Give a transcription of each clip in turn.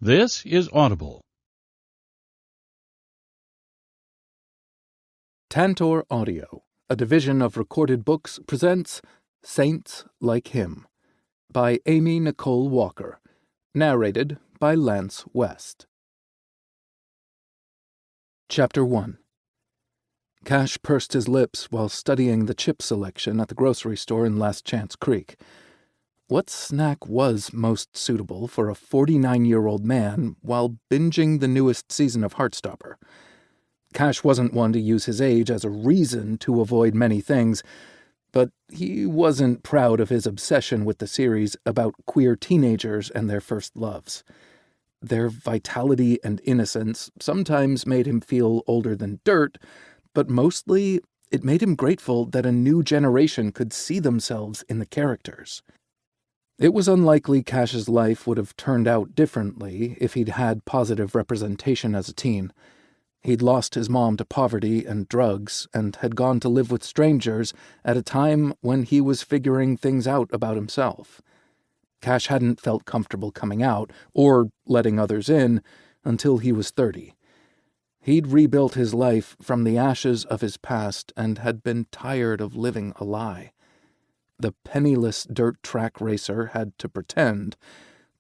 This is Audible. Tantor Audio, a division of Recorded Books, presents Saints Like Him by Aimee Nicole Walker, narrated by Lance West. Chapter 1. Cash pursed his lips while studying the chip selection at the grocery store in Last Chance Creek. What snack was most suitable for a 49-year-old man while binging the newest season of Heartstopper? Cash wasn't one to use his age as a reason to avoid many things, but he wasn't proud of his obsession with the series about queer teenagers and their first loves. Their vitality and innocence sometimes made him feel older than dirt, but mostly it made him grateful that a new generation could see themselves in the characters. It was unlikely Cash's life would have turned out differently if he'd had positive representation as a teen. He'd lost his mom to poverty and drugs and had gone to live with strangers at a time when he was figuring things out about himself. Cash hadn't felt comfortable coming out or letting others in until he was 30. He'd rebuilt his life from the ashes of his past and had been tired of living a lie. The penniless dirt track racer had to pretend,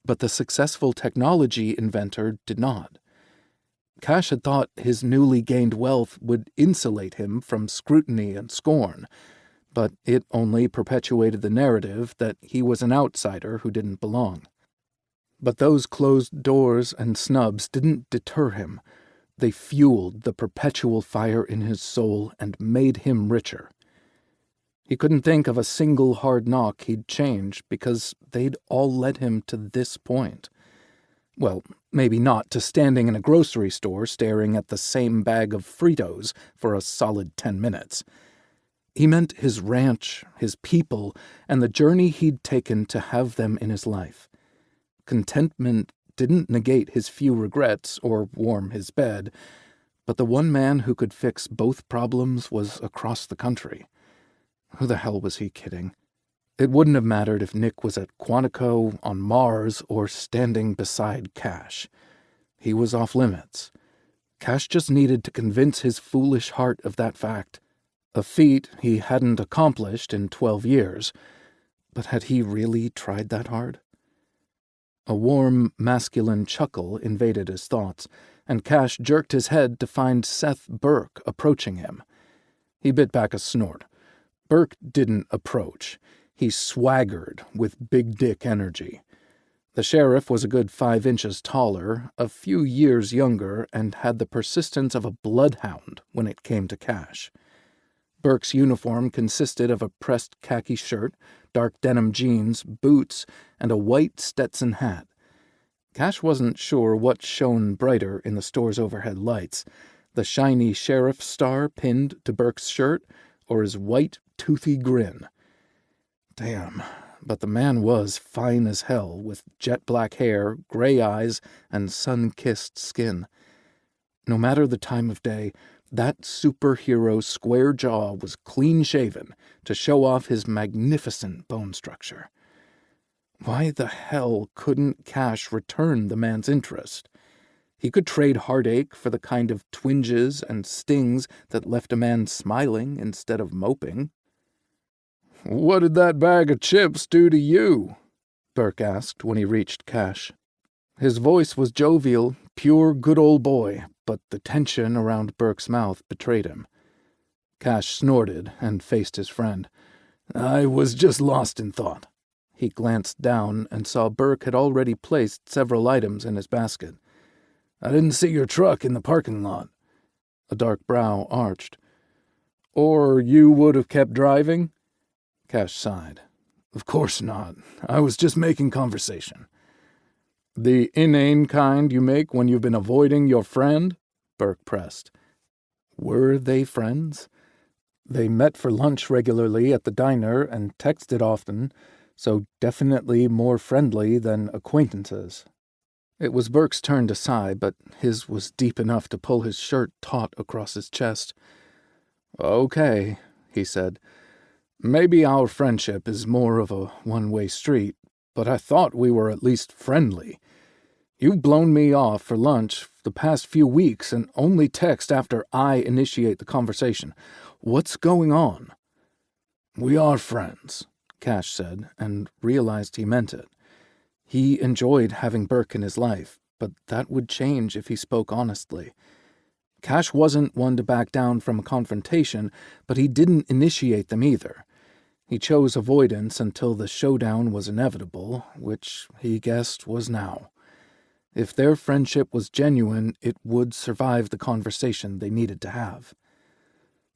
but the successful technology inventor did not. Cash had thought his newly gained wealth would insulate him from scrutiny and scorn, but it only perpetuated the narrative that he was an outsider who didn't belong. But those closed doors and snubs didn't deter him. They fueled the perpetual fire in his soul and made him richer. He couldn't think of a single hard knock he'd change because they'd all led him to this point. Well, maybe not to standing in a grocery store staring at the same bag of Fritos for a solid 10 minutes. He meant his ranch, his people, and the journey he'd taken to have them in his life. Contentment didn't negate his few regrets or warm his bed, but the one man who could fix both problems was across the country. Who the hell was he kidding? It wouldn't have mattered if Nick was at Quantico, on Mars, or standing beside Cash. He was off limits. Cash just needed to convince his foolish heart of that fact, a feat he hadn't accomplished in 12 years. But had he really tried that hard? A warm, masculine chuckle invaded his thoughts, and Cash jerked his head to find Seth Burke approaching him. He bit back a snort. Burke didn't approach. He swaggered with big dick energy. The sheriff was a good 5 inches taller, a few years younger, and had the persistence of a bloodhound when it came to Cash. Burke's uniform consisted of a pressed khaki shirt, dark denim jeans, boots, and a white Stetson hat. Cash wasn't sure what shone brighter in the store's overhead lights, the shiny sheriff's star pinned to Burke's shirt, or his white, toothy grin. Damn, but the man was fine as hell, with jet-black hair, gray eyes, and sun-kissed skin. No matter the time of day, that superhero's square jaw was clean-shaven to show off his magnificent bone structure. Why the hell couldn't Cash return the man's interest? He could trade heartache for the kind of twinges and stings that left a man smiling instead of moping. "What did that bag of chips do to you?" Burke asked when he reached Cash. His voice was jovial, pure good old boy, but the tension around Burke's mouth betrayed him. Cash snorted and faced his friend. "I was just lost in thought." He glanced down and saw Burke had already placed several items in his basket. "I didn't see your truck in the parking lot." A dark brow arched. "Or you would have kept driving?" Cash sighed. "Of course not. I was just making conversation." "The inane kind you make when you've been avoiding your friend?" Burke pressed. Were they friends? They met for lunch regularly at the diner and texted often, so definitely more friendly than acquaintances. It was Burke's turn to sigh, but his was deep enough to pull his shirt taut across his chest. "Okay," he said. "Maybe our friendship is more of a one-way street, but I thought we were at least friendly. You've blown me off for lunch the past few weeks and only text after I initiate the conversation. What's going on?" "We are friends," Cash said, and realized he meant it. He enjoyed having Burke in his life, but that would change if he spoke honestly. Cash wasn't one to back down from a confrontation, but he didn't initiate them either. He chose avoidance until the showdown was inevitable, which he guessed was now. If their friendship was genuine, it would survive the conversation they needed to have.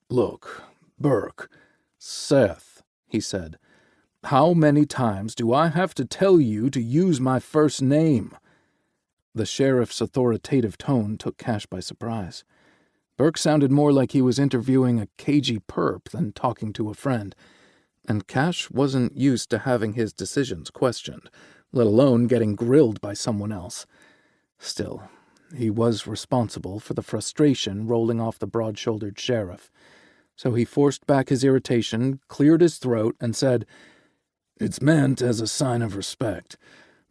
"Look, Burke, Seth," he said, "how many times do I have to tell you to use my first name?" The sheriff's authoritative tone took Cash by surprise. Burke sounded more like he was interviewing a cagey perp than talking to a friend, and Cash wasn't used to having his decisions questioned, let alone getting grilled by someone else. Still, he was responsible for the frustration rolling off the broad-shouldered sheriff, so he forced back his irritation, cleared his throat, and said, "It's meant as a sign of respect.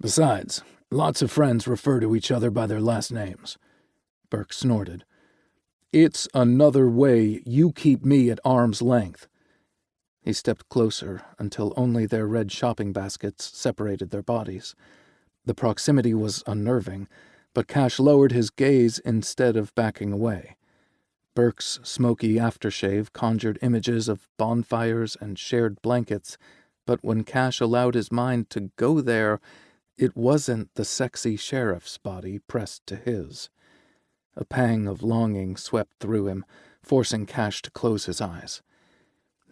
Besides, lots of friends refer to each other by their last names." Burke snorted. "It's another way you keep me at arm's length." He stepped closer until only their red shopping baskets separated their bodies. The proximity was unnerving, but Cash lowered his gaze instead of backing away. Burke's smoky aftershave conjured images of bonfires and shared blankets, but when Cash allowed his mind to go there, it wasn't the sexy sheriff's body pressed to his. A pang of longing swept through him, forcing Cash to close his eyes.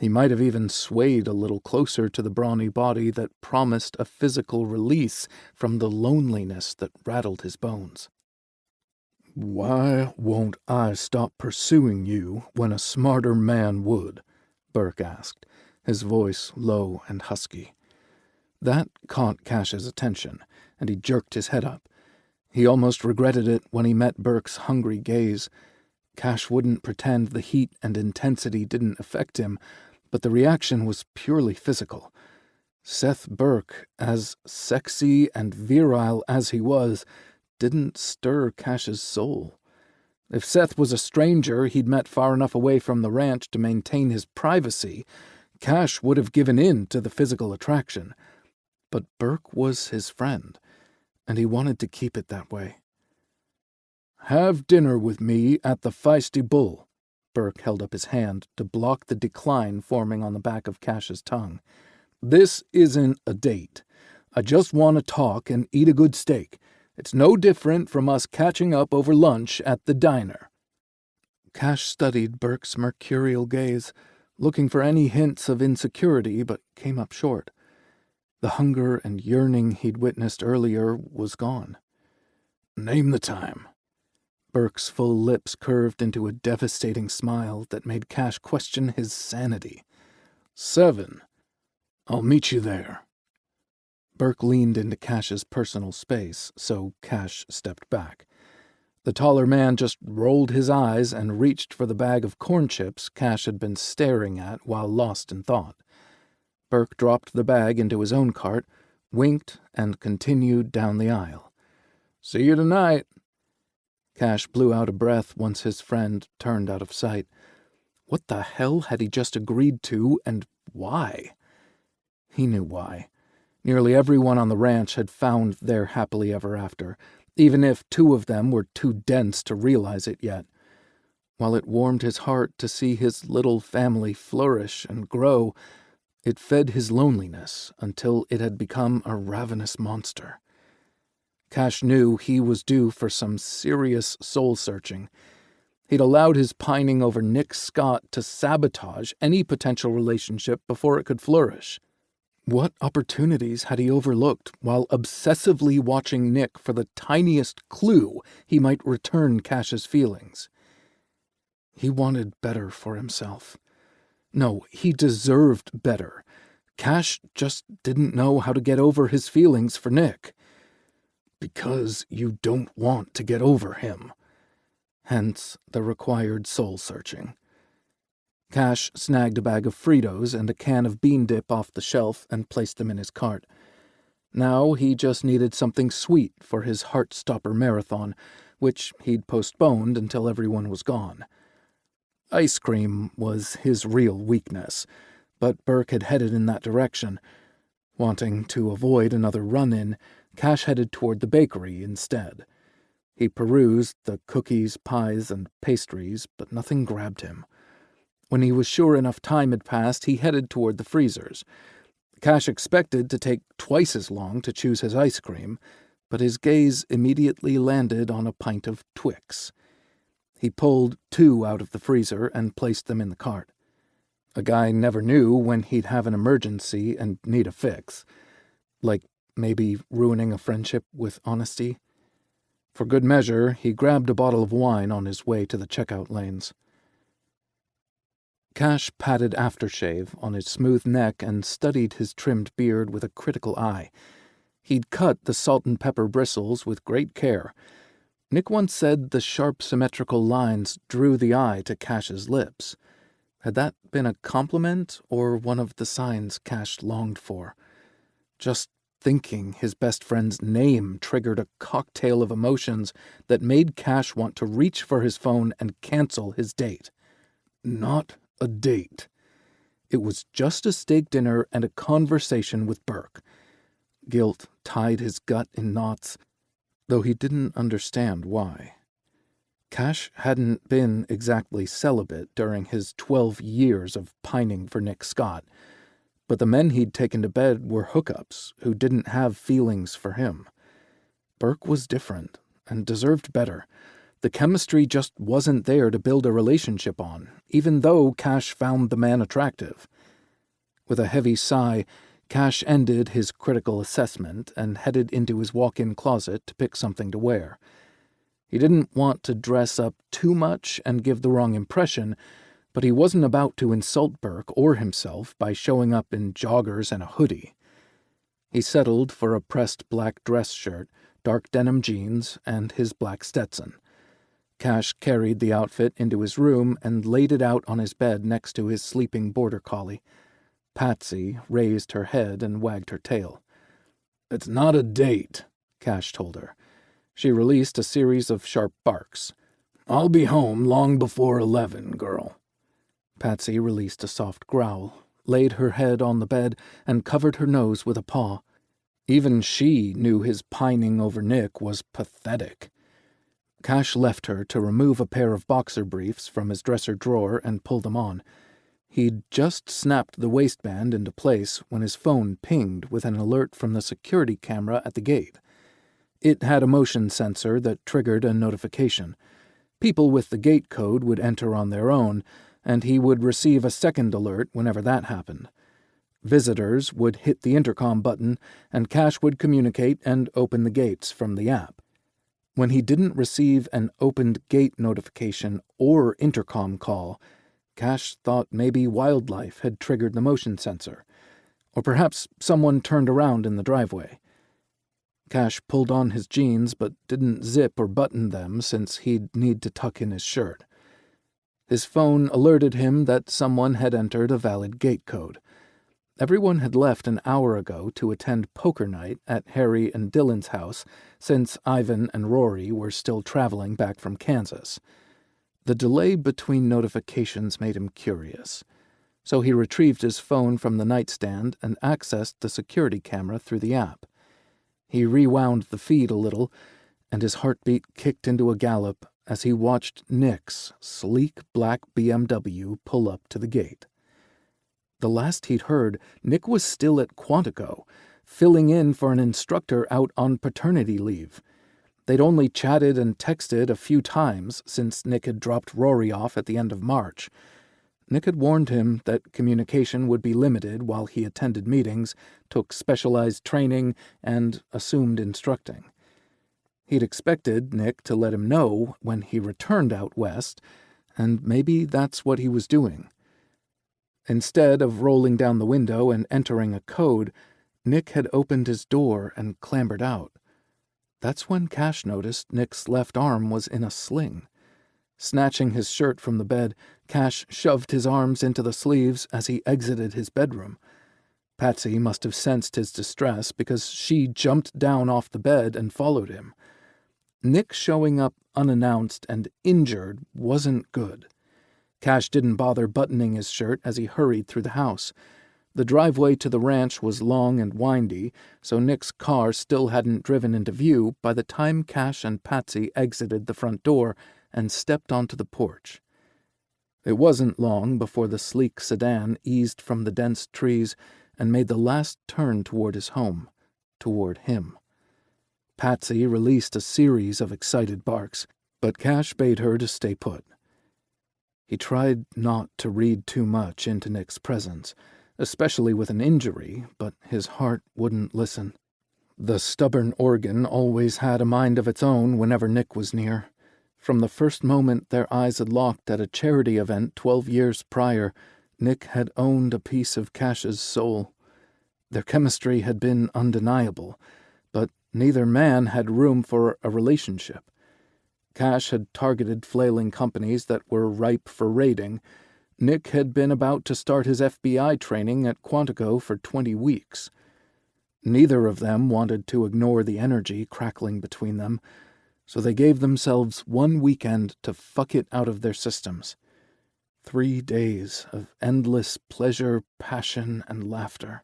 He might have even swayed a little closer to the brawny body that promised a physical release from the loneliness that rattled his bones. "Why won't I stop pursuing you when a smarter man would?" Burke asked, his voice low and husky. That caught Cash's attention, and he jerked his head up. He almost regretted it when he met Burke's hungry gaze. Cash wouldn't pretend the heat and intensity didn't affect him, but the reaction was purely physical. Seth Burke, as sexy and virile as he was, didn't stir Cash's soul. If Seth was a stranger he'd met far enough away from the ranch to maintain his privacy, Cash would have given in to the physical attraction. But Burke was his friend, and he wanted to keep it that way. "Have dinner with me at the Feisty Bull." Burke held up his hand to block the decline forming on the back of Cash's tongue. "This isn't a date. I just want to talk and eat a good steak. It's no different from us catching up over lunch at the diner." Cash studied Burke's mercurial gaze, looking for any hints of insecurity, but came up short. The hunger and yearning he'd witnessed earlier was gone. "Name the time." Burke's full lips curved into a devastating smile that made Cash question his sanity. 7. I'll meet you there." Burke leaned into Cash's personal space, so Cash stepped back. The taller man just rolled his eyes and reached for the bag of corn chips Cash had been staring at while lost in thought. Burke dropped the bag into his own cart, winked, and continued down the aisle. "See you tonight." Cash blew out a breath once his friend turned out of sight. What the hell had he just agreed to, and why? He knew why. Nearly everyone on the ranch had found their happily ever after, even if 2 of them were too dense to realize it yet. While it warmed his heart to see his little family flourish and grow, it fed his loneliness until it had become a ravenous monster. Cash knew he was due for some serious soul-searching. He'd allowed his pining over Nick Scott to sabotage any potential relationship before it could flourish. What opportunities had he overlooked while obsessively watching Nick for the tiniest clue he might return Cash's feelings? He wanted better for himself. No, he deserved better. Cash just didn't know how to get over his feelings for Nick. Because you don't want to get over him. Hence the required soul-searching. Cash snagged a bag of Fritos and a can of bean dip off the shelf and placed them in his cart. Now he just needed something sweet for his heart-stopper marathon, which he'd postponed until everyone was gone. Ice cream was his real weakness, but Burke had headed in that direction. Wanting to avoid another run-in, Cash headed toward the bakery instead. He perused the cookies, pies, and pastries, but nothing grabbed him. When he was sure enough time had passed, he headed toward the freezers. Cash expected to take twice as long to choose his ice cream, but his gaze immediately landed on a pint of Twix. He pulled 2 out of the freezer and placed them in the cart. A guy never knew when he'd have an emergency and need a fix. Like maybe ruining a friendship with honesty. For good measure, he grabbed a bottle of wine on his way to the checkout lanes. Cash patted aftershave on his smooth neck and studied his trimmed beard with a critical eye. He'd cut the salt and pepper bristles with great care. Nick once said the sharp, symmetrical lines drew the eye to Cash's lips. Had that been a compliment or one of the signs Cash longed for? Just thinking his best friend's name triggered a cocktail of emotions that made Cash want to reach for his phone and cancel his date. Not a date. It was just a steak dinner and a conversation with Burke. Guilt tied his gut in knots, though he didn't understand why. Cash hadn't been exactly celibate during his 12 years of pining for Nick Scott, but the men he'd taken to bed were hookups who didn't have feelings for him. Burke was different and deserved better. The chemistry just wasn't there to build a relationship on, even though Cash found the man attractive. With a heavy sigh, Cash ended his critical assessment and headed into his walk-in closet to pick something to wear. He didn't want to dress up too much and give the wrong impression, but he wasn't about to insult Burke or himself by showing up in joggers and a hoodie. He settled for a pressed black dress shirt, dark denim jeans, and his black Stetson. Cash carried the outfit into his room and laid it out on his bed next to his sleeping border collie. Patsy raised her head and wagged her tail. "It's not a date," Cash told her. She released a series of sharp barks. "I'll be home long before 11, girl." Patsy released a soft growl, laid her head on the bed, and covered her nose with a paw. Even she knew his pining over Nick was pathetic. Cash left her to remove a pair of boxer briefs from his dresser drawer and pull them on. He'd just snapped the waistband into place when his phone pinged with an alert from the security camera at the gate. It had a motion sensor that triggered a notification. People with the gate code would enter on their own, and he would receive a second alert whenever that happened. Visitors would hit the intercom button, and Cash would communicate and open the gates from the app. When he didn't receive an opened gate notification or intercom call, Cash thought maybe wildlife had triggered the motion sensor, or perhaps someone turned around in the driveway. Cash pulled on his jeans but didn't zip or button them since he'd need to tuck in his shirt. His phone alerted him that someone had entered a valid gate code. Everyone had left an hour ago to attend poker night at Harry and Dylan's house since Ivan and Rory were still traveling back from Kansas. The delay between notifications made him curious, so he retrieved his phone from the nightstand and accessed the security camera through the app. He rewound the feed a little, and his heartbeat kicked into a gallop as he watched Nick's sleek black BMW pull up to the gate. The last he'd heard, Nick was still at Quantico, filling in for an instructor out on paternity leave. They'd only chatted and texted a few times since Nick had dropped Rory off at the end of March. Nick had warned him that communication would be limited while he attended meetings, took specialized training, and assumed instructing. He'd expected Nick to let him know when he returned out west, and maybe that's what he was doing. Instead of rolling down the window and entering a code, Nick had opened his door and clambered out. That's when Cash noticed Nick's left arm was in a sling. Snatching his shirt from the bed, Cash shoved his arms into the sleeves as he exited his bedroom. Patsy must have sensed his distress because she jumped down off the bed and followed him. Nick showing up unannounced and injured wasn't good. Cash didn't bother buttoning his shirt as he hurried through the house. The driveway to the ranch was long and windy, so Nick's car still hadn't driven into view by the time Cash and Patsy exited the front door and stepped onto the porch. It wasn't long before the sleek sedan eased from the dense trees and made the last turn toward his home, toward him. Patsy released a series of excited barks, but Cash bade her to stay put. He tried not to read too much into Nick's presence, especially with an injury, but his heart wouldn't listen. The stubborn organ always had a mind of its own whenever Nick was near. From the first moment their eyes had locked at a charity event 12 years prior, Nick had owned a piece of Cash's soul. Their chemistry had been undeniable, but neither man had room for a relationship. Cash had targeted flailing companies that were ripe for raiding. Nick had been about to start his FBI training at Quantico for 20 weeks. Neither of them wanted to ignore the energy crackling between them, so they gave themselves one weekend to fuck it out of their systems. 3 days of endless pleasure, passion, and laughter.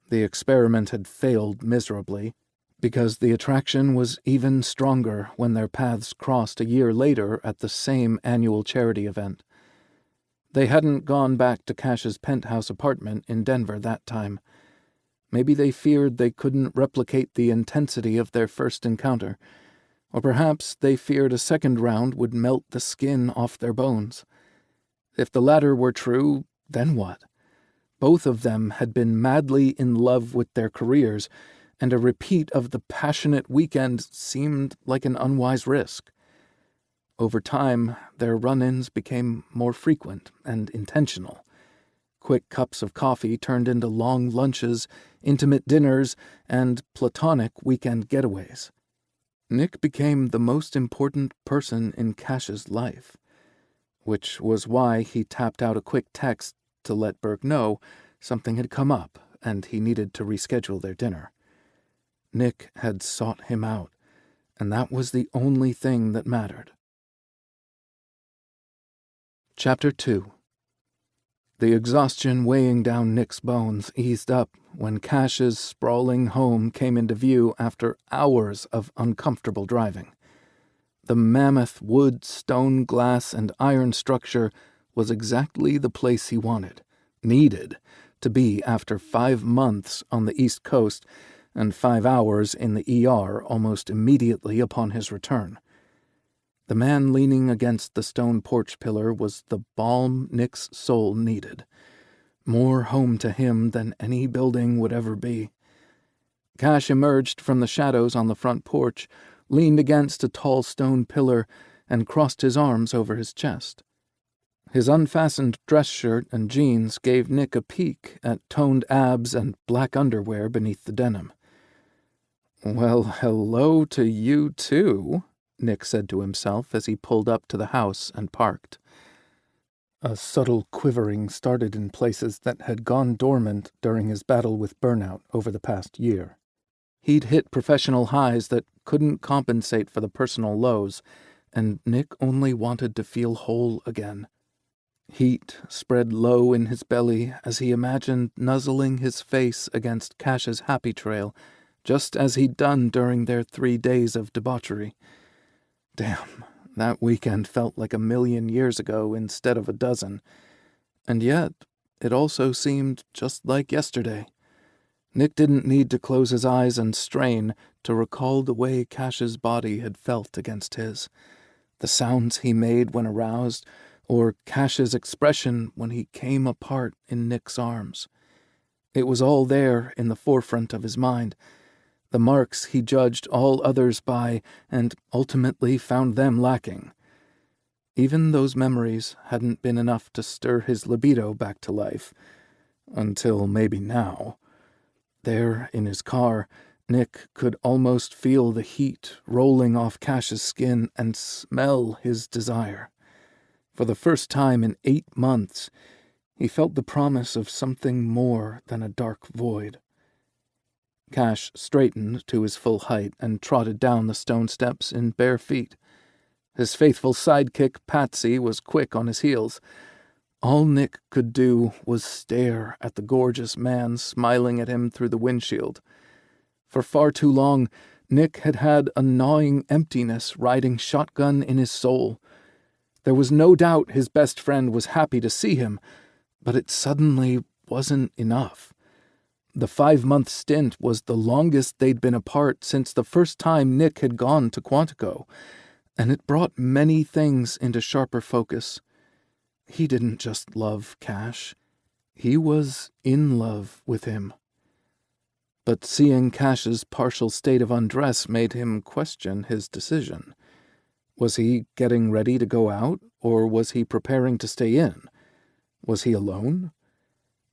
The experiment had failed miserably, because the attraction was even stronger when their paths crossed a year later at the same annual charity event. They hadn't gone back to Cash's penthouse apartment in Denver that time. Maybe they feared they couldn't replicate the intensity of their first encounter, or perhaps they feared a second round would melt the skin off their bones. If the latter were true, then what? Both of them had been madly in love with their careers, and a repeat of the passionate weekend seemed like an unwise risk. Over time, their run-ins became more frequent and intentional. Quick cups of coffee turned into long lunches, intimate dinners, and platonic weekend getaways. Nick became the most important person in Cash's life, which was why he tapped out a quick text to let Burke know something had come up and he needed to reschedule their dinner. Nick had sought him out, and that was the only thing that mattered. Chapter 2. The exhaustion weighing down Nick's bones eased up when Cash's sprawling home came into view after hours of uncomfortable driving. The mammoth wood, stone, glass, and iron structure was exactly the place he needed, to be after 5 months on the East Coast and 5 hours in the ER almost immediately upon his return. The man leaning against the stone porch pillar was the balm Nick's soul needed, more home to him than any building would ever be. Cash emerged from the shadows on the front porch, leaned against a tall stone pillar, and crossed his arms over his chest. His unfastened dress shirt and jeans gave Nick a peek at toned abs and black underwear beneath the denim. "Well, hello to you, too," Nick said to himself as he pulled up to the house and parked. A subtle quivering started in places that had gone dormant during his battle with burnout over the past year. He'd hit professional highs that couldn't compensate for the personal lows, and Nick only wanted to feel whole again. Heat spread low in his belly as he imagined nuzzling his face against Cash's happy trail, just as he'd done during their 3 days of debauchery. Damn, that weekend felt like 1,000,000 years ago instead of 12, and yet it also seemed just like yesterday. Nick didn't need to close his eyes and strain to recall the way Cash's body had felt against his, the sounds he made when aroused, or Cash's expression when he came apart in Nick's arms. It was all there in the forefront of his mind, the marks he judged all others by and ultimately found them lacking. Even those memories hadn't been enough to stir his libido back to life, until maybe now. There, in his car, Nick could almost feel the heat rolling off Cash's skin and smell his desire. For the first time in 8 months, He felt the promise of something more than a dark void. Cash straightened to his full height and trotted down the stone steps in bare feet. His faithful sidekick, Patsy, was quick on his heels. All Nick could do was stare at the gorgeous man smiling at him through the windshield. For far too long, Nick had had a gnawing emptiness riding shotgun in his soul. There was no doubt his best friend was happy to see him, but it suddenly wasn't enough. The 5-month stint was the longest they'd been apart since the first time Nick had gone to Quantico, and it brought many things into sharper focus. He didn't just love Cash. He was in love with him. But seeing Cash's partial state of undress made him question his decision. Was he getting ready to go out, or was he preparing to stay in? Was he alone?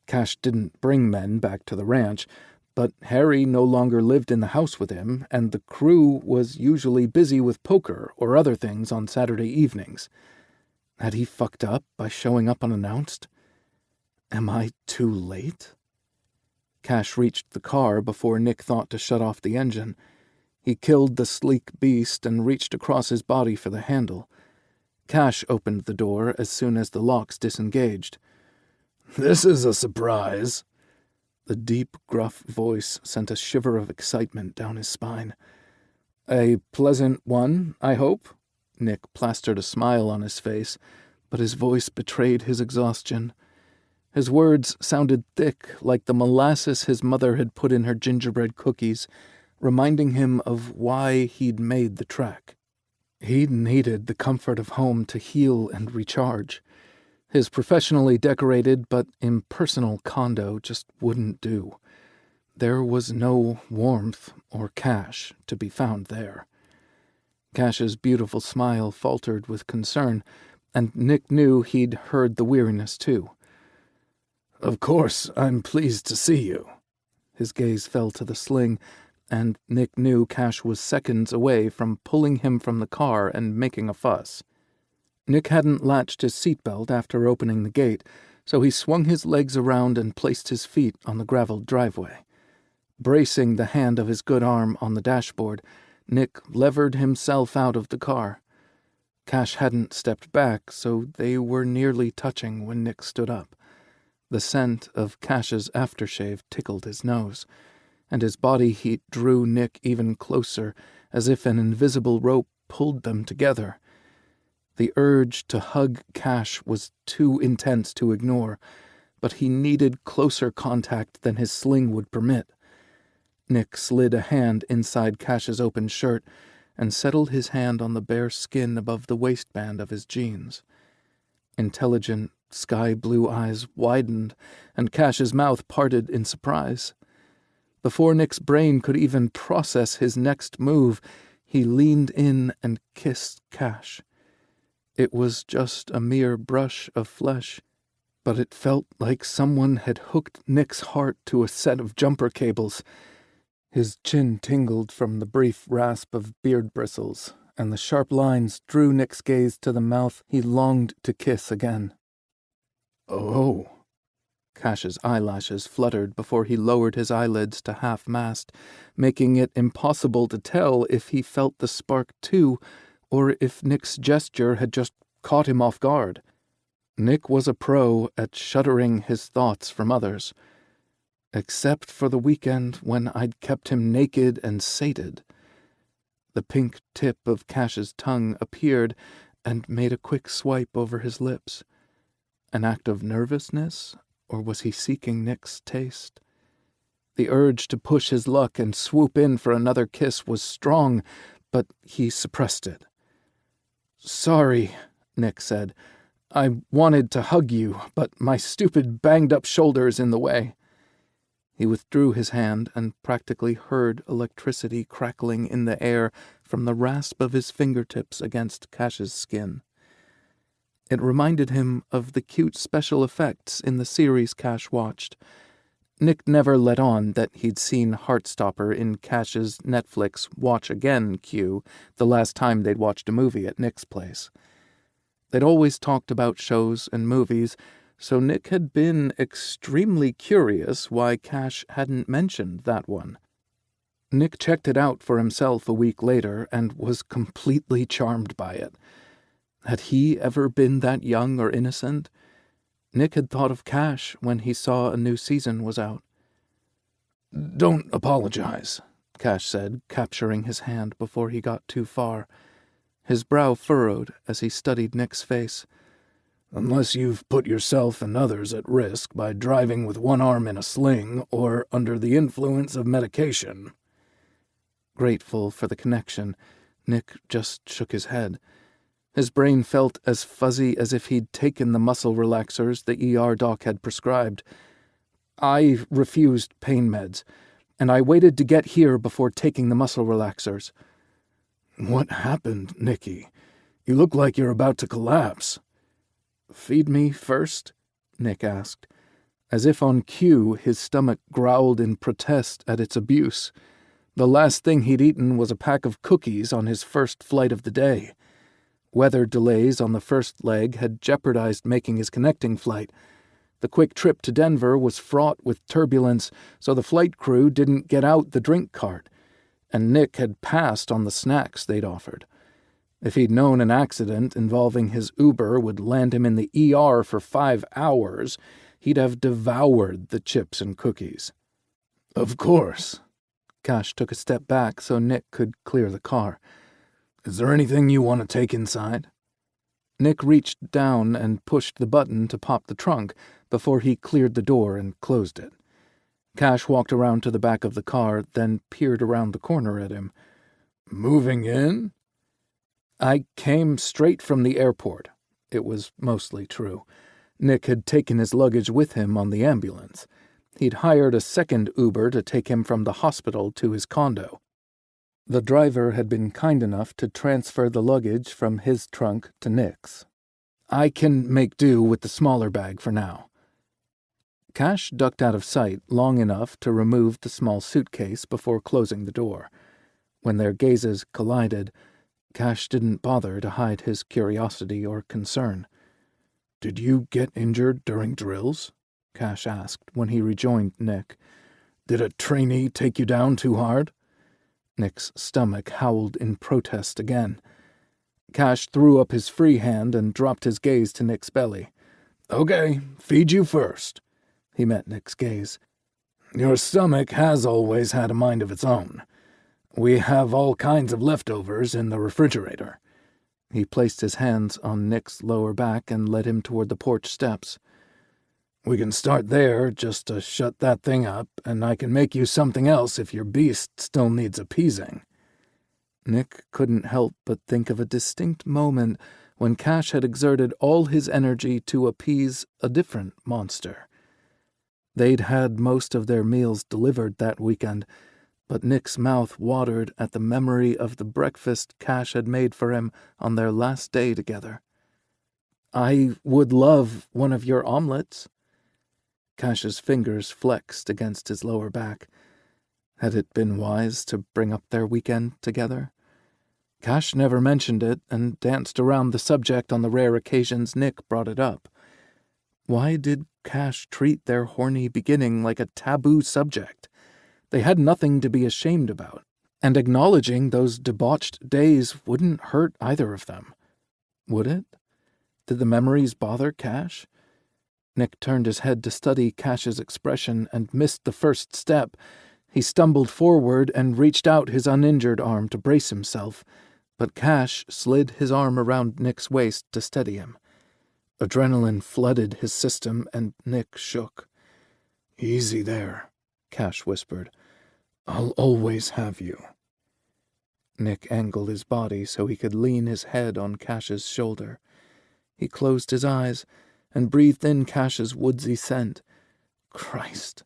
Cash didn't bring men back to the ranch, but Harry no longer lived in the house with him, and the crew was usually busy with poker or other things on Saturday evenings. Had he fucked up by showing up unannounced? Am I too late? Cash reached the car before Nick thought to shut off the engine. He killed the sleek beast and reached across his body for the handle. Cash opened the door as soon as the locks disengaged. "This is a surprise." The deep, gruff voice sent a shiver of excitement down his spine. "A pleasant one, I hope?" Nick plastered a smile on his face, but his voice betrayed his exhaustion. His words sounded thick, like the molasses his mother had put in her gingerbread cookies, reminding him of why he'd made the trek. He'd needed the comfort of home to heal and recharge. His professionally decorated but impersonal condo just wouldn't do. There was no warmth or Cash to be found there. Cash's beautiful smile faltered with concern, and Nick knew he'd heard the weariness too. "Of course, I'm pleased to see you." His gaze fell to the sling, and Nick knew Cash was seconds away from pulling him from the car and making a fuss. Nick hadn't latched his seatbelt after opening the gate, so he swung his legs around and placed his feet on the graveled driveway. Bracing the hand of his good arm on the dashboard, Nick levered himself out of the car. Cash hadn't stepped back, so they were nearly touching when Nick stood up. The scent of Cash's aftershave tickled his nose, and his body heat drew Nick even closer, as if an invisible rope pulled them together. The urge to hug Cash was too intense to ignore, but he needed closer contact than his sling would permit. Nick slid a hand inside Cash's open shirt and settled his hand on the bare skin above the waistband of his jeans. Intelligent, sky-blue eyes widened, and Cash's mouth parted in surprise. Before Nick's brain could even process his next move, he leaned in and kissed Cash. It was just a mere brush of flesh, but it felt like someone had hooked Nick's heart to a set of jumper cables. His chin tingled from the brief rasp of beard bristles, and the sharp lines drew Nick's gaze to the mouth he longed to kiss again. "Oh." Cash's eyelashes fluttered before he lowered his eyelids to half-mast, making it impossible to tell if he felt the spark too, or if Nick's gesture had just caught him off guard. Nick was a pro at shuddering his thoughts from others. Except for the weekend when I'd kept him naked and sated. The pink tip of Cash's tongue appeared and made a quick swipe over his lips. An act of nervousness, or was he seeking Nick's taste? The urge to push his luck and swoop in for another kiss was strong, but he suppressed it. "Sorry," Nick said. "I wanted to hug you, but my stupid banged-up shoulder is in the way." He withdrew his hand and practically heard electricity crackling in the air from the rasp of his fingertips against Cash's skin. It reminded him of the cute special effects in the series Cash watched. Nick never let on that he'd seen Heartstopper in Cash's Netflix Watch Again queue the last time they'd watched a movie at Nick's place. They'd always talked about shows and movies, so Nick had been extremely curious why Cash hadn't mentioned that one. Nick checked it out for himself a week later and was completely charmed by it. Had he ever been that young or innocent? Nick had thought of Cash when he saw a new season was out. "Don't apologize," Cash said, capturing his hand before he got too far. His brow furrowed as he studied Nick's face. "Unless you've put yourself and others at risk by driving with one arm in a sling or under the influence of medication." Grateful for the connection, Nick just shook his head. His brain felt as fuzzy as if he'd taken the muscle relaxers the ER doc had prescribed. "I refused pain meds, and I waited to get here before taking the muscle relaxers." "What happened, Nicky? You look like you're about to collapse." "Feed me first?" Nick asked. As if on cue, his stomach growled in protest at its abuse. The last thing he'd eaten was a pack of cookies on his first flight of the day. Weather delays on the first leg had jeopardized making his connecting flight. The quick trip to Denver was fraught with turbulence, so the flight crew didn't get out the drink cart, and Nick had passed on the snacks they'd offered. If he'd known an accident involving his Uber would land him in the ER for 5 hours, he'd have devoured the chips and cookies. "Of course." Cash took a step back so Nick could clear the car. "Is there anything you want to take inside?" Nick reached down and pushed the button to pop the trunk before he cleared the door and closed it. Cash walked around to the back of the car, then peered around the corner at him. "Moving in?" "I came straight from the airport." It was mostly true. Nick had taken his luggage with him on the ambulance. He'd hired a second Uber to take him from the hospital to his condo. The driver had been kind enough to transfer the luggage from his trunk to Nick's. "I can make do with the smaller bag for now." Cash ducked out of sight long enough to remove the small suitcase before closing the door. When their gazes collided, Cash didn't bother to hide his curiosity or concern. "Did you get injured during drills?" Cash asked when he rejoined Nick. "Did a trainee take you down too hard?" Nick's stomach howled in protest again. Cash threw up his free hand and dropped his gaze to Nick's belly. "Okay, feed you first." He met Nick's gaze. "Your stomach has always had a mind of its own. We have all kinds of leftovers in the refrigerator." He placed his hands on Nick's lower back and led him toward the porch steps. "We can start there just to shut that thing up, and I can make you something else if your beast still needs appeasing." Nick couldn't help but think of a distinct moment when Cash had exerted all his energy to appease a different monster. They'd had most of their meals delivered that weekend, but Nick's mouth watered at the memory of the breakfast Cash had made for him on their last day together. "I would love one of your omelets." Cash's fingers flexed against his lower back. Had it been wise to bring up their weekend together? Cash never mentioned it and danced around the subject on the rare occasions Nick brought it up. Why did Cash treat their horny beginning like a taboo subject? They had nothing to be ashamed about, and acknowledging those debauched days wouldn't hurt either of them. Would it? Did the memories bother Cash? Nick turned his head to study Cash's expression and missed the first step. He stumbled forward and reached out his uninjured arm to brace himself, but Cash slid his arm around Nick's waist to steady him. Adrenaline flooded his system, and Nick shook. "Easy there," Cash whispered. "I'll always have you." Nick angled his body so he could lean his head on Cash's shoulder. He closed his eyes and breathed in Cash's woodsy scent. Christ!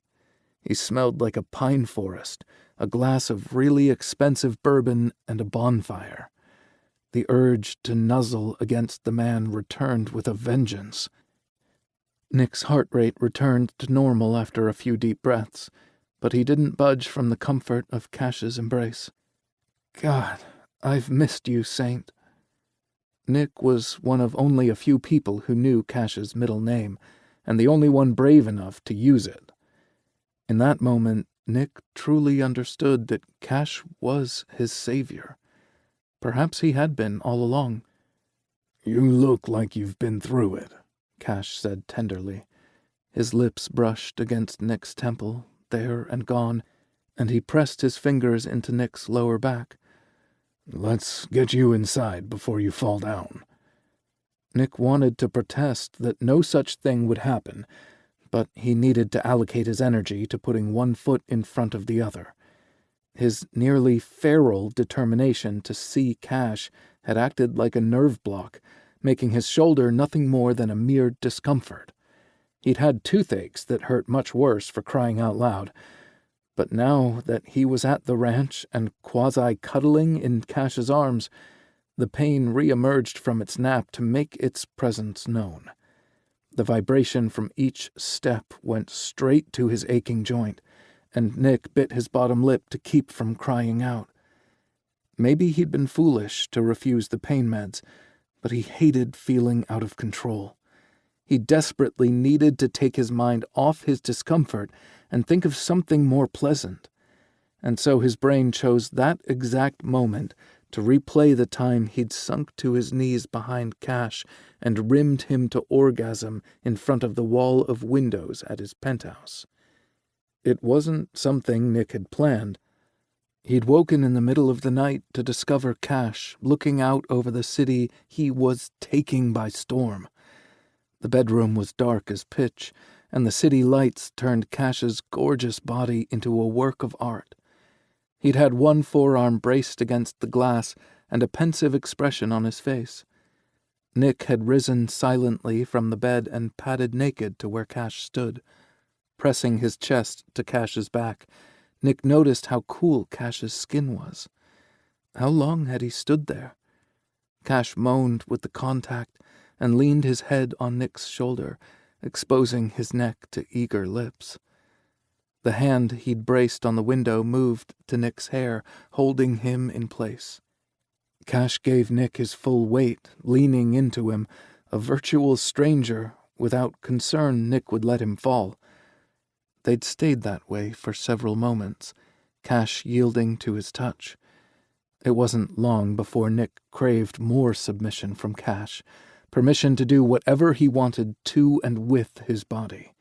He smelled like a pine forest, a glass of really expensive bourbon, and a bonfire. The urge to nuzzle against the man returned with a vengeance. Nick's heart rate returned to normal after a few deep breaths, but he didn't budge from the comfort of Cash's embrace. "God, I've missed you, Saint." Nick was one of only a few people who knew Cash's middle name, and the only one brave enough to use it. In that moment, Nick truly understood that Cash was his savior. Perhaps he had been all along. "You look like you've been through it," Cash said tenderly. His lips brushed against Nick's temple, there and gone, and he pressed his fingers into Nick's lower back. "Let's get you inside before you fall down." Nick wanted to protest that no such thing would happen, but he needed to allocate his energy to putting one foot in front of the other. His nearly feral determination to see Cash had acted like a nerve block, making his shoulder nothing more than a mere discomfort. He'd had toothaches that hurt much worse, for crying out loud. But now that he was at the ranch and quasi-cuddling in Cash's arms, the pain re-emerged from its nap to make its presence known. The vibration from each step went straight to his aching joint, and Nick bit his bottom lip to keep from crying out. Maybe he'd been foolish to refuse the pain meds, but he hated feeling out of control. He desperately needed to take his mind off his discomfort and think of something more pleasant. And so his brain chose that exact moment to replay the time he'd sunk to his knees behind Cash and rimmed him to orgasm in front of the wall of windows at his penthouse. It wasn't something Nick had planned. He'd woken in the middle of the night to discover Cash looking out over the city he was taking by storm. The bedroom was dark as pitch, and the city lights turned Cash's gorgeous body into a work of art. He'd had one forearm braced against the glass and a pensive expression on his face. Nick had risen silently from the bed and padded naked to where Cash stood. Pressing his chest to Cash's back, Nick noticed how cool Cash's skin was. How long had he stood there? Cash moaned with the contact and leaned his head on Nick's shoulder, exposing his neck to eager lips. The hand he'd braced on the window moved to Nick's hair, holding him in place. Cash gave Nick his full weight, leaning into him, a virtual stranger. Without concern, Nick would let him fall. They'd stayed that way for several moments, Cash yielding to his touch. It wasn't long before Nick craved more submission from Cash, permission to do whatever he wanted to and with his body.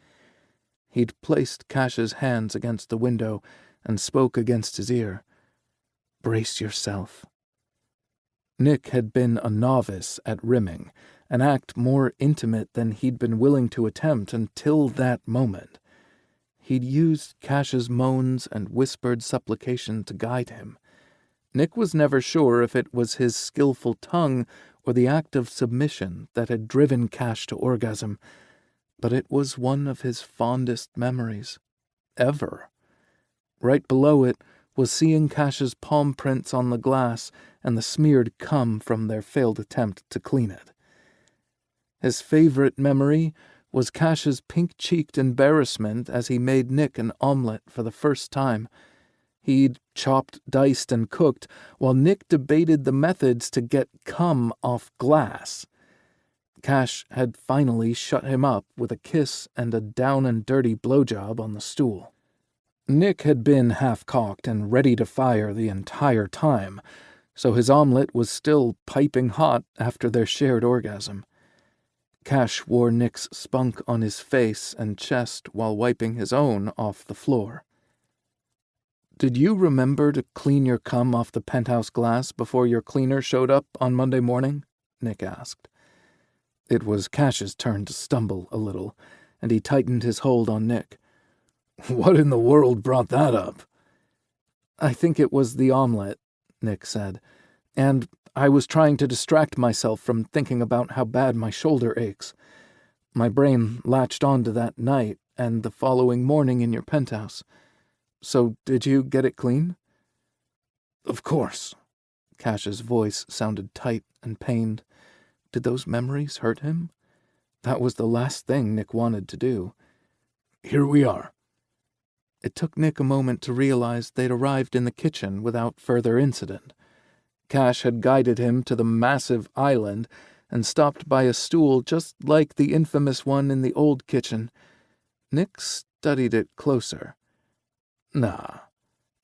He'd placed Cash's hands against the window and spoke against his ear. "Brace yourself." Nick had been a novice at rimming, an act more intimate than he'd been willing to attempt until that moment. He'd used Cash's moans and whispered supplication to guide him. Nick was never sure if it was his skillful tongue or the act of submission that had driven Cash to orgasm, but it was one of his fondest memories, ever. Right below it was seeing Cash's palm prints on the glass and the smeared cum from their failed attempt to clean it. His favorite memory was Cash's pink-cheeked embarrassment as he made Nick an omelet for the first time. He'd chopped, diced, and cooked, while Nick debated the methods to get cum off glass. Cash had finally shut him up with a kiss and a down-and-dirty blowjob on the stool. Nick had been half-cocked and ready to fire the entire time, so his omelet was still piping hot after their shared orgasm. Cash wore Nick's spunk on his face and chest while wiping his own off the floor. "Did you remember to clean your cum off the penthouse glass before your cleaner showed up on Monday morning?" Nick asked. It was Cash's turn to stumble a little, and he tightened his hold on Nick. "What in the world brought that up?" "I think it was the omelet," Nick said, "and I was trying to distract myself from thinking about how bad my shoulder aches. My brain latched onto that night and the following morning in your penthouse. So did you get it clean?" "Of course." Cash's voice sounded tight and pained. Did those memories hurt him? That was the last thing Nick wanted to do. "Here we are." It took Nick a moment to realize they'd arrived in the kitchen without further incident. Cash had guided him to the massive island, and stopped by a stool just like the infamous one in the old kitchen. Nick studied it closer. Nah.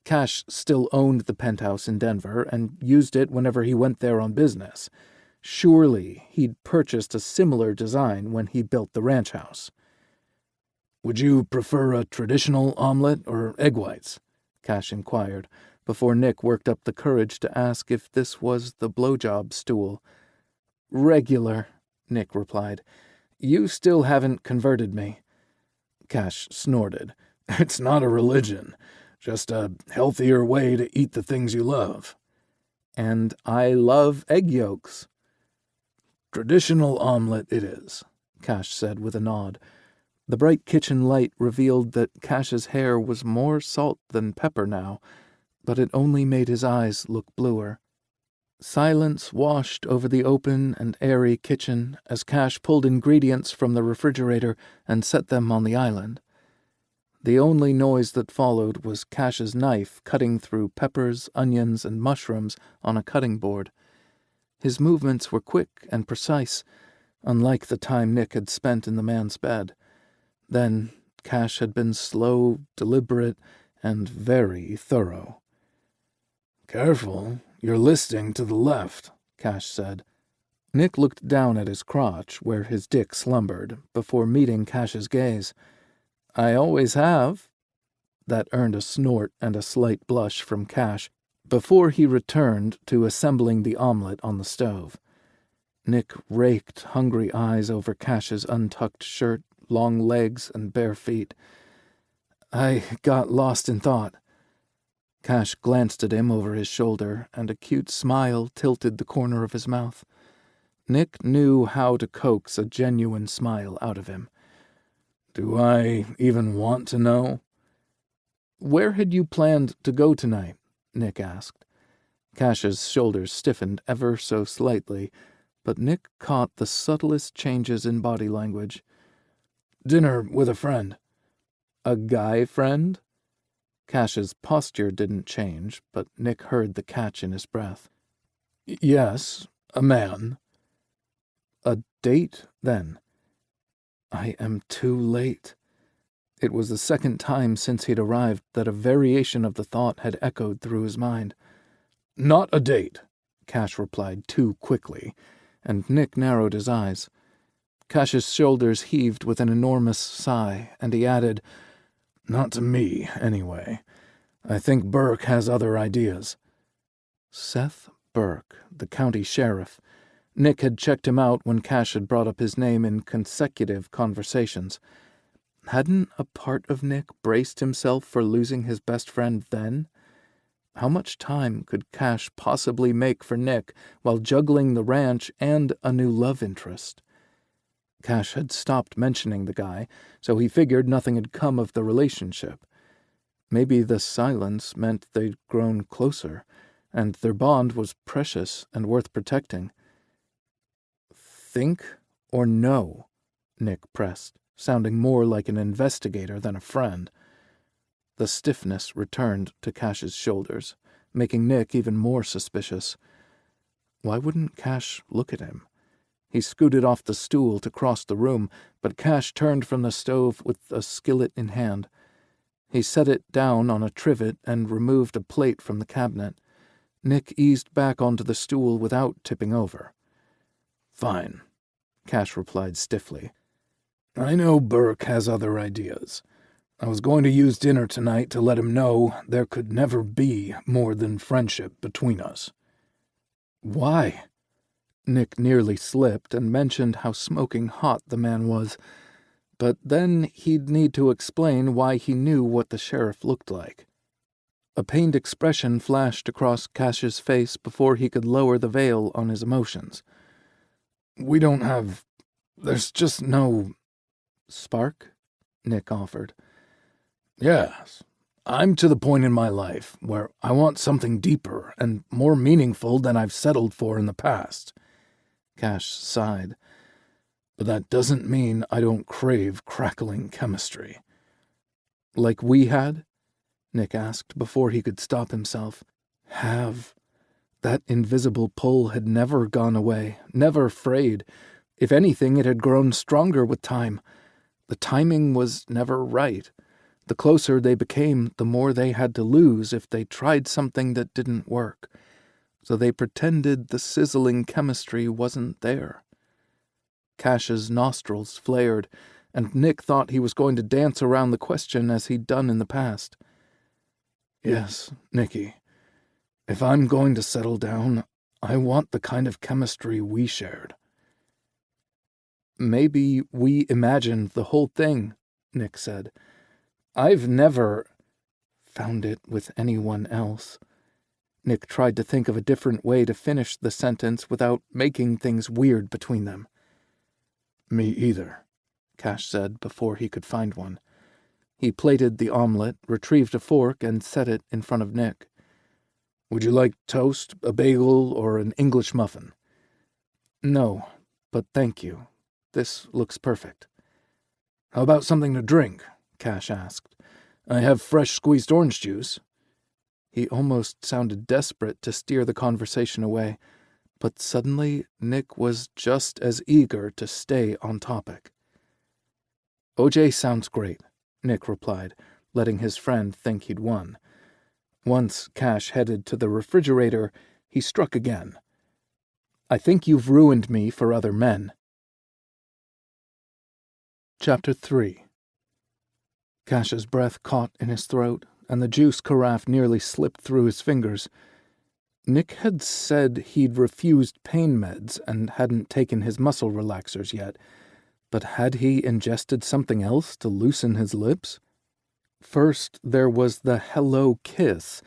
Cash still owned the penthouse in Denver and used it whenever he went there on business. Surely he'd purchased a similar design when he built the ranch house. Would you prefer a traditional omelet or egg whites? Cash inquired, before Nick worked up the courage to ask if this was the blowjob stool. Regular, Nick replied. You still haven't converted me. Cash snorted. It's not a religion, just a healthier way to eat the things you love. And I love egg yolks. Traditional omelet it is, Cash said with a nod. The bright kitchen light revealed that Cash's hair was more salt than pepper now, but it only made his eyes look bluer. Silence washed over the open and airy kitchen as Cash pulled ingredients from the refrigerator and set them on the island. The only noise that followed was Cash's knife cutting through peppers, onions, and mushrooms on a cutting board. His movements were quick and precise, unlike the time Nick had spent in the man's bed. Then Cash had been slow, deliberate, and very thorough. Careful, you're listing to the left, Cash said. Nick looked down at his crotch, where his dick slumbered, before meeting Cash's gaze. I always have. That earned a snort and a slight blush from Cash, before he returned to assembling the omelet on the stove. Nick raked hungry eyes over Cash's untucked shirt, long legs, and bare feet. I got lost in thought. Cash glanced at him over his shoulder, and a cute smile tilted the corner of his mouth. Nick knew how to coax a genuine smile out of him. Do I even want to know? Where had you planned to go tonight? Nick asked. Cash's shoulders stiffened ever so slightly, but Nick caught the subtlest changes in body language. Dinner with a friend. A guy friend? Cash's posture didn't change, but Nick heard the catch in his breath. Yes, a man. A date, then? I am too late. It was the second time since he'd arrived that a variation of the thought had echoed through his mind. Not a date, Cash replied too quickly, and Nick narrowed his eyes. Cash's shoulders heaved with an enormous sigh, and he added, Not to me, anyway. I think Burke has other ideas. Seth Burke, the county sheriff. Nick had checked him out when Cash had brought up his name in consecutive conversations. Hadn't a part of Nick braced himself for losing his best friend then? How much time could Cash possibly make for Nick while juggling the ranch and a new love interest? Cash had stopped mentioning the guy, so he figured nothing had come of the relationship. Maybe the silence meant they'd grown closer, and their bond was precious and worth protecting. Think or know? Nick pressed, sounding more like an investigator than a friend. The stiffness returned to Cash's shoulders, making Nick even more suspicious. Why wouldn't Cash look at him? He scooted off the stool to cross the room, but Cash turned from the stove with a skillet in hand. He set it down on a trivet and removed a plate from the cabinet. Nick eased back onto the stool without tipping over. Fine, Cash replied stiffly. I know Burke has other ideas. I was going to use dinner tonight to let him know there could never be more than friendship between us. Why? Nick nearly slipped and mentioned how smoking hot the man was, but then he'd need to explain why he knew what the sheriff looked like. A pained expression flashed across Cash's face before he could lower the veil on his emotions. There's just no... Spark? Nick offered. Yes. I'm to the point in my life where I want something deeper and more meaningful than I've settled for in the past. Cash sighed. But that doesn't mean I don't crave crackling chemistry. Like we had? Nick asked before he could stop himself. Have? That invisible pull had never gone away, never frayed. If anything, it had grown stronger with time. The timing was never right. The closer they became, the more they had to lose if they tried something that didn't work. So they pretended the sizzling chemistry wasn't there. Cash's nostrils flared, and Nick thought he was going to dance around the question as he'd done in the past. Yes, Nicky. If I'm going to settle down, I want the kind of chemistry we shared. Maybe we imagined the whole thing, Nick said. I've never found it with anyone else. Nick tried to think of a different way to finish the sentence without making things weird between them. Me either, Cash said before he could find one. He plated the omelet, retrieved a fork, and set it in front of Nick. Would you like toast, a bagel, or an English muffin? No, but thank you. This looks perfect. How about something to drink? Cash asked. I have fresh squeezed orange juice. He almost sounded desperate to steer the conversation away, but suddenly Nick was just as eager to stay on topic. OJ sounds great, Nick replied, letting his friend think he'd won. Once Cash headed to the refrigerator, he struck again. I think you've ruined me for other men. Chapter 3. Cash's breath caught in his throat, and the juice carafe nearly slipped through his fingers. Nick had said he'd refused pain meds and hadn't taken his muscle relaxers yet, but had he ingested something else to loosen his lips? First, there was the hello kiss,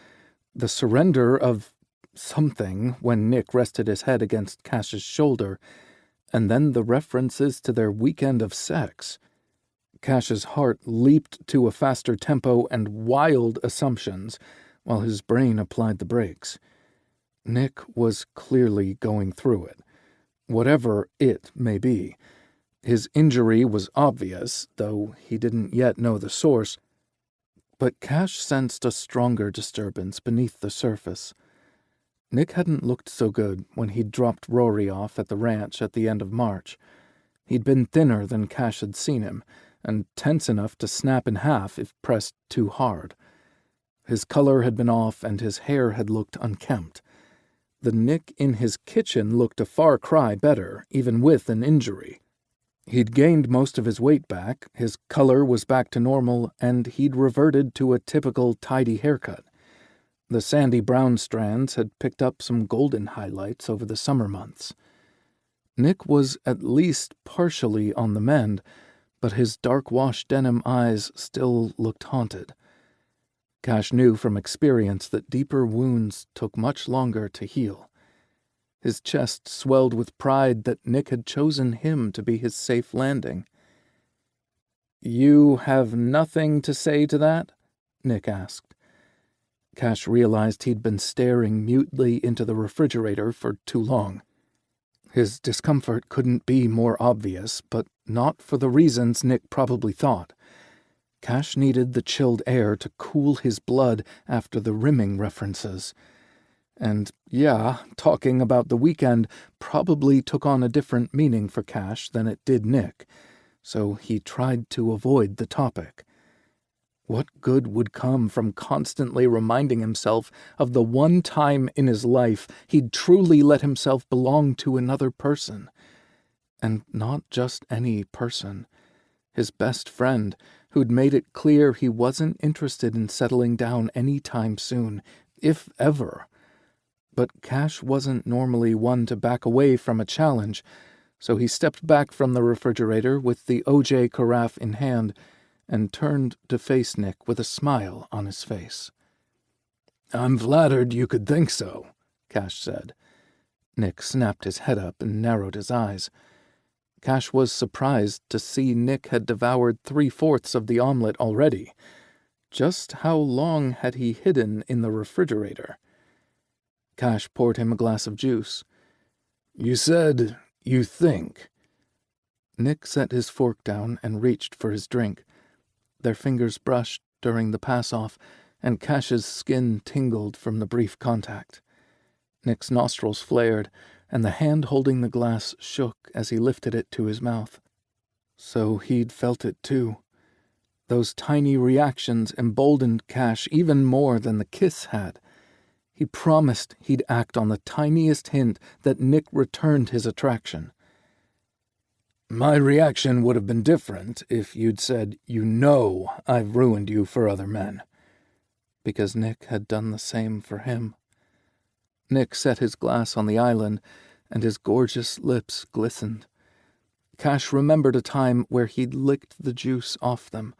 the surrender of something when Nick rested his head against Cash's shoulder, and then the references to their weekend of sex. Cash's heart leaped to a faster tempo and wild assumptions, while his brain applied the brakes. Nick was clearly going through it, whatever it may be. His injury was obvious, though he didn't yet know the source, but Cash sensed a stronger disturbance beneath the surface. Nick hadn't looked so good when he'd dropped Rory off at the ranch at the end of March. He'd been thinner than Cash had seen him, and tense enough to snap in half if pressed too hard. His color had been off, and his hair had looked unkempt. The Nick in his kitchen looked a far cry better, even with an injury. He'd gained most of his weight back, his color was back to normal, and he'd reverted to a typical tidy haircut. The sandy brown strands had picked up some golden highlights over the summer months. Nick was at least partially on the mend, but his dark-wash denim eyes still looked haunted. Cash knew from experience that deeper wounds took much longer to heal. His chest swelled with pride that Nick had chosen him to be his safe landing. "You have nothing to say to that?" Nick asked. Cash realized he'd been staring mutely into the refrigerator for too long. His discomfort couldn't be more obvious, but not for the reasons Nick probably thought. Cash needed the chilled air to cool his blood after the rimming references. And yeah, talking about the weekend probably took on a different meaning for Cash than it did Nick, so he tried to avoid the topic. What good would come from constantly reminding himself of the one time in his life he'd truly let himself belong to another person? And not just any person. His best friend, who'd made it clear he wasn't interested in settling down any time soon, if ever. But Cash wasn't normally one to back away from a challenge, so he stepped back from the refrigerator with the OJ carafe in hand and turned to face Nick with a smile on his face. "I'm flattered you could think so," Cash said. Nick snapped his head up and narrowed his eyes. Cash was surprised to see Nick had devoured 3/4 of the omelet already. Just how long had he hidden in the refrigerator? Cash poured him a glass of juice. "You said you think." Nick set his fork down and reached for his drink. Their fingers brushed during the pass-off, and Cash's skin tingled from the brief contact. Nick's nostrils flared, and the hand holding the glass shook as he lifted it to his mouth. So he'd felt it too. Those tiny reactions emboldened Cash even more than the kiss had. He promised he'd act on the tiniest hint that Nick returned his attraction. My reaction would have been different if you'd said, "You know I've ruined you for other men." Because Nick had done the same for him. Nick set his glass on the island, and his gorgeous lips glistened. Cash remembered a time where he'd licked the juice off them.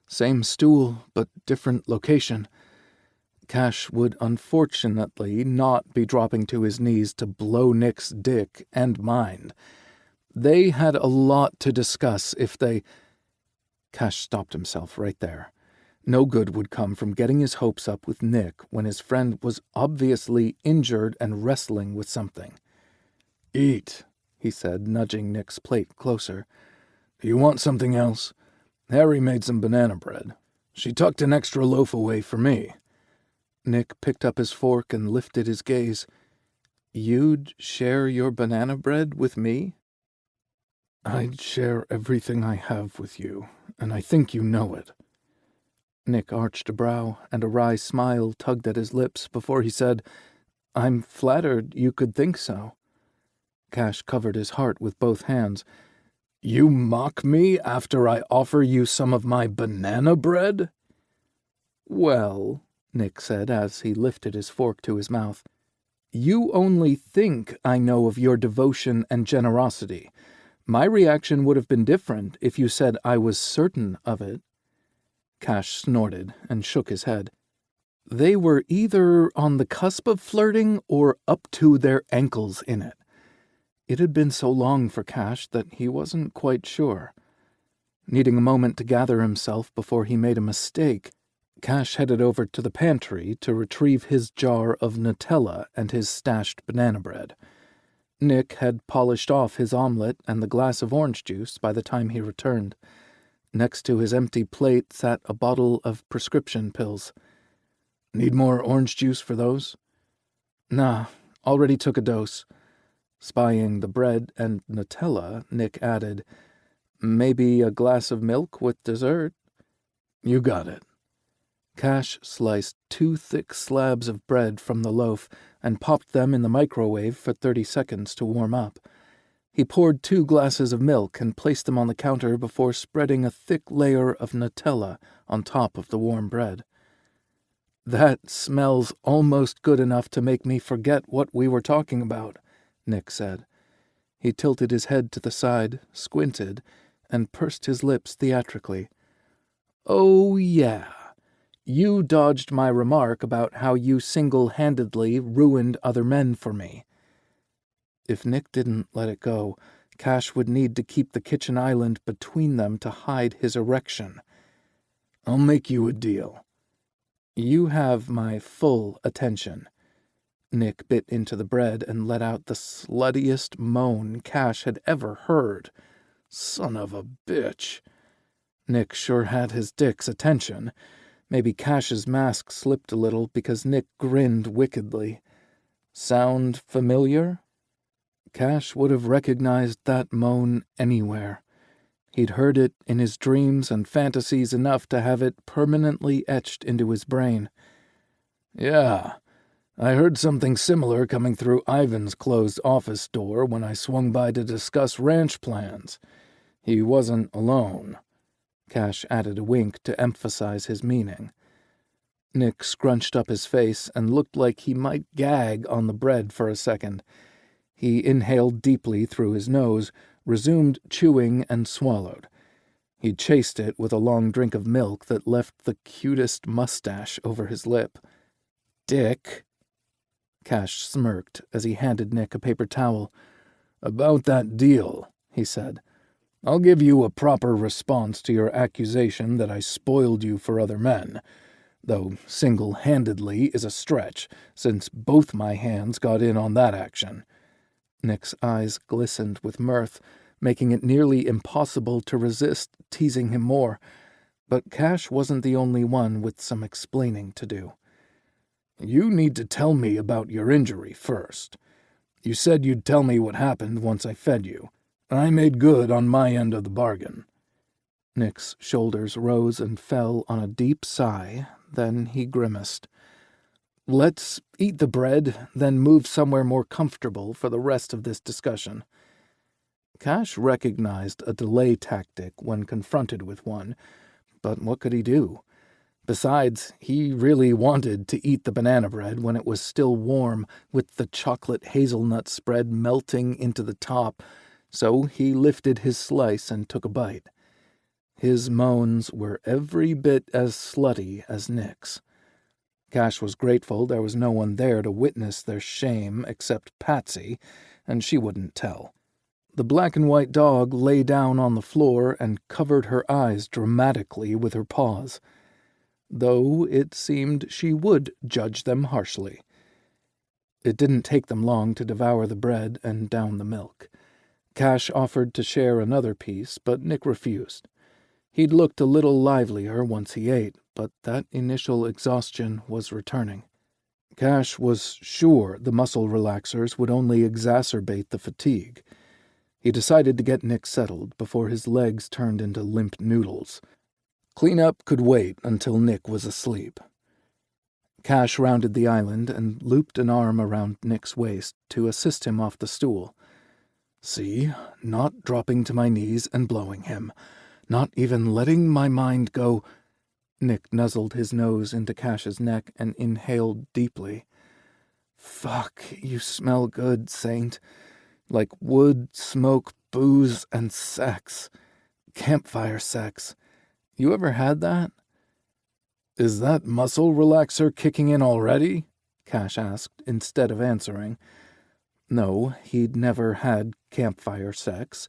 Same stool, but different location. Cash would unfortunately not be dropping to his knees to blow Nick's dick and mind. They had a lot to discuss if they... Cash stopped himself right there. No good would come from getting his hopes up with Nick when his friend was obviously injured and wrestling with something. "Eat," he said, nudging Nick's plate closer. "Do you want something else? Harry made some banana bread. She tucked an extra loaf away for me." Nick picked up his fork and lifted his gaze. "You'd share your banana bread with me?" "I'd share everything I have with you, and I think you know it." Nick arched a brow, and a wry smile tugged at his lips before he said, "I'm flattered you could think so." Cash covered his heart with both hands. "You mock me after I offer you some of my banana bread?" "Well," Nick said as he lifted his fork to his mouth, "you only think I know of your devotion and generosity. My reaction would have been different if you said I was certain of it." Cash snorted and shook his head. They were either on the cusp of flirting or up to their ankles in it. It had been so long for Cash that he wasn't quite sure. Needing a moment to gather himself before he made a mistake, Cash headed over to the pantry to retrieve his jar of Nutella and his stashed banana bread. Nick had polished off his omelet and the glass of orange juice by the time he returned. Next to his empty plate sat a bottle of prescription pills. "Need more orange juice for those?" "Nah, already took a dose." Spying the bread and Nutella, Nick added, "Maybe a glass of milk with dessert?" "You got it." Cash sliced 2 thick slabs of bread from the loaf and popped them in the microwave for 30 seconds to warm up. He poured 2 glasses of milk and placed them on the counter before spreading a thick layer of Nutella on top of the warm bread. "That smells almost good enough to make me forget what we were talking about," Nick said. He tilted his head to the side, squinted, and pursed his lips theatrically. "Oh, yeah. You dodged my remark about how you single-handedly ruined other men for me." If Nick didn't let it go, Cash would need to keep the kitchen island between them to hide his erection. "I'll make you a deal." "You have my full attention." Nick bit into the bread and let out the sluttiest moan Cash had ever heard. Son of a bitch. Nick sure had his dick's attention. Maybe Cash's mask slipped a little because Nick grinned wickedly. Sound familiar? Cash would have recognized that moan anywhere. He'd heard it in his dreams and fantasies enough to have it permanently etched into his brain. "Yeah, I heard something similar coming through Ivan's closed office door when I swung by to discuss ranch plans. He wasn't alone." Cash added a wink to emphasize his meaning. Nick scrunched up his face and looked like he might gag on the bread for a second. He inhaled deeply through his nose, resumed chewing, and swallowed. He chased it with a long drink of milk that left the cutest mustache over his lip. "Dick." Cash smirked as he handed Nick a paper towel. "About that deal," he said. "I'll give you a proper response to your accusation that I spoiled you for other men, though single-handedly is a stretch, since both my hands got in on that action." Nick's eyes glistened with mirth, making it nearly impossible to resist teasing him more, but Cash wasn't the only one with some explaining to do. You need to tell me about your injury first. You said you'd tell me what happened once I fed you. I made good on my end of the bargain." Nick's shoulders rose and fell on a deep sigh, then he grimaced. "Let's eat the bread, then move somewhere more comfortable for the rest of this discussion." Cash recognized a delay tactic when confronted with one, but what could he do? Besides, he really wanted to eat the banana bread when it was still warm, with the chocolate hazelnut spread melting into the top, so he lifted his slice and took a bite. His moans were every bit as slutty as Nick's. Cash was grateful there was no one there to witness their shame except Patsy, and she wouldn't tell. The black and white dog lay down on the floor and covered her eyes dramatically with her paws, though it seemed she would judge them harshly. It didn't take them long to devour the bread and down the milk. Cash offered to share another piece, but Nick refused. He'd looked a little livelier once he ate, but that initial exhaustion was returning. Cash was sure the muscle relaxers would only exacerbate the fatigue. He decided to get Nick settled before his legs turned into limp noodles. Cleanup could wait until Nick was asleep. Cash rounded the island and looped an arm around Nick's waist to assist him off the stool. "See, not dropping to my knees and blowing him. Not even letting my mind go." Nick nuzzled his nose into Cash's neck and inhaled deeply. "Fuck, you smell good, Saint. Like wood, smoke, booze, and sex. Campfire sex. You ever had that?" "Is that muscle relaxer kicking in already?" Cash asked, instead of answering. No, he'd never had campfire sex,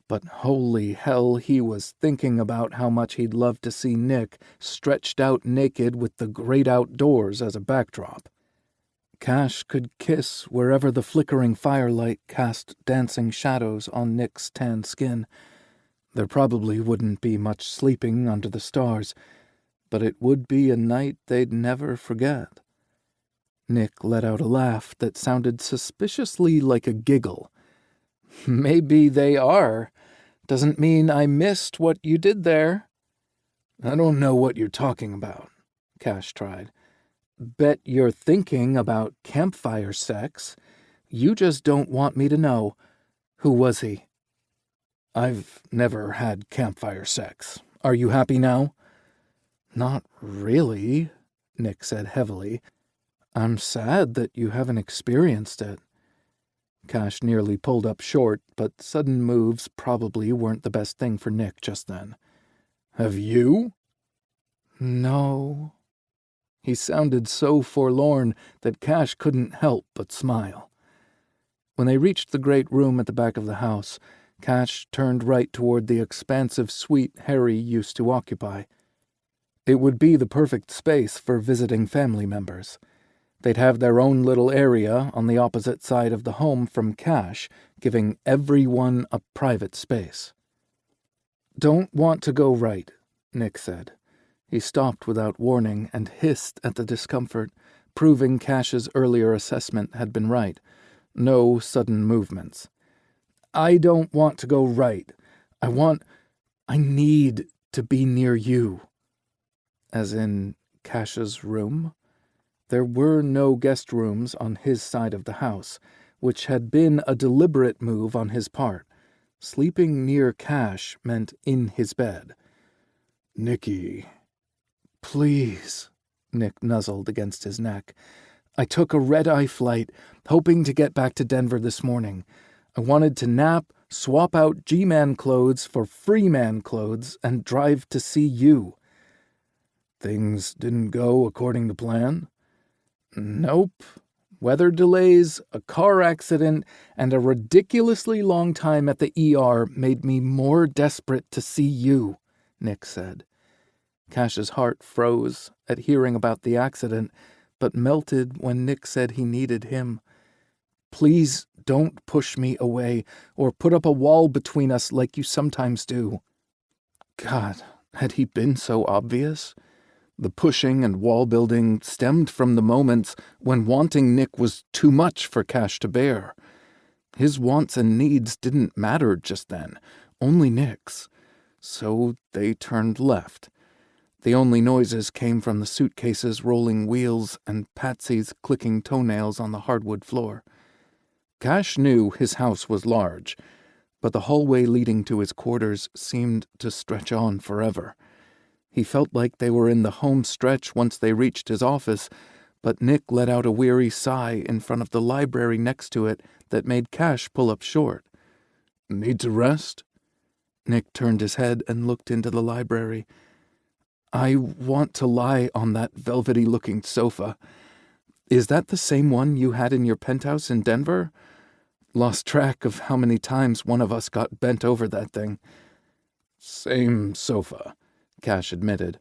but holy hell, he was thinking about how much he'd love to see Nick stretched out naked with the great outdoors as a backdrop. Cash could kiss wherever the flickering firelight cast dancing shadows on Nick's tan skin. There probably wouldn't be much sleeping under the stars, but it would be a night they'd never forget. Nick let out a laugh that sounded suspiciously like a giggle. "Maybe they are. Doesn't mean I missed what you did there." "I don't know what you're talking about," Cash tried. "Bet you're thinking about campfire sex. You just don't want me to know. Who was he?" "I've never had campfire sex. Are you happy now?" "Not really," Nick said heavily. "I'm sad that you haven't experienced it." Cash nearly pulled up short, but sudden moves probably weren't the best thing for Nick just then. "Have you?" "No." He sounded so forlorn that Cash couldn't help but smile. When they reached the great room at the back of the house, Cash turned right toward the expansive suite Harry used to occupy. It would be the perfect space for visiting family members. They'd have their own little area on the opposite side of the home from Cash, giving everyone a private space. "Don't want to go right," Nick said. He stopped without warning and hissed at the discomfort, proving Cash's earlier assessment had been right. No sudden movements. "I don't want to go right. I need to be near you." As in Cash's room? There were no guest rooms on his side of the house, which had been a deliberate move on his part. Sleeping near Cash meant in his bed. "Nicky." "Please," Nick nuzzled against his neck. "I took a red-eye flight, hoping to get back to Denver this morning. I wanted to nap, swap out G-Man clothes for free-man clothes, and drive to see you." "Things didn't go according to plan?" "Nope. Weather delays, a car accident, and a ridiculously long time at the ER made me more desperate to see you," Nick said. Cash's heart froze at hearing about the accident, but melted when Nick said he needed him. "Please don't push me away or put up a wall between us like you sometimes do." God, had he been so obvious? The pushing and wall-building stemmed from the moments when wanting Nick was too much for Cash to bear. His wants and needs didn't matter just then, only Nick's. So they turned left. The only noises came from the suitcase's rolling wheels and Patsy's clicking toenails on the hardwood floor. Cash knew his house was large, but the hallway leading to his quarters seemed to stretch on forever. He felt like they were in the home stretch once they reached his office, but Nick let out a weary sigh in front of the library next to it that made Cash pull up short. "Need to rest?" Nick turned his head and looked into the library. "I want to lie on that velvety-looking sofa. Is that the same one you had in your penthouse in Denver? Lost track of how many times one of us got bent over that thing." "Same sofa," Cash admitted.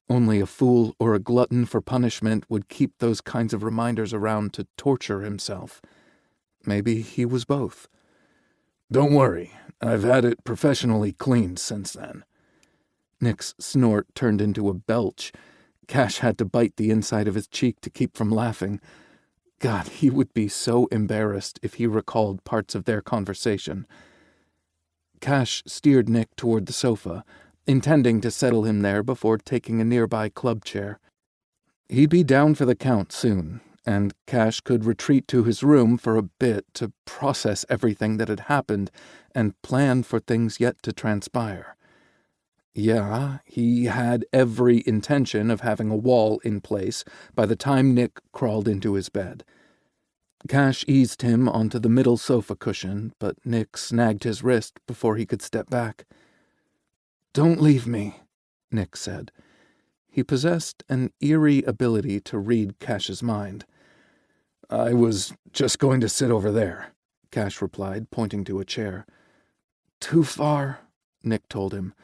Only a fool or a glutton for punishment would keep those kinds of reminders around to torture himself. Maybe he was both. "Don't worry, I've had it professionally cleaned since then." Nick's snort turned into a belch. Cash had to bite the inside of his cheek to keep from laughing. God, he would be so embarrassed if he recalled parts of their conversation. Cash steered Nick toward the sofa, intending to settle him there before taking a nearby club chair. He'd be down for the count soon, and Cash could retreat to his room for a bit to process everything that had happened and plan for things yet to transpire. Yeah, he had every intention of having a wall in place by the time Nick crawled into his bed. Cash eased him onto the middle sofa cushion, but Nick snagged his wrist before he could step back. "Don't leave me," Nick said. He possessed an eerie ability to read Cash's mind. "I was just going to sit over there," Cash replied, pointing to a chair. "Too far," Nick told him.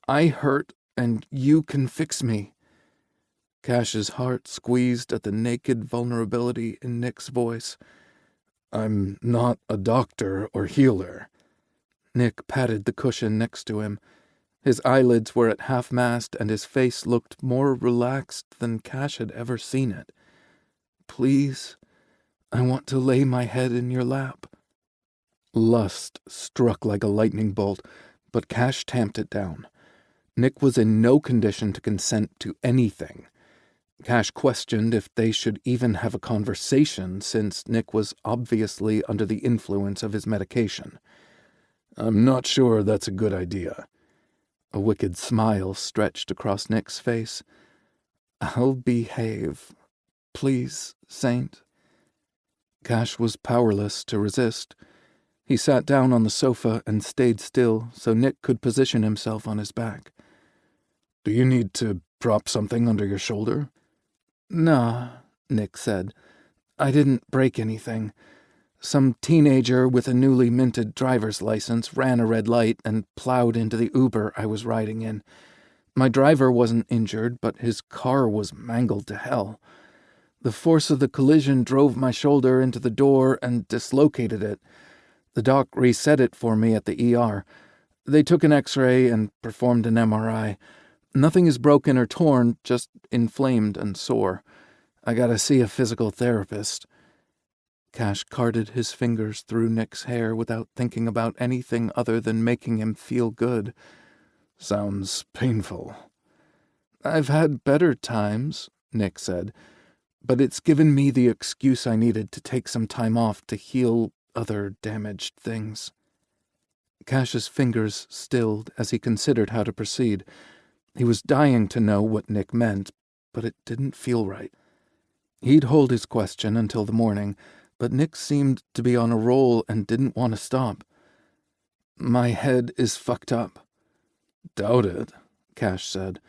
"I hurt, and you can fix me." Cash's heart squeezed at the naked vulnerability in Nick's voice. "I'm not a doctor or healer." Nick patted the cushion next to him. His eyelids were at half-mast, and his face looked more relaxed than Cash had ever seen it. "Please, I want to lay my head in your lap." Lust struck like a lightning bolt, but Cash tamped it down. Nick was in no condition to consent to anything. Cash questioned if they should even have a conversation, since Nick was obviously under the influence of his medication. "I'm not sure that's a good idea." A wicked smile stretched across Nick's face. "I'll behave. Please, Saint." Cash was powerless to resist. He sat down on the sofa and stayed still so Nick could position himself on his back. "Do you need to prop something under your shoulder?" "Nah," Nick said. "I didn't break anything. Some teenager with a newly minted driver's license ran a red light and plowed into the Uber I was riding in. My driver wasn't injured, but his car was mangled to hell. The force of the collision drove my shoulder into the door and dislocated it. The doc reset it for me at the ER. They took an X-ray and performed an MRI. Nothing is broken or torn, just inflamed and sore. I gotta see a physical therapist." Cash carded his fingers through Nick's hair without thinking about anything other than making him feel good. "Sounds painful." "I've had better times," Nick said, "but it's given me the excuse I needed to take some time off to heal other damaged things." Cash's fingers stilled as he considered how to proceed. He was dying to know what Nick meant, but it didn't feel right. He'd hold his question until the morning, but Nick seemed to be on a roll and didn't want to stop. "My head is fucked up." "Doubt it," Cash said.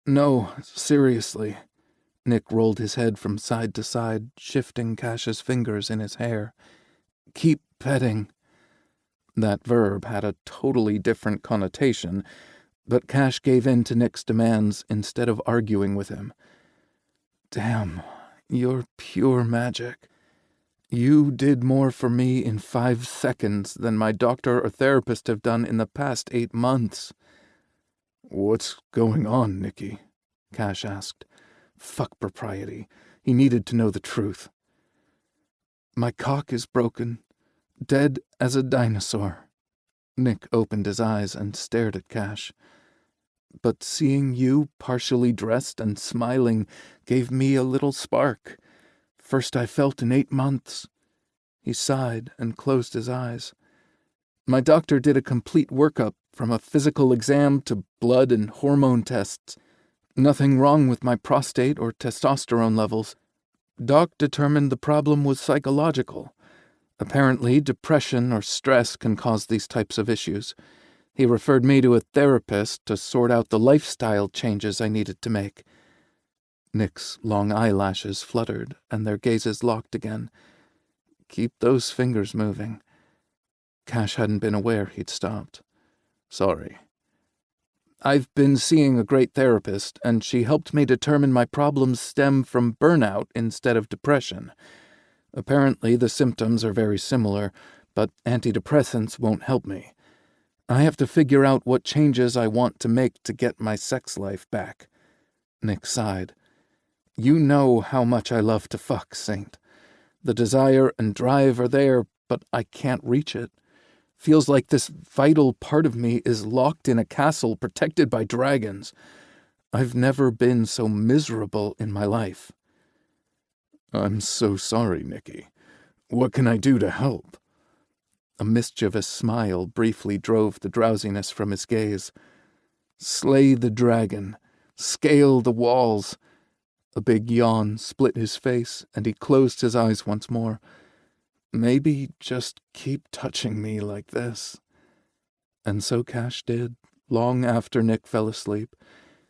"No, seriously." Nick rolled his head from side to side, shifting Cash's fingers in his hair. "Keep petting." That verb had a totally different connotation, but Cash gave in to Nick's demands instead of arguing with him. "Damn, you're pure magic. You did more for me in 5 seconds than my doctor or therapist have done in the past 8 months. "What's going on, Nicky?" Cash asked. Fuck propriety. He needed to know the truth. My cock is broken, dead as a dinosaur. Nick opened his eyes and stared at Cash. But seeing you partially dressed and smiling gave me a little spark. First I felt in 8 months. He sighed and closed his eyes. My doctor did a complete workup, from a physical exam to blood and hormone tests. Nothing wrong with my prostate or testosterone levels. Doc determined the problem was psychological. Apparently, depression or stress can cause these types of issues. He referred me to a therapist to sort out the lifestyle changes I needed to make. Nick's long eyelashes fluttered, and their gazes locked again. Keep those fingers moving. Cash hadn't been aware he'd stopped. Sorry. I've been seeing a great therapist, and she helped me determine my problems stem from burnout instead of depression. Apparently, the symptoms are very similar, but antidepressants won't help me. I have to figure out what changes I want to make to get my sex life back. Nick sighed. You know how much I love to fuck, Saint. The desire and drive are there, but I can't reach it. Feels like this vital part of me is locked in a castle protected by dragons. I've never been so miserable in my life. I'm so sorry, Nicky. What can I do to help? A mischievous smile briefly drove the drowsiness from his gaze. Slay the dragon. Scale the walls. A big yawn split his face, and he closed his eyes once more. Maybe just keep touching me like this. And so Cash did, long after Nick fell asleep.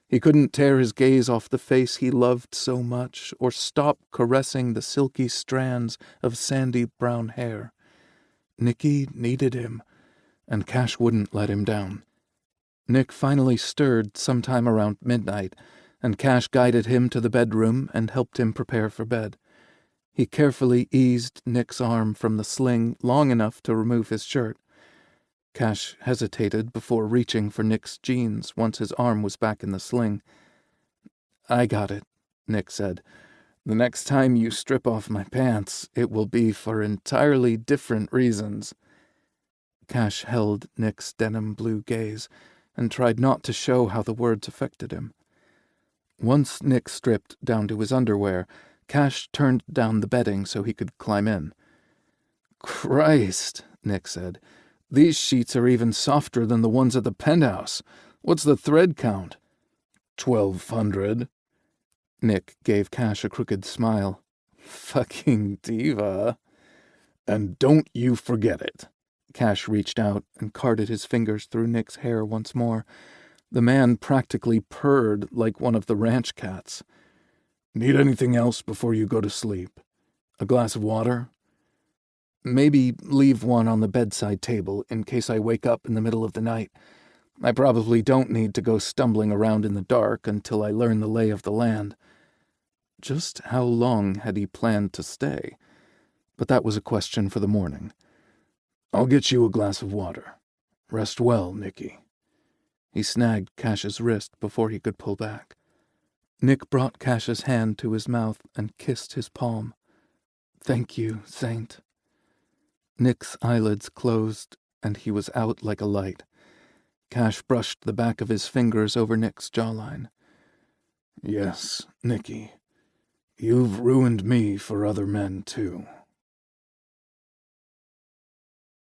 He couldn't tear his gaze off the face he loved so much, or stop caressing the silky strands of sandy brown hair. Nicky needed him, and Cash wouldn't let him down. Nick finally stirred sometime around midnight, and Cash guided him to the bedroom and helped him prepare for bed. He carefully eased Nick's arm from the sling long enough to remove his shirt. Cash hesitated before reaching for Nick's jeans once his arm was back in the sling. I got it, Nick said. The next time you strip off my pants, it will be for entirely different reasons. Cash held Nick's denim blue gaze and tried not to show how the words affected him. Once Nick stripped down to his underwear, Cash turned down the bedding so he could climb in. Christ, Nick said. These sheets are even softer than the ones at the penthouse. What's the thread count? 1,200. Nick gave Cash a crooked smile. Fucking diva. And don't you forget it. Cash reached out and carted his fingers through Nick's hair once more. The man practically purred like one of the ranch cats. Need anything else before you go to sleep? A glass of water? Maybe leave one on the bedside table in case I wake up in the middle of the night. I probably don't need to go stumbling around in the dark until I learn the lay of the land. Just how long had he planned to stay? But that was a question for the morning. I'll get you a glass of water. Rest well, Nicky. He snagged Cash's wrist before he could pull back. Nick brought Cash's hand to his mouth and kissed his palm. Thank you, Saint. Nick's eyelids closed, and he was out like a light. Cash brushed the back of his fingers over Nick's jawline. Yes, Nicky. You've ruined me for other men, too.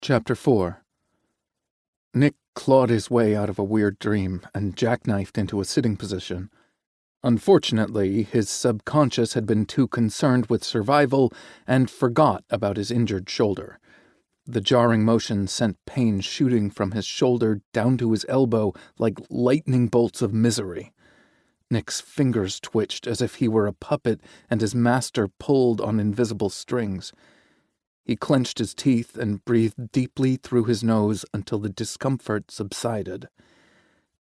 Chapter 4. Nick clawed his way out of a weird dream and jackknifed into a sitting position. Unfortunately, his subconscious had been too concerned with survival and forgot about his injured shoulder. The jarring motion sent pain shooting from his shoulder down to his elbow like lightning bolts of misery. Nick's fingers twitched as if he were a puppet and his master pulled on invisible strings. He clenched his teeth and breathed deeply through his nose until the discomfort subsided.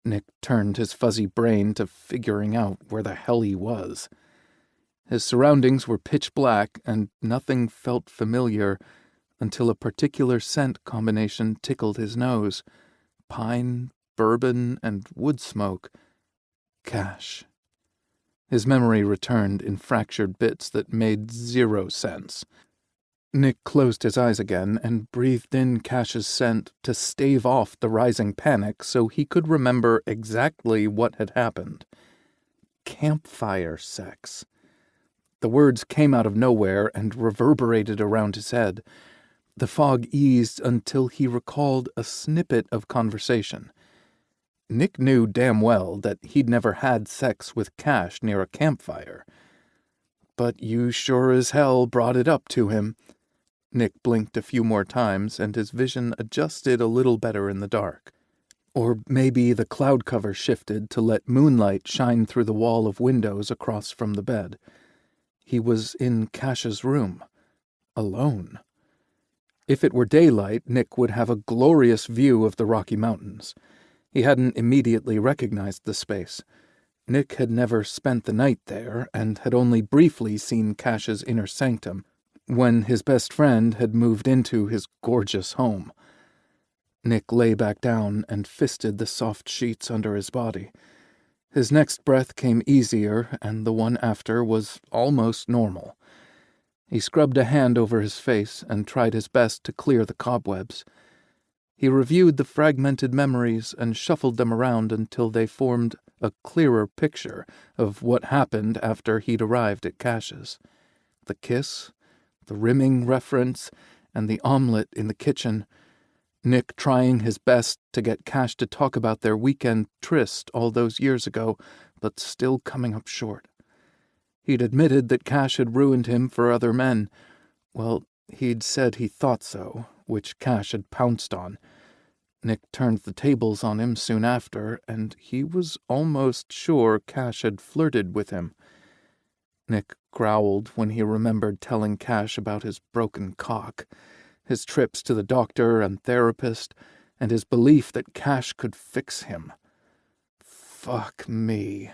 Nick turned his fuzzy brain to figuring out where the hell he was. His surroundings were pitch black, and nothing felt familiar until a particular scent combination tickled his nose. Pine, bourbon, and wood smoke. Cash. His memory returned in fractured bits that made zero sense. Nick closed his eyes again and breathed in Cash's scent to stave off the rising panic so he could remember exactly what had happened. Campfire sex. The words came out of nowhere and reverberated around his head. The fog eased until he recalled a snippet of conversation. Nick knew damn well that he'd never had sex with Cash near a campfire. But you sure as hell brought it up to him. Nick blinked a few more times, and his vision adjusted a little better in the dark. Or maybe the cloud cover shifted to let moonlight shine through the wall of windows across from the bed. He was in Cash's room, alone. If it were daylight, Nick would have a glorious view of the Rocky Mountains. He hadn't immediately recognized the space. Nick had never spent the night there, and had only briefly seen Cash's inner sanctum, when his best friend had moved into his gorgeous home. Nick lay back down and fisted the soft sheets under his body. His next breath came easier, and the one after was almost normal. He scrubbed a hand over his face and tried his best to clear the cobwebs. He reviewed the fragmented memories and shuffled them around until they formed a clearer picture of what happened after he'd arrived at Cash's. The kiss, the rimming reference, and the omelet in the kitchen. Nick trying his best to get Cash to talk about their weekend tryst all those years ago, but still coming up short. He'd admitted that Cash had ruined him for other men. Well, he'd said he thought so, which Cash had pounced on. Nick turned the tables on him soon after, and he was almost sure Cash had flirted with him. Nick growled when he remembered telling Cash about his broken cock, his trips to the doctor and therapist, and his belief that Cash could fix him. Fuck me.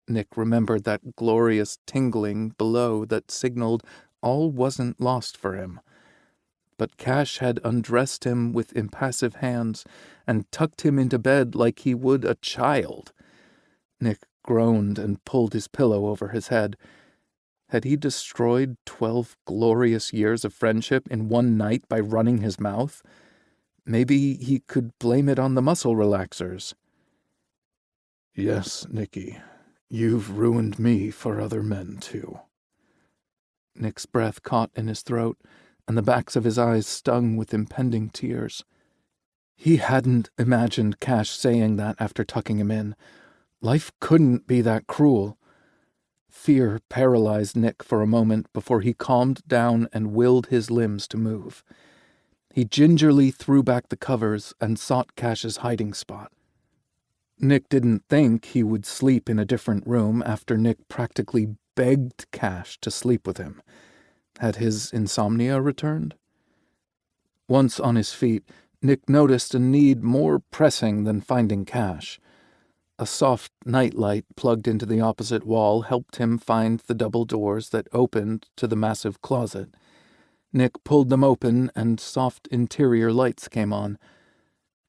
Nick remembered that glorious tingling below that signaled all wasn't lost for him. But Cash had undressed him with impassive hands and tucked him into bed like he would a child. Nick groaned and pulled his pillow over his head. Had he destroyed 12 glorious years of friendship in one night by running his mouth? Maybe he could blame it on the muscle relaxers. Yes, Nicky, you've ruined me for other men, too. Nick's breath caught in his throat, and the backs of his eyes stung with impending tears. He hadn't imagined Cash saying that after tucking him in. Life couldn't be that cruel. Fear paralyzed Nick for a moment before he calmed down and willed his limbs to move. He gingerly threw back the covers and sought Cash's hiding spot. Nick didn't think he would sleep in a different room after Nick practically begged Cash to sleep with him. Had his insomnia returned? Once on his feet, Nick noticed a need more pressing than finding Cash. A soft nightlight plugged into the opposite wall helped him find the double doors that opened to the massive closet. Nick pulled them open and soft interior lights came on.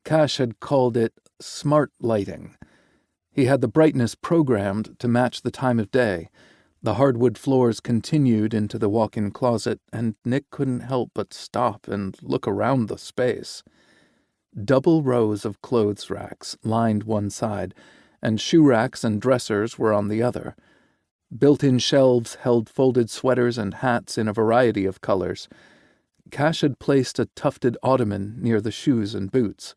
Cash had called it smart lighting. He had the brightness programmed to match the time of day. The hardwood floors continued into the walk-in closet, and Nick couldn't help but stop and look around the space. Double rows of clothes racks lined one side, and shoe racks and dressers were on the other. Built-in shelves held folded sweaters and hats in a variety of colors. Cash had placed a tufted ottoman near the shoes and boots.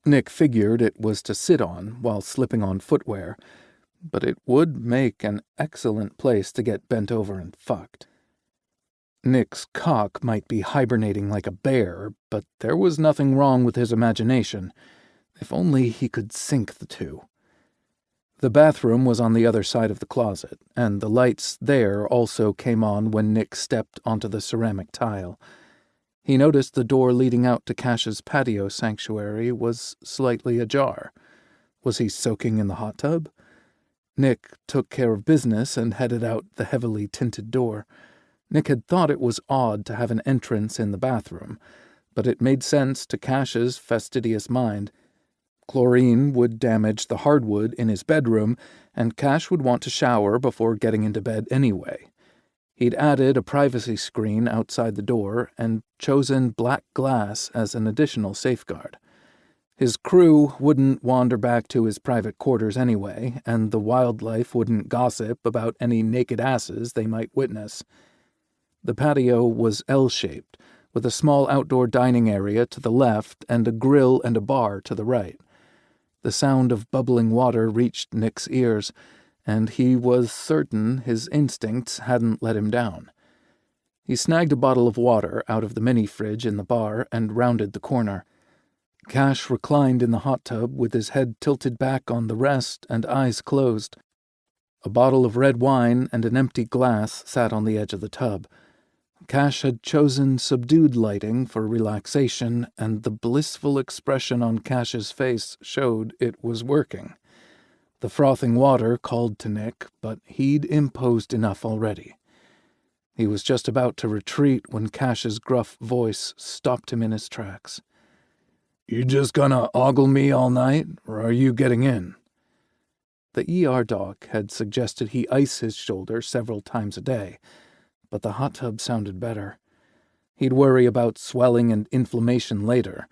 Nick figured it was to sit on while slipping on footwear, but it would make an excellent place to get bent over and fucked. Nick's cock might be hibernating like a bear, but there was nothing wrong with his imagination. If only he could sync the two. The bathroom was on the other side of the closet, and the lights there also came on when Nick stepped onto the ceramic tile. He noticed the door leading out to Cash's patio sanctuary was slightly ajar. Was he soaking in the hot tub? Nick took care of business and headed out the heavily tinted door. Nick had thought it was odd to have an entrance in the bathroom, but it made sense to Cash's fastidious mind. Chlorine would damage the hardwood in his bedroom, and Cash would want to shower before getting into bed anyway. He'd added a privacy screen outside the door and chosen black glass as an additional safeguard. His crew wouldn't wander back to his private quarters anyway, and the wildlife wouldn't gossip about any naked asses they might witness. The patio was L-shaped, with a small outdoor dining area to the left and a grill and a bar to the right. The sound of bubbling water reached Nick's ears, and he was certain his instincts hadn't let him down. He snagged a bottle of water out of the mini-fridge in the bar and rounded the corner. Cash reclined in the hot tub with his head tilted back on the rest and eyes closed. A bottle of red wine and an empty glass sat on the edge of the tub. Cash had chosen subdued lighting for relaxation, and the blissful expression on Cash's face showed it was working. The frothing water called to Nick, but he'd imposed enough already. He was just about to retreat when Cash's gruff voice stopped him in his tracks. "You just gonna ogle me all night, or are you getting in?" The ER doc had suggested he ice his shoulder several times a day, but the hot tub sounded better. He'd worry about swelling and inflammation later.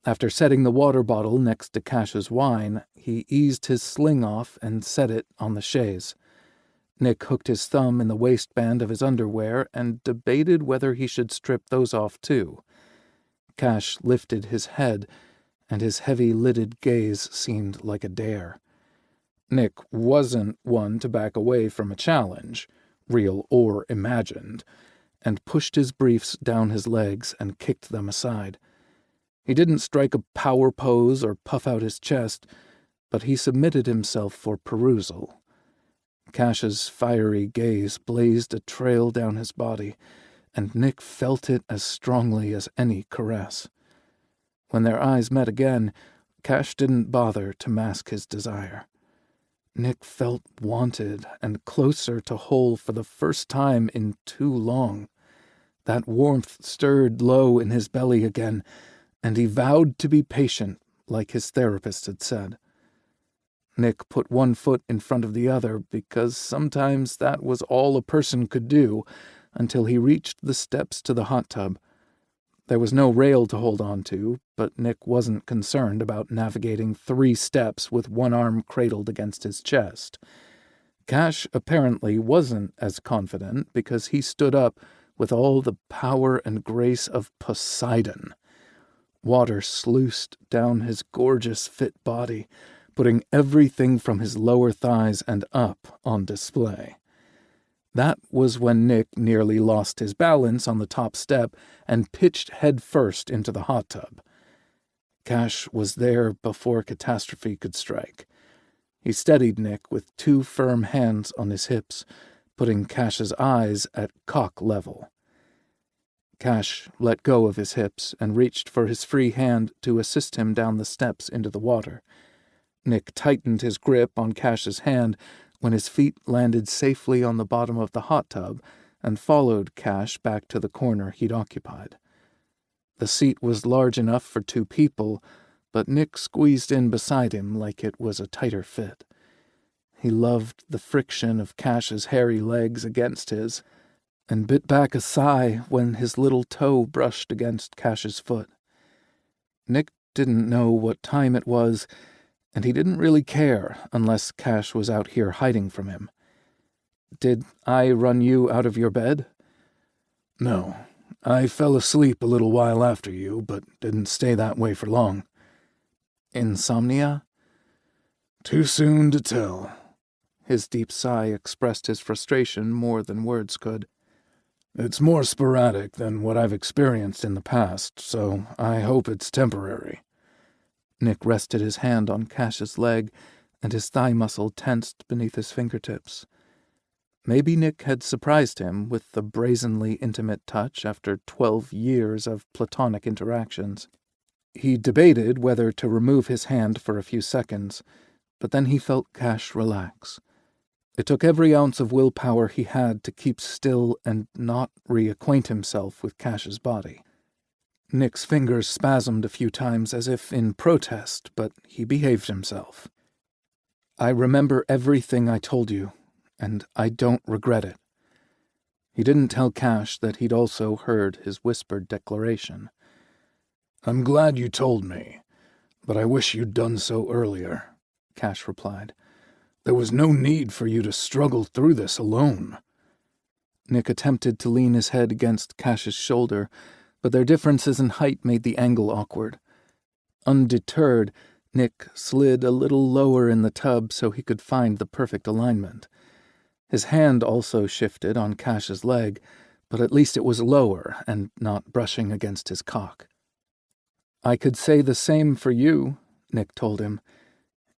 After setting the water bottle next to Cash's wine, he eased his sling off and set it on the chaise. Nick hooked his thumb in the waistband of his underwear and debated whether he should strip those off too. Cash lifted his head, and his heavy-lidded gaze seemed like a dare. Nick wasn't one to back away from a challenge, real or imagined, and pushed his briefs down his legs and kicked them aside. He didn't strike a power pose or puff out his chest, but he submitted himself for perusal. Cash's fiery gaze blazed a trail down his body, and Nick felt it as strongly as any caress. When their eyes met again, Cash didn't bother to mask his desire. Nick felt wanted and closer to whole for the first time in too long. That warmth stirred low in his belly again, and he vowed to be patient, like his therapist had said. Nick put one foot in front of the other because sometimes that was all a person could do until he reached the steps to the hot tub. There was no rail to hold on to, but Nick wasn't concerned about navigating 3 steps with one arm cradled against his chest. Cash apparently wasn't as confident because he stood up with all the power and grace of Poseidon. Water sluiced down his gorgeous fit body, putting everything from his lower thighs and up on display. That was when Nick nearly lost his balance on the top step and pitched headfirst into the hot tub. Cash was there before catastrophe could strike. He steadied Nick with 2 firm hands on his hips, putting Cash's eyes at cock level. Cash let go of his hips and reached for his free hand to assist him down the steps into the water. Nick tightened his grip on Cash's hand when his feet landed safely on the bottom of the hot tub and followed Cash back to the corner he'd occupied. The seat was large enough for 2 people, but Nick squeezed in beside him like it was a tighter fit. He loved the friction of Cash's hairy legs against his, and bit back a sigh when his little toe brushed against Cash's foot. Nick didn't know what time it was, and he didn't really care unless Cash was out here hiding from him. "Did I run you out of your bed?" "No. I fell asleep a little while after you, but didn't stay that way for long." "Insomnia?" "Too soon to tell." His deep sigh expressed his frustration more than words could. "It's more sporadic than what I've experienced in the past, so I hope it's temporary." Nick rested his hand on Cash's leg, and his thigh muscle tensed beneath his fingertips. Maybe Nick had surprised him with the brazenly intimate touch after 12 years of platonic interactions. He debated whether to remove his hand for a few seconds, but then he felt Cash relax. It took every ounce of willpower he had to keep still and not reacquaint himself with Cash's body. Nick's fingers spasmed a few times as if in protest, but he behaved himself. "I remember everything I told you, and I don't regret it." He didn't tell Cash that he'd also heard his whispered declaration. "I'm glad you told me, but I wish you'd done so earlier," Cash replied. "There was no need for you to struggle through this alone." Nick attempted to lean his head against Cash's shoulder, but their differences in height made the angle awkward. Undeterred, Nick slid a little lower in the tub so he could find the perfect alignment. His hand also shifted on Cash's leg, but at least it was lower and not brushing against his cock. "I could say the same for you," Nick told him.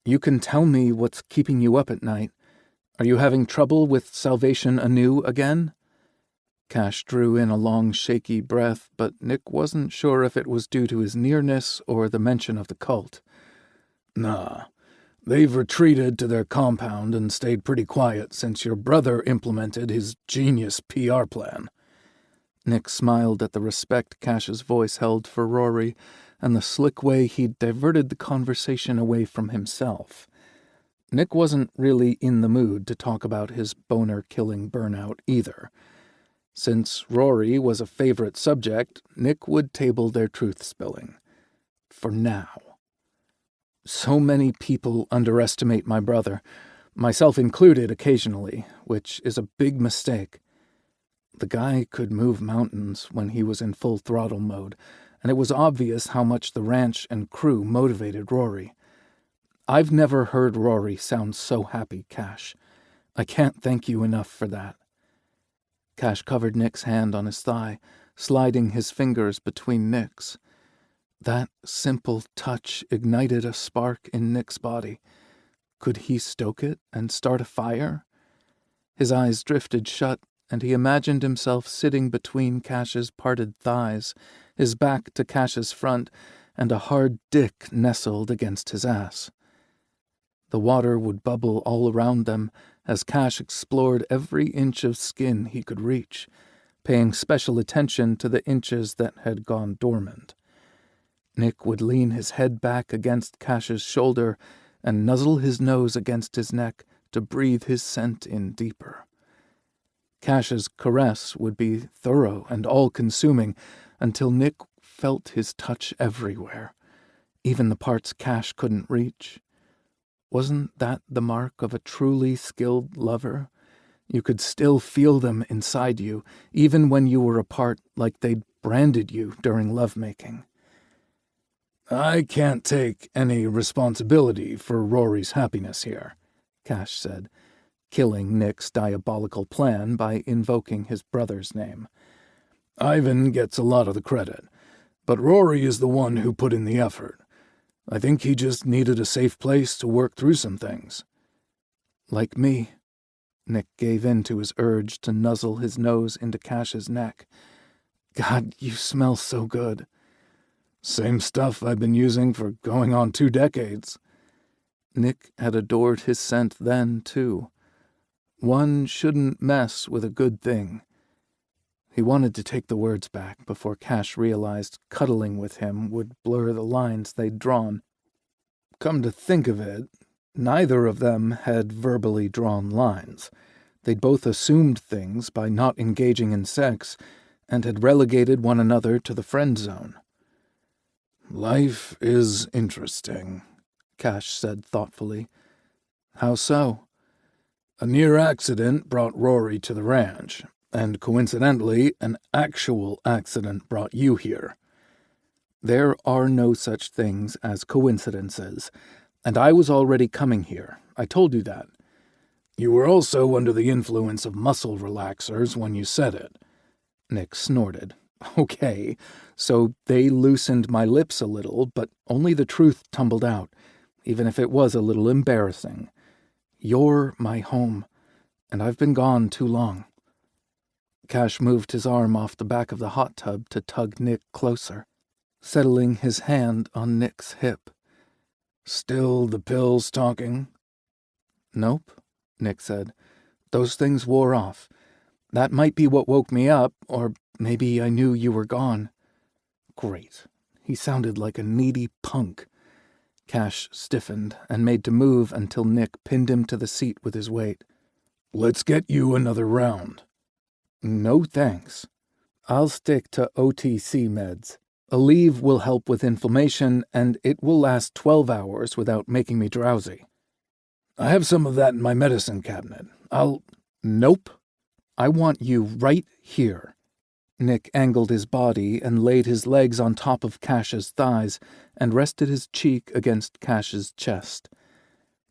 "You can tell me what's keeping you up at night. Are you having trouble with salvation anew again?" Cash drew in a long, shaky breath, but Nick wasn't sure if it was due to his nearness or the mention of the cult. "Nah, they've retreated to their compound and stayed pretty quiet since your brother implemented his genius PR plan." Nick smiled at the respect Cash's voice held for Rory and the slick way he'd diverted the conversation away from himself. Nick wasn't really in the mood to talk about his boner-killing burnout either. Since Rory was a favorite subject, Nick would table their truth-spilling. For now. "So many people underestimate my brother, myself included occasionally, which is a big mistake. The guy could move mountains when he was in full throttle mode, and it was obvious how much the ranch and crew motivated Rory. I've never heard Rory sound so happy, Cash. I can't thank you enough for that." Cash covered Nick's hand on his thigh, sliding his fingers between Nick's. That simple touch ignited a spark in Nick's body. Could he stoke it and start a fire? His eyes drifted shut, and he imagined himself sitting between Cash's parted thighs, his back to Cash's front, and a hard dick nestled against his ass. The water would bubble all around them as Cash explored every inch of skin he could reach, paying special attention to the inches that had gone dormant. Nick would lean his head back against Cash's shoulder and nuzzle his nose against his neck to breathe his scent in deeper. Cash's caress would be thorough and all-consuming until Nick felt his touch everywhere, even the parts Cash couldn't reach. Wasn't that the mark of a truly skilled lover? You could still feel them inside you, even when you were apart, like they'd branded you during lovemaking. "I can't take any responsibility for Rory's happiness here," Cash said, killing Nick's diabolical plan by invoking his brother's name. "Ivan gets a lot of the credit, but Rory is the one who put in the effort. I think he just needed a safe place to work through some things." "Like me." Nick gave in to his urge to nuzzle his nose into Cash's neck. "God, you smell so good." "Same stuff I've been using for going on 2 decades. Nick had adored his scent then, too. One shouldn't mess with a good thing. He wanted to take the words back before Cash realized cuddling with him would blur the lines they'd drawn. Come to think of it, neither of them had verbally drawn lines. They'd both assumed things by not engaging in sex and had relegated one another to the friend zone. "Life is interesting," Cash said thoughtfully. "How so?" "A near accident brought Rory to the ranch, and coincidentally, an actual accident brought you here." "There are no such things as coincidences, and I was already coming here. I told you that." "You were also under the influence of muscle relaxers when you said it." Nick snorted. "Okay, so they loosened my lips a little, but only the truth tumbled out, even if it was a little embarrassing. You're my home, and I've been gone too long." Cash moved his arm off the back of the hot tub to tug Nick closer, settling his hand on Nick's hip. "Still the pills talking?" "Nope," Nick said. "Those things wore off. That might be what woke me up, or maybe I knew you were gone." Great. He sounded like a needy punk. Cash stiffened and made to move until Nick pinned him to the seat with his weight. Let's get you another round. No thanks. I'll stick to OTC meds. A leave will help with inflammation, and it will last 12 hours without making me drowsy. I have some of that in my medicine cabinet. Nope. I want you right here. Nick angled his body and laid his legs on top of Cash's thighs and rested his cheek against Cash's chest.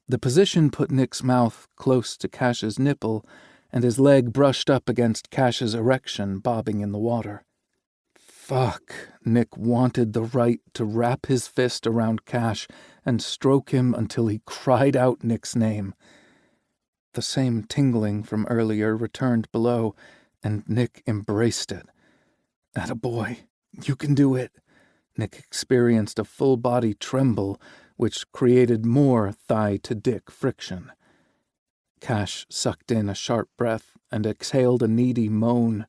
The position put Nick's mouth close to Cash's nipple, and his leg brushed up against Cash's erection bobbing in the water. Fuck. Nick wanted the right to wrap his fist around Cash and stroke him until he cried out Nick's name. The same tingling from earlier returned below, and Nick embraced it. Attaboy, you can do it. Nick experienced a full-body tremble, which created more thigh-to-dick friction. Cash sucked in a sharp breath and exhaled a needy moan.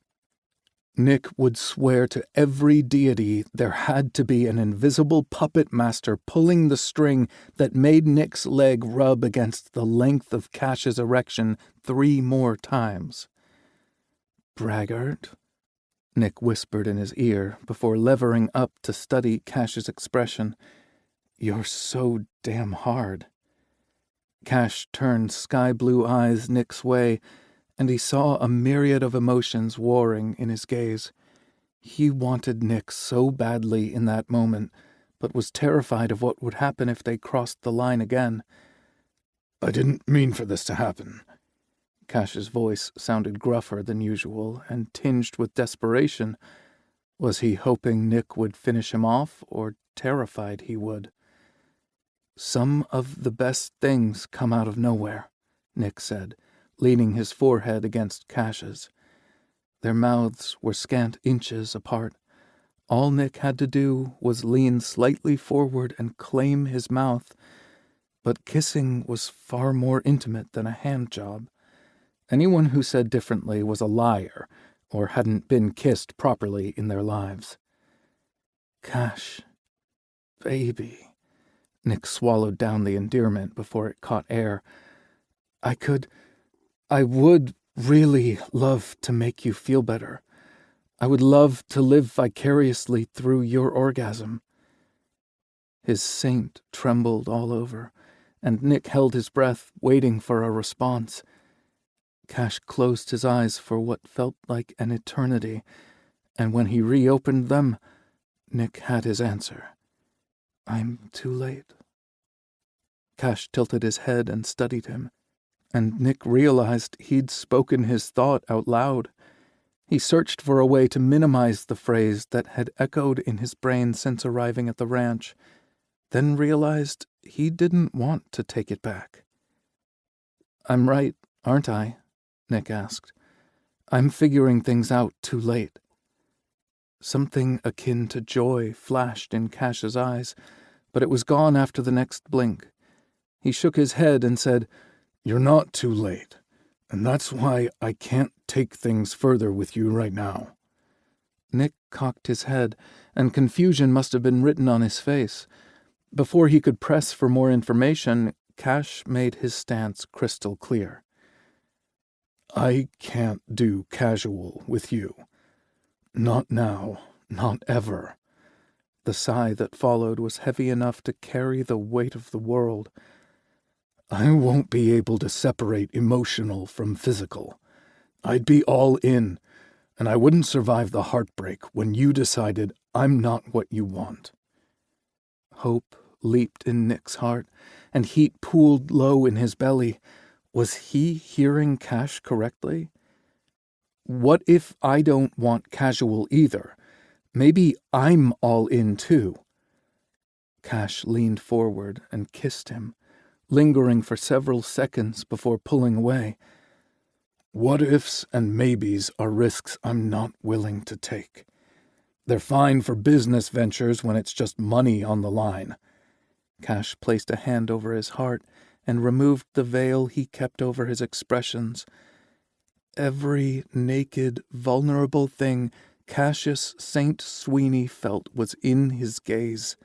Nick would swear to every deity there had to be an invisible puppet master pulling the string that made Nick's leg rub against the length of Cash's erection 3 more times. Braggart? Nick whispered in his ear before levering up to study Cash's expression. You're so damn hard. Cash turned sky-blue eyes Nick's way, and he saw a myriad of emotions warring in his gaze. He wanted Nick so badly in that moment, but was terrified of what would happen if they crossed the line again. I didn't mean for this to happen. Cash's voice sounded gruffer than usual and tinged with desperation. Was he hoping Nick would finish him off, or terrified he would? Some of the best things come out of nowhere, Nick said, leaning his forehead against Cash's. Their mouths were scant inches apart. All Nick had to do was lean slightly forward and claim his mouth, but kissing was far more intimate than a hand job. Anyone who said differently was a liar, or hadn't been kissed properly in their lives. Cash. Baby. Nick swallowed down the endearment before it caught air. I would really love to make you feel better. I would love to live vicariously through your orgasm. His saint trembled all over, and Nick held his breath, waiting for a response. Cash closed his eyes for what felt like an eternity, and when he reopened them, Nick had his answer. I'm too late. Cash tilted his head and studied him, and Nick realized he'd spoken his thought out loud. He searched for a way to minimize the phrase that had echoed in his brain since arriving at the ranch, then realized he didn't want to take it back. I'm right, aren't I? Nick asked. I'm figuring things out too late. Something akin to joy flashed in Cash's eyes, but it was gone after the next blink. He shook his head and said, You're not too late, and that's why I can't take things further with you right now. Nick cocked his head, and confusion must have been written on his face. Before he could press for more information, Cash made his stance crystal clear. I can't do casual with you. Not now, not ever. The sigh that followed was heavy enough to carry the weight of the world. I won't be able to separate emotional from physical. I'd be all in, and I wouldn't survive the heartbreak when you decided I'm not what you want. Hope leaped in Nick's heart, and heat pooled low in his belly. Was he hearing Cash correctly? What if I don't want casual either? Maybe I'm all in too. Cash leaned forward and kissed him, lingering for several seconds before pulling away. What-ifs and maybes are risks I'm not willing to take. They're fine for business ventures when it's just money on the line. Cash placed a hand over his heart and removed the veil he kept over his expressions. Every naked, vulnerable thing Cassius St. Sweeney felt was in his gaze.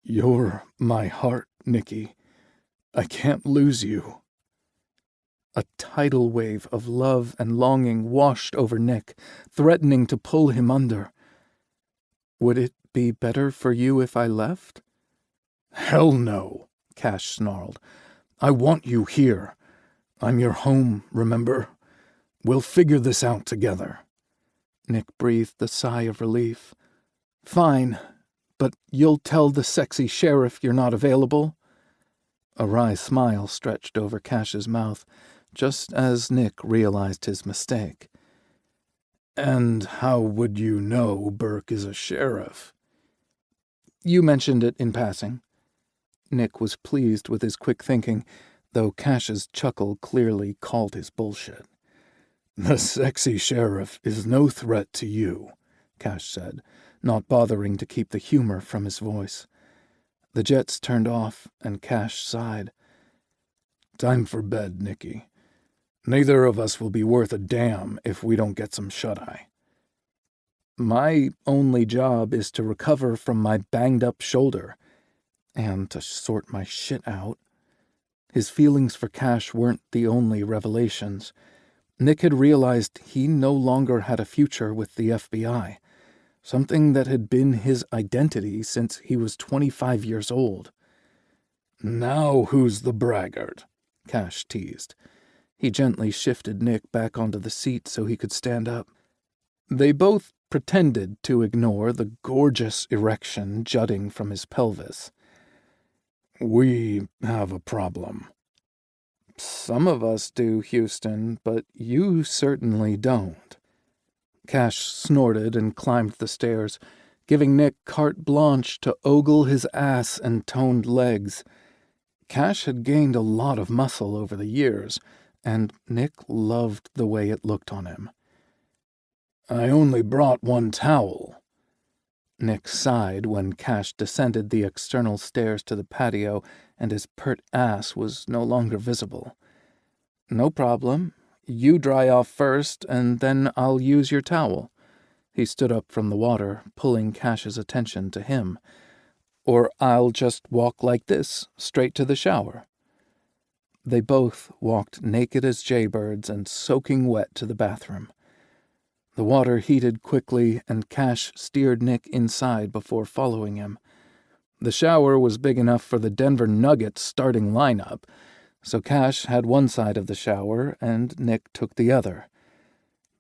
"You're my heart, Nicky. I can't lose you." A tidal wave of love and longing washed over Nick, threatening to pull him under. "Would it be better for you if I left?" "Hell no," Cash snarled. "I want you here. I'm your home, remember? We'll figure this out together." Nick breathed a sigh of relief. "Fine, but you'll tell the sexy sheriff you're not available?" A wry smile stretched over Cash's mouth, just as Nick realized his mistake. "And how would you know Burke is a sheriff?" "You mentioned it in passing." Nick was pleased with his quick thinking, though Cash's chuckle clearly called his bullshit. "The sexy sheriff is no threat to you," Cash said, not bothering to keep the humor from his voice. The jets turned off, and Cash sighed. "Time for bed, Nicky. Neither of us will be worth a damn if we don't get some shut-eye." "My only job is to recover from my banged-up shoulder, and to sort my shit out." His feelings for Cash weren't the only revelations. Nick had realized he no longer had a future with the FBI, something that had been his identity since he was 25 years old. "Now who's the braggart?" Cash teased. He gently shifted Nick back onto the seat so he could stand up. They both pretended to ignore the gorgeous erection jutting from his pelvis. "We have a problem." "Some of us do, Houston, but you certainly don't." Cash snorted and climbed the stairs, giving Nick carte blanche to ogle his ass and toned legs. Cash had gained a lot of muscle over the years, and Nick loved the way it looked on him. "I only brought one towel." Nick sighed when Cash descended the external stairs to the patio and his pert ass was no longer visible. "No problem. You dry off first, and then I'll use your towel." He stood up from the water, pulling Cash's attention to him. "Or I'll just walk like this, straight to the shower." They both walked naked as jaybirds and soaking wet to the bathroom. The water heated quickly, and Cash steered Nick inside before following him. The shower was big enough for the Denver Nuggets starting lineup, so Cash had one side of the shower and Nick took the other.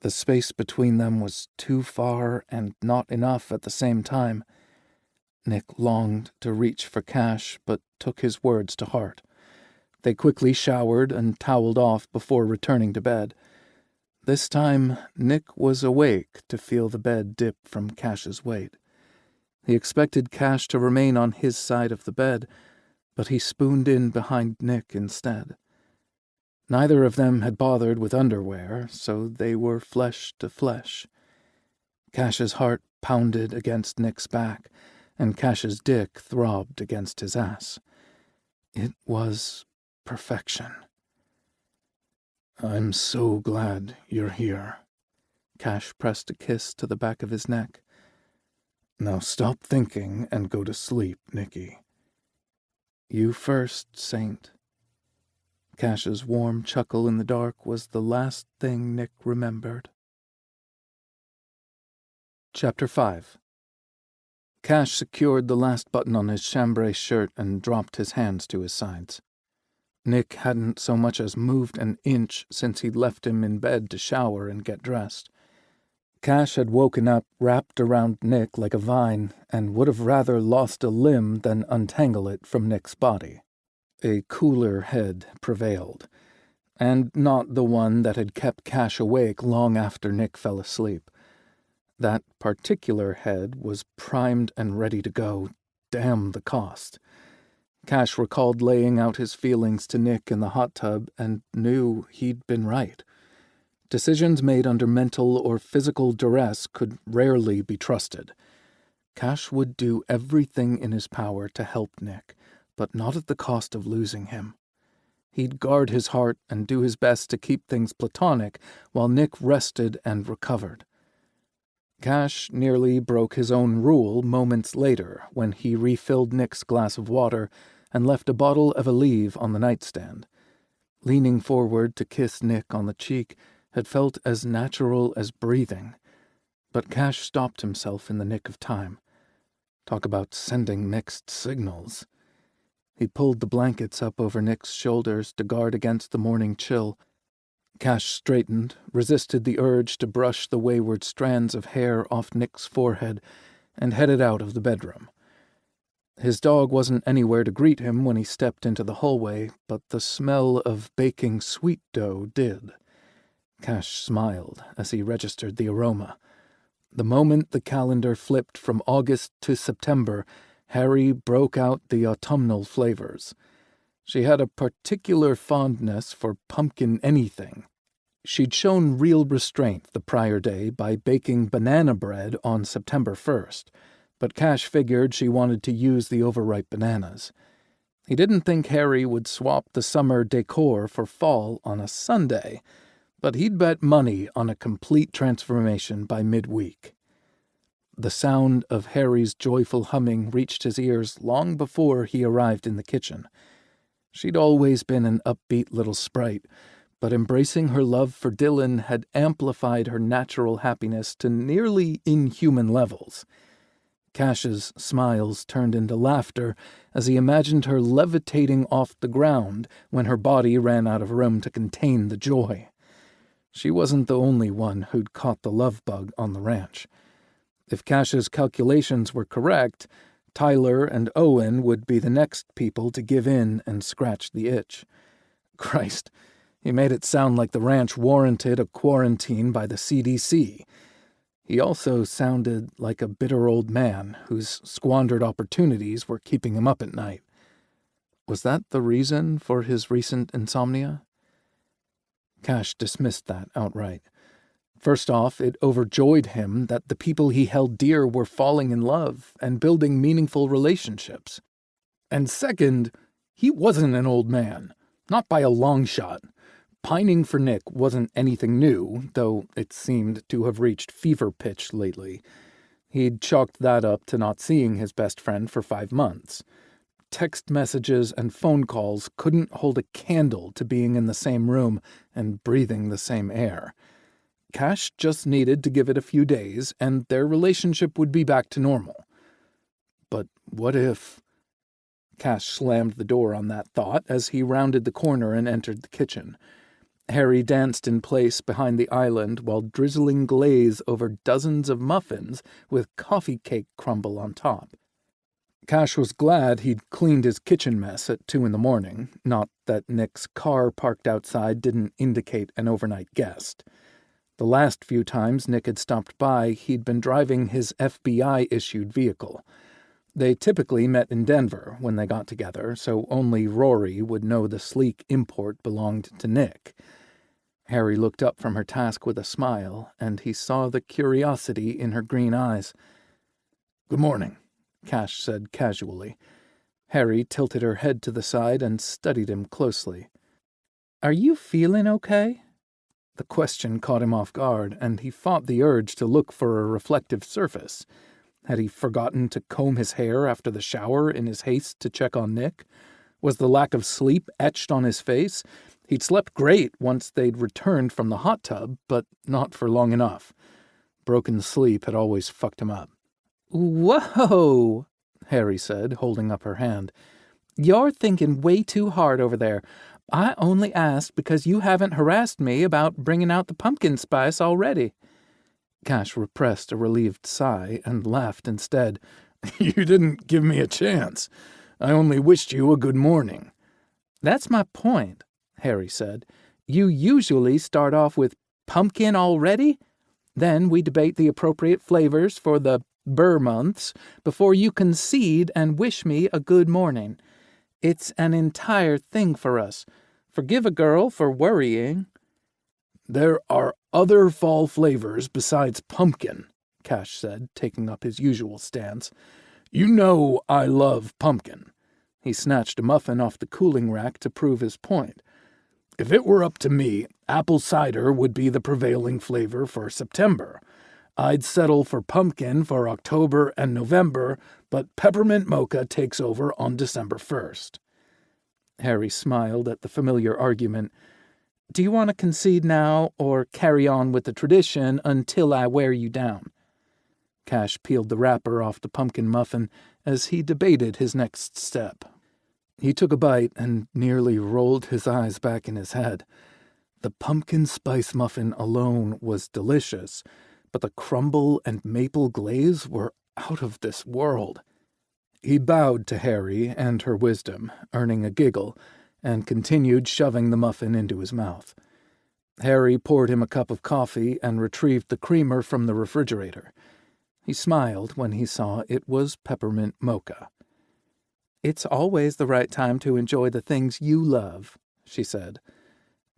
The space between them was too far and not enough at the same time. Nick longed to reach for Cash, but took his words to heart. They quickly showered and toweled off before returning to bed. This time, Nick was awake to feel the bed dip from Cash's weight. He expected Cash to remain on his side of the bed, but he spooned in behind Nick instead. Neither of them had bothered with underwear, so they were flesh to flesh. Cash's heart pounded against Nick's back, and Cash's dick throbbed against his ass. It was perfection. "I'm so glad you're here." Cash pressed a kiss to the back of his neck. "Now stop thinking and go to sleep, Nicky." "You first, Saint." Cash's warm chuckle in the dark was the last thing Nick remembered. Chapter 5. Cash secured the last button on his chambray shirt and dropped his hands to his sides. Nick hadn't so much as moved an inch since he'd left him in bed to shower and get dressed. Cash had woken up wrapped around Nick like a vine and would have rather lost a limb than untangle it from Nick's body. A cooler head prevailed, and not the one that had kept Cash awake long after Nick fell asleep. That particular head was primed and ready to go. Damn the cost. Cash recalled laying out his feelings to Nick in the hot tub and knew he'd been right. Decisions made under mental or physical duress could rarely be trusted. Cash would do everything in his power to help Nick, but not at the cost of losing him. He'd guard his heart and do his best to keep things platonic while Nick rested and recovered. Cash nearly broke his own rule moments later when he refilled Nick's glass of water and left a bottle of Aleve on the nightstand. Leaning forward to kiss Nick on the cheek had felt as natural as breathing, but Cash stopped himself in the nick of time. Talk about sending mixed signals. He pulled the blankets up over Nick's shoulders to guard against the morning chill. Cash straightened, resisted the urge to brush the wayward strands of hair off Nick's forehead, and headed out of the bedroom. His dog wasn't anywhere to greet him when he stepped into the hallway, but the smell of baking sweet dough did. Cash smiled as he registered the aroma. The moment the calendar flipped from August to September, Harry broke out the autumnal flavors. She had a particular fondness for pumpkin anything. She'd shown real restraint the prior day by baking banana bread on September 1st, but Cash figured she wanted to use the overripe bananas. He didn't think Harry would swap the summer decor for fall on a Sunday, but he'd bet money on a complete transformation by midweek. The sound of Harry's joyful humming reached his ears long before he arrived in the kitchen. She'd always been an upbeat little sprite, but embracing her love for Dylan had amplified her natural happiness to nearly inhuman levels. Cash's smiles turned into laughter as he imagined her levitating off the ground when her body ran out of room to contain the joy. She wasn't the only one who'd caught the love bug on the ranch. If Cash's calculations were correct, Tyler and Owen would be the next people to give in and scratch the itch. Christ, he made it sound like the ranch warranted a quarantine by the CDC. He also sounded like a bitter old man whose squandered opportunities were keeping him up at night. Was that the reason for his recent insomnia? Cash dismissed that outright. First off, it overjoyed him that the people he held dear were falling in love and building meaningful relationships. And second, he wasn't an old man, not by a long shot. Pining for Nick wasn't anything new, though it seemed to have reached fever pitch lately. He'd chalked that up to not seeing his best friend for 5 months. Text messages and phone calls couldn't hold a candle to being in the same room and breathing the same air. Cash just needed to give it a few days, and their relationship would be back to normal. But what if... Cash slammed the door on that thought as he rounded the corner and entered the kitchen. Harry danced in place behind the island while drizzling glaze over dozens of muffins with coffee cake crumble on top. Cash was glad he'd cleaned his kitchen mess at 2 a.m, not that Nick's car parked outside didn't indicate an overnight guest. The last few times Nick had stopped by, he'd been driving his FBI-issued vehicle. They typically met in Denver when they got together, so only Rory would know the sleek import belonged to Nick. Harry looked up from her task with a smile, and he saw the curiosity in her green eyes. "Good morning," Cash said casually. Harry tilted her head to the side and studied him closely. "Are you feeling okay?" The question caught him off guard, and he fought the urge to look for a reflective surface. Had he forgotten to comb his hair after the shower in his haste to check on Nick? Was the lack of sleep etched on his face? He'd slept great once they'd returned from the hot tub, but not for long enough. Broken sleep had always fucked him up. "Whoa," Harry said, holding up her hand. "You're thinking way too hard over there. I only asked because you haven't harassed me about bringing out the pumpkin spice already." Cash repressed a relieved sigh and laughed instead. "You didn't give me a chance. I only wished you a good morning." "That's my point," Harry said. "You usually start off with pumpkin already? Then we debate the appropriate flavors for the Burr months before you concede and wish me a good morning. It's an entire thing for us. Forgive a girl for worrying." "There are other fall flavors besides pumpkin," Cash said, taking up his usual stance. "You know I love pumpkin." He snatched a muffin off the cooling rack to prove his point. "If it were up to me, apple cider would be the prevailing flavor for September. I'd settle for pumpkin for October and November, but peppermint mocha takes over on December 1st. Harry smiled at the familiar argument. Do you want to concede now, or carry on with the tradition until I wear you down? Cash peeled the wrapper off the pumpkin muffin as he debated his next step. He took a bite and nearly rolled his eyes back in his head. The pumpkin spice muffin alone was delicious, but the crumble and maple glaze were out of this world. He bowed to Harry and her wisdom, earning a giggle, and continued shoving the muffin into his mouth. Harry poured him a cup of coffee and retrieved the creamer from the refrigerator. He smiled when he saw it was peppermint mocha. It's always the right time to enjoy the things you love, she said.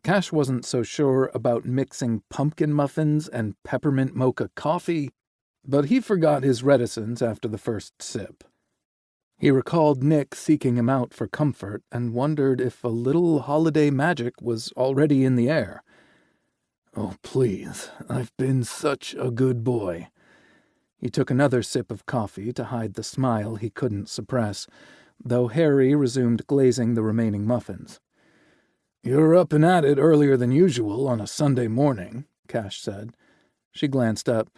Cash wasn't so sure about mixing pumpkin muffins and peppermint mocha coffee, but he forgot his reticence after the first sip. He recalled Nick seeking him out for comfort and wondered if a little holiday magic was already in the air. Oh, please, I've been such a good boy. He took another sip of coffee to hide the smile he couldn't suppress, though Harry resumed glazing the remaining muffins. You're up and at it earlier than usual on a Sunday morning, Cash said. She glanced up.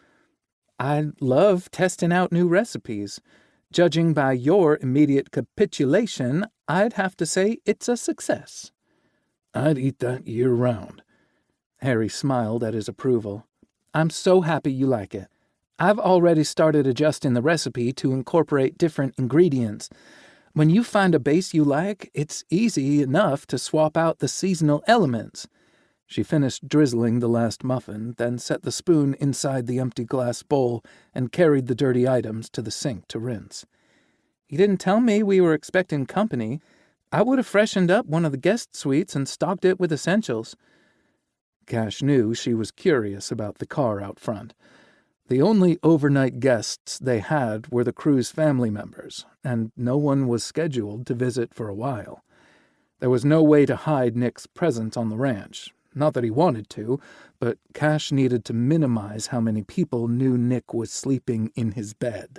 I love testing out new recipes. Judging by your immediate capitulation, I'd have to say it's a success. I'd eat that year-round. Harry smiled at his approval. I'm so happy you like it. I've already started adjusting the recipe to incorporate different ingredients. When you find a base you like, it's easy enough to swap out the seasonal elements. She finished drizzling the last muffin, then set the spoon inside the empty glass bowl and carried the dirty items to the sink to rinse. You didn't tell me we were expecting company. I would have freshened up one of the guest suites and stocked it with essentials. Cash knew she was curious about the car out front. The only overnight guests they had were the crew's family members, and no one was scheduled to visit for a while. There was no way to hide Nick's presence on the ranch. Not that he wanted to, but Cash needed to minimize how many people knew Nick was sleeping in his bed.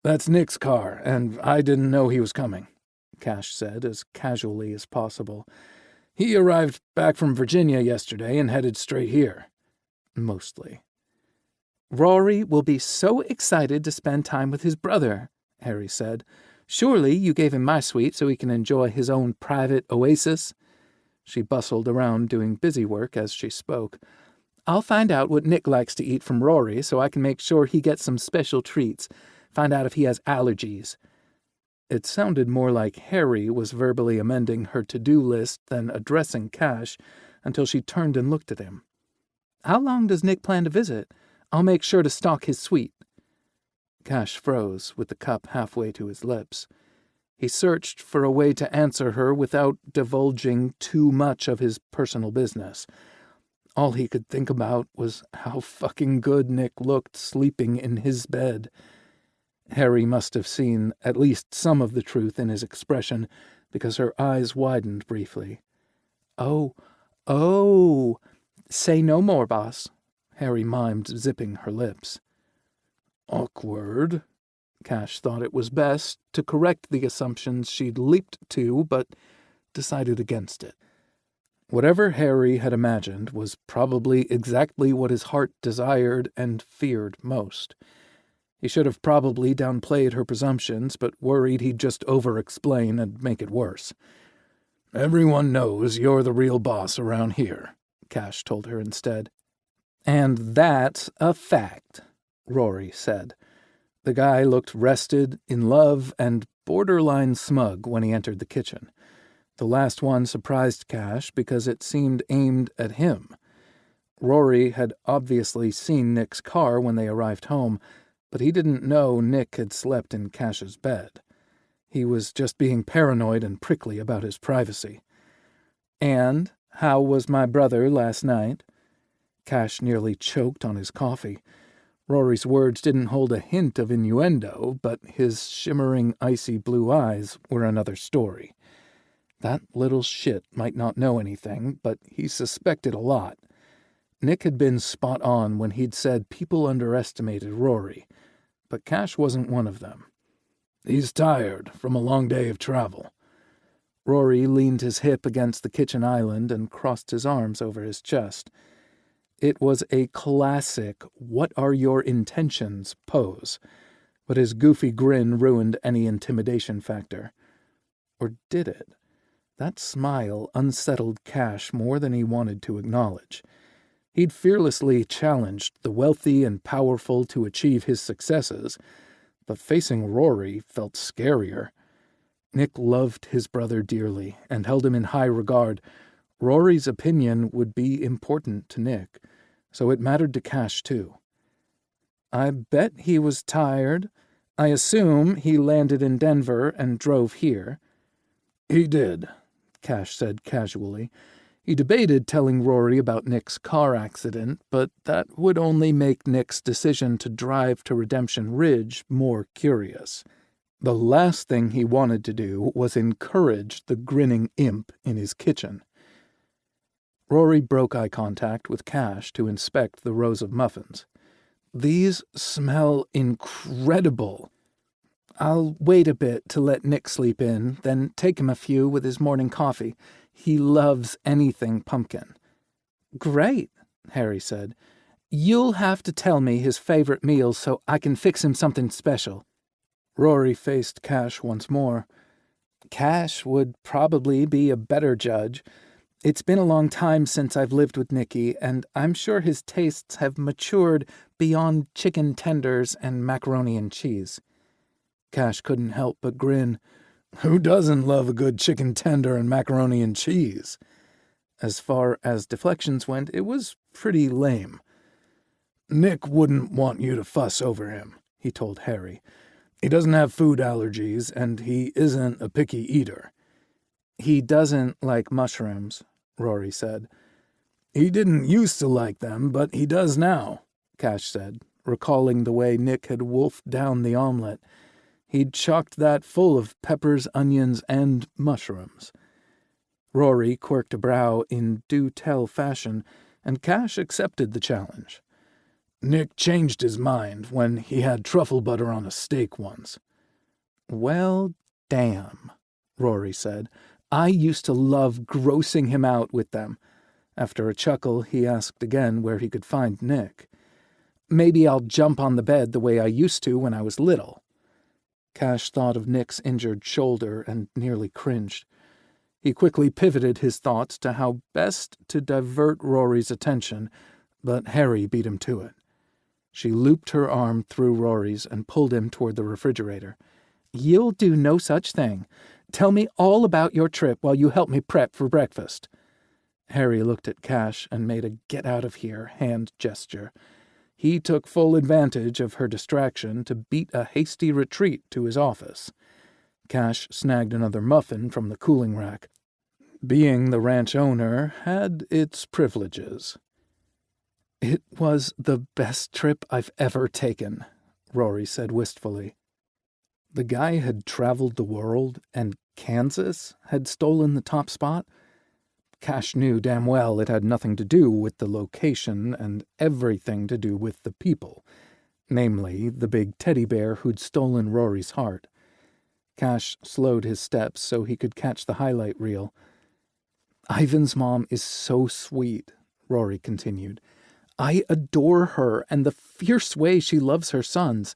That's Nick's car, and I didn't know he was coming, Cash said as casually as possible. He arrived back from Virginia yesterday and headed straight here. Mostly. Rory will be so excited to spend time with his brother, Harry said. Surely you gave him my suite so he can enjoy his own private oasis? She bustled around doing busy work as she spoke. I'll find out what Nick likes to eat from Rory so I can make sure he gets some special treats. Find out if he has allergies. It sounded more like Harry was verbally amending her to-do list than addressing Cash until she turned and looked at him. How long does Nick plan to visit? I'll make sure to stock his suite. Cash froze with the cup halfway to his lips. He searched for a way to answer her without divulging too much of his personal business. All he could think about was how fucking good Nick looked sleeping in his bed. Harry must have seen at least some of the truth in his expression, because her eyes widened briefly. Oh, say no more, boss, Harry mimed, zipping her lips. Awkward. Cash thought it was best to correct the assumptions she'd leaped to, but decided against it. Whatever Harry had imagined was probably exactly what his heart desired and feared most. He should have probably downplayed her presumptions, but worried he'd just over-explain and make it worse. Everyone knows you're the real boss around here, Cash told her instead. And that's a fact, Rory said. The guy looked rested, in love, and borderline smug when he entered the kitchen. The last one surprised Cash because it seemed aimed at him. Rory had obviously seen Nick's car when they arrived home, but he didn't know Nick had slept in Cash's bed. He was just being paranoid and prickly about his privacy. And how was my brother last night? Cash nearly choked on his coffee. Rory's words didn't hold a hint of innuendo, but his shimmering, icy blue eyes were another story. That little shit might not know anything, but he suspected a lot. Nick had been spot on when he'd said people underestimated Rory, but Cash wasn't one of them. "He's tired from a long day of travel." Rory leaned his hip against the kitchen island and crossed his arms over his chest. It was a classic "what are your intentions" pose, but his goofy grin ruined any intimidation factor. Or did it? That smile unsettled Cash more than he wanted to acknowledge. He'd fearlessly challenged the wealthy and powerful to achieve his successes, but facing Rory felt scarier. Nick loved his brother dearly and held him in high regard. Rory's opinion would be important to Nick, so it mattered to Cash too. "I bet he was tired. I assume he landed in Denver and drove here." "He did," Cash said casually. He debated telling Rory about Nick's car accident, but that would only make Nick's decision to drive to Redemption Ridge more curious. The last thing he wanted to do was encourage the grinning imp in his kitchen. Rory broke eye contact with Cash to inspect the rows of muffins. "These smell incredible." "I'll wait a bit to let Nick sleep in, then take him a few with his morning coffee. He loves anything pumpkin." "Great," Harry said. "You'll have to tell me his favorite meals so I can fix him something special." Rory faced Cash once more. "Cash would probably be a better judge. It's been a long time since I've lived with Nicky, and I'm sure his tastes have matured beyond chicken tenders and macaroni and cheese." Cash couldn't help but grin. Who doesn't love a good chicken tender and macaroni and cheese? As far as deflections went, it was pretty lame. "Nick wouldn't want you to fuss over him," he told Harry. "He doesn't have food allergies, and he isn't a picky eater." "He doesn't like mushrooms," Rory said. "He didn't used to like them, but he does now," Cash said, recalling the way Nick had wolfed down the omelet. He'd chocked that full of peppers, onions, and mushrooms. Rory quirked a brow in do-tell fashion, and Cash accepted the challenge. "Nick changed his mind when he had truffle butter on a steak once." "Well, damn," Rory said. "I used to love grossing him out with them." After a chuckle, he asked again where he could find Nick. "Maybe I'll jump on the bed the way I used to when I was little." Cash thought of Nick's injured shoulder and nearly cringed. He quickly pivoted his thoughts to how best to divert Rory's attention, but Harry beat him to it. She looped her arm through Rory's and pulled him toward the refrigerator. "You'll do no such thing. Tell me all about your trip while you help me prep for breakfast." Harry looked at Cash and made a get-out-of-here hand gesture. He took full advantage of her distraction to beat a hasty retreat to his office. Cash snagged another muffin from the cooling rack. Being the ranch owner had its privileges. "It was the best trip I've ever taken," Rory said wistfully. The guy had traveled the world, and Kansas had stolen the top spot. Cash knew damn well it had nothing to do with the location and everything to do with the people, namely the big teddy bear who'd stolen Rory's heart. Cash slowed his steps so he could catch the highlight reel. "Ivan's mom is so sweet," Rory continued. "I adore her and the fierce way she loves her sons.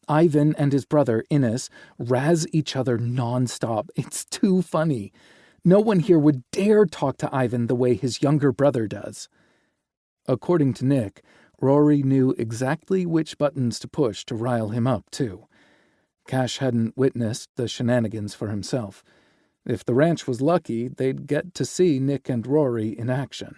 Ivan and his brother, Innes, razz each other nonstop. It's too funny. No one here would dare talk to Ivan the way his younger brother does." According to Nick, Rory knew exactly which buttons to push to rile him up, too. Cash hadn't witnessed the shenanigans for himself. If the ranch was lucky, they'd get to see Nick and Rory in action.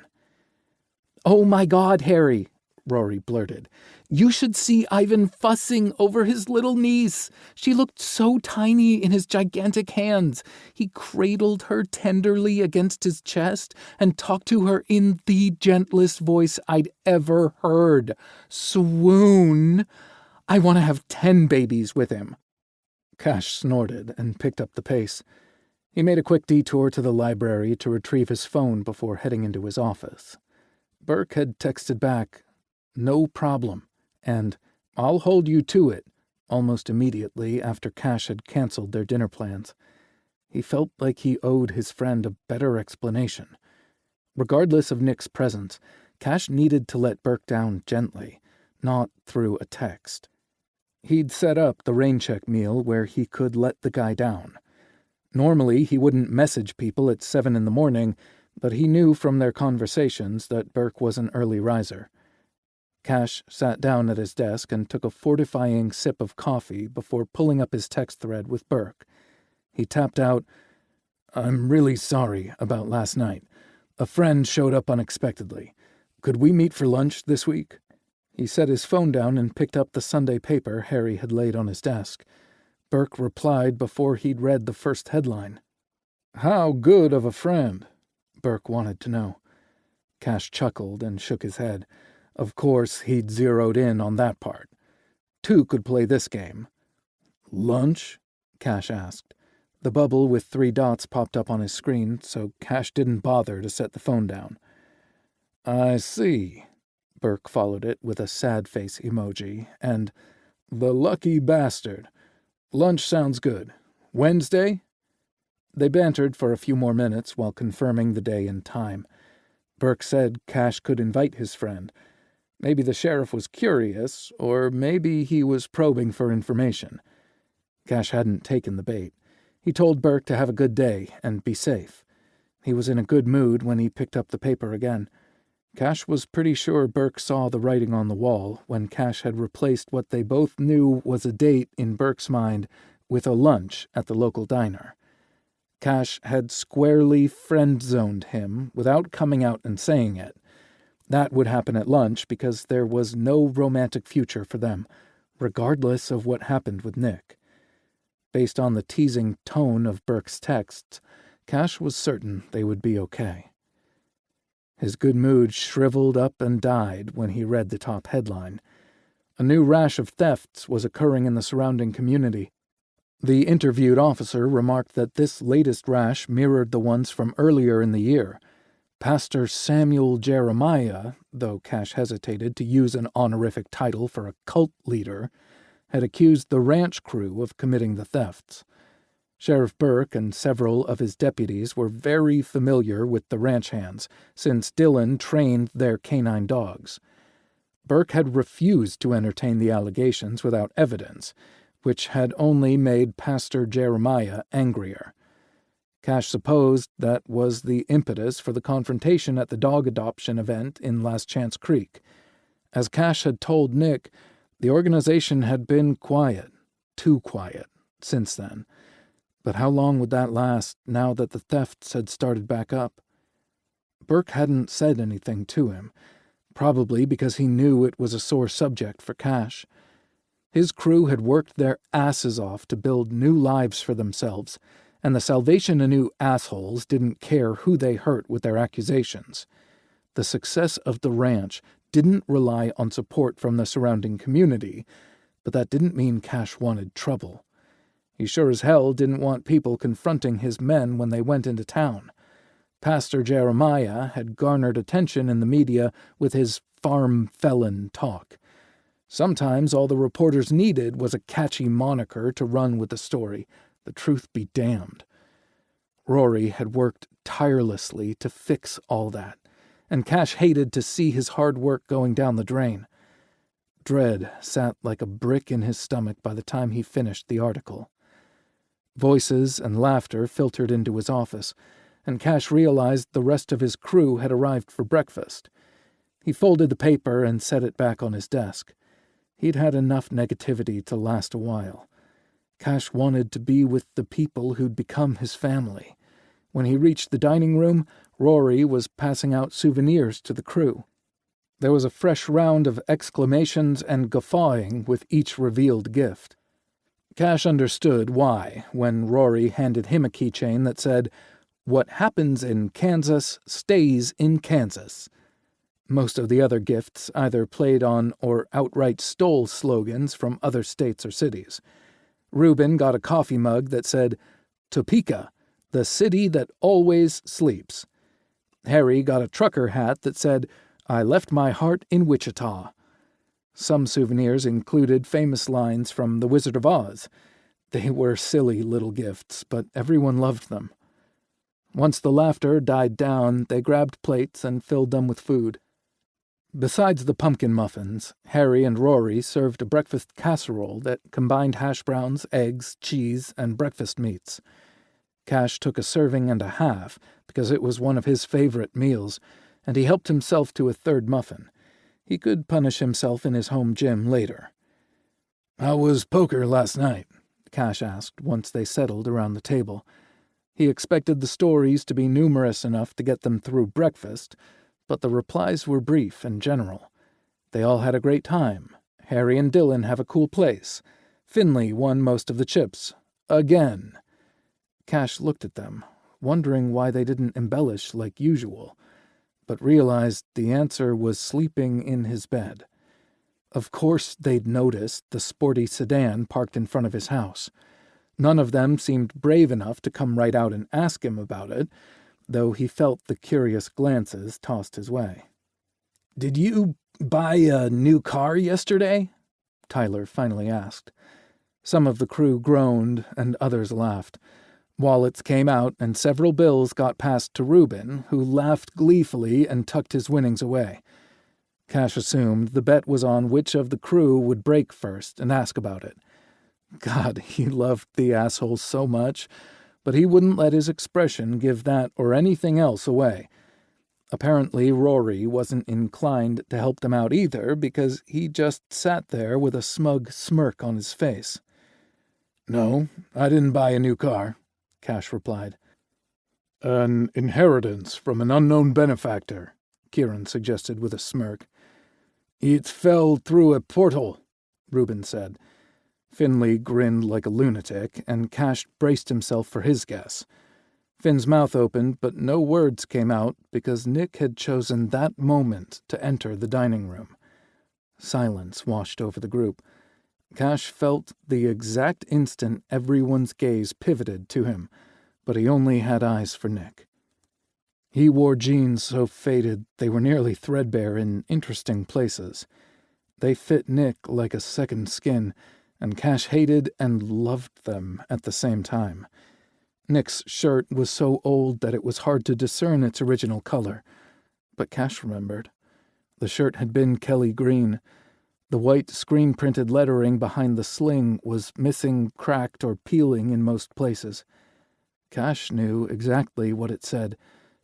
"Oh my God, Harry," Rory blurted. "You should see Ivan fussing over his little niece. She looked so tiny in his gigantic hands. He cradled her tenderly against his chest and talked to her in the gentlest voice I'd ever heard. Swoon! I want to have 10 babies with him." Cash snorted and picked up the pace. He made a quick detour to the library to retrieve his phone before heading into his office. Burke had texted back, "No problem," and "I'll hold you to it," almost immediately after Cash had canceled their dinner plans. He felt like he owed his friend a better explanation. Regardless of Nick's presence, Cash needed to let Burke down gently, not through a text. He'd set up the rain-check meal where he could let the guy down. Normally, he wouldn't message people at 7 in the morning, but he knew from their conversations that Burke was an early riser. Cash sat down at his desk and took a fortifying sip of coffee before pulling up his text thread with Burke. He tapped out, "I'm really sorry about last night. A friend showed up unexpectedly. Could we meet for lunch this week?" He set his phone down and picked up the Sunday paper Harry had laid on his desk. Burke replied before he'd read the first headline. "How good of a friend?" Burke wanted to know. Cash chuckled and shook his head. Of course, he'd zeroed in on that part. Two could play this game. "Lunch?" Cash asked. The bubble with 3 dots popped up on his screen, so Cash didn't bother to set the phone down. "I see." Burke followed it with a sad face emoji, and "the lucky bastard. Lunch sounds good. Wednesday?" They bantered for a few more minutes while confirming the day and time. Burke said Cash could invite his friend. Maybe the sheriff was curious, or maybe he was probing for information. Cash hadn't taken the bait. He told Burke to have a good day and be safe. He was in a good mood when he picked up the paper again. Cash was pretty sure Burke saw the writing on the wall when Cash had replaced what they both knew was a date in Burke's mind with a lunch at the local diner. Cash had squarely friend-zoned him without coming out and saying it. That would happen at lunch because there was no romantic future for them, regardless of what happened with Nick. Based on the teasing tone of Burke's texts, Cash was certain they would be okay. His good mood shriveled up and died when he read the top headline. A new rash of thefts was occurring in the surrounding community. The interviewed officer remarked that this latest rash mirrored the ones from earlier in the year. Pastor Samuel Jeremiah, though Cash hesitated to use an honorific title for a cult leader, had accused the ranch crew of committing the thefts. Sheriff Burke and several of his deputies were very familiar with the ranch hands, since Dillon trained their canine dogs. Burke had refused to entertain the allegations without evidence, which had only made Pastor Jeremiah angrier. Cash supposed that was the impetus for the confrontation at the dog adoption event in Last Chance Creek. As Cash had told Nick, the organization had been quiet, too quiet, since then. But how long would that last now that the thefts had started back up? Burke hadn't said anything to him, probably because he knew it was a sore subject for Cash. His crew had worked their asses off to build new lives for themselves, and the Salvation Anew assholes didn't care who they hurt with their accusations. The success of the ranch didn't rely on support from the surrounding community, but that didn't mean Cash wanted trouble. He sure as hell didn't want people confronting his men when they went into town. Pastor Jeremiah had garnered attention in the media with his farm felon talk. Sometimes all the reporters needed was a catchy moniker to run with the story. The truth be damned. Rory had worked tirelessly to fix all that, and Cash hated to see his hard work going down the drain. Dread sat like a brick in his stomach by the time he finished the article. Voices and laughter filtered into his office, and Cash realized the rest of his crew had arrived for breakfast. He folded the paper and set it back on his desk. He'd had enough negativity to last a while. Cash wanted to be with the people who'd become his family. When he reached the dining room, Rory was passing out souvenirs to the crew. There was a fresh round of exclamations and guffawing with each revealed gift. Cash understood why when Rory handed him a keychain that said, "What happens in Kansas stays in Kansas." Most of the other gifts either played on or outright stole slogans from other states or cities. Reuben got a coffee mug that said, "Topeka, the city that always sleeps." Harry got a trucker hat that said, I left my heart in Wichita. Some souvenirs included famous lines from The Wizard of Oz. They were silly little gifts, but everyone loved them. Once the laughter died down, they grabbed plates and filled them with food. Besides the pumpkin muffins, Harry and Rory served a breakfast casserole that combined hash browns, eggs, cheese, and breakfast meats. Cash took a serving and a half because it was one of his favorite meals, and he helped himself to a third muffin. He could punish himself in his home gym later. "How was poker last night?" Cash asked once they settled around the table. He expected the stories to be numerous enough to get them through breakfast, but the replies were brief and general. They all had a great time. Harry and Dylan have a cool place. Finley won most of the chips. Again. Cash looked at them, wondering why they didn't embellish like usual, but realized the answer was sleeping in his bed. Of course they'd noticed the sporty sedan parked in front of his house. None of them seemed brave enough to come right out and ask him about it, though he felt the curious glances tossed his way. "Did you buy a new car yesterday?" Tyler finally asked. Some of the crew groaned and others laughed. Wallets came out and several bills got passed to Reuben, who laughed gleefully and tucked his winnings away. Cash assumed the bet was on which of the crew would break first and ask about it. God, he loved the asshole so much, but he wouldn't let his expression give that or anything else away. Apparently Rory wasn't inclined to help them out either, because he just sat there with a smug smirk on his face. "No, I didn't buy a new car," Cash replied. "An inheritance from an unknown benefactor," Kieran suggested with a smirk. "It fell through a portal," Reuben said. Finley grinned like a lunatic, and Cash braced himself for his guess. Finn's mouth opened, but no words came out because Nick had chosen that moment to enter the dining room. Silence washed over the group. Cash felt the exact instant everyone's gaze pivoted to him, but he only had eyes for Nick. He wore jeans so faded they were nearly threadbare in interesting places. They fit Nick like a second skin, and Cash hated and loved them at the same time. Nick's shirt was so old that it was hard to discern its original color, but Cash remembered. The shirt had been Kelly green. The white screen-printed lettering behind the sling was missing, cracked, or peeling in most places. Cash knew exactly what it said,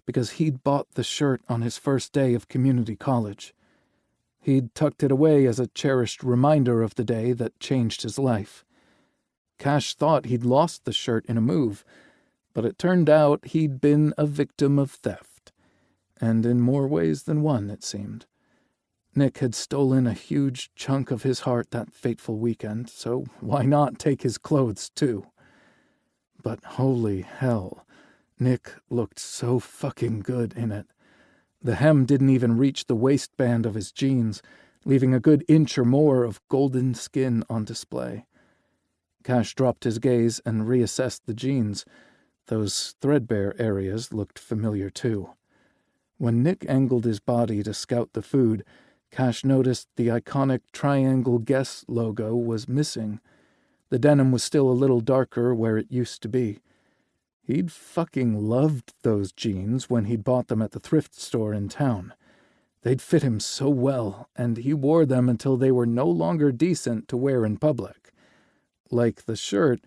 because he'd bought the shirt on his first day of community college. He'd tucked it away as a cherished reminder of the day that changed his life. Cash thought he'd lost the shirt in a move, but it turned out he'd been a victim of theft, and in more ways than one, it seemed. Nick had stolen a huge chunk of his heart that fateful weekend, so why not take his clothes, too? But holy hell, Nick looked so fucking good in it. The hem didn't even reach the waistband of his jeans, leaving a good inch or more of golden skin on display. Cash dropped his gaze and reassessed the jeans. Those threadbare areas looked familiar, too. When Nick angled his body to scout the food, Cash noticed the iconic Triangle Guess logo was missing. The denim was still a little darker where it used to be. He'd fucking loved those jeans when he'd bought them at the thrift store in town. They'd fit him so well, and he wore them until they were no longer decent to wear in public. Like the shirt,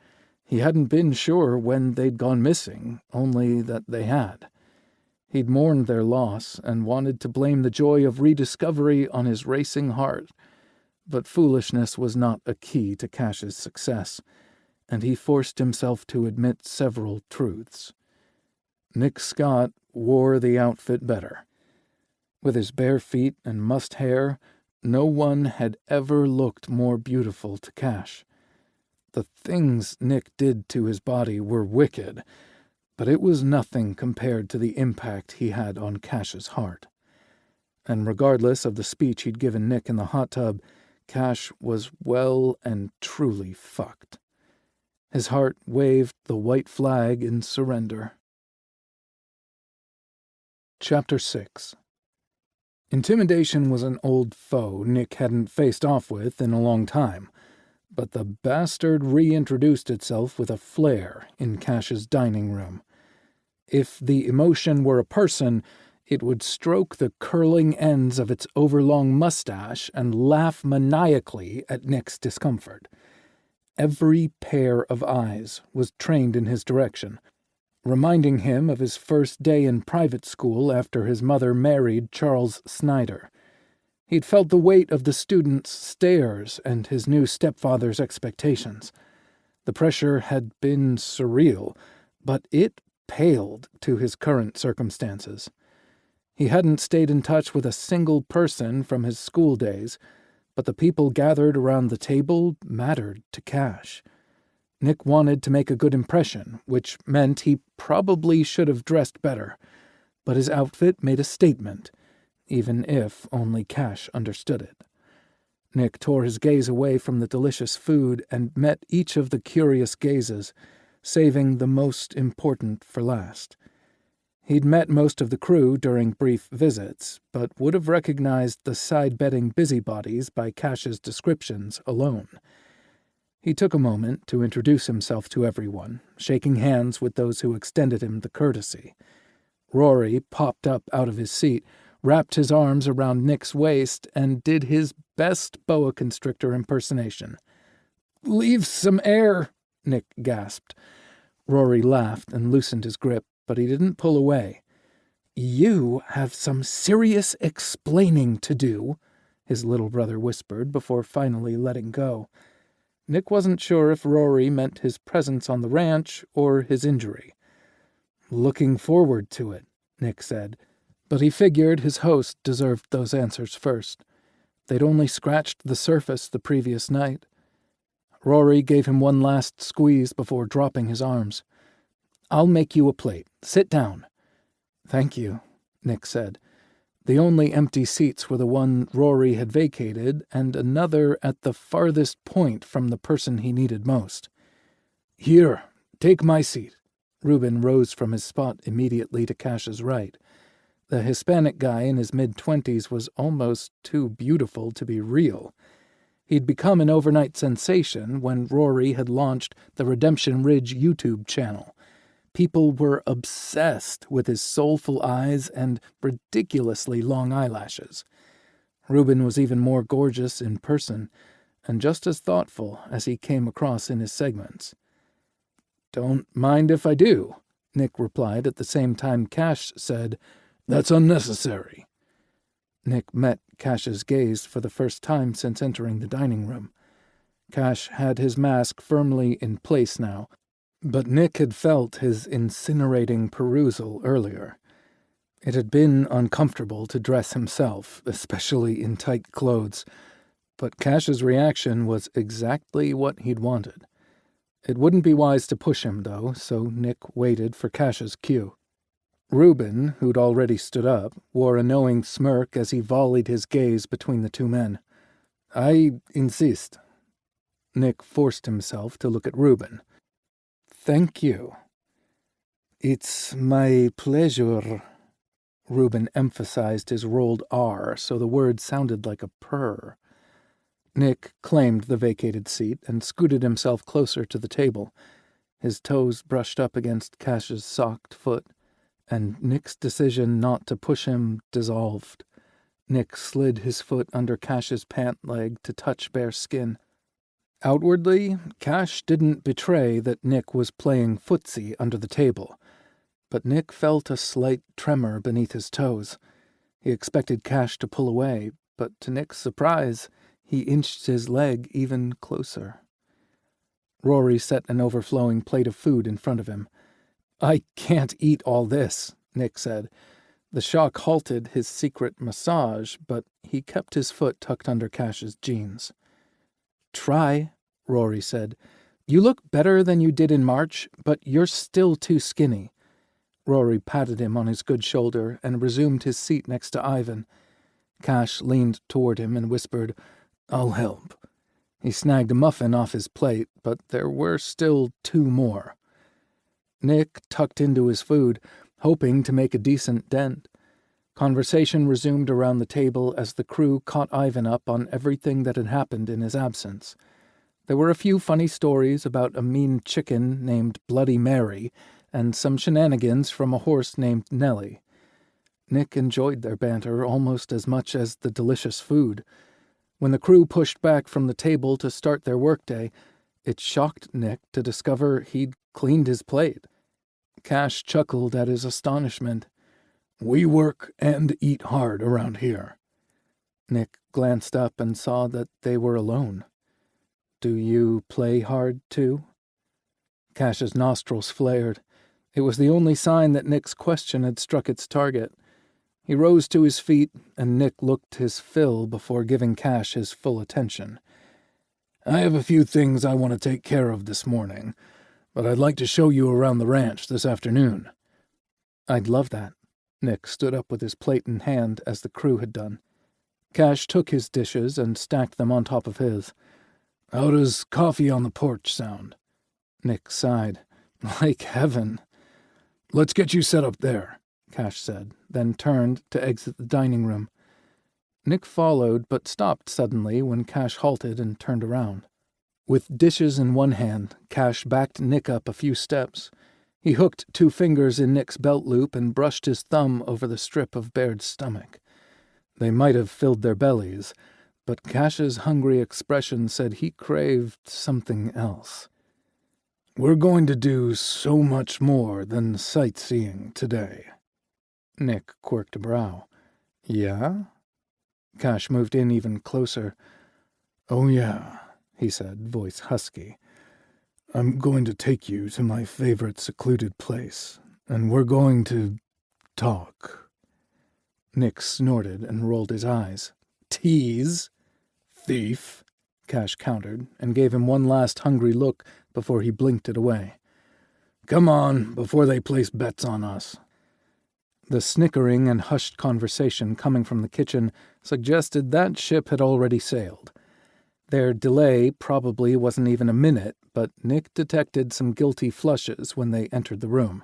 he hadn't been sure when they'd gone missing, only that they had. He'd mourned their loss and wanted to blame the joy of rediscovery on his racing heart. But foolishness was not a key to Cash's success, and he forced himself to admit several truths. Nick Scott wore the outfit better. With his bare feet and mussed hair, no one had ever looked more beautiful to Cash. The things Nick did to his body were wicked, but it was nothing compared to the impact he had on Cash's heart. And regardless of the speech he'd given Nick in the hot tub, Cash was well and truly fucked. His heart waved the white flag in surrender. Chapter 6. Intimidation was an old foe Nick hadn't faced off with in a long time, but the bastard reintroduced itself with a flare in Cash's dining room. If the emotion were a person, it would stroke the curling ends of its overlong mustache and laugh maniacally at Nick's discomfort. Every pair of eyes was trained in his direction, reminding him of his first day in private school after his mother married Charles Snyder. He'd felt the weight of the students' stares and his new stepfather's expectations. The pressure had been surreal, but it paled to his current circumstances. He hadn't stayed in touch with a single person from his school days, but the people gathered around the table mattered to Cash. Nick wanted to make a good impression, which meant he probably should have dressed better, but his outfit made a statement, even if only Cash understood it. Nick tore his gaze away from the delicious food and met each of the curious gazes, saving the most important for last. He'd met most of the crew during brief visits, but would have recognized the side-betting busybodies by Cash's descriptions alone. He took a moment to introduce himself to everyone, shaking hands with those who extended him the courtesy. Rory popped up out of his seat, wrapped his arms around Nick's waist, and did his best boa constrictor impersonation. "Leave some air," Nick gasped. Rory laughed and loosened his grip, but he didn't pull away. "You have some serious explaining to do," his little brother whispered before finally letting go. Nick wasn't sure if Rory meant his presence on the ranch or his injury. "Looking forward to it," Nick said, but he figured his host deserved those answers first. They'd only scratched the surface the previous night. Rory gave him one last squeeze before dropping his arms. "I'll make you a plate. Sit down." "Thank you," Nick said. The only empty seats were the one Rory had vacated and another at the farthest point from the person he needed most. "Here, take my seat." Reuben rose from his spot immediately to Cash's right. The Hispanic guy in his mid-20s was almost too beautiful to be real. He'd become an overnight sensation when Rory had launched the Redemption Ridge YouTube channel. People were obsessed with his soulful eyes and ridiculously long eyelashes. Reuben was even more gorgeous in person, and just as thoughtful as he came across in his segments. "Don't mind if I do," Nick replied at the same time Cash said, "That's unnecessary." Nick met Cash's gaze for the first time since entering the dining room. Cash had his mask firmly in place now, but Nick had felt his incinerating perusal earlier. It had been uncomfortable to dress himself, especially in tight clothes, but Cash's reaction was exactly what he'd wanted. It wouldn't be wise to push him, though, so Nick waited for Cash's cue. Reuben, who'd already stood up, wore a knowing smirk as he volleyed his gaze between the two men. "I insist." Nick forced himself to look at Reuben. "Thank you." "It's my pleasure." Reuben emphasized his rolled R so the word sounded like a purr. Nick claimed the vacated seat and scooted himself closer to the table. His toes brushed up against Cash's socked foot, and Nick's decision not to push him dissolved. Nick slid his foot under Cash's pant leg to touch bare skin. Outwardly, Cash didn't betray that Nick was playing footsie under the table, but Nick felt a slight tremor beneath his toes. He expected Cash to pull away, but to Nick's surprise, he inched his leg even closer. Rory set an overflowing plate of food in front of him. "I can't eat all this," Nick said. The shock halted his secret massage, but he kept his foot tucked under Cash's jeans. "Try," Rory said. "You look better than you did in March, but you're still too skinny." Rory patted him on his good shoulder and resumed his seat next to Ivan. Cash leaned toward him and whispered, "I'll help." He snagged a muffin off his plate, but there were still 2 more. Nick tucked into his food, hoping to make a decent dent. Conversation resumed around the table as the crew caught Ivan up on everything that had happened in his absence. There were a few funny stories about a mean chicken named Bloody Mary and some shenanigans from a horse named Nellie. Nick enjoyed their banter almost as much as the delicious food. When the crew pushed back from the table to start their workday, it shocked Nick to discover he'd cleaned his plate. Cash chuckled at his astonishment. "We work and eat hard around here." Nick glanced up and saw that they were alone. "Do you play hard, too?" Cash's nostrils flared. It was the only sign that Nick's question had struck its target. He rose to his feet, and Nick looked his fill before giving Cash his full attention. "I have a few things I want to take care of this morning, but I'd like to show you around the ranch this afternoon." "I'd love that." Nick stood up with his plate in hand as the crew had done. Cash took his dishes and stacked them on top of his. "How does coffee on the porch sound?" Nick sighed. "Like heaven." "Let's get you set up there," Cash said, then turned to exit the dining room. Nick followed, but stopped suddenly when Cash halted and turned around. With dishes in one hand, Cash backed Nick up a few steps. He hooked 2 fingers in Nick's belt loop and brushed his thumb over the strip of Baird's stomach. They might have filled their bellies, but Cash's hungry expression said he craved something else. "We're going to do so much more than sightseeing today." Nick quirked a brow. "Yeah?" Cash moved in even closer. "Oh yeah," he said, voice husky. "I'm going to take you to my favorite secluded place, and we're going to talk." Nick snorted and rolled his eyes. "Tease?" "Thief," Cash countered, and gave him one last hungry look before he blinked it away. "Come on, before they place bets on us." The snickering and hushed conversation coming from the kitchen suggested that ship had already sailed. Their delay probably wasn't even a minute, but Nick detected some guilty flushes when they entered the room.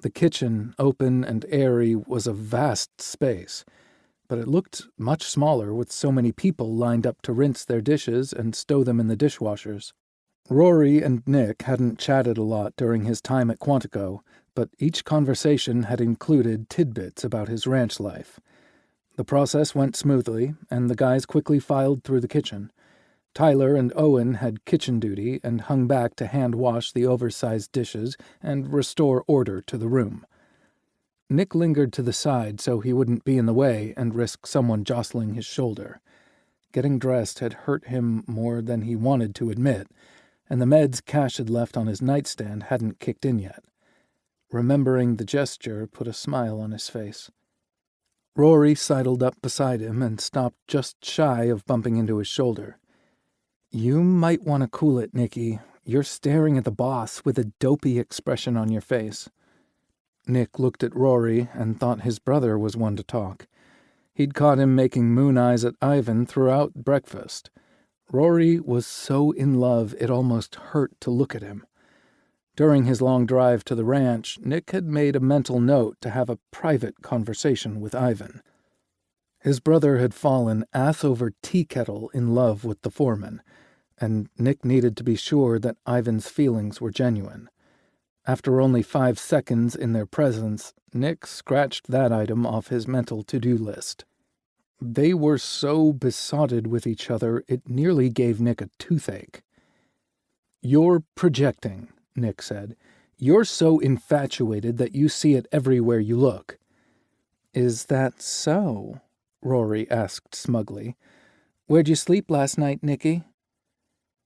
The kitchen, open and airy, was a vast space, but it looked much smaller with so many people lined up to rinse their dishes and stow them in the dishwashers. Rory and Nick hadn't chatted a lot during his time at Quantico, but each conversation had included tidbits about his ranch life. The process went smoothly, and the guys quickly filed through the kitchen. Tyler and Owen had kitchen duty and hung back to hand-wash the oversized dishes and restore order to the room. Nick lingered to the side so he wouldn't be in the way and risk someone jostling his shoulder. Getting dressed had hurt him more than he wanted to admit, and the meds Cash had left on his nightstand hadn't kicked in yet. Remembering the gesture put a smile on his face. Rory sidled up beside him and stopped just shy of bumping into his shoulder. "You might want to cool it, Nicky. You're staring at the boss with a dopey expression on your face." Nick looked at Rory and thought his brother was one to talk. He'd caught him making moon eyes at Ivan throughout breakfast. Rory was so in love it almost hurt to look at him. During his long drive to the ranch, Nick had made a mental note to have a private conversation with Ivan. His brother had fallen ass over tea kettle in love with the foreman, and Nick needed to be sure that Ivan's feelings were genuine. After only 5 seconds in their presence, Nick scratched that item off his mental to-do list. They were so besotted with each other it nearly gave Nick a toothache. "You're projecting," Nick said. "You're so infatuated that you see it everywhere you look." "Is that so?" Rory asked smugly. "Where'd you sleep last night, Nicky?"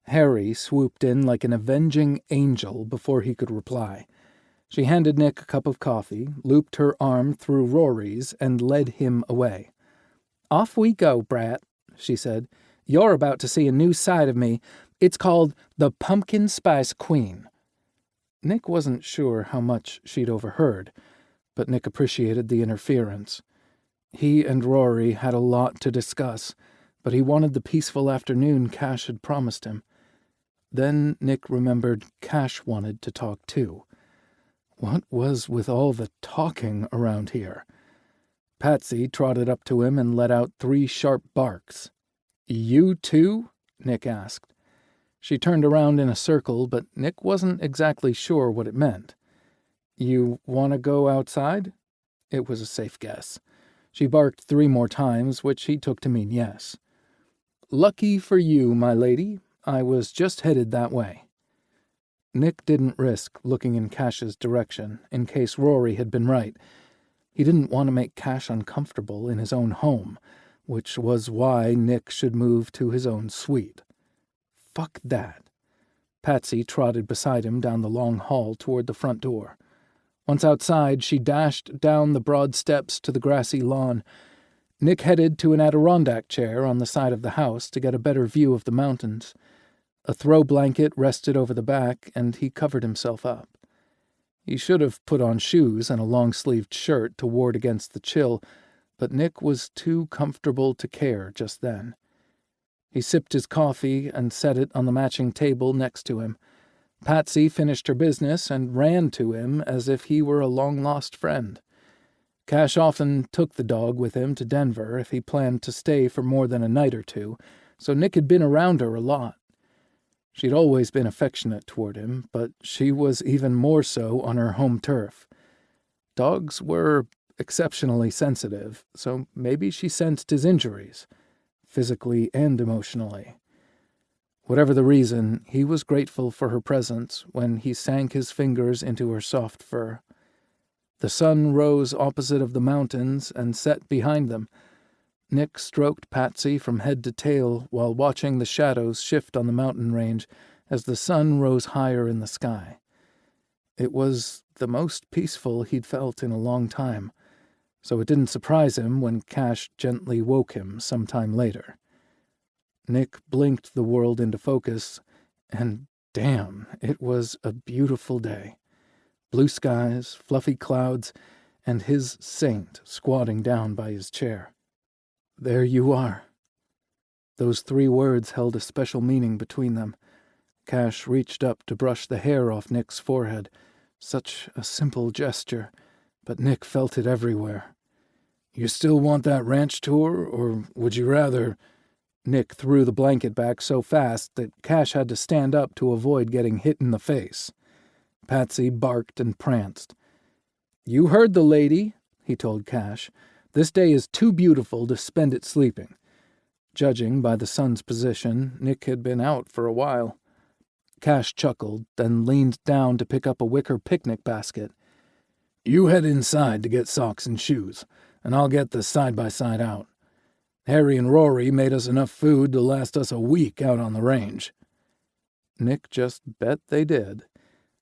Harry swooped in like an avenging angel before he could reply. She handed Nick a cup of coffee, looped her arm through Rory's, and led him away. "Off we go, Brat," she said. "You're about to see a new side of me. It's called the Pumpkin Spice Queen." Nick wasn't sure how much she'd overheard, but Nick appreciated the interference. He and Rory had a lot to discuss, but he wanted the peaceful afternoon Cash had promised him. Then Nick remembered Cash wanted to talk too. What was with all the talking around here? Patsy trotted up to him and let out 3 sharp barks. "You too?" Nick asked. She turned around in a circle, but Nick wasn't exactly sure what it meant. "You want to go outside?" It was a safe guess. She barked 3 more times, which he took to mean yes. "Lucky for you, my lady. I was just headed that way." Nick didn't risk looking in Cash's direction, in case Rory had been right. He didn't want to make Cash uncomfortable in his own home, which was why Nick should move to his own suite. Fuck that. Patsy trotted beside him down the long hall toward the front door. Once outside, she dashed down the broad steps to the grassy lawn. Nick headed to an Adirondack chair on the side of the house to get a better view of the mountains. A throw blanket rested over the back, and he covered himself up. He should have put on shoes and a long-sleeved shirt to ward against the chill, but Nick was too comfortable to care just then. He sipped his coffee and set it on the matching table next to him. Patsy finished her business and ran to him as if he were a long-lost friend. Cash often took the dog with him to Denver if he planned to stay for more than a night or 2, so Nick had been around her a lot. She'd always been affectionate toward him, but she was even more so on her home turf. Dogs were exceptionally sensitive, so maybe she sensed his injuries, physically and emotionally. Whatever the reason, he was grateful for her presence when he sank his fingers into her soft fur. The sun rose opposite of the mountains and set behind them. Nick stroked Patsy from head to tail while watching the shadows shift on the mountain range as the sun rose higher in the sky. It was the most peaceful he'd felt in a long time, so it didn't surprise him when Cash gently woke him some time later. Nick blinked the world into focus, and damn, it was a beautiful day. Blue skies, fluffy clouds, and his saint squatting down by his chair. "There you are." Those 3 words held a special meaning between them. Cash reached up to brush the hair off Nick's forehead. Such a simple gesture, but Nick felt it everywhere. "You still want that ranch tour, or would you rather—" Nick threw the blanket back so fast that Cash had to stand up to avoid getting hit in the face. Patsy barked and pranced. "You heard the lady," he told Cash. "This day is too beautiful to spend it sleeping." Judging by the sun's position, Nick had been out for a while. Cash chuckled, then leaned down to pick up a wicker picnic basket. "You head inside to get socks and shoes, and I'll get the side-by-side out. Harry and Rory made us enough food to last us a week out on the range." Nick just bet they did,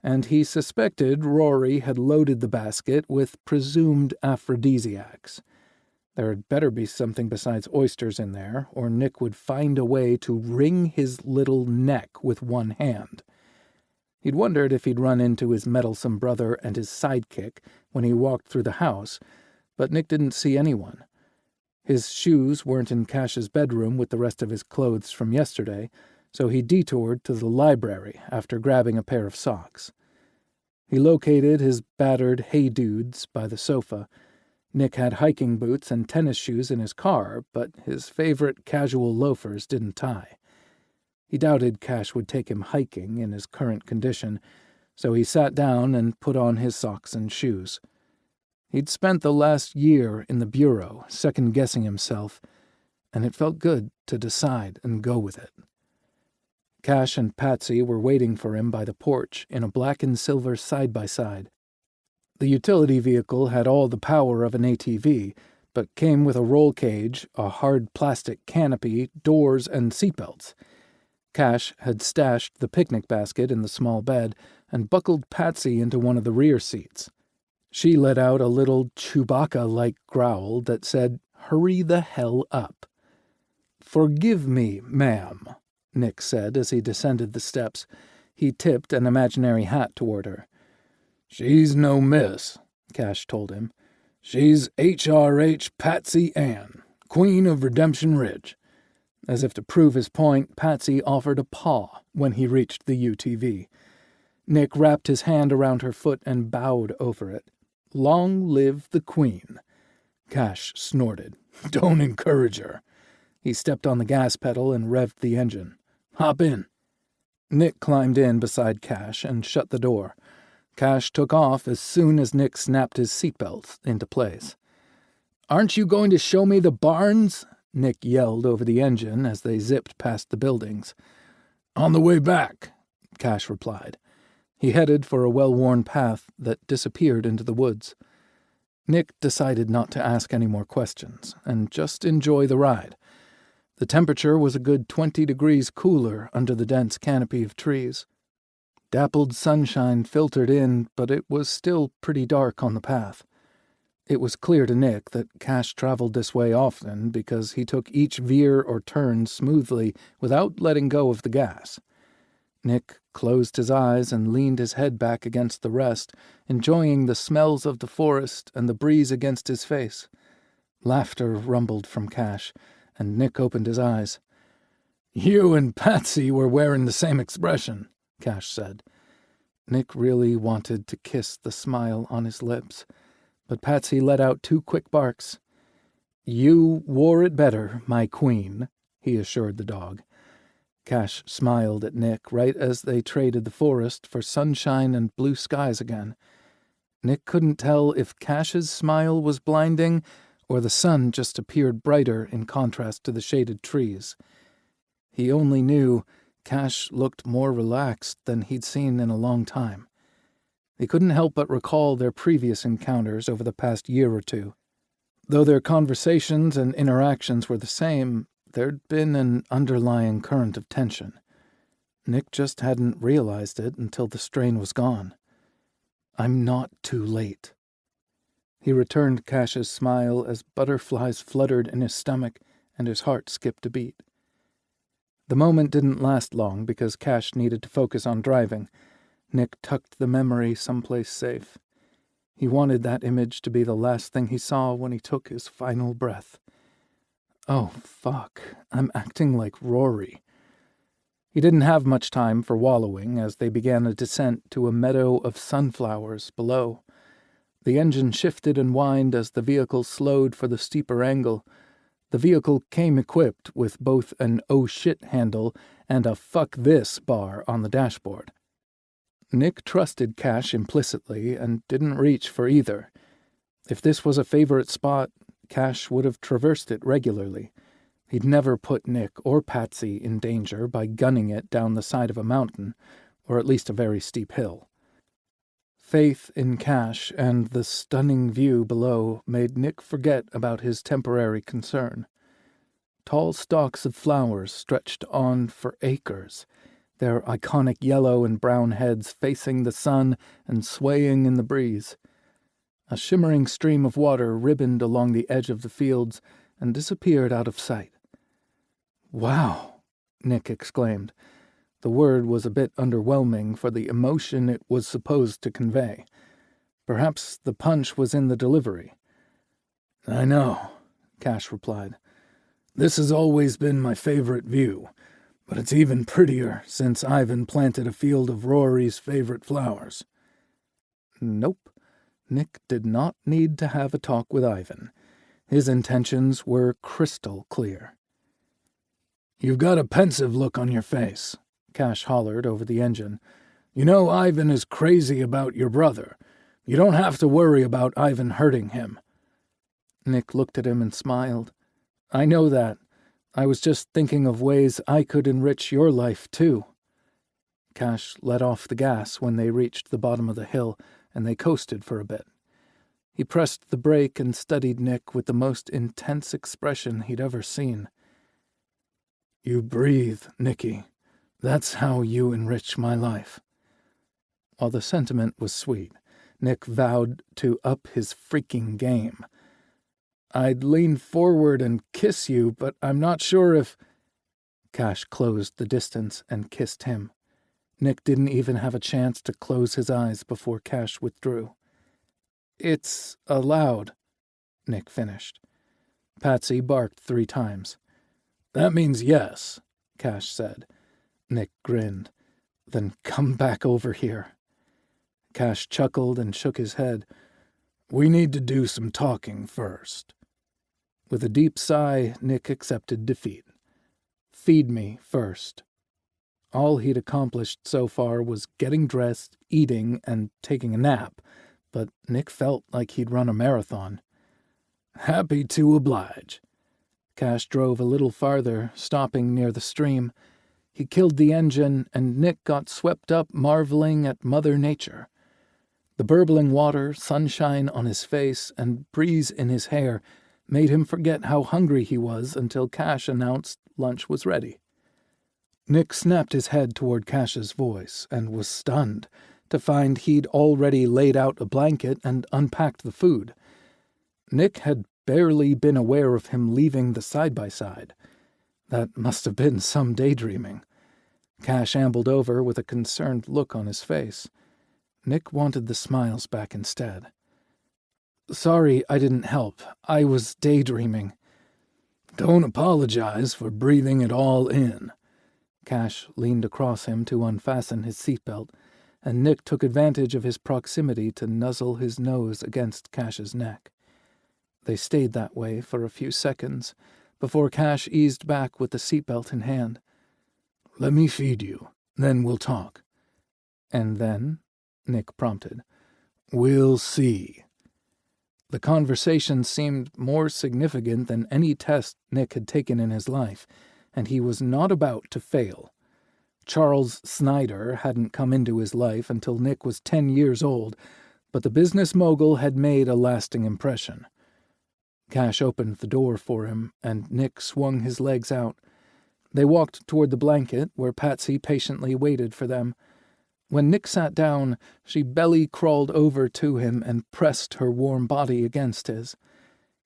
and he suspected Rory had loaded the basket with presumed aphrodisiacs. There had better be something besides oysters in there, or Nick would find a way to wring his little neck with one hand. He'd wondered if he'd run into his meddlesome brother and his sidekick when he walked through the house, but Nick didn't see anyone. His shoes weren't in Cash's bedroom with the rest of his clothes from yesterday, so he detoured to the library after grabbing a pair of socks. He located his battered Hey Dudes by the sofa. Nick had hiking boots and tennis shoes in his car, but his favorite casual loafers didn't tie. He doubted Cash would take him hiking in his current condition, so he sat down and put on his socks and shoes. He'd spent the last year in the bureau, second-guessing himself, and it felt good to decide and go with it. Cash and Patsy were waiting for him by the porch in a black and silver side-by-side. The utility vehicle had all the power of an ATV, but came with a roll cage, a hard plastic canopy, doors, and seatbelts. Cash had stashed the picnic basket in the small bed and buckled Patsy into one of the rear seats. She let out a little Chewbacca-like growl that said, "Hurry the hell up." "Forgive me, ma'am," Nick said as he descended the steps. He tipped an imaginary hat toward her. "She's no miss," Cash told him. "She's HRH Patsy Ann, Queen of Redemption Ridge." As if to prove his point, Patsy offered a paw when he reached the UTV. Nick wrapped his hand around her foot and bowed over it. Long live the Queen. Cash snorted. Don't encourage her. He stepped on the gas pedal and revved the engine. Hop in. Nick climbed in beside Cash and shut the door. Cash took off as soon as Nick snapped his seatbelt into place. Aren't you going to show me the barns? Nick yelled over the engine as they zipped past the buildings. On the way back, Cash replied. He headed for a well-worn path that disappeared into the woods. Nick decided not to ask any more questions and just enjoy the ride. The temperature was a good 20 degrees cooler under the dense canopy of trees. Dappled sunshine filtered in, but it was still pretty dark on the path. It was clear to Nick that Cash traveled this way often because he took each veer or turn smoothly without letting go of the gas. Nick closed his eyes and leaned his head back against the rest, enjoying the smells of the forest and the breeze against his face. Laughter rumbled from Cash, and Nick opened his eyes. You and Patsy were wearing the same expression, Cash said. Nick really wanted to kiss the smile on his lips, but Patsy let out 2 quick barks. You wore it better, my queen, he assured the dog. Cash smiled at Nick right as they traded the forest for sunshine and blue skies again. Nick couldn't tell if Cash's smile was blinding or the sun just appeared brighter in contrast to the shaded trees. He only knew Cash looked more relaxed than he'd seen in a long time. He couldn't help but recall their previous encounters over the past year or two. Though their conversations and interactions were the same, there'd been an underlying current of tension. Nick just hadn't realized it until the strain was gone. I'm not too late. He returned Cash's smile as butterflies fluttered in his stomach and his heart skipped a beat. The moment didn't last long because Cash needed to focus on driving. Nick tucked the memory someplace safe. He wanted that image to be the last thing he saw when he took his final breath. Oh, fuck, I'm acting like Rory. He didn't have much time for wallowing as they began a descent to a meadow of sunflowers below. The engine shifted and whined as the vehicle slowed for the steeper angle. The vehicle came equipped with both an oh shit handle and a fuck this bar on the dashboard. Nick trusted Cash implicitly and didn't reach for either. If this was a favorite spot, Cash would have traversed it regularly. He'd never put Nick or Patsy in danger by gunning it down the side of a mountain, or at least a very steep hill. Faith in Cash and the stunning view below made Nick forget about his temporary concern. Tall stalks of flowers stretched on for acres, their iconic yellow and brown heads facing the sun and swaying in the breeze. A shimmering stream of water ribboned along the edge of the fields and disappeared out of sight. Wow, Nick exclaimed. The word was a bit underwhelming for the emotion it was supposed to convey. Perhaps the punch was in the delivery. I know, Cash replied. This has always been my favorite view, but it's even prettier since Ivan planted a field of Rory's favorite flowers. Nope. Nick did not need to have a talk with Ivan. His intentions were crystal clear. You've got a pensive look on your face, Cash hollered over the engine. You know Ivan is crazy about your brother. You don't have to worry about Ivan hurting him. Nick looked at him and smiled. I know that. I was just thinking of ways I could enrich your life, too. Cash let off the gas when they reached the bottom of the hill, and they coasted for a bit. He pressed the brake and studied Nick with the most intense expression he'd ever seen. You breathe, Nicky. That's how you enrich my life. While the sentiment was sweet, Nick vowed to up his freaking game. I'd lean forward and kiss you, but I'm not sure if... Cash closed the distance and kissed him. Nick didn't even have a chance to close his eyes before Cash withdrew. It's allowed, Nick finished. Patsy barked 3 times. That means yes, Cash said. Nick grinned. Then come back over here. Cash chuckled and shook his head. We need to do some talking first. With a deep sigh, Nick accepted defeat. Feed me first. All he'd accomplished so far was getting dressed, eating, and taking a nap, but Nick felt like he'd run a marathon. Happy to oblige. Cash drove a little farther, stopping near the stream. He killed the engine, and Nick got swept up marveling at Mother Nature. The burbling water, sunshine on his face, and breeze in his hair made him forget how hungry he was until Cash announced lunch was ready. Nick snapped his head toward Cash's voice and was stunned to find he'd already laid out a blanket and unpacked the food. Nick had barely been aware of him leaving the side-by-side. That must have been some daydreaming. Cash ambled over with a concerned look on his face. Nick wanted the smiles back instead. Sorry I didn't help. I was daydreaming. Don't apologize for breathing it all in. Cash leaned across him to unfasten his seatbelt, and Nick took advantage of his proximity to nuzzle his nose against Cash's neck. They stayed that way for a few seconds before Cash eased back with the seatbelt in hand. Let me feed you, then we'll talk. And then, Nick prompted, we'll see. The conversation seemed more significant than any test Nick had taken in his life, and he was not about to fail. Charles Snyder hadn't come into his life until Nick was 10 years old, but the business mogul had made a lasting impression. Cash opened the door for him, and Nick swung his legs out. They walked toward the blanket, where Patsy patiently waited for them. When Nick sat down, she belly-crawled over to him and pressed her warm body against his.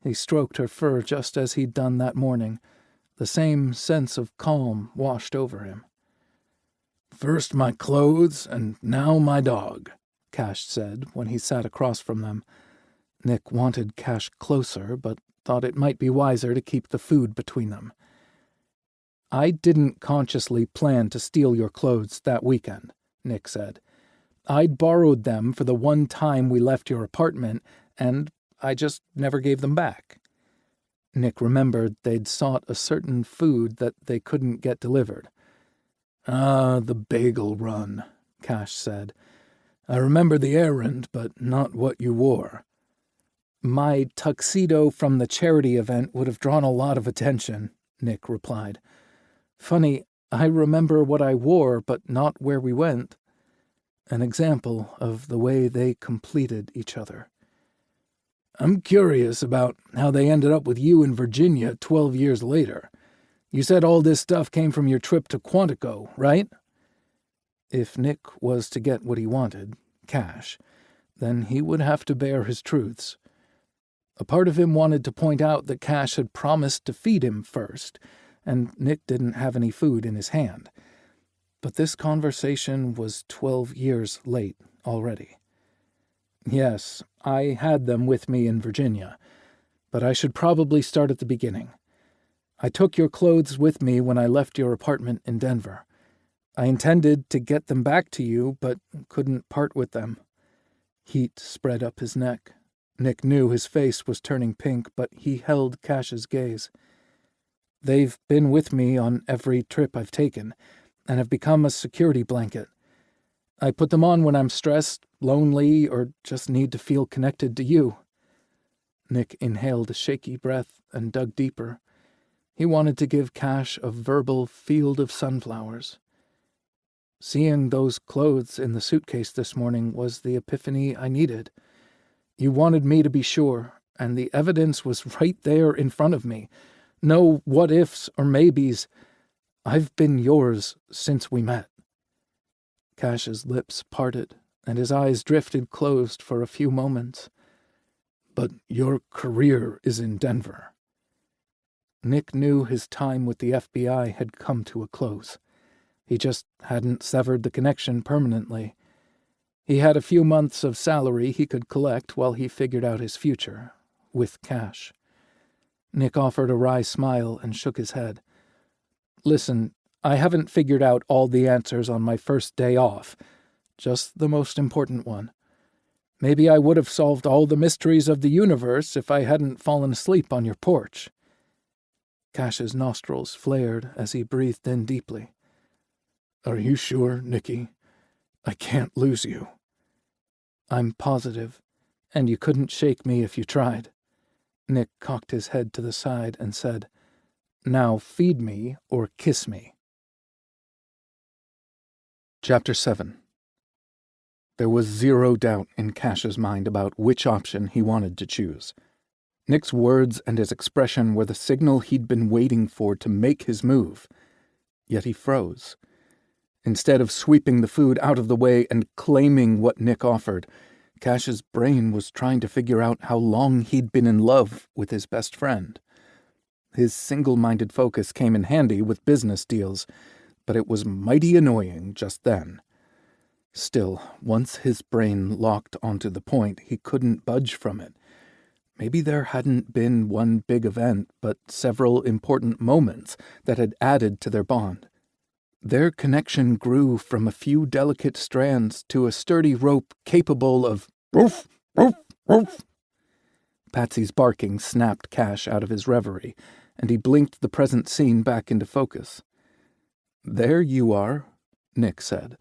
He stroked her fur just as he'd done that morning. The same sense of calm washed over him. First my clothes, and now my dog, Cash said when he sat across from them. Nick wanted Cash closer, but thought it might be wiser to keep the food between them. I didn't consciously plan to steal your clothes that weekend, Nick said. I'd borrowed them for the one time we left your apartment, and I just never gave them back. Nick remembered they'd sought a certain food that they couldn't get delivered. Ah, the bagel run, Cash said. I remember the errand, but not what you wore. My tuxedo from the charity event would have drawn a lot of attention, Nick replied. Funny, I remember what I wore, but not where we went. An example of the way they completed each other. I'm curious about how they ended up with you in Virginia 12 years later. You said all this stuff came from your trip to Quantico, right? If Nick was to get what he wanted, cash, then he would have to bear his truths. A part of him wanted to point out that Cash had promised to feed him first, and Nick didn't have any food in his hand. But this conversation was 12 years late already. Yes, I had them with me in Virginia, but I should probably start at the beginning. I took your clothes with me when I left your apartment in Denver. I intended to get them back to you, but couldn't part with them. Heat spread up his neck. Nick knew his face was turning pink, but he held Cash's gaze. They've been with me on every trip I've taken, and have become a security blanket. I put them on when I'm stressed, lonely, or just need to feel connected to you. Nick inhaled a shaky breath and dug deeper. He wanted to give Cash a verbal field of sunflowers. Seeing those clothes in the suitcase this morning was the epiphany I needed. You wanted me to be sure, and the evidence was right there in front of me. No what-ifs or maybes. I've been yours since we met. Cash's lips parted, and his eyes drifted closed for a few moments. But your career is in Denver. Nick knew his time with the FBI had come to a close. He just hadn't severed the connection permanently. He had a few months of salary he could collect while he figured out his future, with Cash. Nick offered a wry smile and shook his head. Listen, I haven't figured out all the answers on my first day off, just the most important one. Maybe I would have solved all the mysteries of the universe if I hadn't fallen asleep on your porch. Cash's nostrils flared as he breathed in deeply. "Are you sure, Nicky? I can't lose you." "I'm positive, and you couldn't shake me if you tried." Nick cocked his head to the side and said, "Now feed me or kiss me." Chapter 7. There was zero doubt in Cash's mind about which option he wanted to choose. Nick's words and his expression were the signal he'd been waiting for to make his move. Yet he froze. Instead of sweeping the food out of the way and claiming what Nick offered, Cash's brain was trying to figure out how long he'd been in love with his best friend. His single-minded focus came in handy with business deals, but it was mighty annoying just then. Still, once his brain locked onto the point, he couldn't budge from it. Maybe there hadn't been one big event, but several important moments that had added to their bond. Their connection grew from a few delicate strands to a sturdy rope capable of "Woof, woof, woof." Patsy's barking snapped Cash out of his reverie, and he blinked the present scene back into focus. "There you are," Nick said.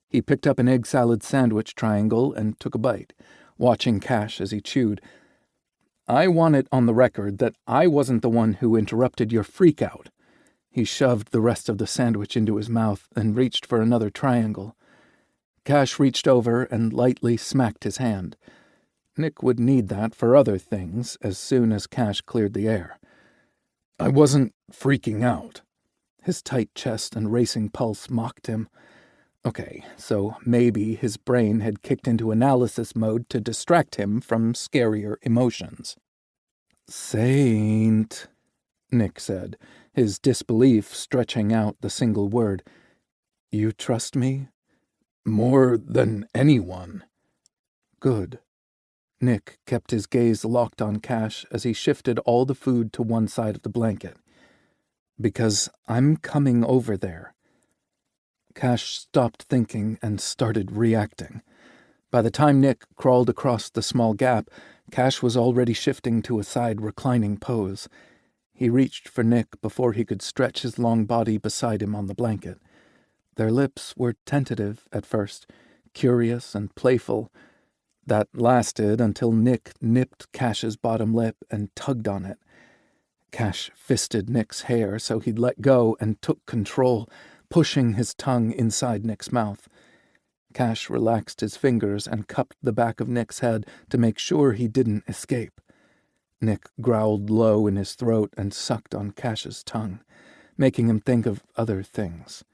He picked up an egg salad sandwich triangle and took a bite, watching Cash as he chewed. "I want it on the record that I wasn't the one who interrupted your freak-out." He shoved the rest of the sandwich into his mouth and reached for another triangle. Cash reached over and lightly smacked his hand. Nick would need that for other things as soon as Cash cleared the air. "I wasn't freaking out." His tight chest and racing pulse mocked him. Okay, so maybe his brain had kicked into analysis mode to distract him from scarier emotions. "Saint," Nick said, his disbelief stretching out the single word. "You trust me?" "More than anyone." "Good." Nick kept his gaze locked on Cash as he shifted all the food to one side of the blanket. "Because I'm coming over there." Cash stopped thinking and started reacting. By the time Nick crawled across the small gap, Cash was already shifting to a side reclining pose. He reached for Nick before he could stretch his long body beside him on the blanket. Their lips were tentative at first, curious and playful. That lasted until Nick nipped Cash's bottom lip and tugged on it. Cash fisted Nick's hair so he'd let go and took control, pushing his tongue inside Nick's mouth. Cash relaxed his fingers and cupped the back of Nick's head to make sure he didn't escape. Nick growled low in his throat and sucked on Cash's tongue, making him think of other things.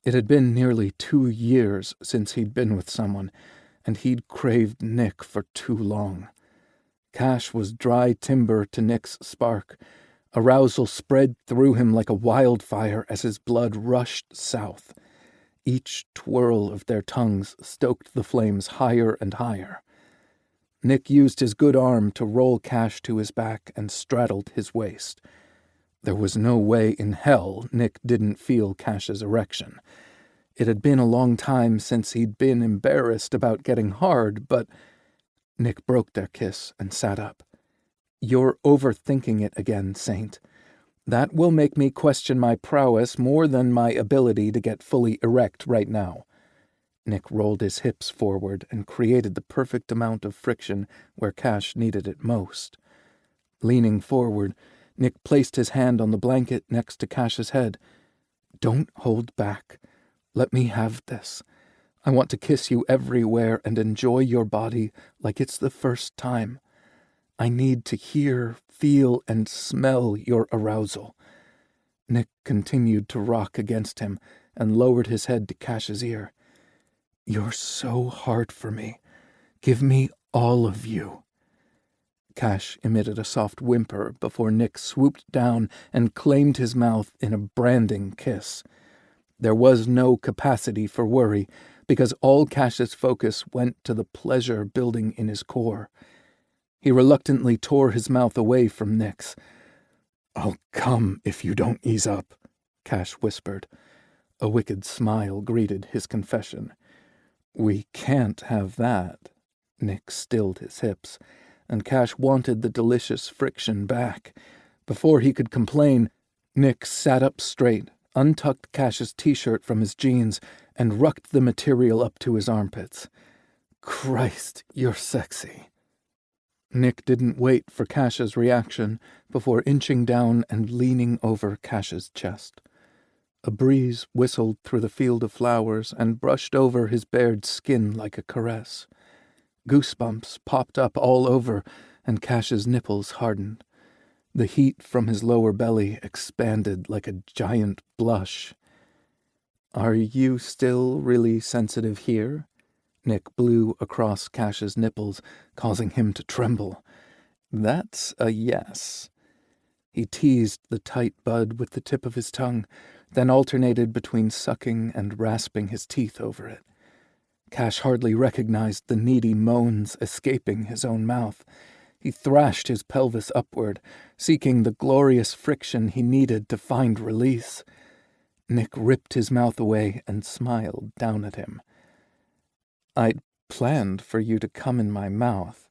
It had been nearly 2 years since he'd been with someone, and he'd craved Nick for too long. Cash was dry timber to Nick's spark. Arousal spread through him like a wildfire as his blood rushed south. Each twirl of their tongues stoked the flames higher and higher. Nick used his good arm to roll Cash to his back and straddled his waist. There was no way in hell Nick didn't feel Cash's erection. It had been a long time since he'd been embarrassed about getting hard, but Nick broke their kiss and sat up. "You're overthinking it again, Saint. That will make me question my prowess more than my ability to get fully erect right now." Nick rolled his hips forward and created the perfect amount of friction where Cash needed it most. Leaning forward, Nick placed his hand on the blanket next to Cash's head. "Don't hold back. Let me have this. I want to kiss you everywhere and enjoy your body like it's the first time. I need to hear, feel, and smell your arousal." Nick continued to rock against him and lowered his head to Cash's ear. "You're so hard for me. Give me all of you." Cash emitted a soft whimper before Nick swooped down and claimed his mouth in a branding kiss. There was no capacity for worry, because all Cash's focus went to the pleasure building in his core. He reluctantly tore his mouth away from Nick's. "I'll come if you don't ease up," Cash whispered. A wicked smile greeted his confession. "We can't have that." Nick stilled his hips, and Cash wanted the delicious friction back, Before he could complain, Nick sat up straight, untucked Cash's t-shirt from his jeans, and rucked the material up to his armpits. "Christ, you're sexy." Nick didn't wait for Cash's reaction before inching down and leaning over Cash's chest. A breeze whistled through the field of flowers and brushed over his bared skin like a caress. Goosebumps popped up all over, and Cash's nipples hardened. The heat from his lower belly expanded like a giant blush. "Are you still really sensitive here?" Nick blew across Cash's nipples, causing him to tremble. "That's a yes." He teased the tight bud with the tip of his tongue, then alternated between sucking and rasping his teeth over it. Cash hardly recognized the needy moans escaping his own mouth. He thrashed his pelvis upward, seeking the glorious friction he needed to find release. Nick ripped his mouth away and smiled down at him. "I'd planned for you to come in my mouth."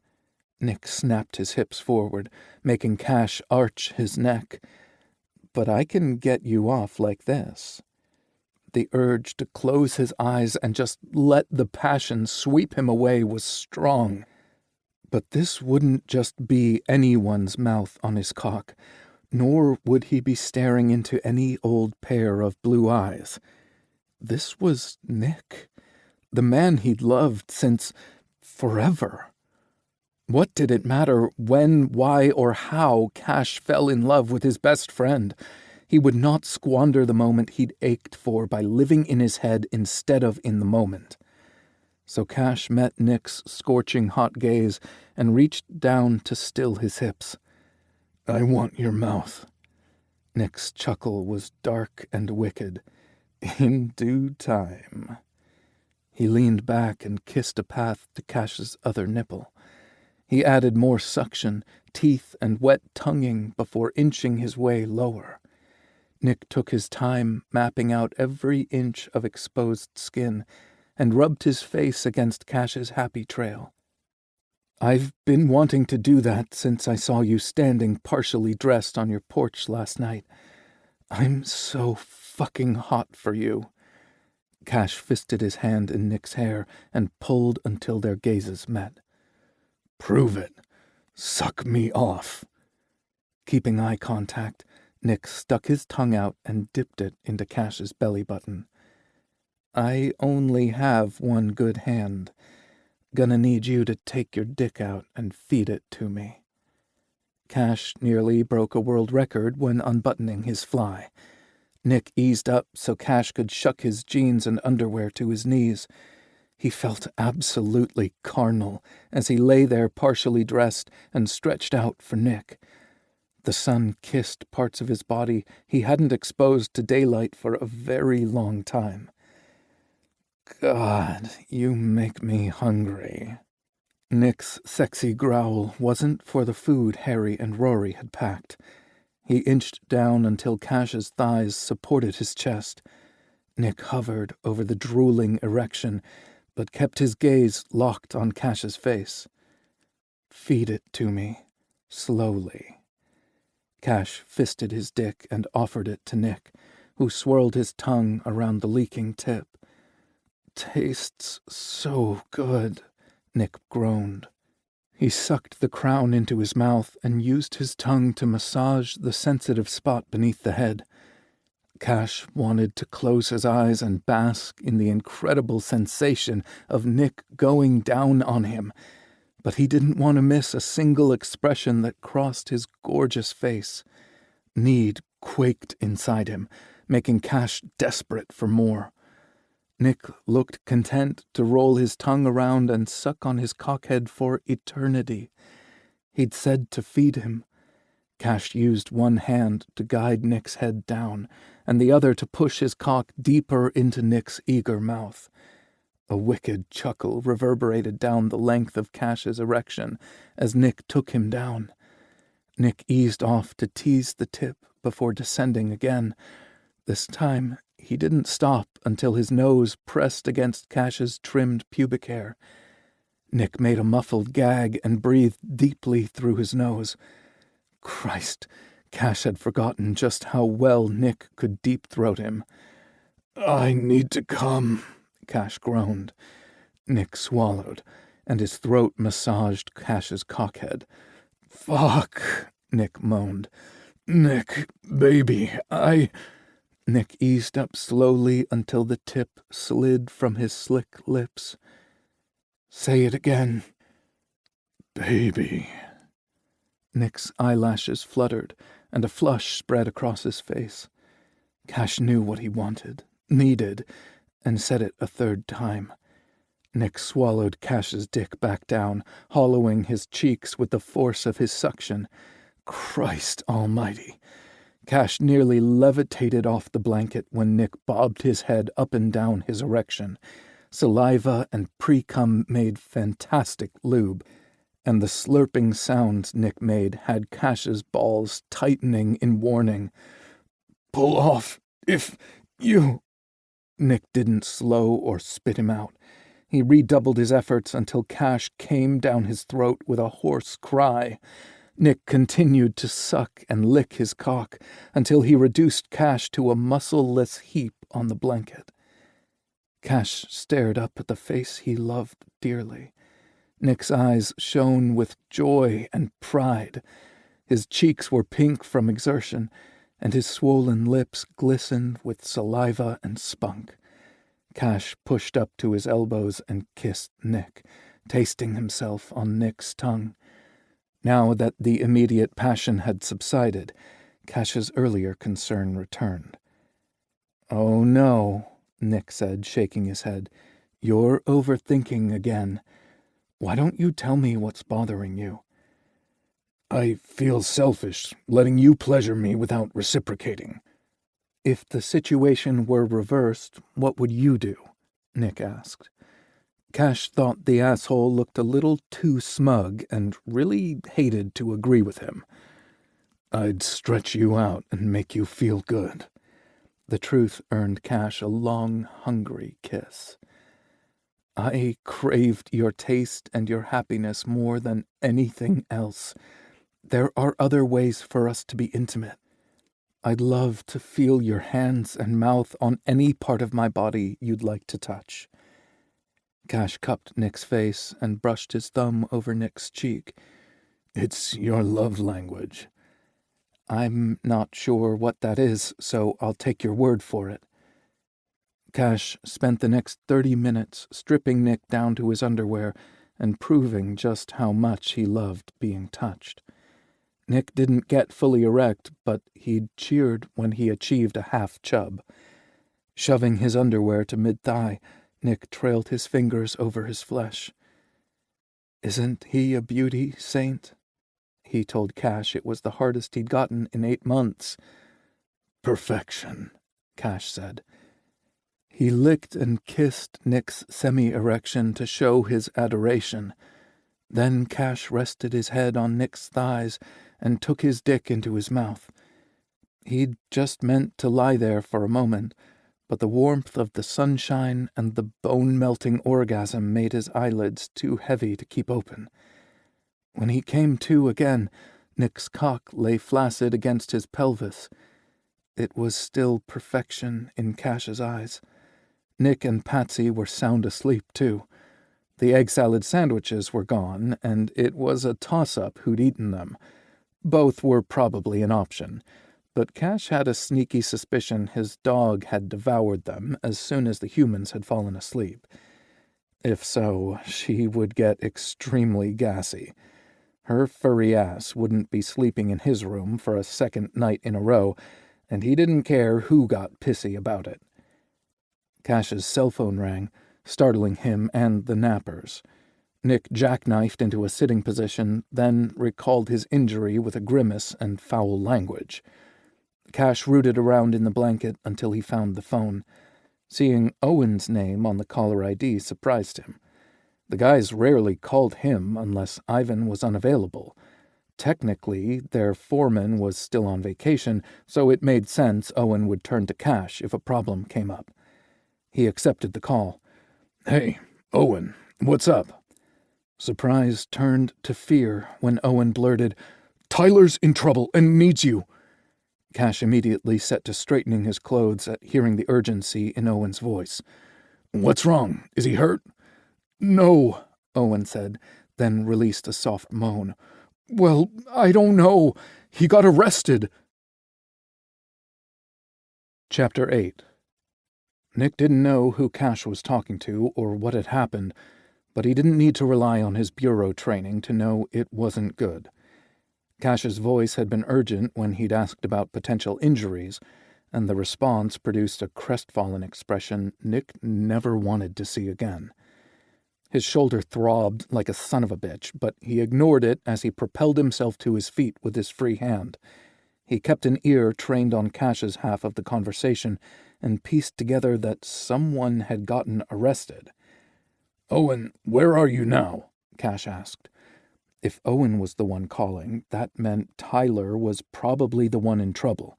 Nick snapped his hips forward, making Cash arch his neck. "But I can get you off like this." The urge to close his eyes and just let the passion sweep him away was strong. But this wouldn't just be anyone's mouth on his cock, nor would he be staring into any old pair of blue eyes. This was Nick, the man he'd loved since forever. What did it matter when, why, or how Cash fell in love with his best friend? He would not squander the moment he'd ached for by living in his head instead of in the moment. So Cash met Nick's scorching hot gaze and reached down to still his hips. "I want your mouth." Nick's chuckle was dark and wicked. "In due time." He leaned back and kissed a path to Cash's other nipple. He added more suction, teeth, and wet tonguing before inching his way lower. Nick took his time, mapping out every inch of exposed skin, and rubbed his face against Cash's happy trail. "I've been wanting to do that since I saw you standing partially dressed on your porch last night. I'm so fucking hot for you." Cash fisted his hand in Nick's hair and pulled until their gazes met. "Prove it. Suck me off." Keeping eye contact, Nick stuck his tongue out and dipped it into Cash's belly button. "I only have one good hand. Gonna need you to take your dick out and feed it to me." Cash nearly broke a world record when unbuttoning his fly. Nick eased up so Cash could shuck his jeans and underwear to his knees. He felt absolutely carnal as he lay there partially dressed and stretched out for Nick. The sun kissed parts of his body he hadn't exposed to daylight for a very long time. "God, you make me hungry." Nick's sexy growl wasn't for the food Harry and Rory had packed. He inched down until Cash's thighs supported his chest. Nick hovered over the drooling erection, but kept his gaze locked on Cash's face. "Feed it to me, slowly." Cash fisted his dick and offered it to Nick, who swirled his tongue around the leaking tip. "Tastes so good," Nick groaned. He sucked the crown into his mouth and used his tongue to massage the sensitive spot beneath the head. Cash wanted to close his eyes and bask in the incredible sensation of Nick going down on him, but he didn't want to miss a single expression that crossed his gorgeous face. Need quaked inside him, making Cash desperate for more. Nick looked content to roll his tongue around and suck on his cockhead for eternity. He'd said to feed him. Cash used one hand to guide Nick's head down, and the other to push his cock deeper into Nick's eager mouth. A wicked chuckle reverberated down the length of Cash's erection as Nick took him down. Nick eased off to tease the tip before descending again. This time, he didn't stop until his nose pressed against Cash's trimmed pubic hair. Nick made a muffled gag and breathed deeply through his nose. Christ, Cash had forgotten just how well Nick could deep-throat him. "I need to come," Cash groaned. Nick swallowed, and his throat massaged Cash's cockhead. "Fuck," Nick moaned. "Nick, baby, Nick eased up slowly until the tip slid from his slick lips. "Say it again." "Baby." Nick's eyelashes fluttered, and a flush spread across his face. Cash knew what he wanted, needed, and said it a third time. Nick swallowed Cash's dick back down, hollowing his cheeks with the force of his suction. Christ almighty! Cash nearly levitated off the blanket when Nick bobbed his head up and down his erection. Saliva and pre-cum made fantastic lube, and the slurping sounds Nick made had Cash's balls tightening in warning. "Pull off, if you—" Nick didn't slow or spit him out. He redoubled his efforts until Cash came down his throat with a hoarse cry. Nick continued to suck and lick his cock until he reduced Cash to a muscle-less heap on the blanket. Cash stared up at the face he loved dearly. Nick's eyes shone with joy and pride. His cheeks were pink from exertion, and his swollen lips glistened with saliva and spunk. Cash pushed up to his elbows and kissed Nick, tasting himself on Nick's tongue. Now that the immediate passion had subsided, Cash's earlier concern returned. "Oh no," Nick said, shaking his head. "You're overthinking again. Why don't you tell me what's bothering you?" "I feel selfish, letting you pleasure me without reciprocating." "If the situation were reversed, what would you do?" Nick asked. Cash thought the asshole looked a little too smug and really hated to agree with him. "I'd stretch you out and make you feel good." The truth earned Cash a long, hungry kiss. "I craved your taste and your happiness more than anything else. There are other ways for us to be intimate. I'd love to feel your hands and mouth on any part of my body you'd like to touch." Cash cupped Nick's face and brushed his thumb over Nick's cheek. "It's your love language." "I'm not sure what that is, so I'll take your word for it." Cash spent the next 30 minutes stripping Nick down to his underwear and proving just how much he loved being touched. Nick didn't get fully erect, but he'd cheered when he achieved a half chub. Shoving his underwear to mid-thigh, Nick trailed his fingers over his flesh. "Isn't he a beauty, Saint?" He told Cash it was the hardest he'd gotten in 8 months. "Perfection," Cash said. He licked and kissed Nick's semi-erection to show his adoration. Then Cash rested his head on Nick's thighs and took his dick into his mouth. He'd just meant to lie there for a moment, but the warmth of the sunshine and the bone-melting orgasm made his eyelids too heavy to keep open. When he came to again, Nick's cock lay flaccid against his pelvis. It was still perfection in Cash's eyes. Nick and Patsy were sound asleep, too. The egg salad sandwiches were gone, and it was a toss-up who'd eaten them. Both were probably an option, but Cash had a sneaky suspicion his dog had devoured them as soon as the humans had fallen asleep. If so, she would get extremely gassy. Her furry ass wouldn't be sleeping in his room for a second night in a row, and he didn't care who got pissy about it. Cash's cell phone rang, startling him and the nappers. Nick jackknifed into a sitting position, then recalled his injury with a grimace and foul language. Cash rooted around in the blanket until he found the phone. Seeing Owen's name on the caller ID surprised him. The guys rarely called him unless Ivan was unavailable. Technically, their foreman was still on vacation, so it made sense Owen would turn to Cash if a problem came up. He accepted the call. "Hey, Owen, what's up?" Surprise turned to fear when Owen blurted, "Tyler's in trouble and needs you." Cash immediately set to straightening his clothes at hearing the urgency in Owen's voice. "What's wrong? Is he hurt?" "No," Owen said, then released a soft moan. "Well, I don't know. He got arrested." Chapter 8. Nick didn't know who Cash was talking to or what had happened, but he didn't need to rely on his bureau training to know it wasn't good. Cash's voice had been urgent when he'd asked about potential injuries, and the response produced a crestfallen expression Nick never wanted to see again. His shoulder throbbed like a son of a bitch, but he ignored it as he propelled himself to his feet with his free hand. He kept an ear trained on Cash's half of the conversation and pieced together that someone had gotten arrested. "Owen, where are you now?" Cash asked. If Owen was the one calling, that meant Tyler was probably the one in trouble.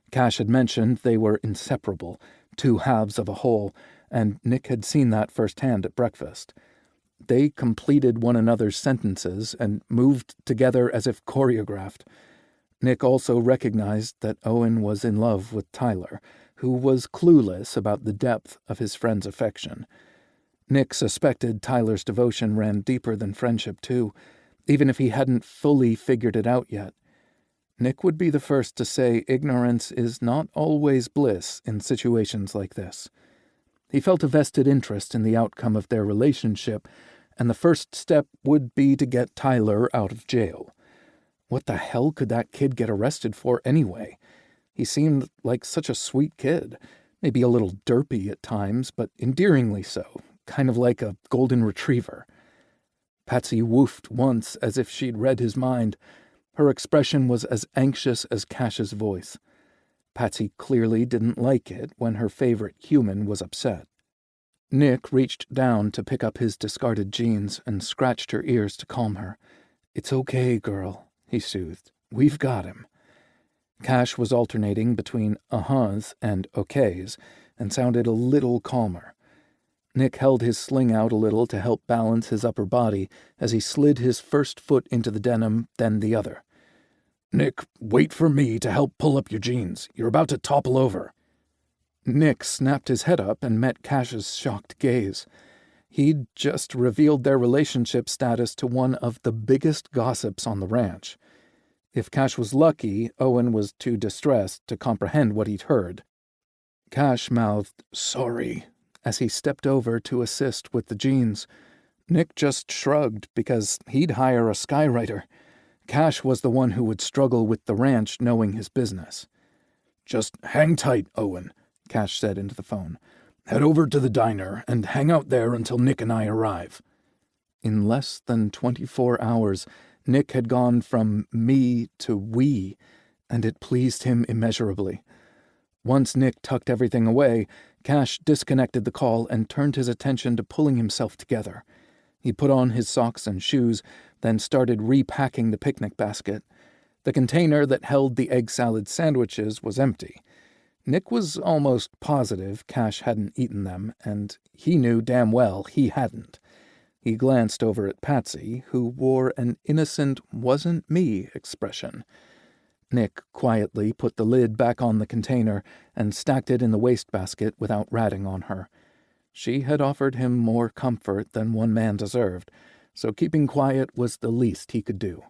Cash had mentioned they were inseparable, two halves of a whole, and Nick had seen that firsthand at breakfast. They completed one another's sentences and moved together as if choreographed. Nick also recognized that Owen was in love with Tyler, who was clueless about the depth of his friend's affection. Nick suspected Tyler's devotion ran deeper than friendship, too, even if he hadn't fully figured it out yet. Nick would be the first to say ignorance is not always bliss in situations like this. He felt a vested interest in the outcome of their relationship, and the first step would be to get Tyler out of jail. What the hell could that kid get arrested for anyway? He seemed like such a sweet kid, maybe a little derpy at times, but endearingly so, kind of like a golden retriever. Patsy woofed once as if she'd read his mind. Her expression was as anxious as Cash's voice. Patsy clearly didn't like it when her favorite human was upset. Nick reached down to pick up his discarded jeans and scratched her ears to calm her. "It's okay, girl," he soothed. "We've got him." Cash was alternating between uh-huhs and okays and sounded a little calmer. Nick held his sling out a little to help balance his upper body as he slid his first foot into the denim, then the other. "Nick, wait for me to help pull up your jeans. You're about to topple over." Nick snapped his head up and met Cash's shocked gaze. He'd just revealed their relationship status to one of the biggest gossips on the ranch. If Cash was lucky, Owen was too distressed to comprehend what he'd heard. Cash mouthed, "Sorry," as he stepped over to assist with the jeans. Nick just shrugged because he'd hire a skywriter. Cash was the one who would struggle with the ranch knowing his business. "Just hang tight, Owen," Cash said into the phone. "Head over to the diner and hang out there until Nick and I arrive." In less than 24 hours, Nick had gone from me to we, and it pleased him immeasurably. Once Nick tucked everything away, Cash disconnected the call and turned his attention to pulling himself together. He put on his socks and shoes, then started repacking the picnic basket. The container that held the egg salad sandwiches was empty. Nick was almost positive Cash hadn't eaten them, and he knew damn well he hadn't. He glanced over at Patsy, who wore an innocent wasn't-me expression. Nick quietly put the lid back on the container and stacked it in the wastebasket without ratting on her. She had offered him more comfort than one man deserved, so keeping quiet was the least he could do.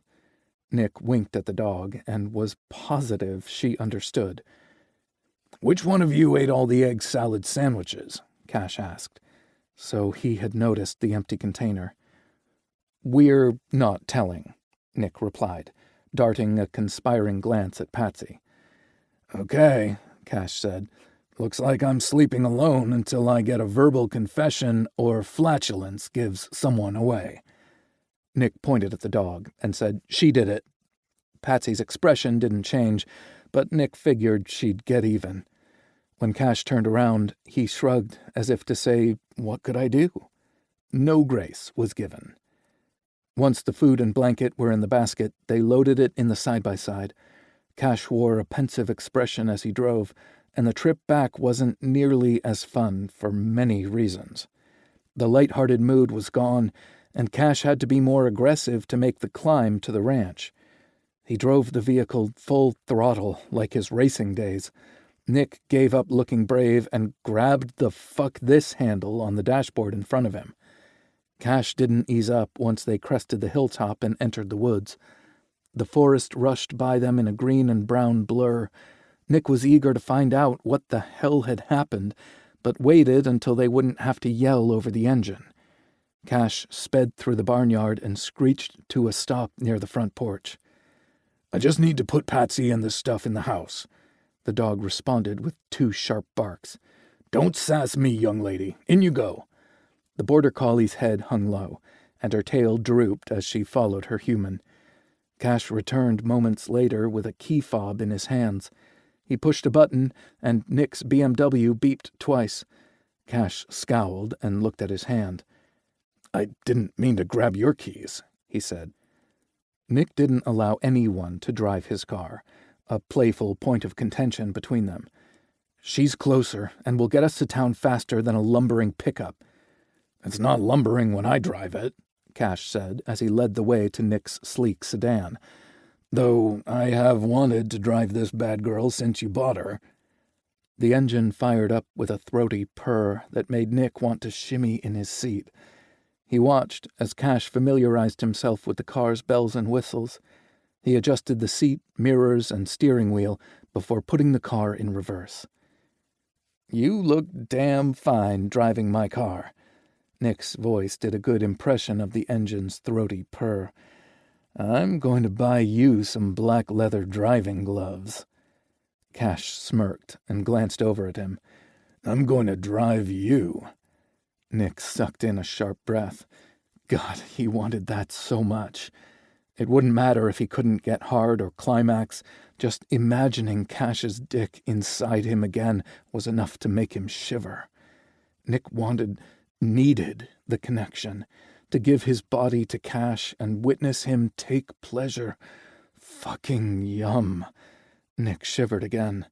Nick winked at the dog and was positive she understood. "Which one of you ate all the egg salad sandwiches?" Cash asked. So he had noticed the empty container. "We're not telling," Nick replied, darting a conspiring glance at Patsy. "Okay," Cash said. "Looks like I'm sleeping alone until I get a verbal confession or flatulence gives someone away." Nick pointed at the dog and said, "She did it." Patsy's expression didn't change, but Nick figured she'd get even. When Cash turned around, he shrugged as if to say, "What could I do?" No grace was given. Once the food and blanket were in the basket, they loaded it in the side-by-side. Cash wore a pensive expression as he drove, and the trip back wasn't nearly as fun for many reasons. The light-hearted mood was gone, and Cash had to be more aggressive to make the climb to the ranch. He drove the vehicle full throttle, like his racing days. Nick gave up looking brave and grabbed the fuck this handle on the dashboard in front of him. Cash didn't ease up once they crested the hilltop and entered the woods. The forest rushed by them in a green and brown blur. Nick was eager to find out what the hell had happened, but waited until they wouldn't have to yell over the engine. Cash sped through the barnyard and screeched to a stop near the front porch. "I just need to put Patsy and this stuff in the house," the dog responded with 2 sharp barks. "Don't sass me, young lady. In you go." The border collie's head hung low, and her tail drooped as she followed her human. Cash returned moments later with a key fob in his hands. He pushed a button, and Nick's BMW beeped twice. Cash scowled and looked at his hand. "I didn't mean to grab your keys," he said. Nick didn't allow anyone to drive his car, a playful point of contention between them. "She's closer, and will get us to town faster than a lumbering pickup." "It's not lumbering when I drive it," Cash said as he led the way to Nick's sleek sedan. "Though I have wanted to drive this bad girl since you bought her." The engine fired up with a throaty purr that made Nick want to shimmy in his seat. He watched as Cash familiarized himself with the car's bells and whistles. He adjusted the seat, mirrors, and steering wheel before putting the car in reverse. "You look damn fine driving my car." Nick's voice did a good impression of the engine's throaty purr. "I'm going to buy you some black leather driving gloves." Cash smirked and glanced over at him. "I'm going to drive you." Nick sucked in a sharp breath. God, he wanted that so much. It wouldn't matter if he couldn't get hard or climax. Just imagining Cash's dick inside him again was enough to make him shiver. Nick needed the connection, to give his body to Cash and witness him take pleasure. Fucking yum. Nick shivered again.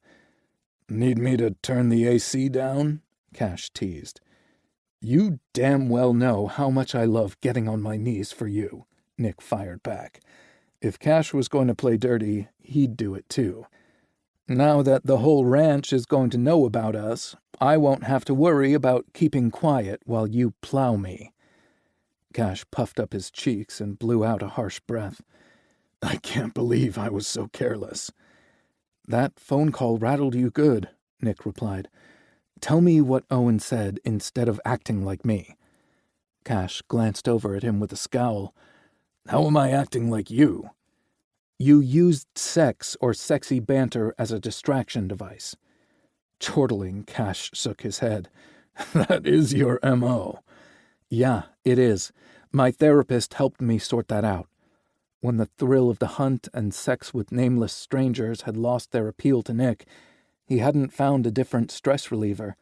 "Need me to turn the AC down?" Cash teased. "You damn well know how much I love getting on my knees for you," Nick fired back. If Cash was going to play dirty, he'd do it too. "Now that the whole ranch is going to know about us, I won't have to worry about keeping quiet while you plow me." Cash puffed up his cheeks and blew out a harsh breath. "I can't believe I was so careless." "That phone call rattled you good," Nick replied. "Tell me what Owen said instead of acting like me." Cash glanced over at him with a scowl. "How am I acting like you?" "You used sex or sexy banter as a distraction device." Chortling, Cash shook his head. "That is your M.O. "Yeah, it is. My therapist helped me sort that out. When the thrill of the hunt and sex with nameless strangers had lost their appeal to Nick, he hadn't found a different stress reliever.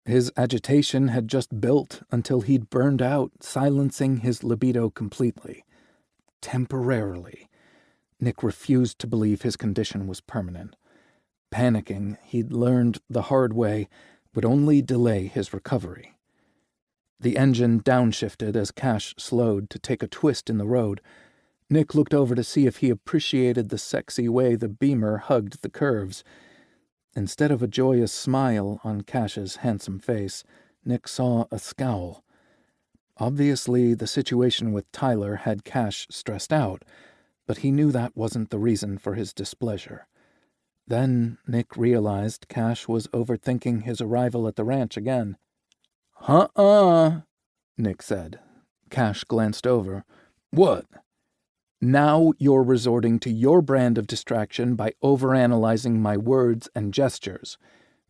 His agitation had just built until he'd burned out, silencing his libido completely. Temporarily. Nick refused to believe his condition was permanent. Panicking, he'd learned the hard way, would only delay his recovery. The engine downshifted as Cash slowed to take a twist in the road. Nick looked over to see if he appreciated the sexy way the Beamer hugged the curves. Instead of a joyous smile on Cash's handsome face, Nick saw a scowl. Obviously, the situation with Tyler had Cash stressed out, but he knew that wasn't the reason for his displeasure. Then Nick realized Cash was overthinking his arrival at the ranch again. Nick said. Cash glanced over. "What?" "Now you're resorting to your brand of distraction by overanalyzing my words and gestures.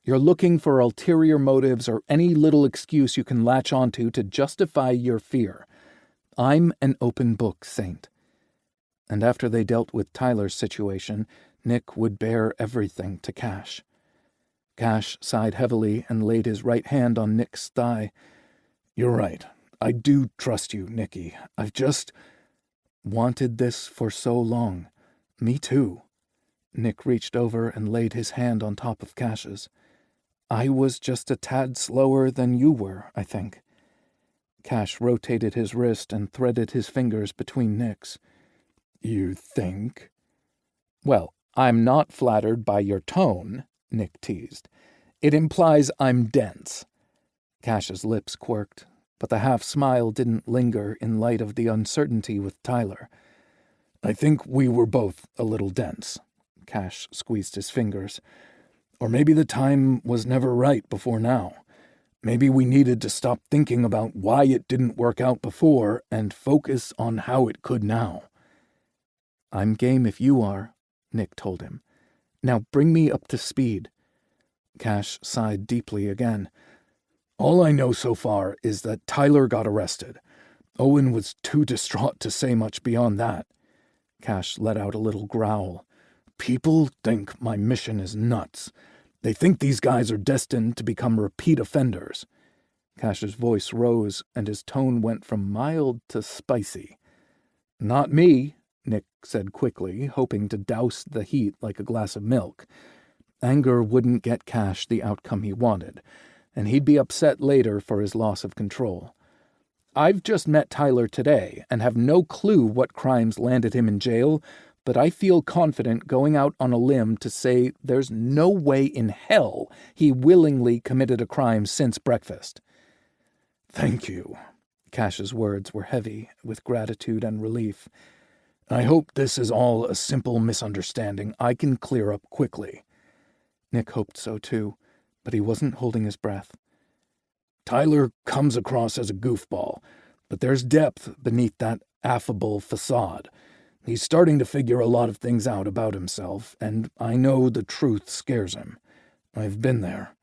You're looking for ulterior motives or any little excuse you can latch onto to justify your fear. I'm an open book, Saint." And after they dealt with Tyler's situation, Nick would bear everything to Cash. Cash sighed heavily and laid his right hand on Nick's thigh. "You're right. I do trust you, Nicky. I've just wanted this for so long. Me too." Nick reached over and laid his hand on top of Cash's. "I was just a tad slower than you were, I think." Cash rotated his wrist and threaded his fingers between Nick's. "You think?" Well, I'm not flattered by your tone, Nick teased. It implies I'm dense. Cash's lips quirked, but the half-smile didn't linger in light of the uncertainty with Tyler. I think we were both a little dense. Cash squeezed his fingers. Or maybe the time was never right before now. Maybe we needed to stop thinking about why it didn't work out before and focus on how it could now. I'm game if you are, Nick told him. Now bring me up to speed. Cash sighed deeply again. All I know so far is that Tyler got arrested. Owen was too distraught to say much beyond that. Cash let out a little growl. People think my mission is nuts. They think these guys are destined to become repeat offenders. Cash's voice rose, and his tone went from mild to spicy. Not me, Nick said quickly, hoping to douse the heat like a glass of milk. Anger wouldn't get Cash the outcome he wanted, and he'd be upset later for his loss of control. I've just met Tyler today and have no clue what crimes landed him in jail, but I feel confident going out on a limb to say there's no way in hell he willingly committed a crime since breakfast. Thank you. Cash's words were heavy with gratitude and relief. I hope this is all a simple misunderstanding I can clear up quickly. Nick hoped so too, but he wasn't holding his breath. Tyler comes across as a goofball, but there's depth beneath that affable facade. He's starting to figure a lot of things out about himself, and I know the truth scares him. I've been there.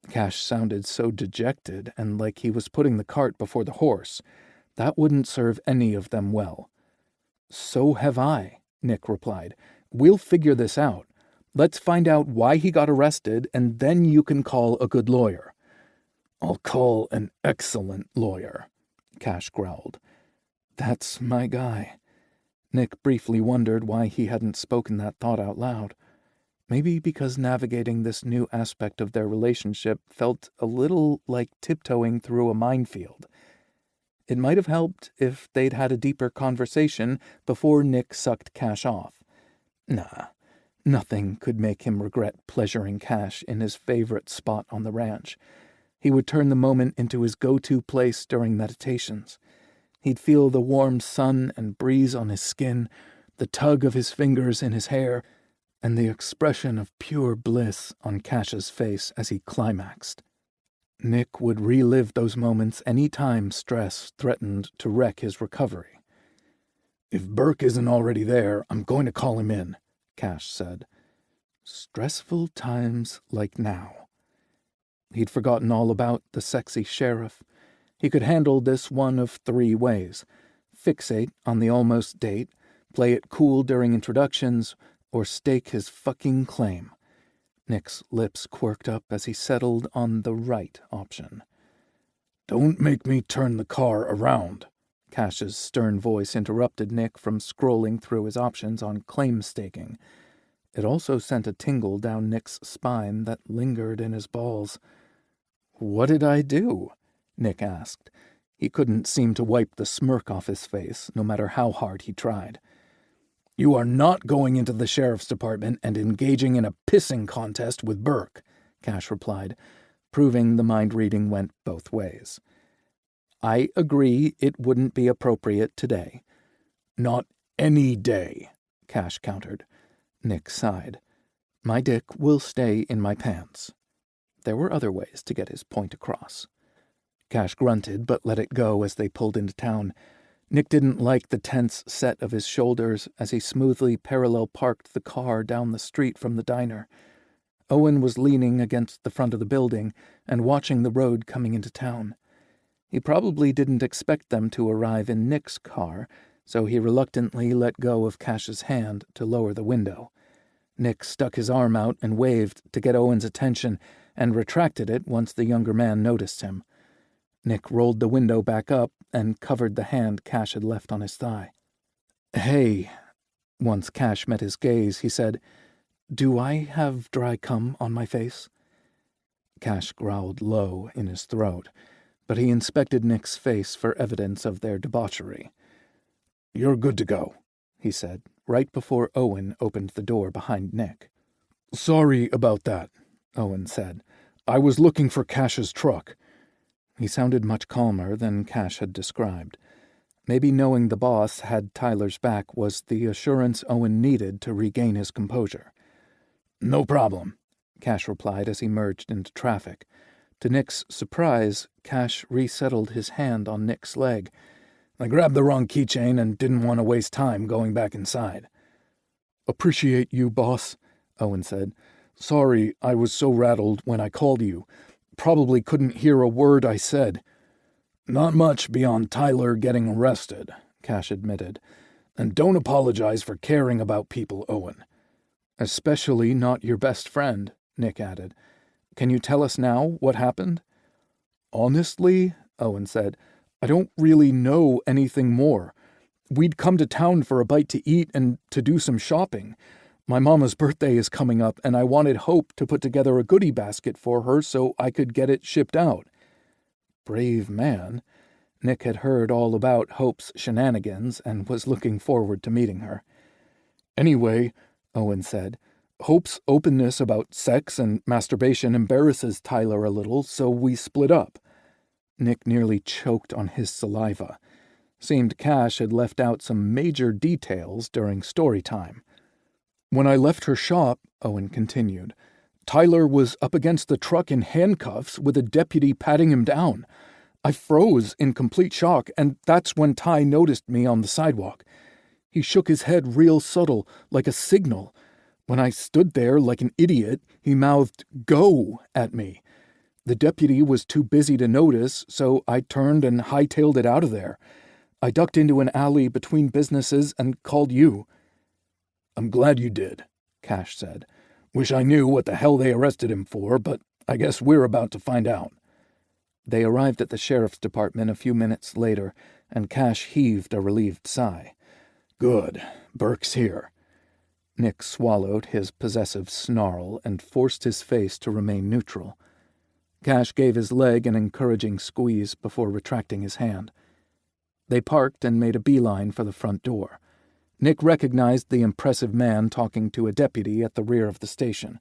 Cash sounded so dejected and like he was putting the cart before the horse. That wouldn't serve any of them well. So have I, Nick replied. We'll figure this out. Let's find out why he got arrested, and then you can call a good lawyer. I'll call an excellent lawyer, Cash growled. That's my guy. Nick briefly wondered why he hadn't spoken that thought out loud. Maybe because navigating this new aspect of their relationship felt a little like tiptoeing through a minefield. It might have helped if they'd had a deeper conversation before Nick sucked Cash off. Nah, nothing could make him regret pleasuring Cash in his favorite spot on the ranch. He would turn the moment into his go-to place during meditations. He'd feel the warm sun and breeze on his skin, the tug of his fingers in his hair, and the expression of pure bliss on Cash's face as he climaxed. Nick would relive those moments any time stress threatened to wreck his recovery. If Burke isn't already there, I'm going to call him in, Cash said. Stressful times like now. He'd forgotten all about the sexy sheriff. He could handle this one of 3 ways. Fixate on the almost date, play it cool during introductions, or stake his fucking claim. Nick's lips quirked up as he settled on the right option. Don't make me turn the car around. Cash's stern voice interrupted Nick from scrolling through his options on claim staking. It also sent a tingle down Nick's spine that lingered in his balls. What did I do? Nick asked. He couldn't seem to wipe the smirk off his face, no matter how hard he tried. You are not going into the sheriff's department and engaging in a pissing contest with Burke, Cash replied, proving the mind-reading went both ways. I agree it wouldn't be appropriate today. Not any day, Cash countered. Nick sighed. My dick will stay in my pants. There were other ways to get his point across. Cash grunted, but let it go as they pulled into town. Nick didn't like the tense set of his shoulders as he smoothly parallel parked the car down the street from the diner. Owen was leaning against the front of the building and watching the road coming into town. He probably didn't expect them to arrive in Nick's car, so he reluctantly let go of Cash's hand to lower the window. Nick stuck his arm out and waved to get Owen's attention and retracted it once the younger man noticed him. Nick rolled the window back up and covered the hand Cash had left on his thigh. Hey, once Cash met his gaze, he said, do I have dry cum on my face? Cash growled low in his throat, but he inspected Nick's face for evidence of their debauchery. You're good to go, he said, right before Owen opened the door behind Nick. "Sorry about that," Owen said. "I was looking for Cash's truck." He sounded much calmer than Cash had described. Maybe knowing the boss had Tyler's back was the assurance Owen needed to regain his composure. "No problem," Cash replied as he merged into traffic. To Nick's surprise, Cash resettled his hand on Nick's leg. "I grabbed the wrong keychain and didn't want to waste time going back inside." "Appreciate you, boss," Owen said. "Sorry I was so rattled when I called you. Probably couldn't hear a word I said." "Not much beyond Tyler getting arrested," Cash admitted. "And don't apologize for caring about people, Owen." "Especially not your best friend," Nick added. "Can you tell us now what happened?" "Honestly," Owen said, "I don't really know anything more. We'd come to town for a bite to eat and to do some shopping. My mama's birthday is coming up, and I wanted Hope to put together a goodie basket for her so I could get it shipped out." Brave man. Nick had heard all about Hope's shenanigans and was looking forward to meeting her. "Anyway," Owen said, "Hope's openness about sex and masturbation embarrasses Tyler a little, so we split up." Nick nearly choked on his saliva. Seemed Cash had left out some major details during story time. "When I left her shop," Owen continued, "Tyler was up against the truck in handcuffs with a deputy patting him down. I froze in complete shock, and that's when Ty noticed me on the sidewalk. He shook his head real subtle, like a signal. When I stood there like an idiot, he mouthed, 'Go,' at me. The deputy was too busy to notice, so I turned and hightailed it out of there. I ducked into an alley between businesses and called you." "I'm glad you did," Cash said. "Wish I knew what the hell they arrested him for, but I guess we're about to find out." They arrived at the sheriff's department a few minutes later, and Cash heaved a relieved sigh. "Good. Burke's here." Nick swallowed his possessive snarl and forced his face to remain neutral. Cash gave his leg an encouraging squeeze before retracting his hand. They parked and made a beeline for the front door. Nick recognized the impressive man talking to a deputy at the rear of the station.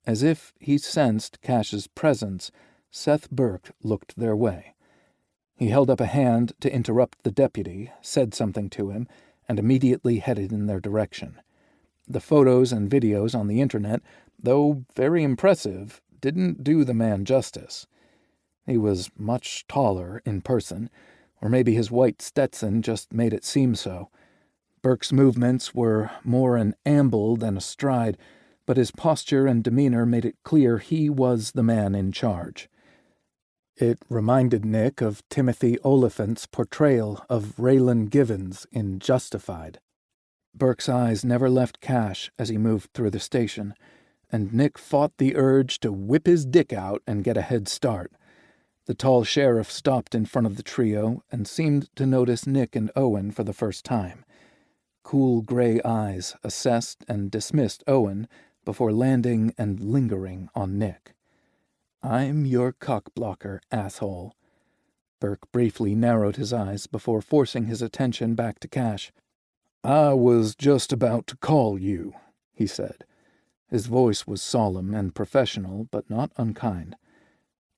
As if he sensed Cash's presence, Seth Burke looked their way. He held up a hand to interrupt the deputy, said something to him, and immediately headed in their direction. The photos and videos on the internet, though very impressive, didn't do the man justice. He was much taller in person, or maybe his white Stetson just made it seem so. Burke's movements were more an amble than a stride, but his posture and demeanor made it clear he was the man in charge. It reminded Nick of Timothy Oliphant's portrayal of Raylan Givens in Justified. Burke's eyes never left Cash as he moved through the station, and Nick fought the urge to whip his dick out and get a head start. The tall sheriff stopped in front of the trio and seemed to notice Nick and Owen for the first time. Cool gray eyes assessed and dismissed Owen before landing and lingering on Nick. "I'm your cock-blocker, asshole." Burke briefly narrowed his eyes before forcing his attention back to Cash. "I was just about to call you," he said. His voice was solemn and professional, but not unkind.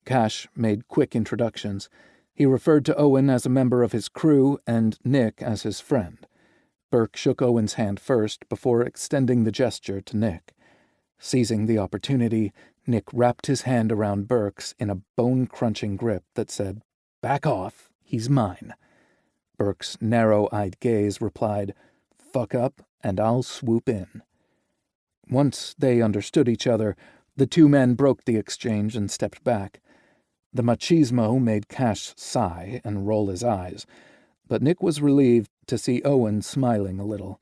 Cash made quick introductions. He referred to Owen as a member of his crew and Nick as his friend. Burke shook Owen's hand first before extending the gesture to Nick. Seizing the opportunity, Nick wrapped his hand around Burke's in a bone-crunching grip that said, "Back off, he's mine." Burke's narrow-eyed gaze replied, "Fuck up, and I'll swoop in." Once they understood each other, the two men broke the exchange and stepped back. The machismo made Cash sigh and roll his eyes, but Nick was relieved to see Owen smiling a little.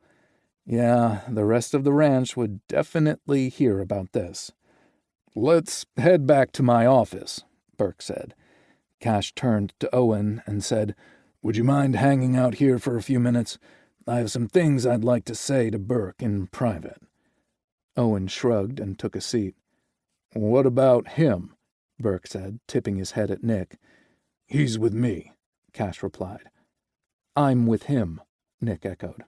Yeah, the rest of the ranch would definitely hear about this. "Let's head back to my office," Burke said. Cash turned to Owen and said, "Would you mind hanging out here for a few minutes? I have some things I'd like to say to Burke in private." Owen shrugged and took a seat. "What about him?" Burke said, tipping his head at Nick. "He's with me," Cash replied. "I'm with him," Nick echoed.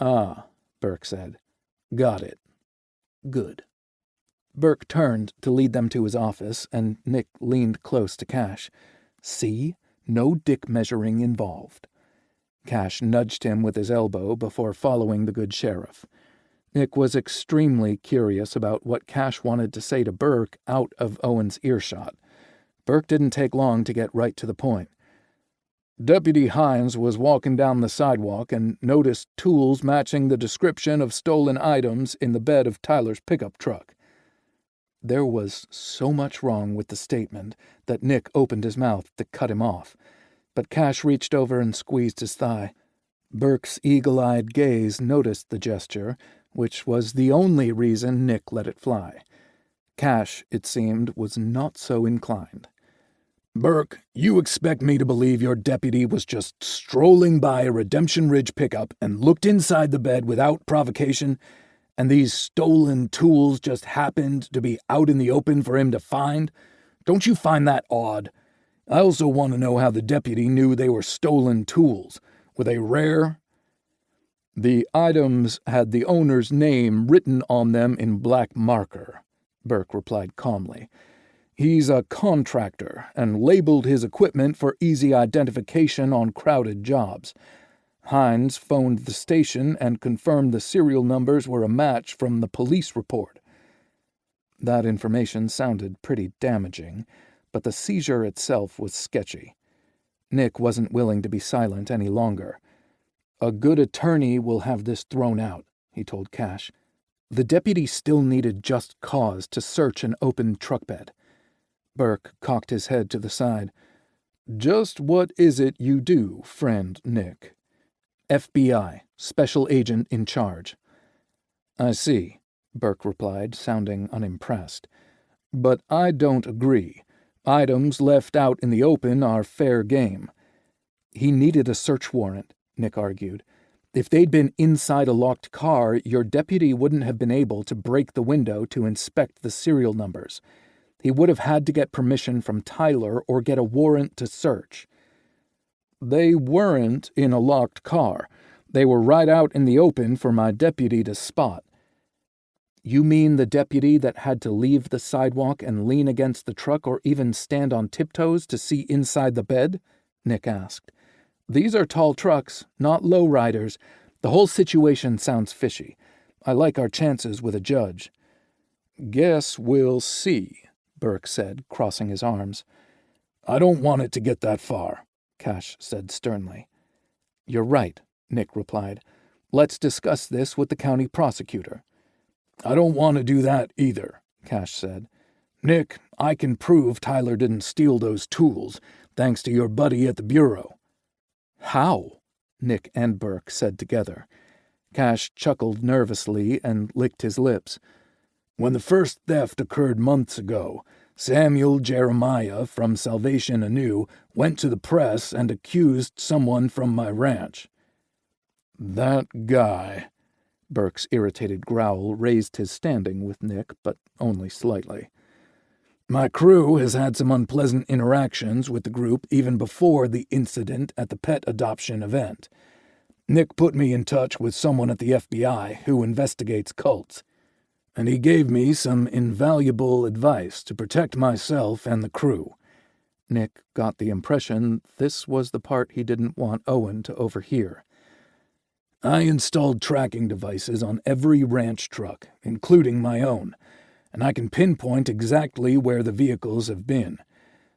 "Ah," Burke said. Got it. Good. Burke turned to lead them to his office, and Nick leaned close to Cash. See? No dick measuring involved. Cash nudged him with his elbow before following the good sheriff. Nick was extremely curious about what Cash wanted to say to Burke out of Owen's earshot. Burke didn't take long to get right to the point. Deputy Hines was walking down the sidewalk and noticed tools matching the description of stolen items in the bed of Tyler's pickup truck. There was so much wrong with the statement that Nick opened his mouth to cut him off, but Cash reached over and squeezed his thigh. Burke's eagle-eyed gaze noticed the gesture, which was the only reason Nick let it fly. Cash, it seemed, was not so inclined. "Burke, you expect me to believe your deputy was just strolling by a Redemption Ridge pickup and looked inside the bed without provocation, and these stolen tools just happened to be out in the open for him to find? Don't you find that odd? I also want to know how the deputy knew they were stolen tools. Were they rare?" "The items had the owner's name written on them in black marker," Burke replied calmly. "He's a contractor and labeled his equipment for easy identification on crowded jobs. Hines phoned the station and confirmed the serial numbers were a match from the police report." That information sounded pretty damaging, but the seizure itself was sketchy. Nick wasn't willing to be silent any longer. "A good attorney will have this thrown out," he told Cash. The deputy still needed just cause to search an open truck bed. Burke cocked his head to the side. "Just what is it you do, friend Nick?" "FBI, special agent in charge." "I see," Burke replied, sounding unimpressed. "But I don't agree. Items left out in the open are fair game." "He needed a search warrant," Nick argued. "If they'd been inside a locked car, your deputy wouldn't have been able to break the window to inspect the serial numbers. He would have had to get permission from Tyler or get a warrant to search." "They weren't in a locked car. They were right out in the open for my deputy to spot." "You mean the deputy that had to leave the sidewalk and lean against the truck or even stand on tiptoes to see inside the bed?" Nick asked. "These are tall trucks, not low-riders. The whole situation sounds fishy. I like our chances with a judge." "Guess we'll see," Burke said, crossing his arms. "I don't want it to get that far," Cash said sternly. "You're right," Nick replied. "Let's discuss this with the county prosecutor." "I don't want to do that either," Cash said. "Nick, I can prove Tyler didn't steal those tools, thanks to your buddy at the Bureau." "How?" Nick and Burke said together. Cash chuckled nervously and licked his lips. "When the first theft occurred months ago, Samuel Jeremiah from Salvation Anew went to the press and accused someone from my ranch." "That guy," Burke's irritated growl raised his standing with Nick, but only slightly. "My crew has had some unpleasant interactions with the group even before the incident at the pet adoption event. Nick put me in touch with someone at the FBI who investigates cults, and he gave me some invaluable advice to protect myself and the crew." Nick got the impression this was the part he didn't want Owen to overhear. "I installed tracking devices on every ranch truck, including my own, and I can pinpoint exactly where the vehicles have been.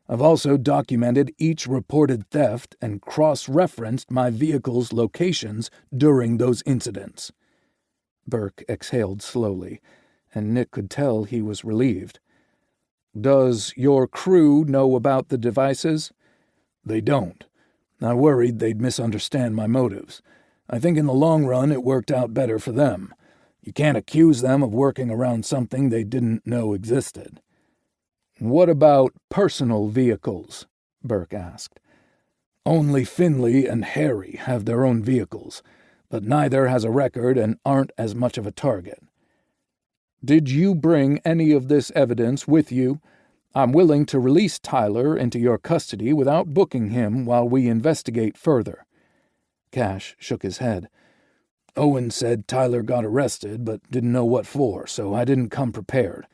I've also documented each reported theft and cross-referenced my vehicle's locations during those incidents." Burke exhaled slowly, and Nick could tell he was relieved. "Does your crew know about the devices?" "They don't. I worried they'd misunderstand my motives. I think in the long run it worked out better for them. You can't accuse them of working around something they didn't know existed." "What about personal vehicles?" Burke asked. "Only Finley and Harry have their own vehicles, but neither has a record and aren't as much of a target." "Did you bring any of this evidence with you? I'm willing to release Tyler into your custody without booking him while we investigate further." Cash shook his head. Owen said Tyler got arrested, but didn't know what for, so I didn't come prepared.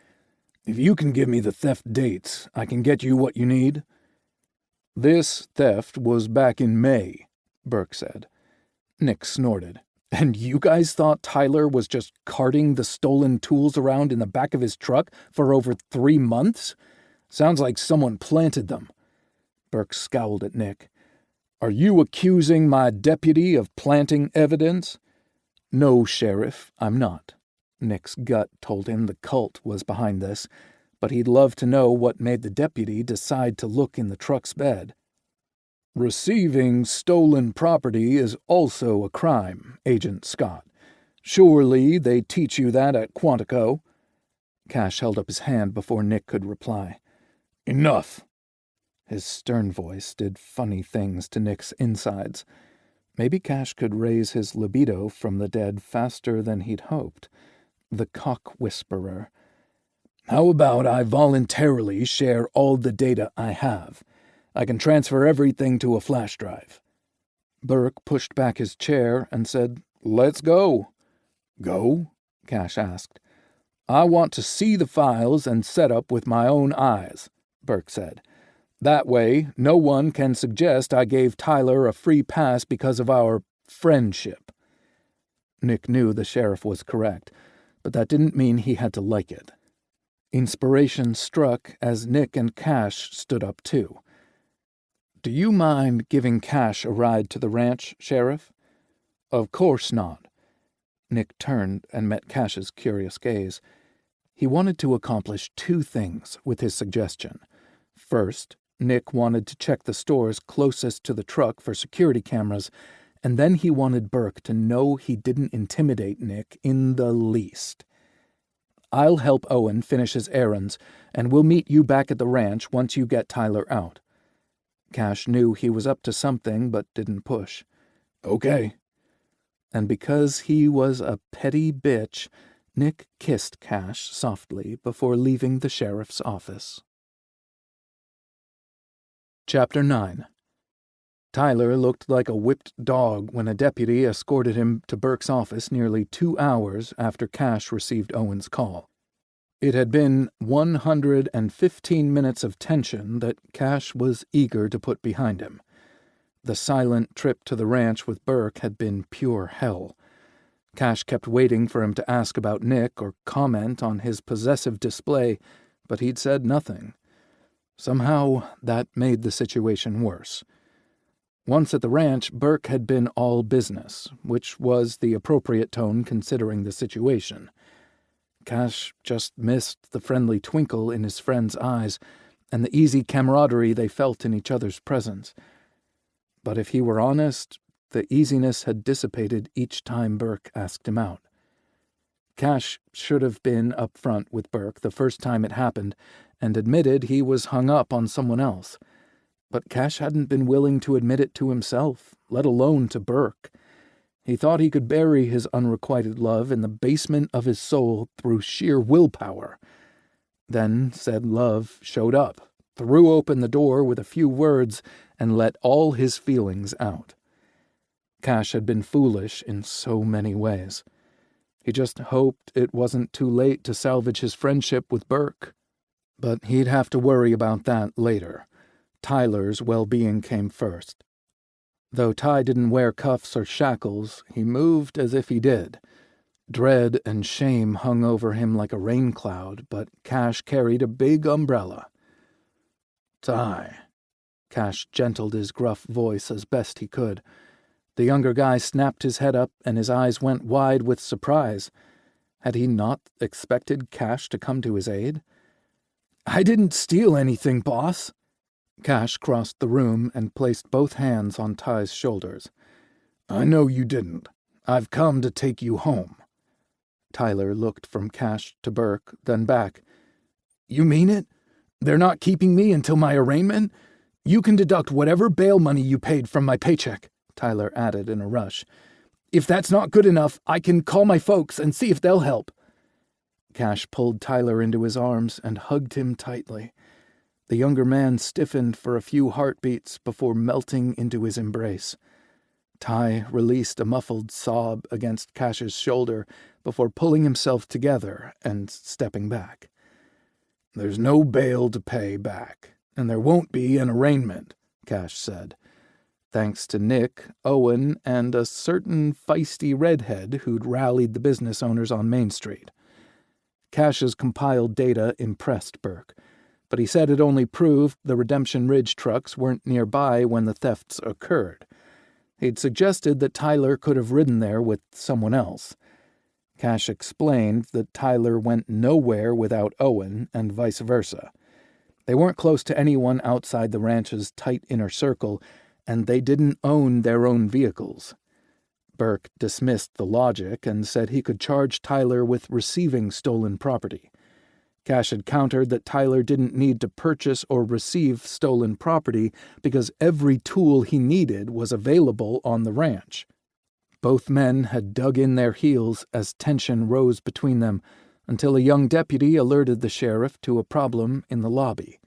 If you can give me the theft dates, I can get you what you need." "This theft was back in May," Burke said. Nick snorted. "And you guys thought Tyler was just carting the stolen tools around in the back of his truck for over 3 months? Sounds like someone planted them." Burke scowled at Nick. "Are you accusing my deputy of planting evidence?" "No, Sheriff, I'm not." Nick's gut told him the cult was behind this, but he'd love to know what made the deputy decide to look in the truck's bed. "Receiving stolen property is also a crime, Agent Scott. Surely they teach you that at Quantico." Cash held up his hand before Nick could reply. "Enough." His stern voice did funny things to Nick's insides. Maybe Cash could raise his libido from the dead faster than he'd hoped. The cock whisperer. "How about I voluntarily share all the data I have? I can transfer everything to a flash drive." Burke pushed back his chair and said, "Let's go." "Go?" Cash asked. "I want to see the files and set up with my own eyes," Burke said. "That way, no one can suggest I gave Tyler a free pass because of our friendship." Nick knew the sheriff was correct, but that didn't mean he had to like it. Inspiration struck as Nick and Cash stood up too. "Do you mind giving Cash a ride to the ranch, Sheriff?" "Of course not." Nick turned and met Cash's curious gaze. He wanted to accomplish 2 things with his suggestion. First, Nick wanted to check the stores closest to the truck for security cameras, and then he wanted Burke to know he didn't intimidate Nick in the least. "I'll help Owen finish his errands, and we'll meet you back at the ranch once you get Tyler out." Cash knew he was up to something but didn't push. "Okay." And because he was a petty bitch, Nick kissed Cash softly before leaving the sheriff's office. Chapter 9. Tyler looked like a whipped dog when a deputy escorted him to Burke's office nearly 2 hours after Cash received Owen's call. It had been 115 minutes of tension that Cash was eager to put behind him. The silent trip to the ranch with Burke had been pure hell. Cash kept waiting for him to ask about Nick or comment on his possessive display, but he'd said nothing. Somehow, that made the situation worse. Once at the ranch, Burke had been all business, which was the appropriate tone considering the situation. Cash just missed the friendly twinkle in his friend's eyes and the easy camaraderie they felt in each other's presence. But if he were honest, the easiness had dissipated each time Burke asked him out. Cash should have been up front with Burke the first time it happened and admitted he was hung up on someone else. But Cash hadn't been willing to admit it to himself, let alone to Burke. He thought he could bury his unrequited love in the basement of his soul through sheer willpower. Then said love showed up, threw open the door with a few words, and let all his feelings out. Cash had been foolish in so many ways. He just hoped it wasn't too late to salvage his friendship with Burke. But he'd have to worry about that later. Tyler's well-being came first. Though Ty didn't wear cuffs or shackles, he moved as if he did. Dread and shame hung over him like a rain cloud, but Cash carried a big umbrella. "Ty." Cash gentled his gruff voice as best he could. The younger guy snapped his head up, and his eyes went wide with surprise. Had he not expected Cash to come to his aid? "I didn't steal anything, boss." Cash crossed the room and placed both hands on Ty's shoulders. "I know you didn't. I've come to take you home." Tyler looked from Cash to Burke, then back. "You mean it? They're not keeping me until my arraignment? You can deduct whatever bail money you paid from my paycheck," Tyler added in a rush. "If that's not good enough, I can call my folks and see if they'll help." Cash pulled Tyler into his arms and hugged him tightly. The younger man stiffened for a few heartbeats before melting into his embrace. Ty released a muffled sob against Cash's shoulder before pulling himself together and stepping back. "There's no bail to pay back, and there won't be an arraignment," Cash said. Thanks to Nick, Owen, and a certain feisty redhead who'd rallied the business owners on Main Street. Cash's compiled data impressed Burke, but he said it only proved the Redemption Ridge trucks weren't nearby when the thefts occurred. He'd suggested that Tyler could have ridden there with someone else. Cash explained that Tyler went nowhere without Owen, and vice versa. They weren't close to anyone outside the ranch's tight inner circle, and they didn't own their own vehicles. Burke dismissed the logic and said he could charge Tyler with receiving stolen property. Cash had countered that Tyler didn't need to purchase or receive stolen property because every tool he needed was available on the ranch. Both men had dug in their heels as tension rose between them until a young deputy alerted the sheriff to a problem in the lobby.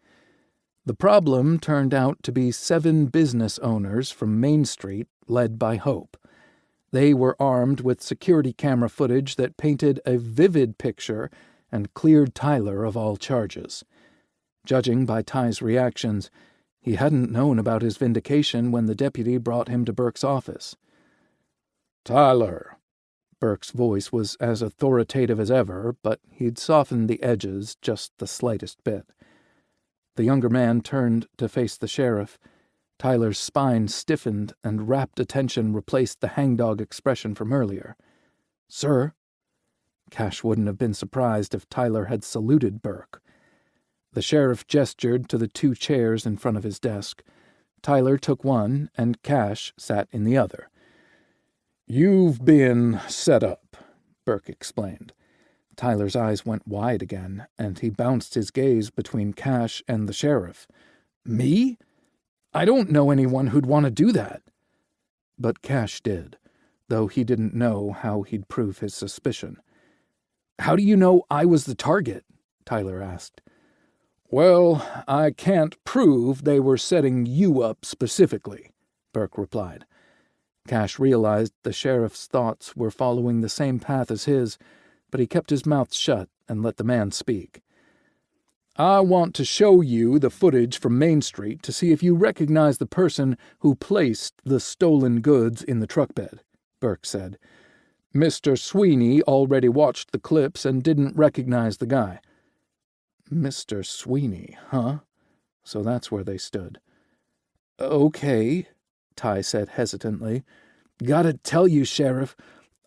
The problem turned out to be 7 business owners from Main Street, led by Hope. They were armed with security camera footage that painted a vivid picture and cleared Tyler of all charges. Judging by Ty's reactions, he hadn't known about his vindication when the deputy brought him to Burke's office. "Tyler." Burke's voice was as authoritative as ever, but he'd softened the edges just the slightest bit. The younger man turned to face the sheriff. Tyler's spine stiffened, and rapt attention replaced the hangdog expression from earlier. "Sir?" Cash wouldn't have been surprised if Tyler had saluted Burke. The sheriff gestured to the 2 chairs in front of his desk. Tyler took one, and Cash sat in the other. "You've been set up," Burke explained. Tyler's eyes went wide again, and he bounced his gaze between Cash and the sheriff. "Me? I don't know anyone who'd want to do that." But Cash did, though he didn't know how he'd prove his suspicion. "How do you know I was the target?" Tyler asked. "Well, I can't prove they were setting you up specifically," Burke replied. Cash realized the sheriff's thoughts were following the same path as his, but he kept his mouth shut and let the man speak. "I want to show you the footage from Main Street to see if you recognize the person who placed the stolen goods in the truck bed," Burke said. "Mr. Sweeney already watched the clips and didn't recognize the guy." Mr. Sweeney, huh? So that's where they stood. "Okay," Ty said hesitantly. "Gotta tell you, Sheriff,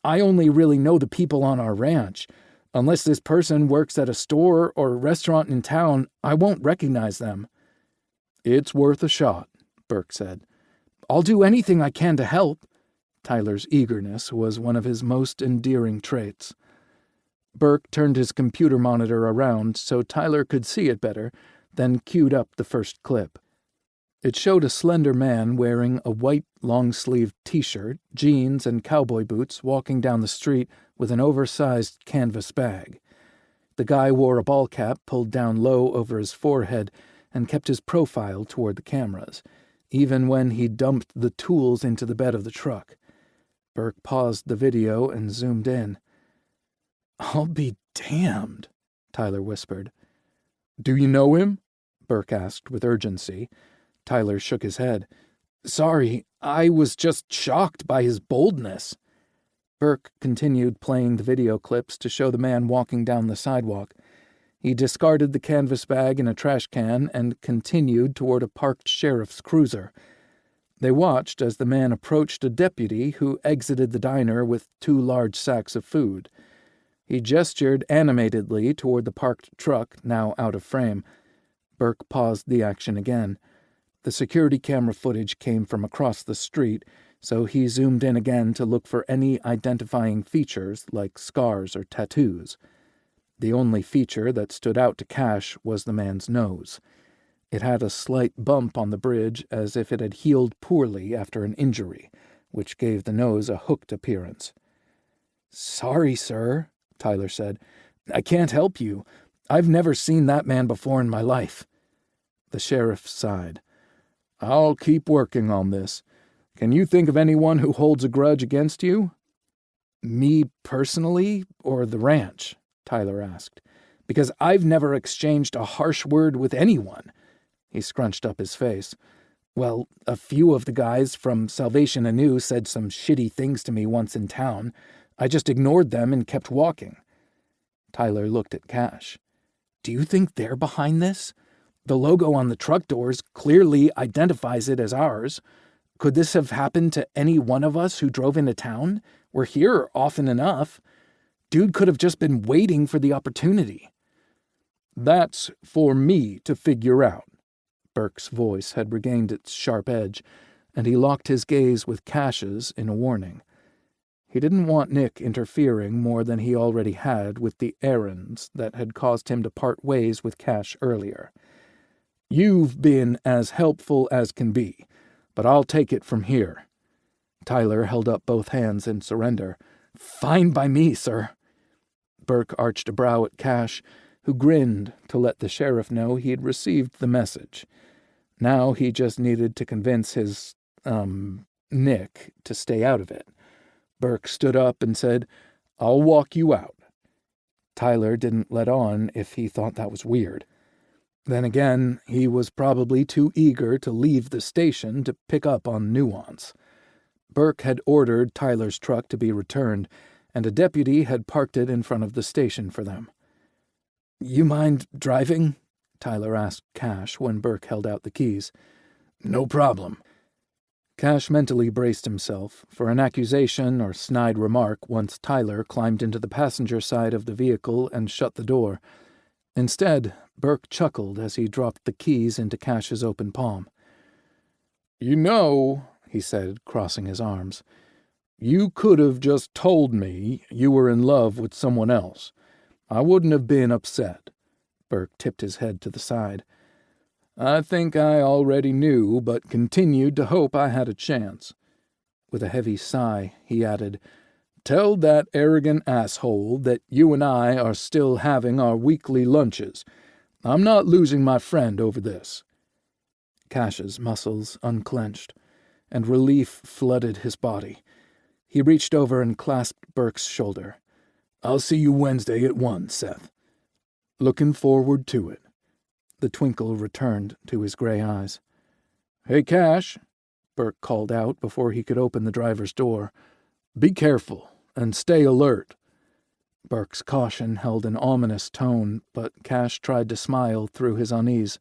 I only really know the people on our ranch. Unless this person works at a store or restaurant in town, I won't recognize them." "It's worth a shot," Burke said. "I'll do anything I can to help." Tyler's eagerness was one of his most endearing traits. Burke turned his computer monitor around so Tyler could see it better, then queued up the first clip. It showed a slender man wearing a white long-sleeved t-shirt, jeans, and cowboy boots walking down the street with an oversized canvas bag. The guy wore a ball cap pulled down low over his forehead and kept his profile toward the cameras, even when he dumped the tools into the bed of the truck. Burke paused the video and zoomed in. "I'll be damned," Tyler whispered. "Do you know him?" Burke asked with urgency. Tyler shook his head. "Sorry, I was just shocked by his boldness." Burke continued playing the video clips to show the man walking down the sidewalk. He discarded the canvas bag in a trash can and continued toward a parked sheriff's cruiser. They watched as the man approached a deputy who exited the diner with 2 large sacks of food. He gestured animatedly toward the parked truck, now out of frame. Burke paused the action again. The security camera footage came from across the street, so he zoomed in again to look for any identifying features like scars or tattoos. The only feature that stood out to Cash was the man's nose. It had a slight bump on the bridge as if it had healed poorly after an injury, which gave the nose a hooked appearance. "Sorry, sir," Tyler said. "I can't help you. I've never seen that man before in my life." The sheriff sighed. "I'll keep working on this. Can you think of anyone who holds a grudge against you?" "Me personally, or the ranch?" Tyler asked. "Because I've never exchanged a harsh word with anyone." He scrunched up his face. "Well, a few of the guys from Salvation Anew said some shitty things to me once in town. I just ignored them and kept walking." Tyler looked at Cash. "Do you think they're behind this? The logo on the truck doors clearly identifies it as ours. Could this have happened to any one of us who drove into town? We're here often enough. Dude could have just been waiting for the opportunity." "That's for me to figure out." Burke's voice had regained its sharp edge, and he locked his gaze with Cash's in a warning. He didn't want Nick interfering more than he already had with the errands that had caused him to part ways with Cash earlier. "You've been as helpful as can be, but I'll take it from here." Tyler held up both hands in surrender. "Fine by me, sir." Burke arched a brow at Cash, who grinned to let the sheriff know he had received the message. Now he just needed to convince his, Nick to stay out of it. Burke stood up and said, "I'll walk you out." Tyler didn't let on if he thought that was weird. Then again, he was probably too eager to leave the station to pick up on nuance. Burke had ordered Tyler's truck to be returned, and a deputy had parked it in front of the station for them. "You mind driving?" Tyler asked Cash when Burke held out the keys. "No problem." Cash mentally braced himself for an accusation or snide remark once Tyler climbed into the passenger side of the vehicle and shut the door. Instead, Burke chuckled as he dropped the keys into Cash's open palm. "You know," he said, crossing his arms, "you could have just told me you were in love with someone else. I wouldn't have been upset." Burke tipped his head to the side. "I think I already knew, but continued to hope I had a chance." With a heavy sigh, he added, "Tell that arrogant asshole that you and I are still having our weekly lunches. I'm not losing my friend over this." Cash's muscles unclenched, and relief flooded his body. He reached over and clasped Burke's shoulder. "I'll see you Wednesday at 1, Seth." "Looking forward to it." The twinkle returned to his gray eyes. "Hey, Cash," Burke called out before he could open the driver's door. "Be careful and stay alert." Burke's caution held an ominous tone, but Cash tried to smile through his unease.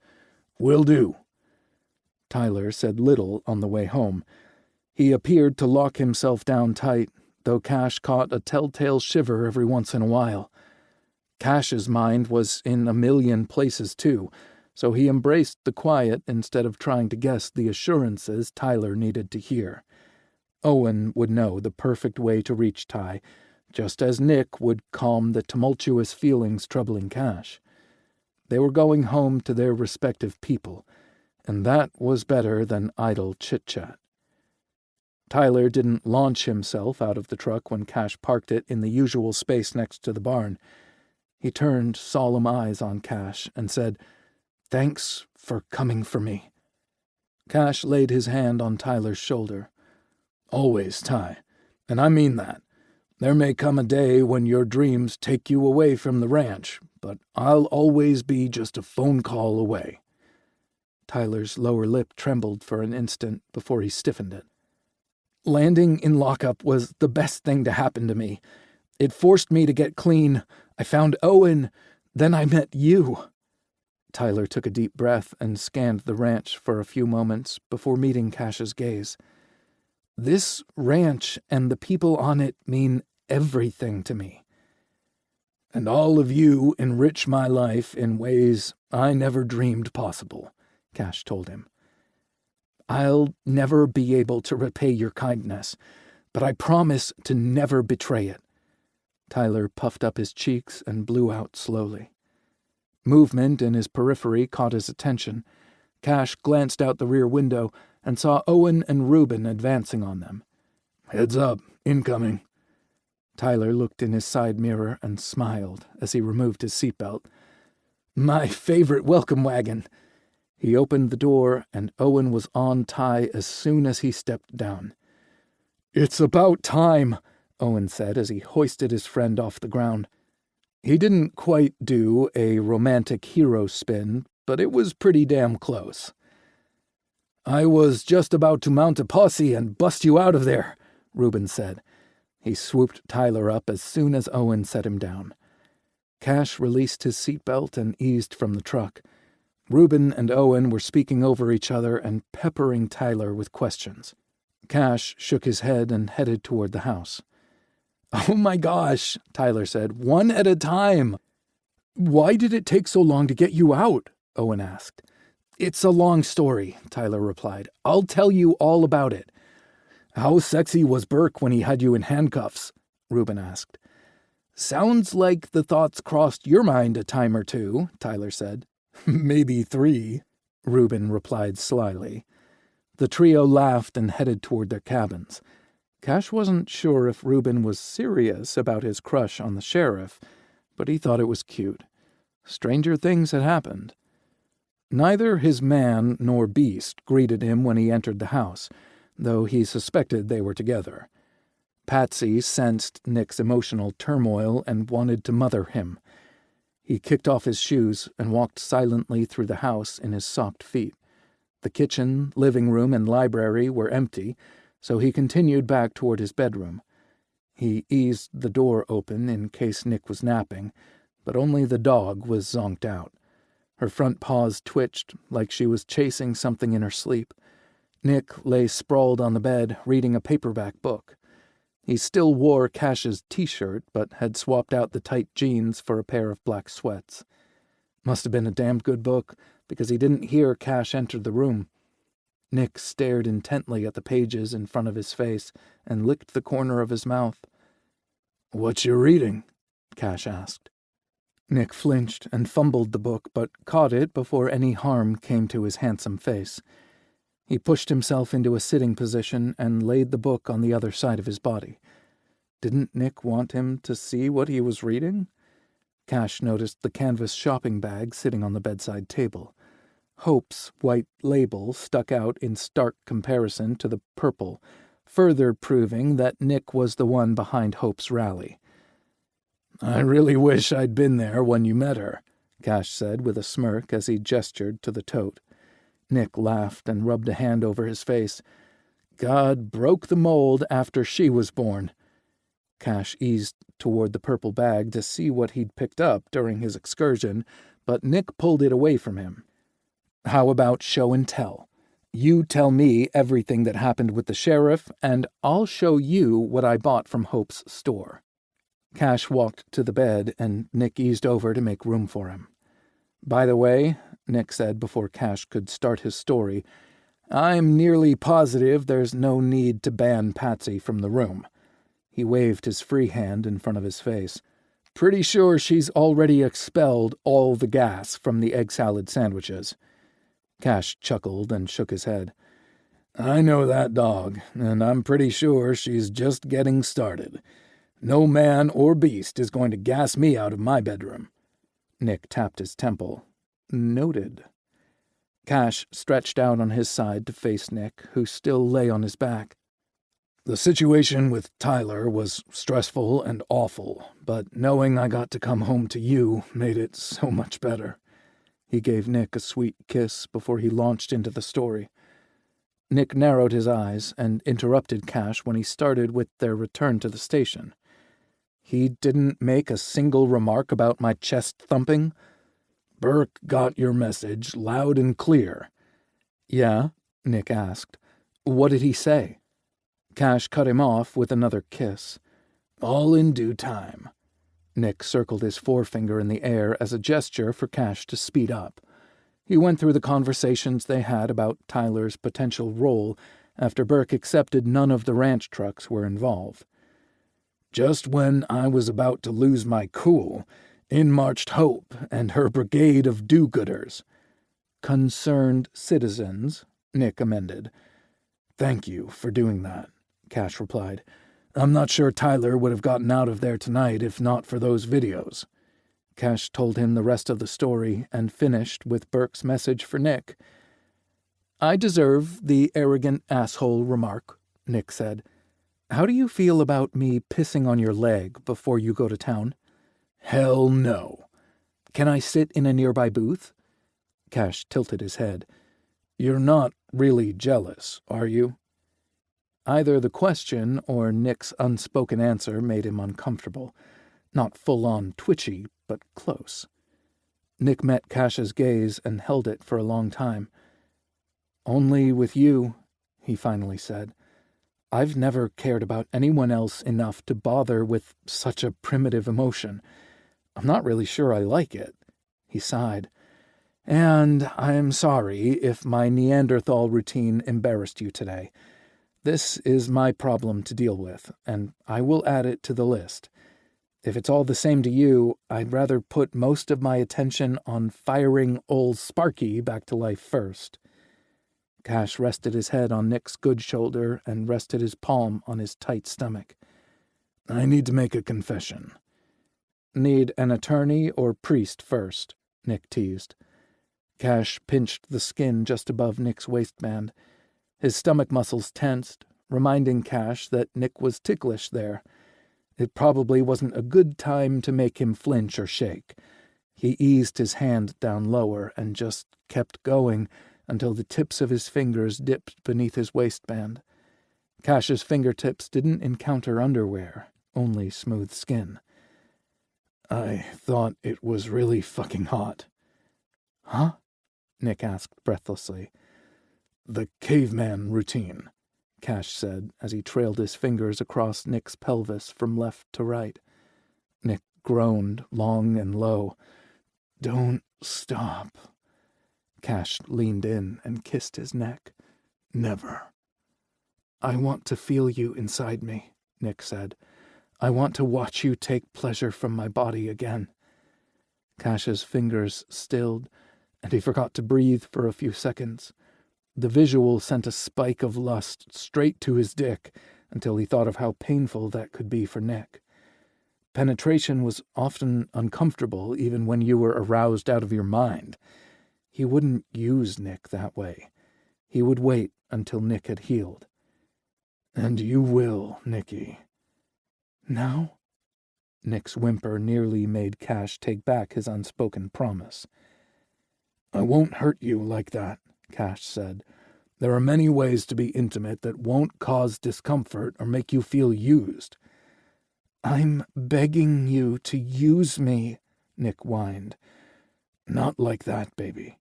"Will do." Tyler said little on the way home. He appeared to lock himself down tight, though Cash caught a telltale shiver every once in a while. Cash's mind was in a million places, too, so he embraced the quiet instead of trying to guess the assurances Tyler needed to hear. Owen would know the perfect way to reach Ty, just as Nick would calm the tumultuous feelings troubling Cash. They were going home to their respective people, and that was better than idle chit-chat. Tyler didn't launch himself out of the truck when Cash parked it in the usual space next to the barn. He turned solemn eyes on Cash and said, "Thanks for coming for me." Cash laid his hand on Tyler's shoulder. "Always, Ty, and I mean that. There may come a day when your dreams take you away from the ranch, but I'll always be just a phone call away." Tyler's lower lip trembled for an instant before he stiffened it. "Landing in lockup was the best thing to happen to me. It forced me to get clean. I found Owen. Then I met you." Tyler took a deep breath and scanned the ranch for a few moments before meeting Cash's gaze. "This ranch and the people on it mean everything to me." "And all of you enrich my life in ways I never dreamed possible," Cash told him. "I'll never be able to repay your kindness, but I promise to never betray it." Tyler puffed up his cheeks and blew out slowly. Movement in his periphery caught his attention. Cash glanced out the rear window and saw Owen and Reuben advancing on them. "Heads up, incoming." Tyler looked in his side mirror and smiled as he removed his seatbelt. "My favorite welcome wagon." He opened the door, and Owen was on Ty as soon as he stepped down. "It's about time," Owen said as he hoisted his friend off the ground. He didn't quite do a romantic hero spin, but it was pretty damn close. "I was just about to mount a posse and bust you out of there," Reuben said. He swooped Tyler up as soon as Owen set him down. Cash released his seatbelt and eased from the truck. Reuben and Owen were speaking over each other and peppering Tyler with questions. Cash shook his head and headed toward the house. "Oh my gosh," Tyler said. "One at a time." "Why did it take so long to get you out?" Owen asked. "It's a long story," Tyler replied. "I'll tell you all about it." "How sexy was Burke when he had you in handcuffs?" Reuben asked. "Sounds like the thoughts crossed your mind a time or two," Tyler said. "Maybe 3, Reuben replied slyly. The trio laughed and headed toward their cabins. Cash wasn't sure if Reuben was serious about his crush on the sheriff, but he thought it was cute. Stranger things had happened. Neither his man nor beast greeted him when he entered the house, though he suspected they were together. Patsy sensed Nick's emotional turmoil and wanted to mother him. He kicked off his shoes and walked silently through the house in his socked feet. The kitchen, living room, and library were empty, so he continued back toward his bedroom. He eased the door open in case Nick was napping, but only the dog was zonked out. Her front paws twitched like she was chasing something in her sleep. Nick lay sprawled on the bed, reading a paperback book. He still wore Cash's t-shirt, but had swapped out the tight jeans for a pair of black sweats. Must have been a damned good book, because he didn't hear Cash enter the room. Nick stared intently at the pages in front of his face and licked the corner of his mouth. "What you reading?" Cash asked. Nick flinched and fumbled the book, but caught it before any harm came to his handsome face. He pushed himself into a sitting position and laid the book on the other side of his body. Didn't Nick want him to see what he was reading? Cash noticed the canvas shopping bag sitting on the bedside table. Hope's white label stuck out in stark comparison to the purple, further proving that Nick was the one behind Hope's rally. "I really wish I'd been there when you met her," Cash said with a smirk as he gestured to the tote. Nick laughed and rubbed a hand over his face. "God broke the mold after she was born." Cash eased toward the purple bag to see what he'd picked up during his excursion, but Nick pulled it away from him. "How about show and tell? You tell me everything that happened with the sheriff, and I'll show you what I bought from Hope's store." Cash walked to the bed, and Nick eased over to make room for him. "By the way," Nick said before Cash could start his story, "I'm nearly positive there's no need to ban Patsy from the room." He waved his free hand in front of his face. "Pretty sure she's already expelled all the gas from the egg salad sandwiches." Cash chuckled and shook his head. "I know that dog, and I'm pretty sure she's just getting started. No man or beast is going to gas me out of my bedroom." Nick tapped his temple. "Noted." Cash stretched out on his side to face Nick, who still lay on his back. "The situation with Tyler was stressful and awful, but knowing I got to come home to you made it so much better." He gave Nick a sweet kiss before he launched into the story. Nick narrowed his eyes and interrupted Cash when he started with their return to the station. "He didn't make a single remark about my chest thumping?" "Burke got your message loud and clear." "Yeah?" Nick asked. "What did he say?" Cash cut him off with another kiss. "All in due time." Nick circled his forefinger in the air as a gesture for Cash to speed up. He went through the conversations they had about Tyler's potential role after Burke accepted none of the ranch trucks were involved. "Just when I was about to lose my cool, in marched Hope and her brigade of do-gooders." "Concerned citizens," Nick amended. "Thank you for doing that," Cash replied. "I'm not sure Tyler would have gotten out of there tonight if not for those videos." Cash told him the rest of the story and finished with Burke's message for Nick. "I deserve the arrogant asshole remark," Nick said. "How do you feel about me pissing on your leg before you go to town?" "Hell no." "Can I sit in a nearby booth?" Cash tilted his head. "You're not really jealous, are you?" Either the question or Nick's unspoken answer made him uncomfortable. Not full-on twitchy, but close. Nick met Cash's gaze and held it for a long time. "Only with you," he finally said. "I've never cared about anyone else enough to bother with such a primitive emotion. I'm not really sure I like it." He sighed. "And I'm sorry if my Neanderthal routine embarrassed you today. This is my problem to deal with, and I will add it to the list. If it's all the same to you, I'd rather put most of my attention on firing old Sparky back to life first." Cash rested his head on Nick's good shoulder and rested his palm on his tight stomach. "I need to make a confession." "Need an attorney or priest first?" Nick teased. Cash pinched the skin just above Nick's waistband. His stomach muscles tensed, reminding Cash that Nick was ticklish there. It probably wasn't a good time to make him flinch or shake. He eased his hand down lower and just kept going until the tips of his fingers dipped beneath his waistband. Cash's fingertips didn't encounter underwear, only smooth skin. "I thought it was really fucking hot." "Huh?" Nick asked breathlessly. "The caveman routine," Cash said as he trailed his fingers across Nick's pelvis from left to right. Nick groaned long and low. "Don't stop." Cash leaned in and kissed his neck. "Never." "I want to feel you inside me," Nick said. "I want to watch you take pleasure from my body again." Cash's fingers stilled, and he forgot to breathe for a few seconds. The visual sent a spike of lust straight to his dick until he thought of how painful that could be for Nick. Penetration was often uncomfortable even when you were aroused out of your mind. He wouldn't use Nick that way. He would wait until Nick had healed. "And you will, Nicky." "Now?" Nick's whimper nearly made Cash take back his unspoken promise. "I won't hurt you like that," Cash said. "There are many ways to be intimate that won't cause discomfort or make you feel used." "I'm begging you to use me," Nick whined. "Not like that, baby.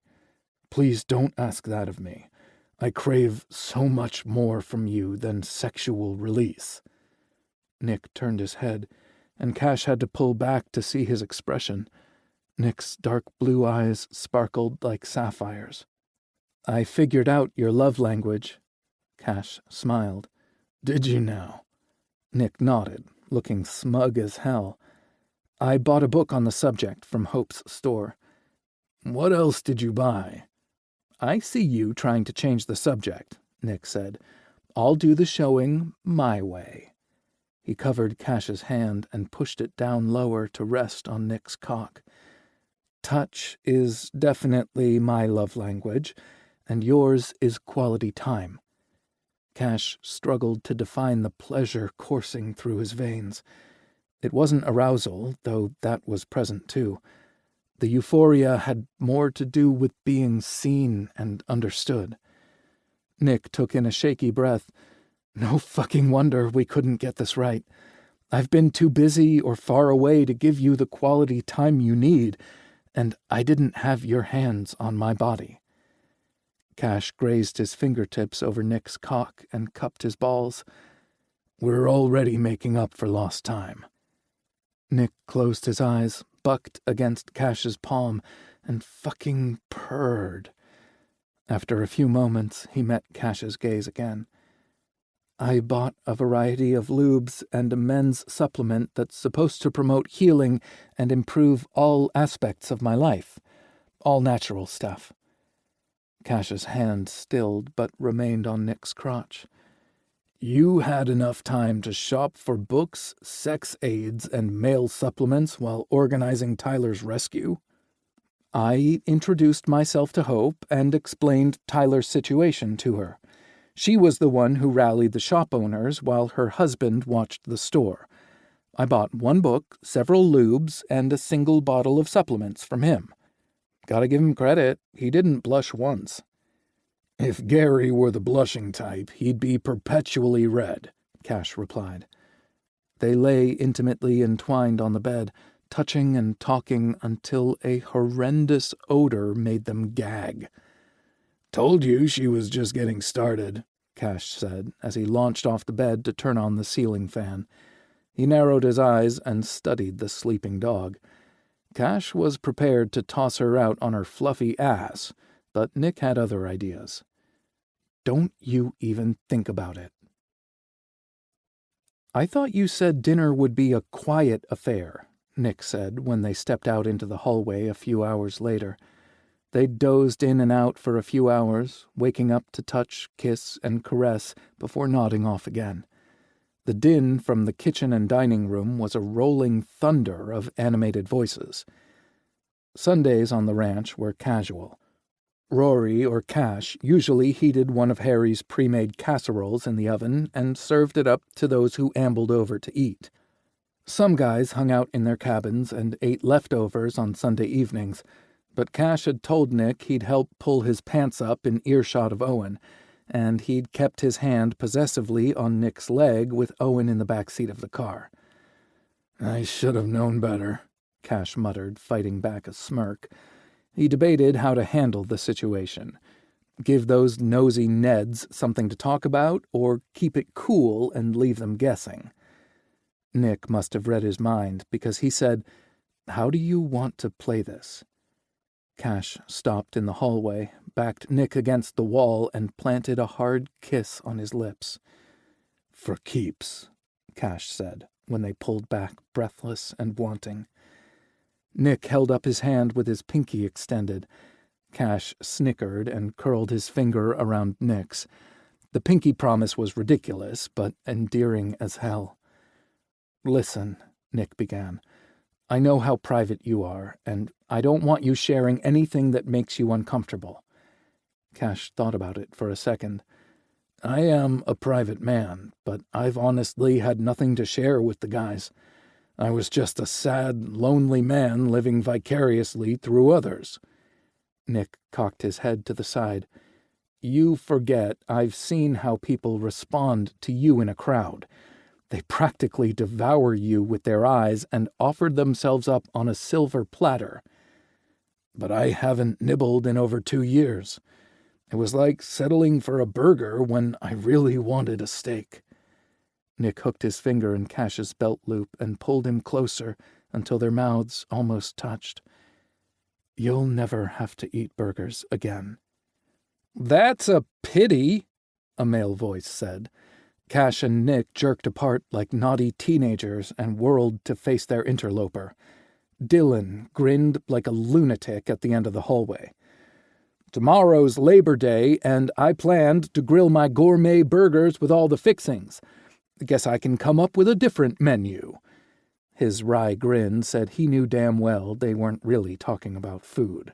Please don't ask that of me. I crave so much more from you than sexual release." Nick turned his head, and Cash had to pull back to see his expression. Nick's dark blue eyes sparkled like sapphires. "I figured out your love language." Cash smiled. "Did you now?" Nick nodded, looking smug as hell. "I bought a book on the subject from Hope's store." "What else did you buy?" "I see you trying to change the subject," Nick said. "I'll do the showing my way." He covered Cash's hand and pushed it down lower to rest on Nick's cock. "Touch is definitely my love language, and yours is quality time." Cash struggled to define the pleasure coursing through his veins. It wasn't arousal, though that was present too. The euphoria had more to do with being seen and understood. Nick took in a shaky breath. "No fucking wonder we couldn't get this right. I've been too busy or far away to give you the quality time you need, and I didn't have your hands on my body." Cash grazed his fingertips over Nick's cock and cupped his balls. "We're already making up for lost time." Nick closed his eyes, bucked against Cash's palm, and fucking purred. After a few moments, he met Cash's gaze again. "I bought a variety of lubes and a men's supplement that's supposed to promote healing and improve all aspects of my life. All natural stuff." Cash's hand stilled but remained on Nick's crotch. You had enough time to shop for books, sex aids, and mail supplements while organizing Tyler's rescue? I introduced myself to Hope and explained Tyler's situation to her. She was the one who rallied the shop owners while her husband watched the store. I bought one book, several lubes, and a single bottle of supplements from him. Gotta give him credit, he didn't blush once. If Gary were the blushing type, he'd be perpetually red, Cash replied. They lay intimately entwined on the bed, touching and talking until a horrendous odor made them gag. Told you she was just getting started, Cash said as he launched off the bed to turn on the ceiling fan. He narrowed his eyes and studied the sleeping dog. Cash was prepared to toss her out on her fluffy ass, but Nick had other ideas. Don't you even think about it. I thought you said dinner would be a quiet affair, Nick said when they stepped out into the hallway a few hours later. They dozed in and out for a few hours, waking up to touch, kiss, and caress before nodding off again. The din from the kitchen and dining room was a rolling thunder of animated voices. Sundays on the ranch were casual. Rory or Cash usually heated one of Harry's pre-made casseroles in the oven and served it up to those who ambled over to eat. Some guys hung out in their cabins and ate leftovers on Sunday evenings, but Cash had told Nick he'd help pull his pants up in earshot of Owen, and he'd kept his hand possessively on Nick's leg with Owen in the back seat of the car. I should have known better, Cash muttered, fighting back a smirk. He debated how to handle the situation. Give those nosy Neds something to talk about, or keep it cool and leave them guessing. Nick must have read his mind, because he said, "How do you want to play this?" Cash stopped in the hallway, backed Nick against the wall, and planted a hard kiss on his lips. "For keeps," Cash said, when they pulled back, breathless and wanting. Nick held up his hand with his pinky extended. Cash snickered and curled his finger around Nick's. The pinky promise was ridiculous, but endearing as hell. "Listen," Nick began. "I know how private you are, and I don't want you sharing anything that makes you uncomfortable." Cash thought about it for a second. "I am a private man, but I've honestly had nothing to share with the guys. I was just a sad, lonely man living vicariously through others." Nick cocked his head to the side. "You forget I've seen how people respond to you in a crowd. They practically devour you with their eyes and offered themselves up on a silver platter." "But I haven't nibbled in over 2 years. It was like settling for a burger when I really wanted a steak." Nick hooked his finger in Cash's belt loop and pulled him closer until their mouths almost touched. "You'll never have to eat burgers again." "That's a pity," a male voice said. Cash and Nick jerked apart like naughty teenagers and whirled to face their interloper. Dylan grinned like a lunatic at the end of the hallway. "Tomorrow's Labor Day, and I planned to grill my gourmet burgers with all the fixings. Guess I can come up with a different menu." His wry grin said he knew damn well they weren't really talking about food.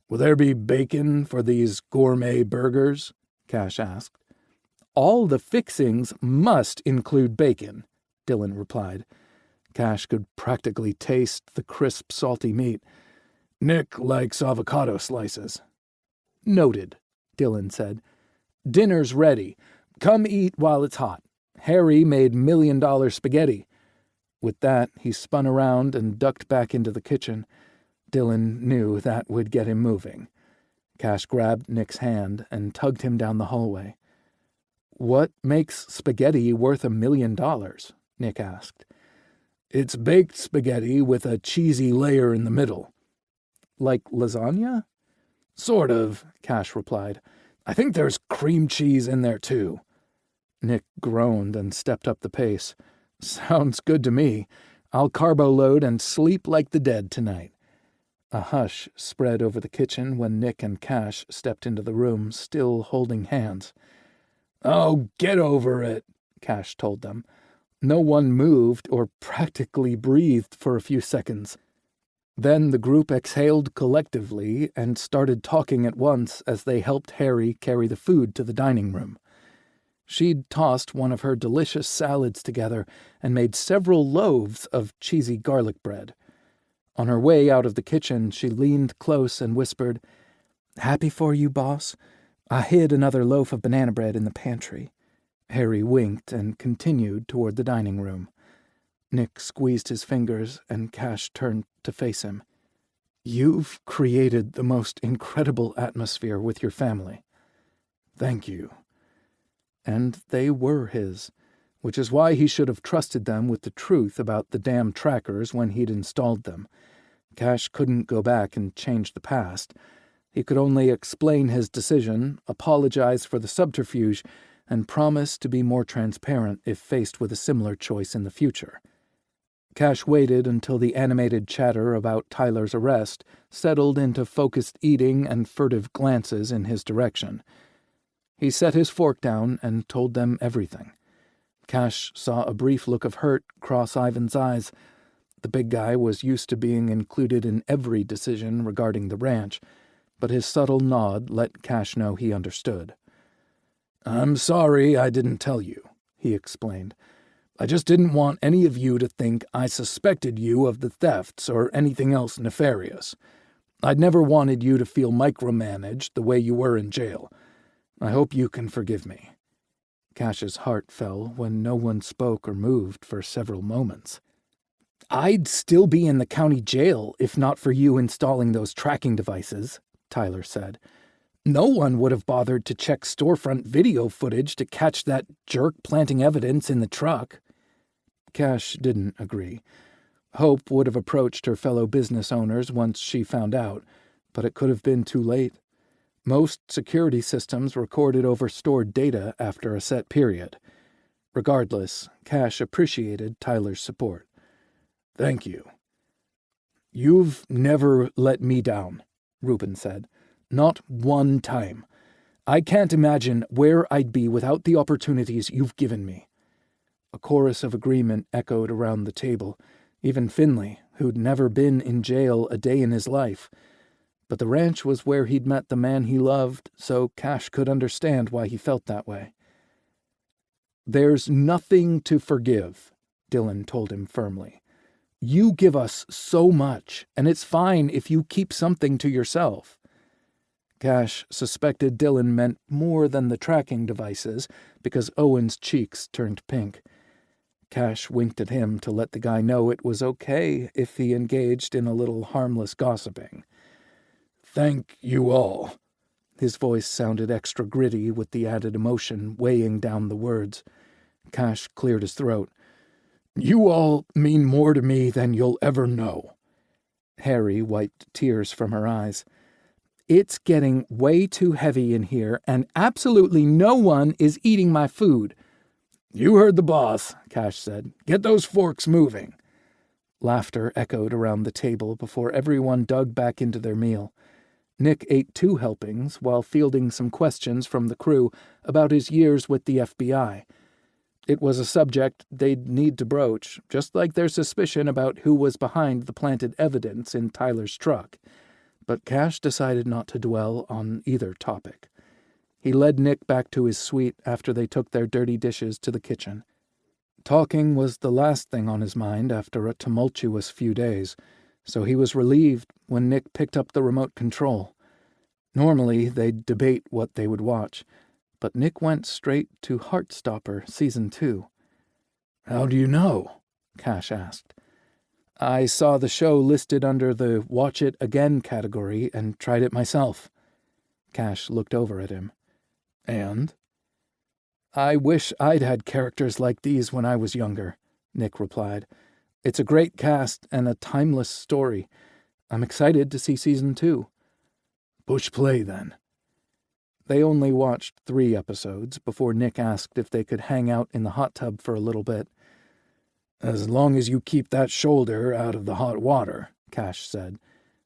"Will there be bacon for these gourmet burgers?" Cash asked. "All the fixings must include bacon," Dylan replied. Cash could practically taste the crisp, salty meat. "Nick likes avocado slices." "Noted," Dylan said. "Dinner's ready. Come eat while it's hot. Harry made $1 million spaghetti." With that, he spun around and ducked back into the kitchen. Dylan knew that would get him moving. Cash grabbed Nick's hand and tugged him down the hallway. "What makes spaghetti worth $1 million?" Nick asked. "It's baked spaghetti with a cheesy layer in the middle." "Like lasagna?" "Sort of," Cash replied. "I think there's cream cheese in there, too." Nick groaned and stepped up the pace. "Sounds good to me. I'll carbo-load and sleep like the dead tonight." A hush spread over the kitchen when Nick and Cash stepped into the room, still holding hands. "Oh, get over it," Cash told them. No one moved or practically breathed for a few seconds. Then the group exhaled collectively and started talking at once as they helped Harry carry the food to the dining room. She'd tossed one of her delicious salads together and made several loaves of cheesy garlic bread. On her way out of the kitchen, she leaned close and whispered, "Happy for you, boss? I hid another loaf of banana bread in the pantry." Harry winked and continued toward the dining room. Nick squeezed his fingers, and Cash turned to face him. "You've created the most incredible atmosphere with your family. Thank you." And they were his, which is why he should have trusted them with the truth about the damn trackers when he'd installed them. Cash couldn't go back and change the past. He could only explain his decision, apologize for the subterfuge, and promise to be more transparent if faced with a similar choice in the future. Cash waited until the animated chatter about Tyler's arrest settled into focused eating and furtive glances in his direction. He set his fork down and told them everything. Cash saw a brief look of hurt cross Ivan's eyes. The big guy was used to being included in every decision regarding the ranch, but his subtle nod let Cash know he understood. "I'm sorry I didn't tell you," he explained. "I just didn't want any of you to think I suspected you of the thefts or anything else nefarious. I'd never wanted you to feel micromanaged the way you were in jail. I hope you can forgive me." Cash's heart fell when no one spoke or moved for several moments. "I'd still be in the county jail if not for you installing those tracking devices," Tyler said. "No one would have bothered to check storefront video footage to catch that jerk planting evidence in the truck." Cash didn't agree. Hope would have approached her fellow business owners once she found out, but it could have been too late. Most security systems recorded over stored data after a set period. Regardless, Cash appreciated Tyler's support. "Thank you." "You've never let me down," Reuben said. "Not one time. I can't imagine where I'd be without the opportunities you've given me." A chorus of agreement echoed around the table, even Finley, who'd never been in jail a day in his life. But the ranch was where he'd met the man he loved, so Cash could understand why he felt that way. "There's nothing to forgive," Dylan told him firmly. "You give us so much, and it's fine if you keep something to yourself." Cash suspected Dylan meant more than the tracking devices because Owen's cheeks turned pink. Cash winked at him to let the guy know it was okay if he engaged in a little harmless gossiping. "Thank you all." His voice sounded extra gritty with the added emotion weighing down the words. Cash cleared his throat. "You all mean more to me than you'll ever know." Harry wiped tears from her eyes. "It's getting way too heavy in here, and absolutely no one is eating my food." "You heard the boss," Cash said. "Get those forks moving." Laughter echoed around the table before everyone dug back into their meal. Nick ate 2 helpings while fielding some questions from the crew about his years with the FBI. It was a subject they'd need to broach, just like their suspicion about who was behind the planted evidence in Tyler's truck. But Cash decided not to dwell on either topic. He led Nick back to his suite after they took their dirty dishes to the kitchen. Talking was the last thing on his mind after a tumultuous few days, so he was relieved when Nick picked up the remote control. Normally, they'd debate what they would watch, but Nick went straight to Heartstopper Season 2. "How do you know?" Cash asked. "I saw the show listed under the Watch It Again category and tried it myself." Cash looked over at him. "And?" "I wish I'd had characters like these when I was younger," Nick replied. "It's a great cast and a timeless story. I'm excited to see Season 2. "Push play, then." They only watched 3 episodes before Nick asked if they could hang out in the hot tub for a little bit. "As long as you keep that shoulder out of the hot water," Cash said.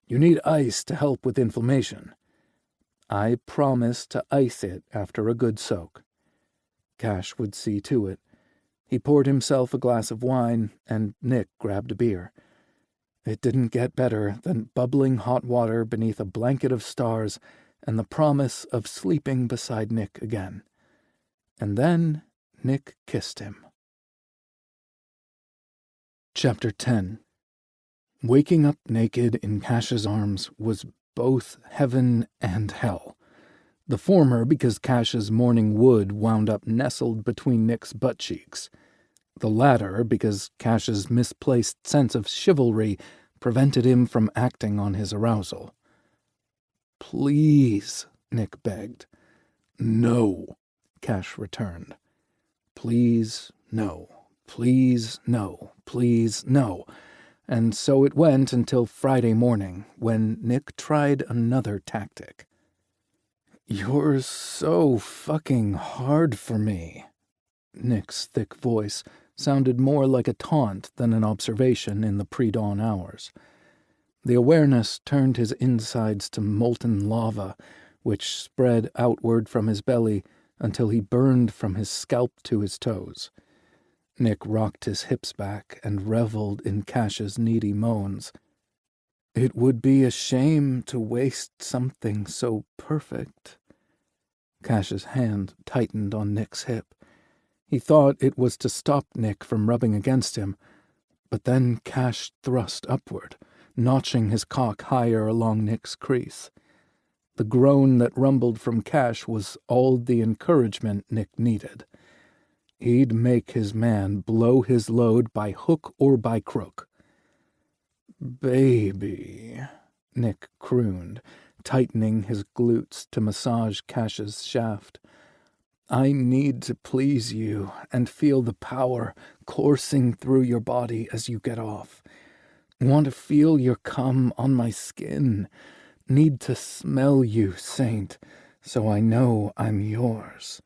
"You need ice to help with inflammation." "I promise to ice it after a good soak." Cash would see to it. He poured himself a glass of wine, and Nick grabbed a beer. It didn't get better than bubbling hot water beneath a blanket of stars and the promise of sleeping beside Nick again. And then Nick kissed him. Chapter 10. Waking up naked in Cash's arms was both heaven and hell. The former because Cash's morning wood wound up nestled between Nick's butt cheeks. The latter because Cash's misplaced sense of chivalry prevented him from acting on his arousal. "Please," Nick begged. "No," Cash returned. "Please, no. Please, no. Please, no." And so it went until Friday morning, when Nick tried another tactic. "You're so fucking hard for me." Nick's thick voice sounded more like a taunt than an observation in the pre-dawn hours. The awareness turned his insides to molten lava, which spread outward from his belly until he burned from his scalp to his toes. Nick rocked his hips back and reveled in Cash's needy moans. It would be a shame to waste something so perfect. Cash's hand tightened on Nick's hip. He thought it was to stop Nick from rubbing against him, but then Cash thrust upward, notching his cock higher along Nick's crease. The groan that rumbled from Cash was all the encouragement Nick needed. He'd make his man blow his load by hook or by crook. "Baby," Nick crooned, tightening his glutes to massage Cash's shaft. "I need to please you and feel the power coursing through your body as you get off. Want to feel your cum on my skin. Need to smell you, Saint, so I know I'm yours."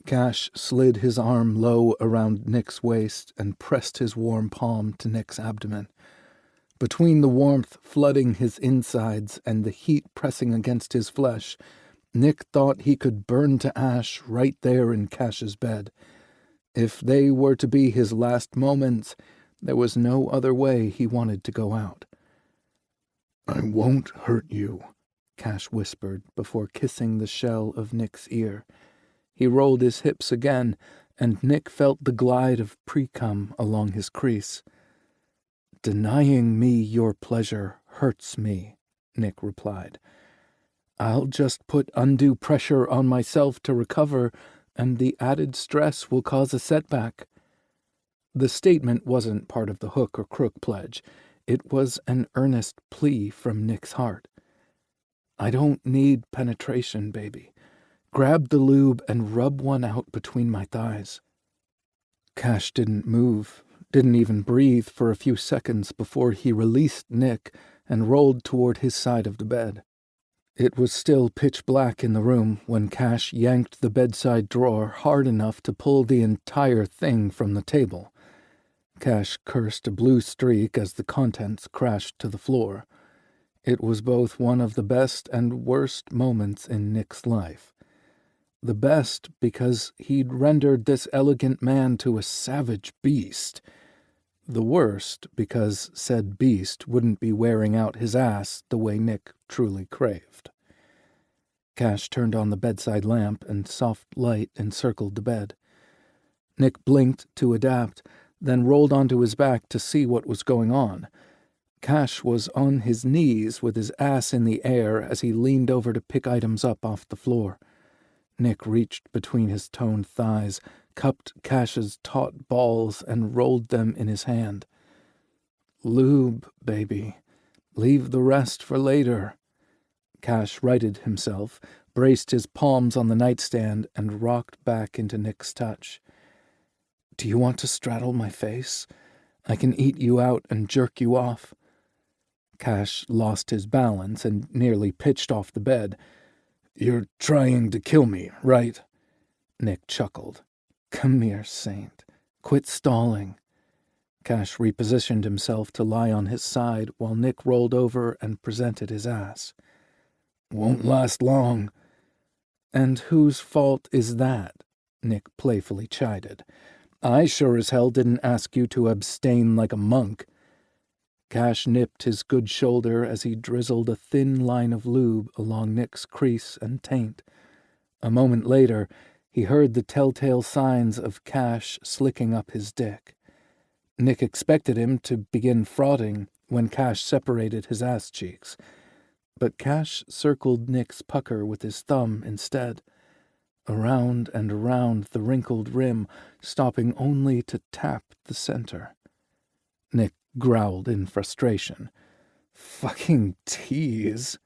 Cash slid his arm low around Nick's waist and pressed his warm palm to Nick's abdomen. Between the warmth flooding his insides and the heat pressing against his flesh, Nick thought he could burn to ash right there in Cash's bed. If they were to be his last moments, there was no other way he wanted to go out. "I won't hurt you," Cash whispered before kissing the shell of Nick's ear. He rolled his hips again, and Nick felt the glide of pre-cum along his crease. "Denying me your pleasure hurts me," Nick replied. "I'll just put undue pressure on myself to recover, and the added stress will cause a setback." The statement wasn't part of the hook or crook pledge. It was an earnest plea from Nick's heart. "I don't need penetration, baby. Grab the lube and rub one out between my thighs." Cash didn't move, didn't even breathe for a few seconds before he released Nick and rolled toward his side of the bed. It was still pitch black in the room when Cash yanked the bedside drawer hard enough to pull the entire thing from the table. Cash cursed a blue streak as the contents crashed to the floor. It was both one of the best and worst moments in Nick's life. The best because he'd rendered this elegant man to a savage beast. The worst because said beast wouldn't be wearing out his ass the way Nick truly craved. Cash turned on the bedside lamp and soft light encircled the bed. Nick blinked to adapt, then rolled onto his back to see what was going on. Cash was on his knees with his ass in the air as he leaned over to pick items up off the floor. Nick reached between his toned thighs, cupped Cash's taut balls, and rolled them in his hand. "Lube, baby. Leave the rest for later." Cash righted himself, braced his palms on the nightstand, and rocked back into Nick's touch. "Do you want to straddle my face? I can eat you out and jerk you off." Cash lost his balance and nearly pitched off the bed. "You're trying to kill me, right?" Nick chuckled. "Come here, Saint. Quit stalling." Cash repositioned himself to lie on his side while Nick rolled over and presented his ass. "Won't last long." "And whose fault is that?" Nick playfully chided. "I sure as hell didn't ask you to abstain like a monk." Cash nipped his good shoulder as he drizzled a thin line of lube along Nick's crease and taint. A moment later, he heard the telltale signs of Cash slicking up his dick. Nick expected him to begin frothing when Cash separated his ass cheeks, but Cash circled Nick's pucker with his thumb instead, around and around the wrinkled rim, stopping only to tap the center. Nick growled in frustration. "Fucking tease."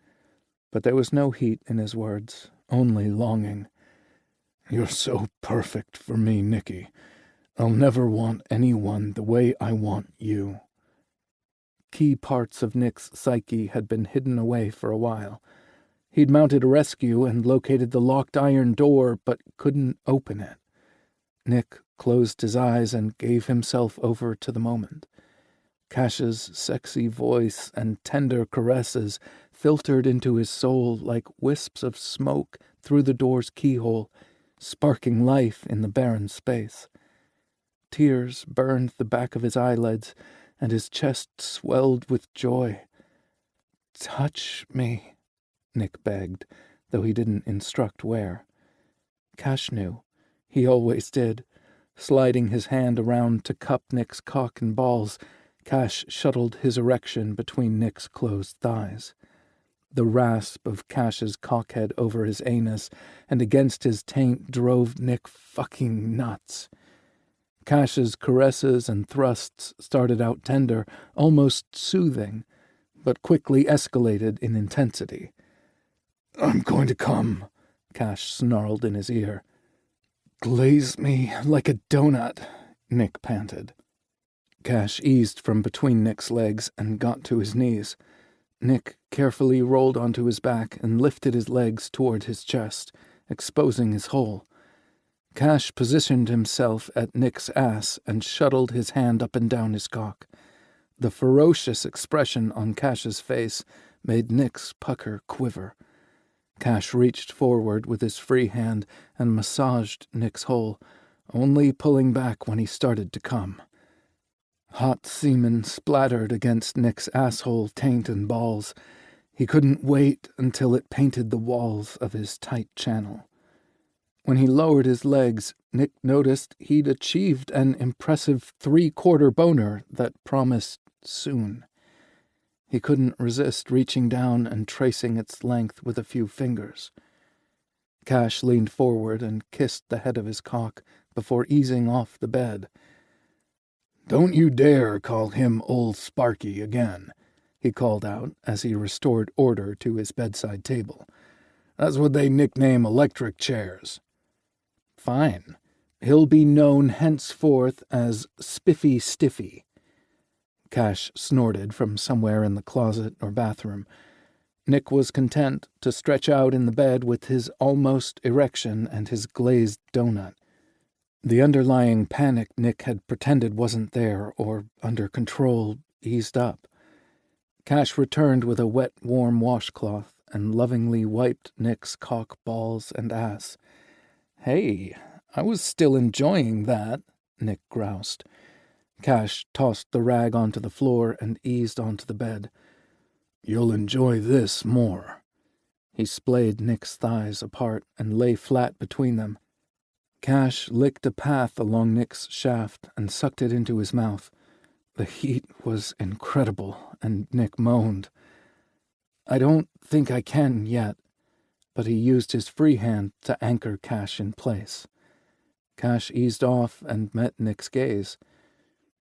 But there was no heat in his words, only longing. "You're so perfect for me, Nicky. I'll never want anyone the way I want you." Key parts of Nick's psyche had been hidden away for a while. He'd mounted a rescue and located the locked iron door, but couldn't open it. Nick closed his eyes and gave himself over to the moment. Cash's sexy voice and tender caresses filtered into his soul like wisps of smoke through the door's keyhole, sparking life in the barren space. Tears burned the back of his eyelids, and his chest swelled with joy. "Touch me," Nick begged, though he didn't instruct where. Cash knew. He always did. Sliding his hand around to cup Nick's cock and balls, Cash shuttled his erection between Nick's closed thighs. The rasp of Cash's cockhead over his anus and against his taint drove Nick fucking nuts. Cash's caresses and thrusts started out tender, almost soothing, but quickly escalated in intensity. "I'm going to come," Cash snarled in his ear. "Glaze me like a donut," Nick panted. Cash eased from between Nick's legs and got to his knees. Nick carefully rolled onto his back and lifted his legs toward his chest, exposing his hole. Cash positioned himself at Nick's ass and shuttled his hand up and down his cock. The ferocious expression on Cash's face made Nick's pucker quiver. Cash reached forward with his free hand and massaged Nick's hole, only pulling back when he started to come. Hot semen splattered against Nick's asshole, taint, and balls. He couldn't wait until it painted the walls of his tight channel. When he lowered his legs, Nick noticed he'd achieved an impressive 3/4 boner that promised soon. He couldn't resist reaching down and tracing its length with a few fingers. Cash leaned forward and kissed the head of his cock before easing off the bed. "Don't you dare call him Old Sparky again," he called out as he restored order to his bedside table. "That's what they nickname electric chairs." "Fine. He'll be known henceforth as Spiffy Stiffy." Cash snorted from somewhere in the closet or bathroom. Nick was content to stretch out in the bed with his almost erection and his glazed donut. The underlying panic Nick had pretended wasn't there or under control eased up. Cash returned with a wet, warm washcloth and lovingly wiped Nick's cock, balls, and ass. "Hey, I was still enjoying that," Nick groused. Cash tossed the rag onto the floor and eased onto the bed. "You'll enjoy this more." He splayed Nick's thighs apart and lay flat between them. Cash licked a path along Nick's shaft and sucked it into his mouth. The heat was incredible, and Nick moaned. "I don't think I can yet," but he used his free hand to anchor Cash in place. Cash eased off and met Nick's gaze.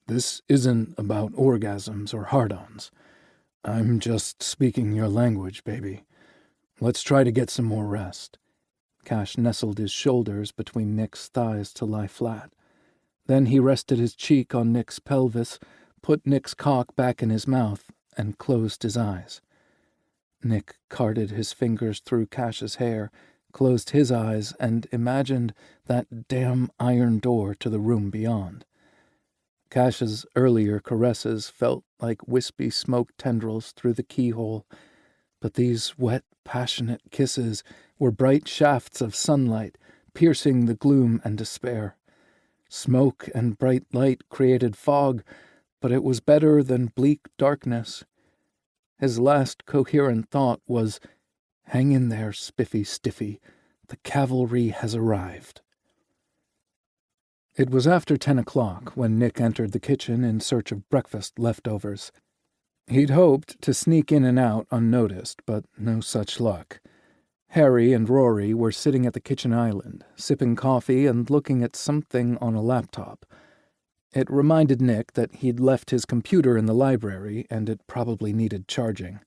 "This isn't about orgasms or hard-ons. I'm just speaking your language, baby. Let's try to get some more rest." Cash nestled his shoulders between Nick's thighs to lie flat. Then he rested his cheek on Nick's pelvis, put Nick's cock back in his mouth, and closed his eyes. Nick carted his fingers through Cash's hair, closed his eyes, and imagined that damn iron door to the room beyond. Cash's earlier caresses felt like wispy smoke tendrils through the keyhole, but these wet, passionate kisses were bright shafts of sunlight piercing the gloom and despair. Smoke and bright light created fog, but it was better than bleak darkness. His last coherent thought was, "Hang in there, Spiffy Stiffy. The cavalry has arrived." It was after 10 o'clock when Nick entered the kitchen in search of breakfast leftovers. He'd hoped to sneak in and out unnoticed, but no such luck. Harry and Rory were sitting at the kitchen island, sipping coffee and looking at something on a laptop. It reminded Nick that he'd left his computer in the library and it probably needed charging.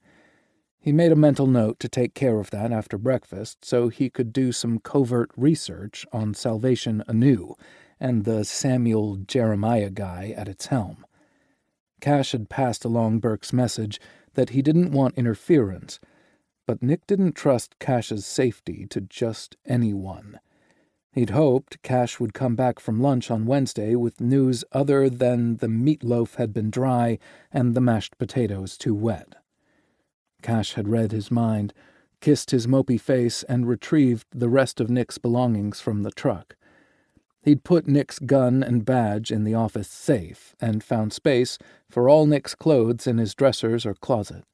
He made a mental note to take care of that after breakfast so he could do some covert research on Salvation Anew and the Samuel Jeremiah guy at its helm. Cash had passed along Burke's message that he didn't want interference, but Nick didn't trust Cash's safety to just anyone. He'd hoped Cash would come back from lunch on Wednesday with news other than the meatloaf had been dry and the mashed potatoes too wet. Cash had read his mind, kissed his mopey face, and retrieved the rest of Nick's belongings from the truck. He'd put Nick's gun and badge in the office safe and found space for all Nick's clothes in his dressers or closet.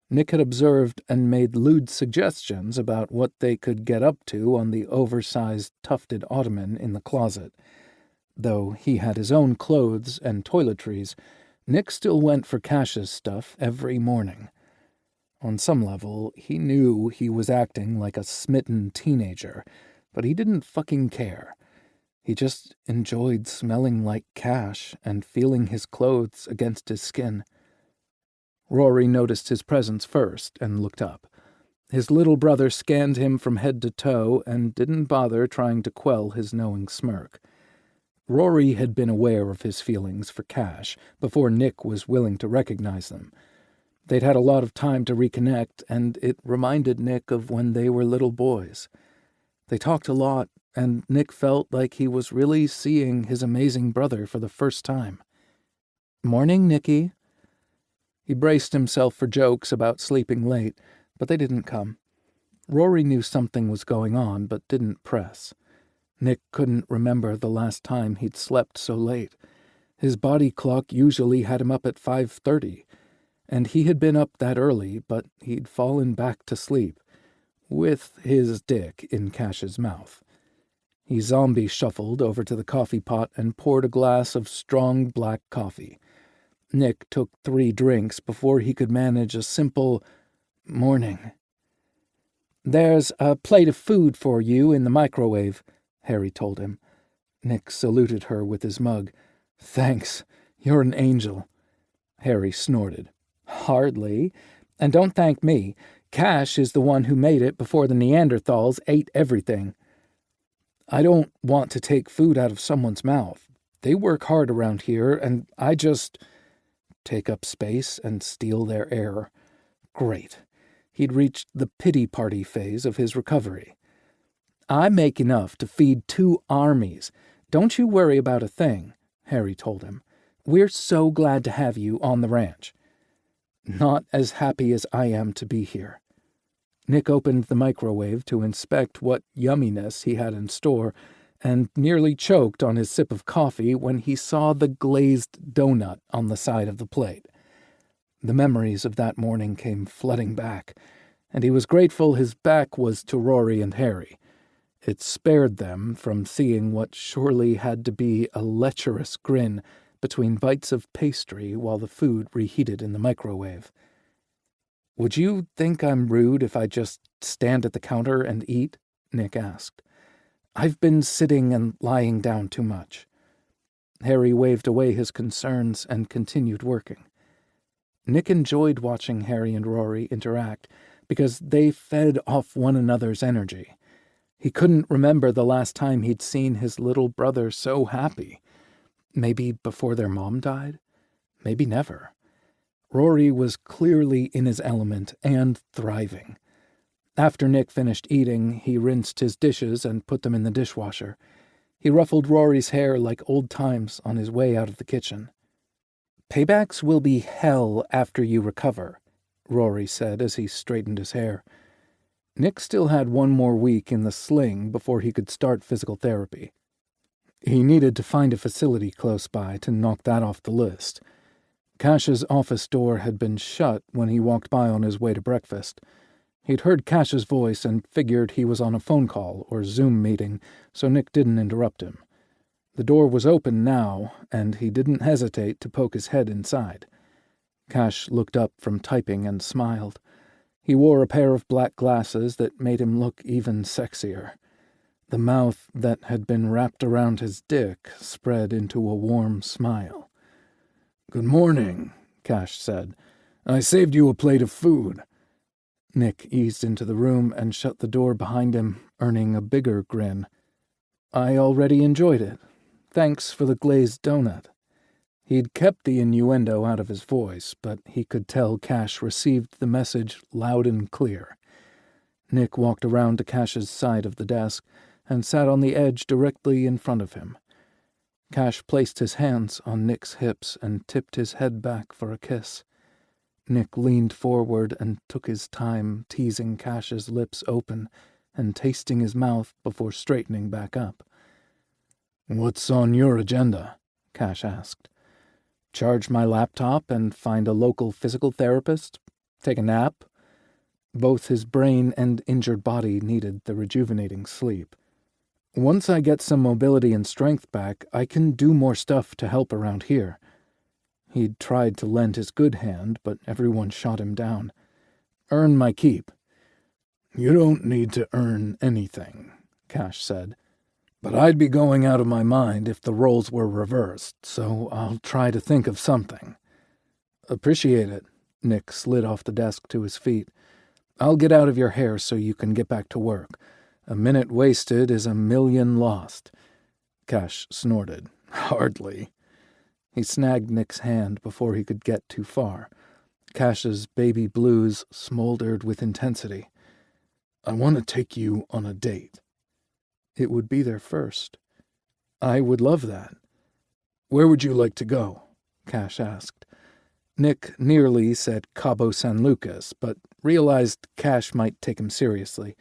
Nick had observed and made lewd suggestions about what they could get up to on the oversized, tufted ottoman in the closet. Though he had his own clothes and toiletries, Nick still went for Cash's stuff every morning. On some level, he knew he was acting like a smitten teenager, but he didn't fucking care. He just enjoyed smelling like Cash and feeling his clothes against his skin. Rory noticed his presence first and looked up. His little brother scanned him from head to toe and didn't bother trying to quell his knowing smirk. Rory had been aware of his feelings for Cash before Nick was willing to recognize them. They'd had a lot of time to reconnect, and it reminded Nick of when they were little boys. They talked a lot, and Nick felt like he was really seeing his amazing brother for the first time. "Morning, Nicky." He braced himself for jokes about sleeping late, but they didn't come. Rory knew something was going on, but didn't press. Nick couldn't remember the last time he'd slept so late. His body clock usually had him up at 5:30, and he had been up that early, but he'd fallen back to sleep, with his dick in Cash's mouth. He zombie shuffled over to the coffee pot and poured a glass of strong black coffee. Nick took 3 drinks before he could manage a simple "morning." "There's a plate of food for you in the microwave," Harry told him. Nick saluted her with his mug. "Thanks. You're an angel." Harry snorted. "Hardly. And don't thank me. Cash is the one who made it before the Neanderthals ate everything." "I don't want to take food out of someone's mouth. They work hard around here, and I just take up space and steal their air." Great. He'd reached the pity party phase of his recovery. "I make enough to feed 2 armies. Don't you worry about a thing," Harry told him. "We're so glad to have you on the ranch." "Not as happy as I am to be here." Nick opened the microwave to inspect what yumminess he had in store, and nearly choked on his sip of coffee when he saw the glazed donut on the side of the plate. The memories of that morning came flooding back, and he was grateful his back was to Rory and Harry. It spared them from seeing what surely had to be a lecherous grin between bites of pastry while the food reheated in the microwave. "Would you think I'm rude if I just stand at the counter and eat?" Nick asked. "I've been sitting and lying down too much." Harry waved away his concerns and continued working. Nick enjoyed watching Harry and Rory interact because they fed off one another's energy. He couldn't remember the last time he'd seen his little brother so happy. Maybe before their mom died? Maybe never. Rory was clearly in his element and thriving. After Nick finished eating, he rinsed his dishes and put them in the dishwasher. He ruffled Rory's hair like old times on his way out of the kitchen. "Paybacks will be hell after you recover," Rory said as he straightened his hair. Nick still had one more week in the sling before he could start physical therapy. He needed to find a facility close by to knock that off the list. Cash's office door had been shut when he walked by on his way to breakfast. He'd heard Cash's voice and figured he was on a phone call or Zoom meeting, so Nick didn't interrupt him. The door was open now, and he didn't hesitate to poke his head inside. Cash looked up from typing and smiled. He wore a pair of black glasses that made him look even sexier. The mouth that had been wrapped around his dick spread into a warm smile. "Good morning," Cash said. "I saved you a plate of food." Nick eased into the room and shut the door behind him, earning a bigger grin. "I already enjoyed it. Thanks for the glazed donut." He'd kept the innuendo out of his voice, but he could tell Cash received the message loud and clear. Nick walked around to Cash's side of the desk and sat on the edge directly in front of him. Cash placed his hands on Nick's hips and tipped his head back for a kiss. Nick leaned forward and took his time, teasing Cash's lips open and tasting his mouth before straightening back up. "What's on your agenda?" Cash asked. Charge my laptop and find a local physical therapist? Take a nap? Both his brain and injured body needed the rejuvenating sleep. Once I get some mobility and strength back, I can do more stuff to help around here. He'd tried to lend his good hand, but everyone shot him down. Earn my keep. "You don't need to earn anything," Cash said. "But I'd be going out of my mind if the roles were reversed, so I'll try to think of something." "Appreciate it." Nick slid off the desk to his feet. "I'll get out of your hair so you can get back to work. A minute wasted is 1,000,000 lost." Cash snorted. "Hardly." He snagged Nick's hand before he could get too far. Cash's baby blues smoldered with intensity. "I want to take you on a date." It would be their first. I would love that. "Where would you like to go?" Cash asked. Nick nearly said Cabo San Lucas, but realized Cash might take him seriously.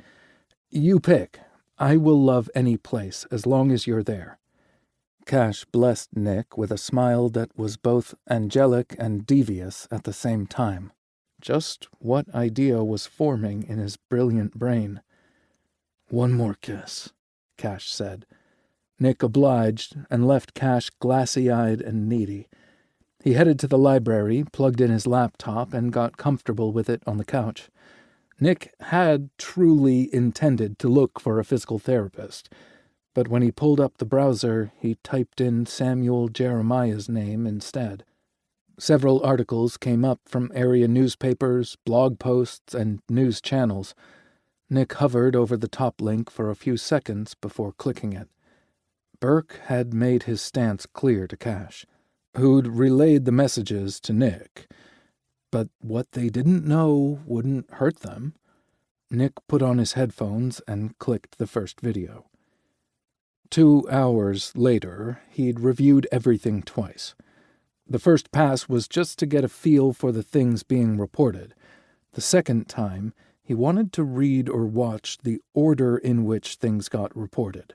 "You pick. I will love any place as long as you're there." Cash blessed Nick with a smile that was both angelic and devious at the same time. Just what idea was forming in his brilliant brain? "One more kiss," Cash said. Nick obliged and left Cash glassy-eyed and needy. He headed to the library, plugged in his laptop, and got comfortable with it on the couch. Nick had truly intended to look for a physical therapist, but when he pulled up the browser, he typed in Samuel Jeremiah's name instead. Several articles came up from area newspapers, blog posts, and news channels. Nick hovered over the top link for a few seconds before clicking it. Burke had made his stance clear to Cash, who'd relayed the messages to Nick. But what they didn't know wouldn't hurt them. Nick put on his headphones and clicked the first video. 2 hours later, he'd reviewed everything twice. The first pass was just to get a feel for the things being reported. The second time, he wanted to read or watch the order in which things got reported.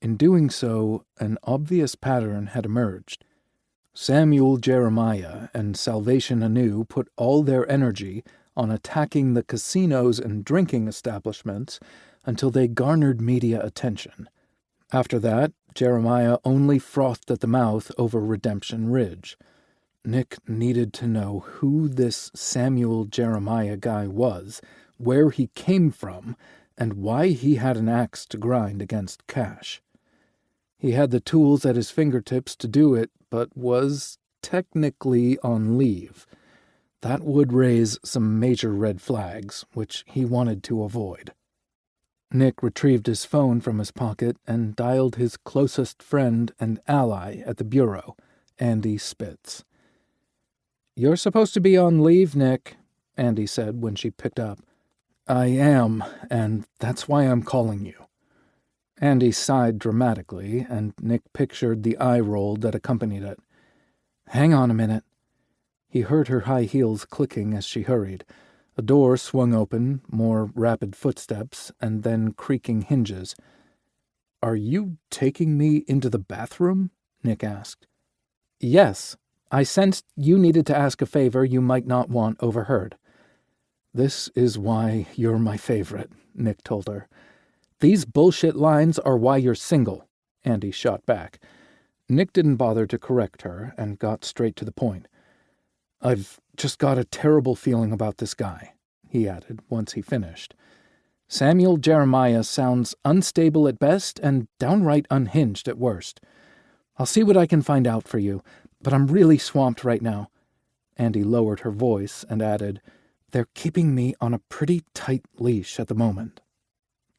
In doing so, an obvious pattern had emerged. Samuel Jeremiah and Salvation Anew put all their energy on attacking the casinos and drinking establishments until they garnered media attention. After that, Jeremiah only frothed at the mouth over Redemption Ridge. Nick needed to know who this Samuel Jeremiah guy was, where he came from, and why he had an axe to grind against Cash. He had the tools at his fingertips to do it, but was technically on leave. That would raise some major red flags, which he wanted to avoid. Nick retrieved his phone from his pocket and dialed his closest friend and ally at the bureau, Andy Spitz. "You're supposed to be on leave, Nick," Andy said when she picked up. "I am, and that's why I'm calling you." Andy sighed dramatically, and Nick pictured the eye roll that accompanied it. "Hang on a minute." He heard her high heels clicking as she hurried. A door swung open, more rapid footsteps, and then creaking hinges. "Are you taking me into the bathroom?" Nick asked. "Yes. I sensed you needed to ask a favor you might not want overheard." "This is why you're my favorite," Nick told her. "These bullshit lines are why you're single," Andy shot back. Nick didn't bother to correct her and got straight to the point. "I've just got a terrible feeling about this guy," he added once he finished. "Samuel Jeremiah sounds unstable at best and downright unhinged at worst. I'll see what I can find out for you, but I'm really swamped right now." Andy lowered her voice and added, "They're keeping me on a pretty tight leash at the moment."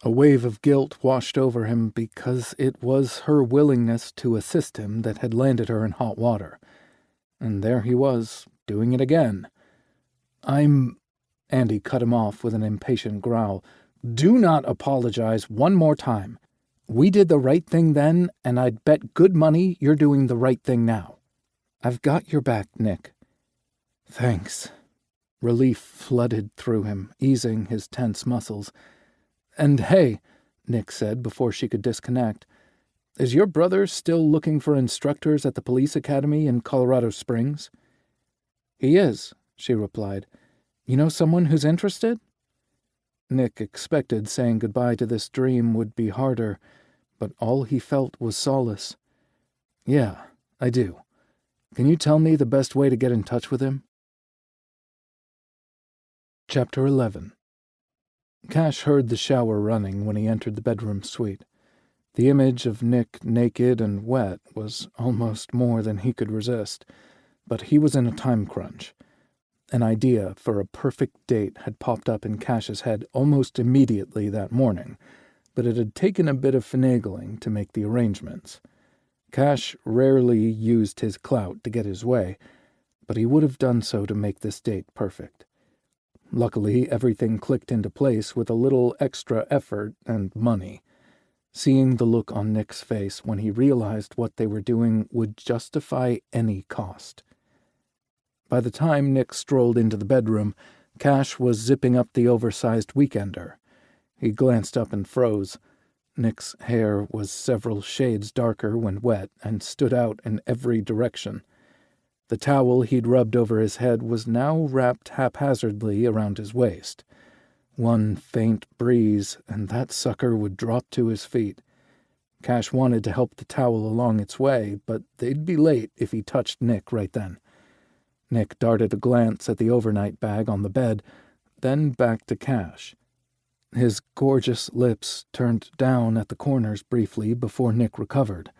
A wave of guilt washed over him because it was her willingness to assist him that had landed her in hot water. And there he was, doing it again. Andy cut him off with an impatient growl. "Do not apologize one more time. We did the right thing then, and I'd bet good money you're doing the right thing now." "I've got your back, Nick." "Thanks." Relief flooded through him, easing his tense muscles. "And hey," Nick said before she could disconnect, "is your brother still looking for instructors at the police academy in Colorado Springs?" "He is," she replied. "You know someone who's interested?" Nick expected saying goodbye to this dream would be harder, but all he felt was solace. "Yeah, I do. Can you tell me the best way to get in touch with him?" Chapter 11. Cash heard the shower running when he entered the bedroom suite. The image of Nick naked and wet was almost more than he could resist, but he was in a time crunch. An idea for a perfect date had popped up in Cash's head almost immediately that morning, but it had taken a bit of finagling to make the arrangements. Cash rarely used his clout to get his way, but he would have done so to make this date perfect. Luckily, everything clicked into place with a little extra effort and money. Seeing the look on Nick's face when he realized what they were doing would justify any cost. By the time Nick strolled into the bedroom, Cash was zipping up the oversized weekender. He glanced up and froze. Nick's hair was several shades darker when wet and stood out in every direction. The towel he'd rubbed over his head was now wrapped haphazardly around his waist. One faint breeze, and that sucker would drop to his feet. Cash wanted to help the towel along its way, but they'd be late if he touched Nick right then. Nick darted a glance at the overnight bag on the bed, then back to Cash. His gorgeous lips turned down at the corners briefly before Nick recovered.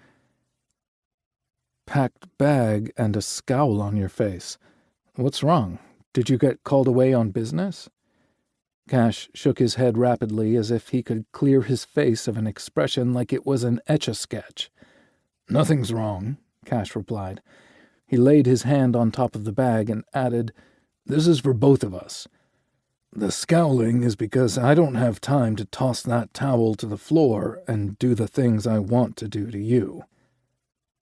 "Packed bag and a scowl on your face. What's wrong? Did you get called away on business?" Cash shook his head rapidly as if he could clear his face of an expression like it was an etch-a-sketch. "Nothing's wrong," Cash replied. He laid his hand on top of the bag and added, "This is for both of us. The scowling is because I don't have time to toss that towel to the floor and do the things I want to do to you."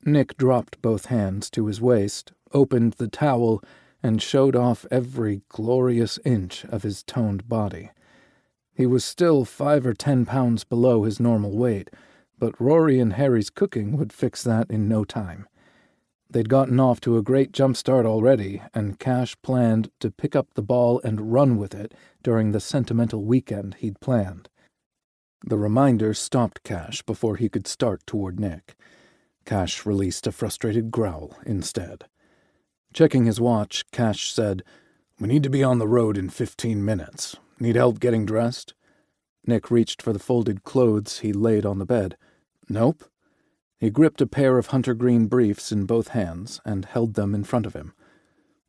Nick dropped both hands to his waist, opened the towel, and showed off every glorious inch of his toned body. He was still 5 or 10 pounds below his normal weight, but Rory and Harry's cooking would fix that in no time. They'd gotten off to a great jump start already, and Cash planned to pick up the ball and run with it during the sentimental weekend he'd planned. The reminder stopped Cash before he could start toward Nick. Cash released a frustrated growl instead. Checking his watch, Cash said, "We need to be on the road in 15 minutes. Need help getting dressed?" Nick reached for the folded clothes he laid on the bed. "Nope." He gripped a pair of hunter green briefs in both hands and held them in front of him.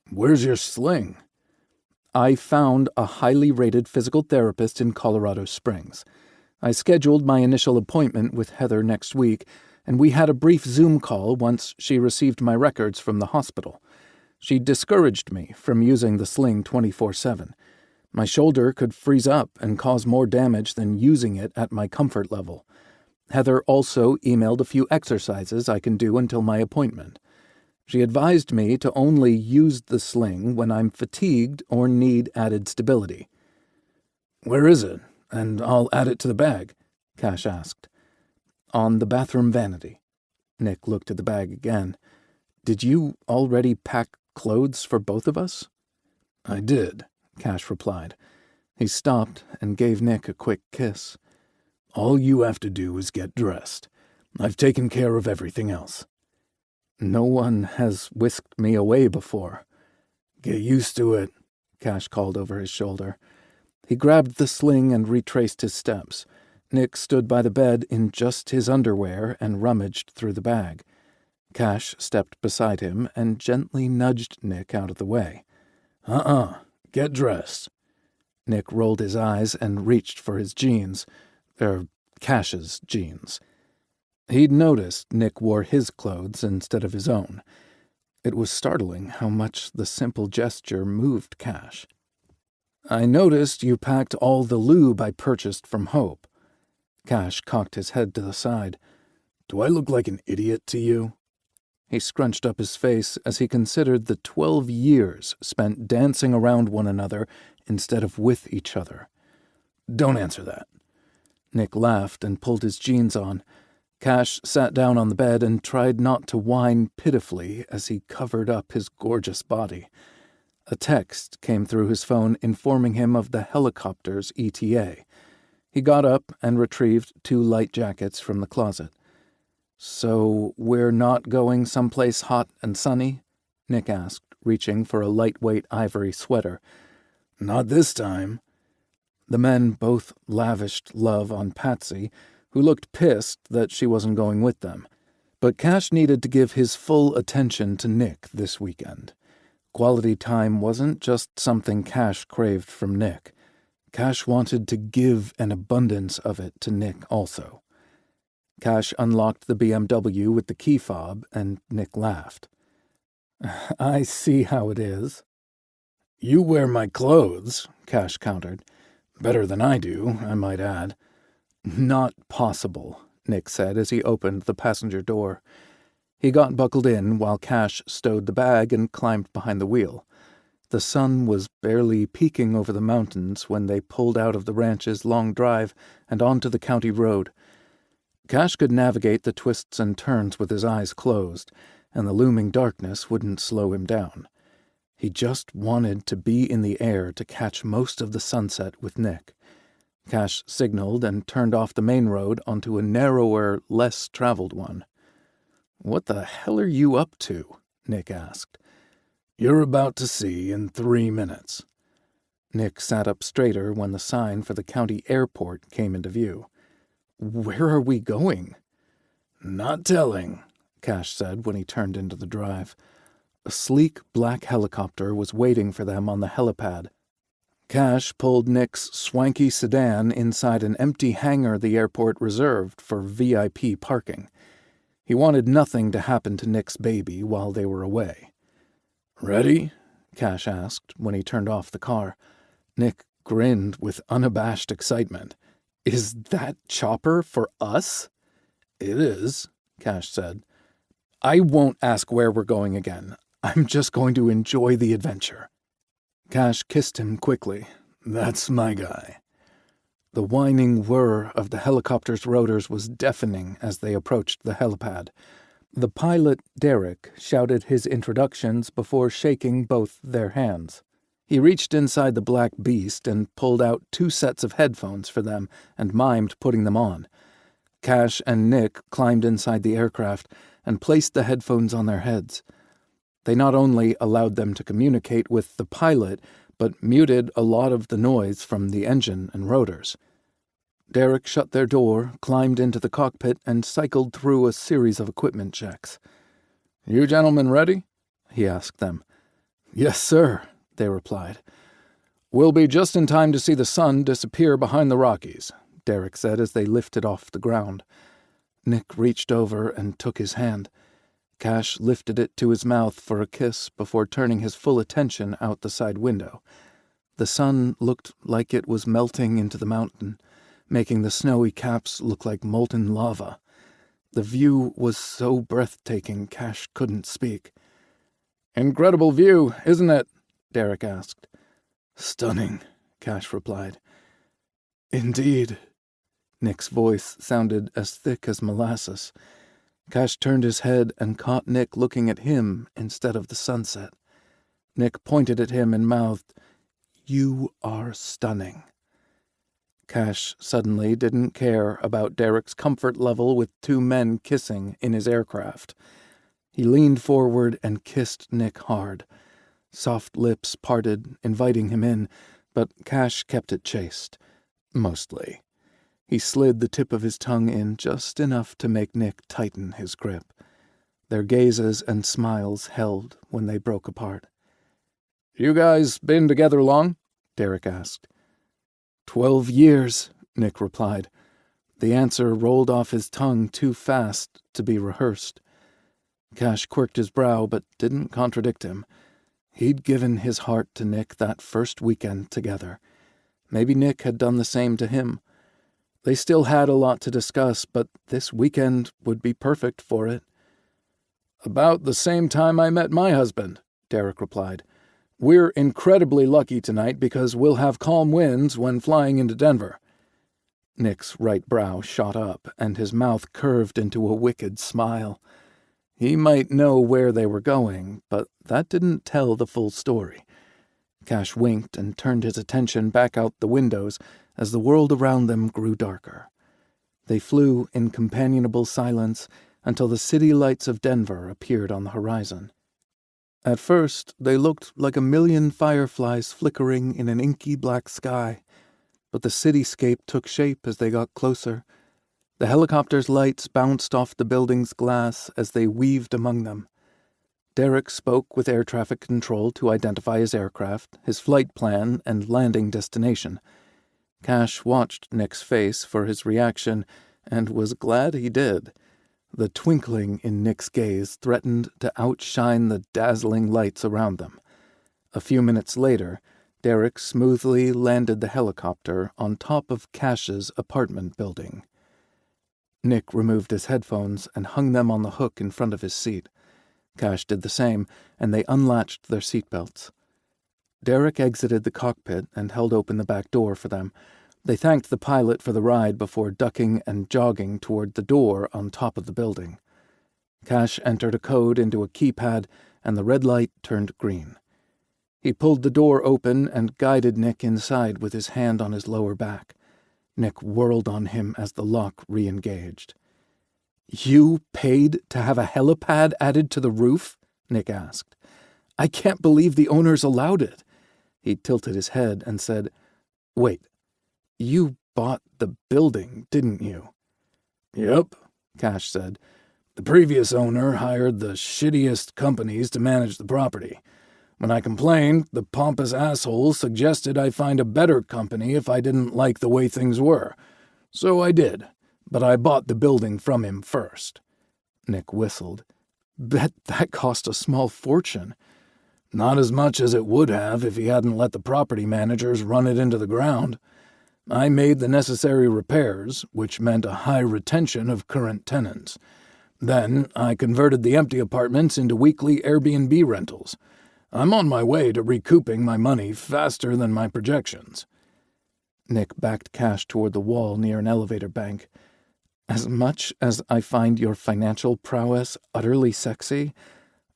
"Where's your sling?" "I found a highly rated physical therapist in Colorado Springs. I scheduled my initial appointment with Heather next week, and we had a brief Zoom call once she received my records from the hospital. She discouraged me from using the sling 24/7. My shoulder could freeze up and cause more damage than using it at my comfort level. Heather also emailed a few exercises I can do until my appointment. She advised me to only use the sling when I'm fatigued or need added stability. "Where is it? And I'll add it to the bag," Cash asked. "On the bathroom vanity." Nick looked at the bag again. "Did you already pack clothes for both of us?" "I did," Cash replied. He stopped and gave Nick a quick kiss. "All you have to do is get dressed. I've taken care of everything else." "No one has whisked me away before." "Get used to it," Cash called over his shoulder. He grabbed the sling and retraced his steps. Nick stood by the bed in just his underwear and rummaged through the bag. Cash stepped beside him and gently nudged Nick out of the way. Get dressed." Nick rolled his eyes and reached for his jeans. Cash's jeans. He'd noticed Nick wore his clothes instead of his own. It was startling how much the simple gesture moved Cash. "I noticed you packed all the lube I purchased from Hope." Cash cocked his head to the side. "Do I look like an idiot to you?" He scrunched up his face as he considered the 12 years spent dancing around one another instead of with each other. "Don't answer that." Nick laughed and pulled his jeans on. Cash sat down on the bed and tried not to whine pitifully as he covered up his gorgeous body. A text came through his phone informing him of the helicopter's ETA. He got up and retrieved 2 light jackets from the closet. "So we're not going someplace hot and sunny?" Nick asked, reaching for a lightweight ivory sweater. "Not this time." The men both lavished love on Patsy, who looked pissed that she wasn't going with them. But Cash needed to give his full attention to Nick this weekend. Quality time wasn't just something Cash craved from Nick. Cash wanted to give an abundance of it to Nick also. Cash unlocked the BMW with the key fob, and Nick laughed. "I see how it is." "You wear my clothes," Cash countered. "Better than I do, I might add." "Not possible," Nick said as he opened the passenger door. He got buckled in while Cash stowed the bag and climbed behind the wheel. The sun was barely peeking over the mountains when they pulled out of the ranch's long drive and onto the county road. Cash could navigate the twists and turns with his eyes closed, and the looming darkness wouldn't slow him down. He just wanted to be in the air to catch most of the sunset with Nick. Cash signaled and turned off the main road onto a narrower, less traveled one. "What the hell are you up to?" Nick asked. "You're about to see in 3 minutes." Nick sat up straighter when the sign for the county airport came into view. "Where are we going?" "Not telling," Cash said when he turned into the drive. A sleek black helicopter was waiting for them on the helipad. Cash pulled Nick's swanky sedan inside an empty hangar the airport reserved for VIP parking. He wanted nothing to happen to Nick's baby while they were away. "Ready?" Cash asked when he turned off the car. Nick grinned with unabashed excitement. "Is that chopper for us?" "It is," Cash said. "I won't ask where we're going again. I'm just going to enjoy the adventure." Cash kissed him quickly. "That's my guy." The whining whir of the helicopter's rotors was deafening as they approached the helipad. The pilot, Derek, shouted his introductions before shaking both their hands. He reached inside the black beast and pulled out 2 sets of headphones for them and mimed putting them on. Cash and Nick climbed inside the aircraft and placed the headphones on their heads. They not only allowed them to communicate with the pilot, but muted a lot of the noise from the engine and rotors. Derek shut their door, climbed into the cockpit, and cycled through a series of equipment checks. "You gentlemen ready?" he asked them. "Yes, sir," they replied. "We'll be just in time to see the sun disappear behind the Rockies," Derek said as they lifted off the ground. Nick reached over and took his hand. Cash lifted it to his mouth for a kiss before turning his full attention out the side window. The sun looked like it was melting into the mountain, making the snowy caps look like molten lava. The view was so breathtaking Cash couldn't speak. Incredible view, isn't it? Derek asked. Stunning, Cash replied. Indeed. Nick's voice sounded as thick as molasses. Cash turned his head and caught Nick looking at him instead of the sunset. Nick pointed at him and mouthed, "You are stunning." Cash suddenly didn't care about Derek's comfort level with two men kissing in his aircraft. He leaned forward and kissed Nick hard. Soft lips parted, inviting him in, but Cash kept it chaste. Mostly. He slid the tip of his tongue in just enough to make Nick tighten his grip. Their gazes and smiles held when they broke apart. "You guys been together long?" Derek asked. 12 years, Nick replied. The answer rolled off his tongue too fast to be rehearsed. Cash quirked his brow but didn't contradict him. He'd given his heart to Nick that first weekend together. Maybe Nick had done the same to him. They still had a lot to discuss, but this weekend would be perfect for it. "About the same time I met my husband," Derek replied. "We're incredibly lucky tonight because we'll have calm winds when flying into Denver." Nick's right brow shot up, and his mouth curved into a wicked smile. He might know where they were going, but that didn't tell the full story. Cash winked and turned his attention back out the windows as the world around them grew darker. They flew in companionable silence until the city lights of Denver appeared on the horizon. At first, they looked like a million fireflies flickering in an inky black sky, but the cityscape took shape as they got closer. The helicopter's lights bounced off the building's glass as they weaved among them. Derek spoke with air traffic control to identify his aircraft, his flight plan, and landing destination. Cash watched Nick's face for his reaction and was glad he did. The twinkling in Nick's gaze threatened to outshine the dazzling lights around them. A few minutes later, Derek smoothly landed the helicopter on top of Cash's apartment building. Nick removed his headphones and hung them on the hook in front of his seat. Cash did the same, and they unlatched their seatbelts. Derek exited the cockpit and held open the back door for them. They thanked the pilot for the ride before ducking and jogging toward the door on top of the building. Cash entered a code into a keypad, and the red light turned green. He pulled the door open and guided Nick inside with his hand on his lower back. Nick whirled on him as the lock re-engaged. "You paid to have a helipad added to the roof?" Nick asked. "I can't believe the owners allowed it." He tilted his head and said, "Wait, you bought the building, didn't you?" "Yep," Cash said. "The previous owner hired the shittiest companies to manage the property. When I complained, the pompous asshole suggested I find a better company if I didn't like the way things were. So I did, but I bought the building from him first." Nick whistled. "Bet that cost a small fortune." "Not as much as it would have if he hadn't let the property managers run it into the ground. I made the necessary repairs, which meant a high retention of current tenants. Then I converted the empty apartments into weekly Airbnb rentals. I'm on my way to recouping my money faster than my projections." Nick backed Cash toward the wall near an elevator bank. "As much as I find your financial prowess utterly sexy,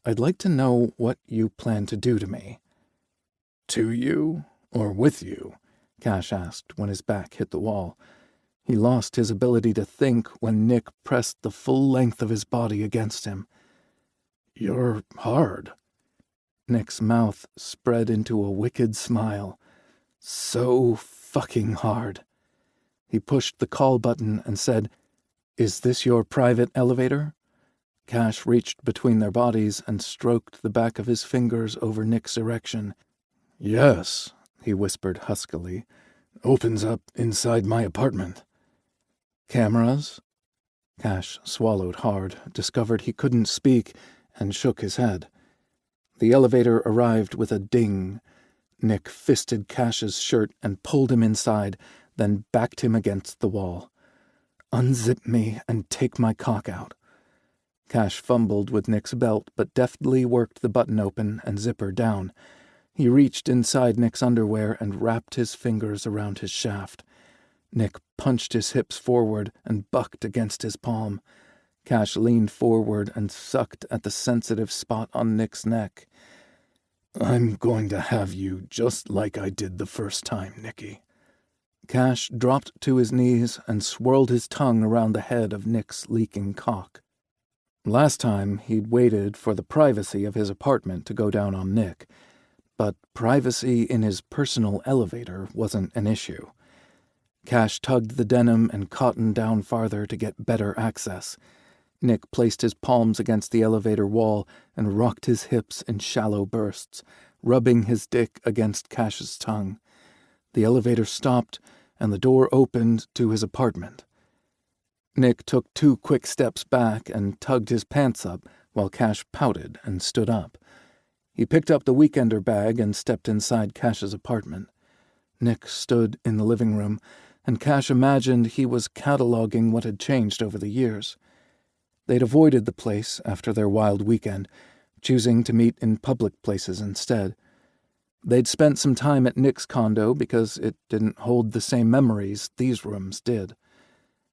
I'd like to know what you plan to do to me." "To you, or with you?" Cash asked when his back hit the wall. He lost his ability to think when Nick pressed the full length of his body against him. "You're hard." Nick's mouth spread into a wicked smile. "So fucking hard." He pushed the call button and said, "Is this your private elevator?" Cash reached between their bodies and stroked the back of his fingers over Nick's erection. "Yes," he whispered huskily. "Opens up inside my apartment." "Cameras?" Cash swallowed hard, discovered he couldn't speak, and shook his head. The elevator arrived with a ding. Nick fisted Cash's shirt and pulled him inside, then backed him against the wall. "Unzip me and take my cock out." Cash fumbled with Nick's belt, but deftly worked the button open and zipper down. He reached inside Nick's underwear and wrapped his fingers around his shaft. Nick punched his hips forward and bucked against his palm. Cash leaned forward and sucked at the sensitive spot on Nick's neck. "I'm going to have you just like I did the first time, Nicky." Cash dropped to his knees and swirled his tongue around the head of Nick's leaking cock. Last time, he'd waited for the privacy of his apartment to go down on Nick, but privacy in his personal elevator wasn't an issue. Cash tugged the denim and cotton down farther to get better access. Nick placed his palms against the elevator wall and rocked his hips in shallow bursts, rubbing his dick against Cash's tongue. The elevator stopped, and the door opened to his apartment. Nick took 2 quick steps back and tugged his pants up while Cash pouted and stood up. He picked up the weekender bag and stepped inside Cash's apartment. Nick stood in the living room, and Cash imagined he was cataloging what had changed over the years. They'd avoided the place after their wild weekend, choosing to meet in public places instead. They'd spent some time at Nick's condo because it didn't hold the same memories these rooms did.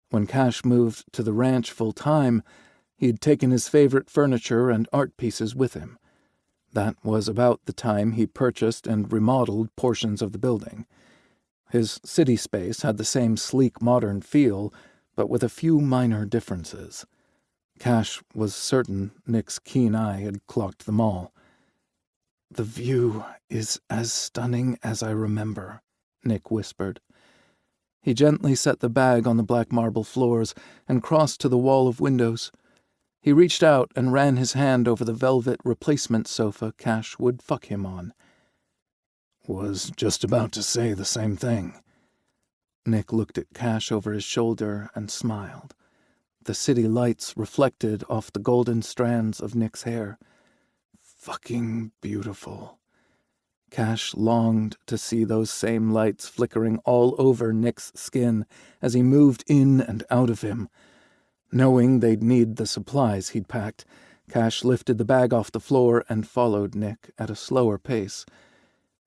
When Cash moved to the ranch full-time, he'd taken his favorite furniture and art pieces with him. That was about the time he purchased and remodeled portions of the building. His city space had the same sleek modern feel, but with a few minor differences. Cash was certain Nick's keen eye had clocked them all. "The view is as stunning as I remember," Nick whispered. He gently set the bag on the black marble floors and crossed to the wall of windows. He reached out and ran his hand over the velvet replacement sofa Cash would fuck him on. "Was just about to say the same thing." Nick looked at Cash over his shoulder and smiled. The city lights reflected off the golden strands of Nick's hair. Fucking beautiful. Cash longed to see those same lights flickering all over Nick's skin as he moved in and out of him. Knowing they'd need the supplies he'd packed, Cash lifted the bag off the floor and followed Nick at a slower pace.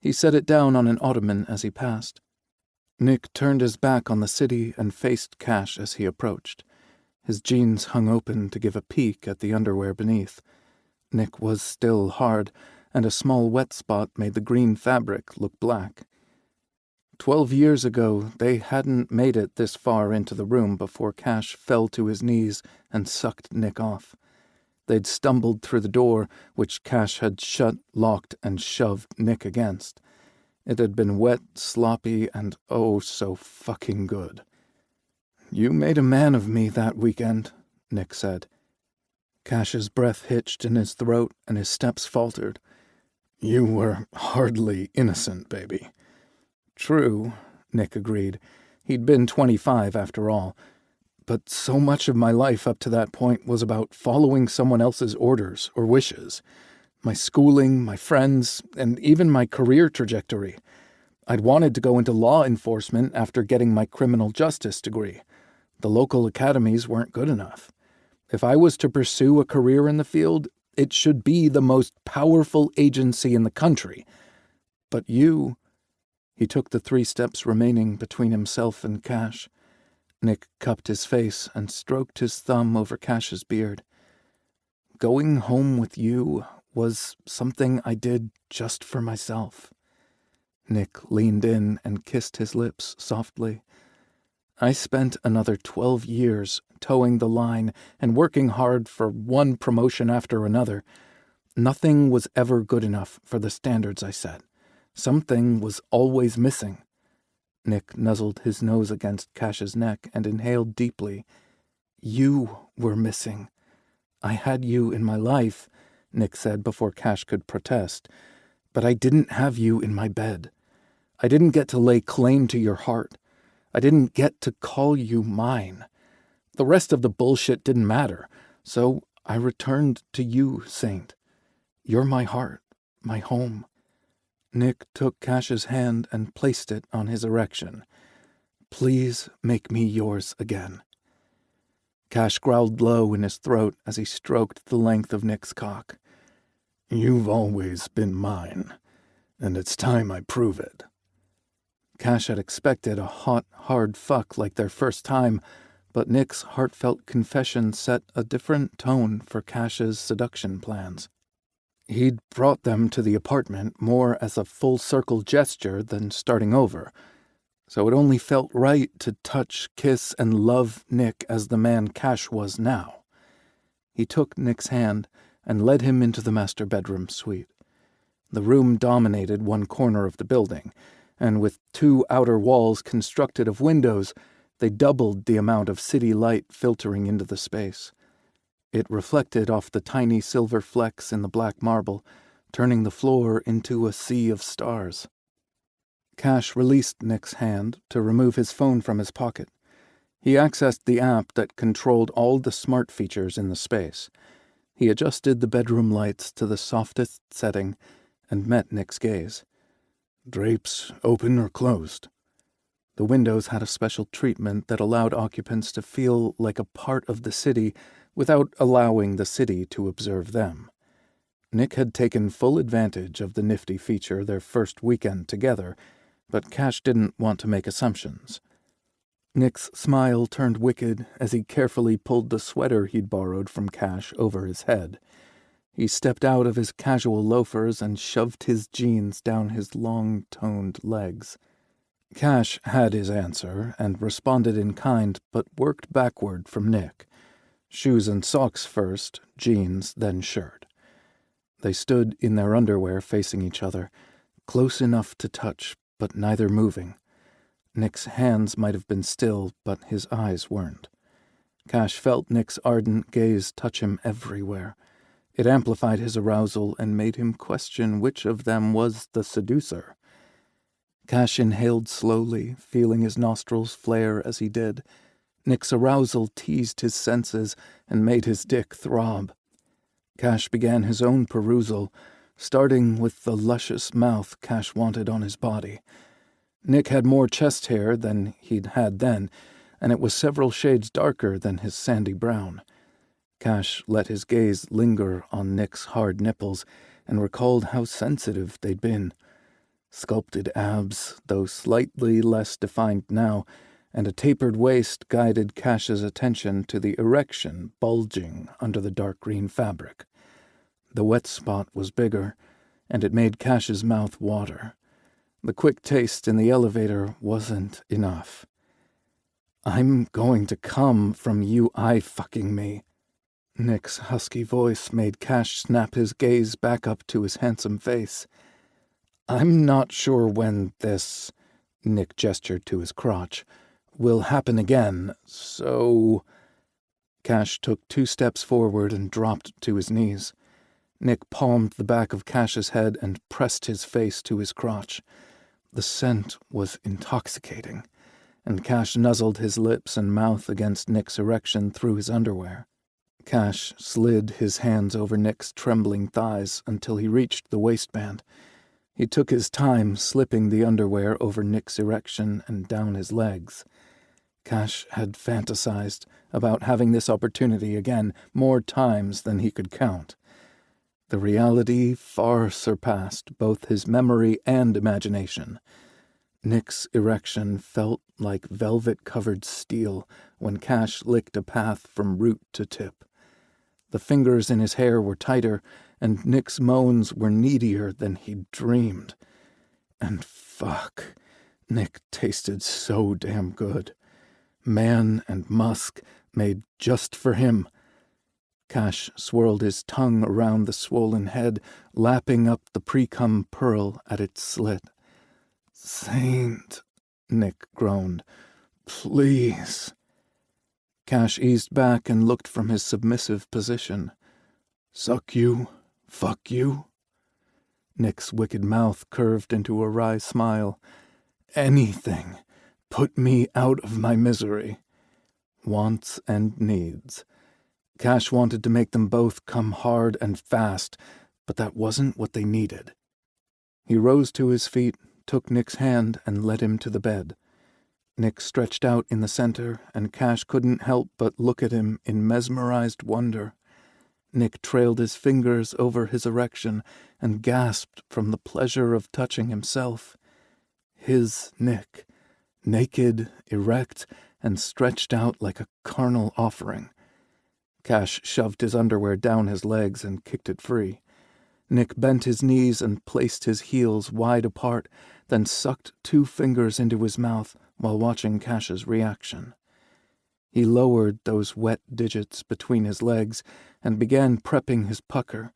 He set it down on an ottoman as he passed. Nick turned his back on the city and faced Cash as he approached. His jeans hung open to give a peek at the underwear beneath. Nick was still hard, and a small wet spot made the green fabric look black. 12 years ago, they hadn't made it this far into the room before Cash fell to his knees and sucked Nick off. They'd stumbled through the door, which Cash had shut, locked, and shoved Nick against. It had been wet, sloppy, and oh so fucking good. "You made a man of me that weekend," Nick said. Cash's breath hitched in his throat and his steps faltered. "You were hardly innocent, baby." "True," Nick agreed. He'd been 25 after all. But so much of my life up to that point was about following someone else's orders or wishes. My schooling, my friends, and even my career trajectory. I'd wanted to go into law enforcement after getting my criminal justice degree. The local academies weren't good enough. If I was to pursue a career in the field, it should be the most powerful agency in the country. But you..." He took the 3 steps remaining between himself and Cash. Nick cupped his face and stroked his thumb over Cash's beard. "Going home with you was something I did just for myself." Nick leaned in and kissed his lips softly. "I spent another 12 years towing the line and working hard for one promotion after another. Nothing was ever good enough for the standards I set. Something was always missing." Nick nuzzled his nose against Cash's neck and inhaled deeply. "You were missing. I had you in my life," Nick said before Cash could protest, "but I didn't have you in my bed. I didn't get to lay claim to your heart. I didn't get to call you mine. The rest of the bullshit didn't matter, so I returned to you, Saint. You're my heart, my home." Nick took Cash's hand and placed it on his erection. "Please make me yours again." Cash growled low in his throat as he stroked the length of Nick's cock. "You've always been mine, and it's time I prove it." Cash had expected a hot, hard fuck like their first time, but Nick's heartfelt confession set a different tone for Cash's seduction plans. He'd brought them to the apartment more as a full-circle gesture than starting over, so it only felt right to touch, kiss, and love Nick as the man Cash was now. He took Nick's hand and led him into the master bedroom suite. The room dominated one corner of the building, and with 2 outer walls constructed of windows, they doubled the amount of city light filtering into the space. It reflected off the tiny silver flecks in the black marble, turning the floor into a sea of stars. Cash released Nick's hand to remove his phone from his pocket. He accessed the app that controlled all the smart features in the space. He adjusted the bedroom lights to the softest setting and met Nick's gaze. "Drapes open or closed?" The windows had a special treatment that allowed occupants to feel like a part of the city without allowing the city to observe them. Nick had taken full advantage of the nifty feature their first weekend together, but Cash didn't want to make assumptions. Nick's smile turned wicked as he carefully pulled the sweater he'd borrowed from Cash over his head. He stepped out of his casual loafers and shoved his jeans down his long-toned legs. Cash had his answer and responded in kind, but worked backward from Nick. Shoes and socks first, jeans, then shirt. They stood in their underwear facing each other, close enough to touch, but neither moving. Nick's hands might have been still, but his eyes weren't. Cash felt Nick's ardent gaze touch him everywhere. It amplified his arousal and made him question which of them was the seducer. Cash inhaled slowly, feeling his nostrils flare as he did. Nick's arousal teased his senses and made his dick throb. Cash began his own perusal, starting with the luscious mouth Cash wanted on his body. Nick had more chest hair than he'd had then, and it was several shades darker than his sandy brown. Cash let his gaze linger on Nick's hard nipples and recalled how sensitive they'd been. Sculpted abs, though slightly less defined now, and a tapered waist guided Cash's attention to the erection bulging under the dark green fabric. The wet spot was bigger, and it made Cash's mouth water. The quick taste in the elevator wasn't enough. "I'm going to come from you eye-fucking me." Nick's husky voice made Cash snap his gaze back up to his handsome face. "I'm not sure when this," Nick gestured to his crotch, "will happen again, so—" Cash took 2 steps forward and dropped to his knees. Nick palmed the back of Cash's head and pressed his face to his crotch. The scent was intoxicating, and Cash nuzzled his lips and mouth against Nick's erection through his underwear. Cash slid his hands over Nick's trembling thighs until he reached the waistband. He took his time slipping the underwear over Nick's erection and down his legs. Cash had fantasized about having this opportunity again more times than he could count. The reality far surpassed both his memory and imagination. Nick's erection felt like velvet-covered steel when Cash licked a path from root to tip. The fingers in his hair were tighter, and Nick's moans were needier than he'd dreamed. And fuck, Nick tasted so damn good. Man and musk made just for him. Cash swirled his tongue around the swollen head, lapping up the pre-cum pearl at its slit. "Saint," Nick groaned. "Please." Cash eased back and looked from his submissive position. "Suck you? Fuck you?" Nick's wicked mouth curved into a wry smile. "Anything. Put me out of my misery." Wants and needs. Cash wanted to make them both come hard and fast, but that wasn't what they needed. He rose to his feet, took Nick's hand, and led him to the bed. Nick stretched out in the center, and Cash couldn't help but look at him in mesmerized wonder. Nick trailed his fingers over his erection and gasped from the pleasure of touching himself. His Nick, naked, erect, and stretched out like a carnal offering. Cash shoved his underwear down his legs and kicked it free. Nick bent his knees and placed his heels wide apart, then sucked 2 fingers into his mouth while watching Cash's reaction. He lowered those wet digits between his legs and began prepping his pucker,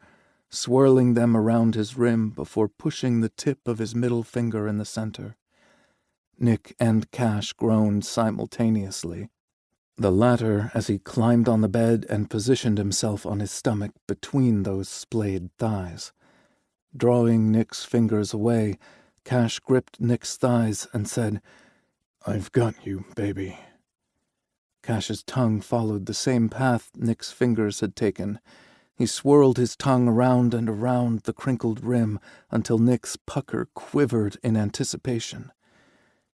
swirling them around his rim before pushing the tip of his middle finger in the center. Nick and Cash groaned simultaneously, the latter as he climbed on the bed and positioned himself on his stomach between those splayed thighs. Drawing Nick's fingers away, Cash gripped Nick's thighs and said, "I've got you, baby." Cash's tongue followed the same path Nick's fingers had taken. He swirled his tongue around and around the crinkled rim until Nick's pucker quivered in anticipation.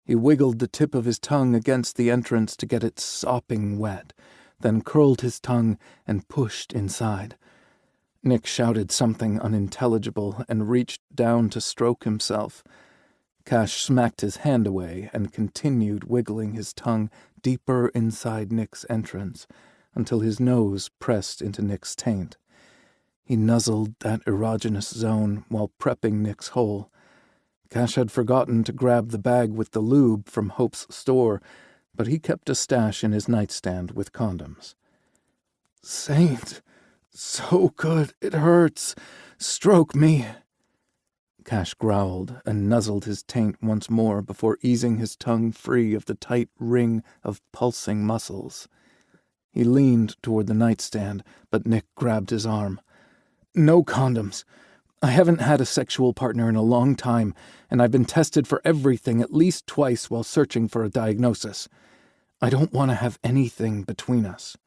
He wiggled the tip of his tongue against the entrance to get it sopping wet, then curled his tongue and pushed inside. Nick shouted something unintelligible and reached down to stroke himself. Cash smacked his hand away and continued wiggling his tongue deeper inside Nick's entrance until his nose pressed into Nick's taint. He nuzzled that erogenous zone while prepping Nick's hole. Cash had forgotten to grab the bag with the lube from Hope's store, but he kept a stash in his nightstand with condoms. "Saint, so good it hurts. Stroke me." Cash growled and nuzzled his taint once more before easing his tongue free of the tight ring of pulsing muscles. He leaned toward the nightstand, but Nick grabbed his arm. "No condoms. I haven't had a sexual partner in a long time, and I've been tested for everything at least twice while searching for a diagnosis. I don't want to have anything between us."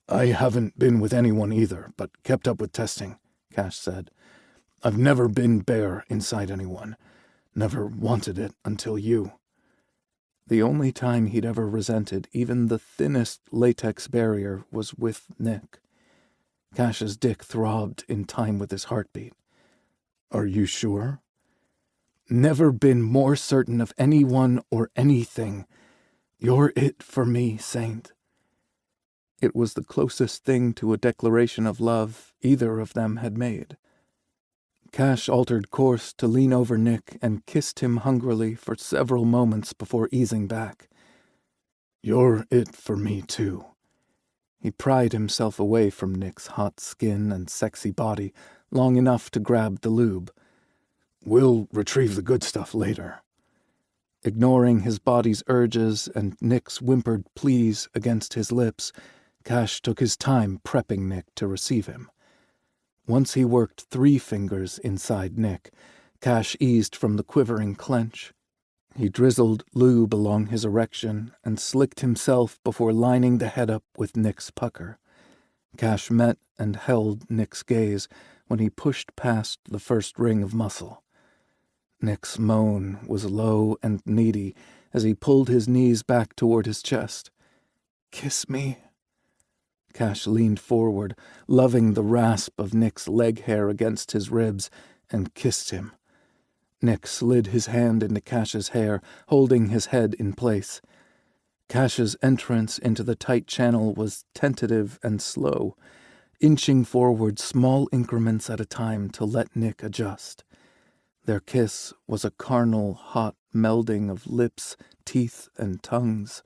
"I haven't been with anyone either, but kept up with testing," Cash said. "I've never been bare inside anyone. Never wanted it until you." The only time he'd ever resented even the thinnest latex barrier was with Nick. Cash's dick throbbed in time with his heartbeat. "Are you sure?" "Never been more certain of anyone or anything. You're it for me, Saint." It was the closest thing to a declaration of love either of them had made. Cash altered course to lean over Nick and kissed him hungrily for several moments before easing back. "You're it for me, too." He pried himself away from Nick's hot skin and sexy body long enough to grab the lube. "We'll retrieve the good stuff later." Ignoring his body's urges and Nick's whimpered pleas against his lips, Cash took his time prepping Nick to receive him. Once he worked 3 fingers inside Nick, Cash eased from the quivering clench. He drizzled lube along his erection and slicked himself before lining the head up with Nick's pucker. Cash met and held Nick's gaze when he pushed past the first ring of muscle. Nick's moan was low and needy as he pulled his knees back toward his chest. "Kiss me." Cash leaned forward, loving the rasp of Nick's leg hair against his ribs, and kissed him. Nick slid his hand into Cash's hair, holding his head in place. Cash's entrance into the tight channel was tentative and slow, inching forward small increments at a time to let Nick adjust. Their kiss was a carnal, hot melding of lips, teeth, and tongues.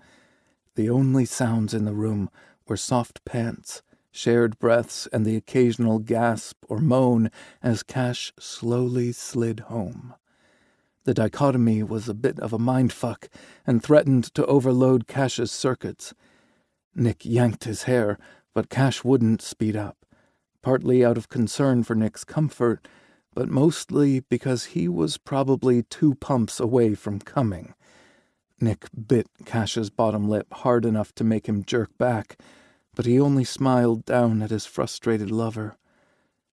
The only sounds in the room were soft pants, shared breaths, and the occasional gasp or moan as Cash slowly slid home. The dichotomy was a bit of a mindfuck and threatened to overload Cash's circuits. Nick yanked his hair, but Cash wouldn't speed up, partly out of concern for Nick's comfort, but mostly because he was probably 2 pumps away from coming. Nick bit Cash's bottom lip hard enough to make him jerk back, but he only smiled down at his frustrated lover.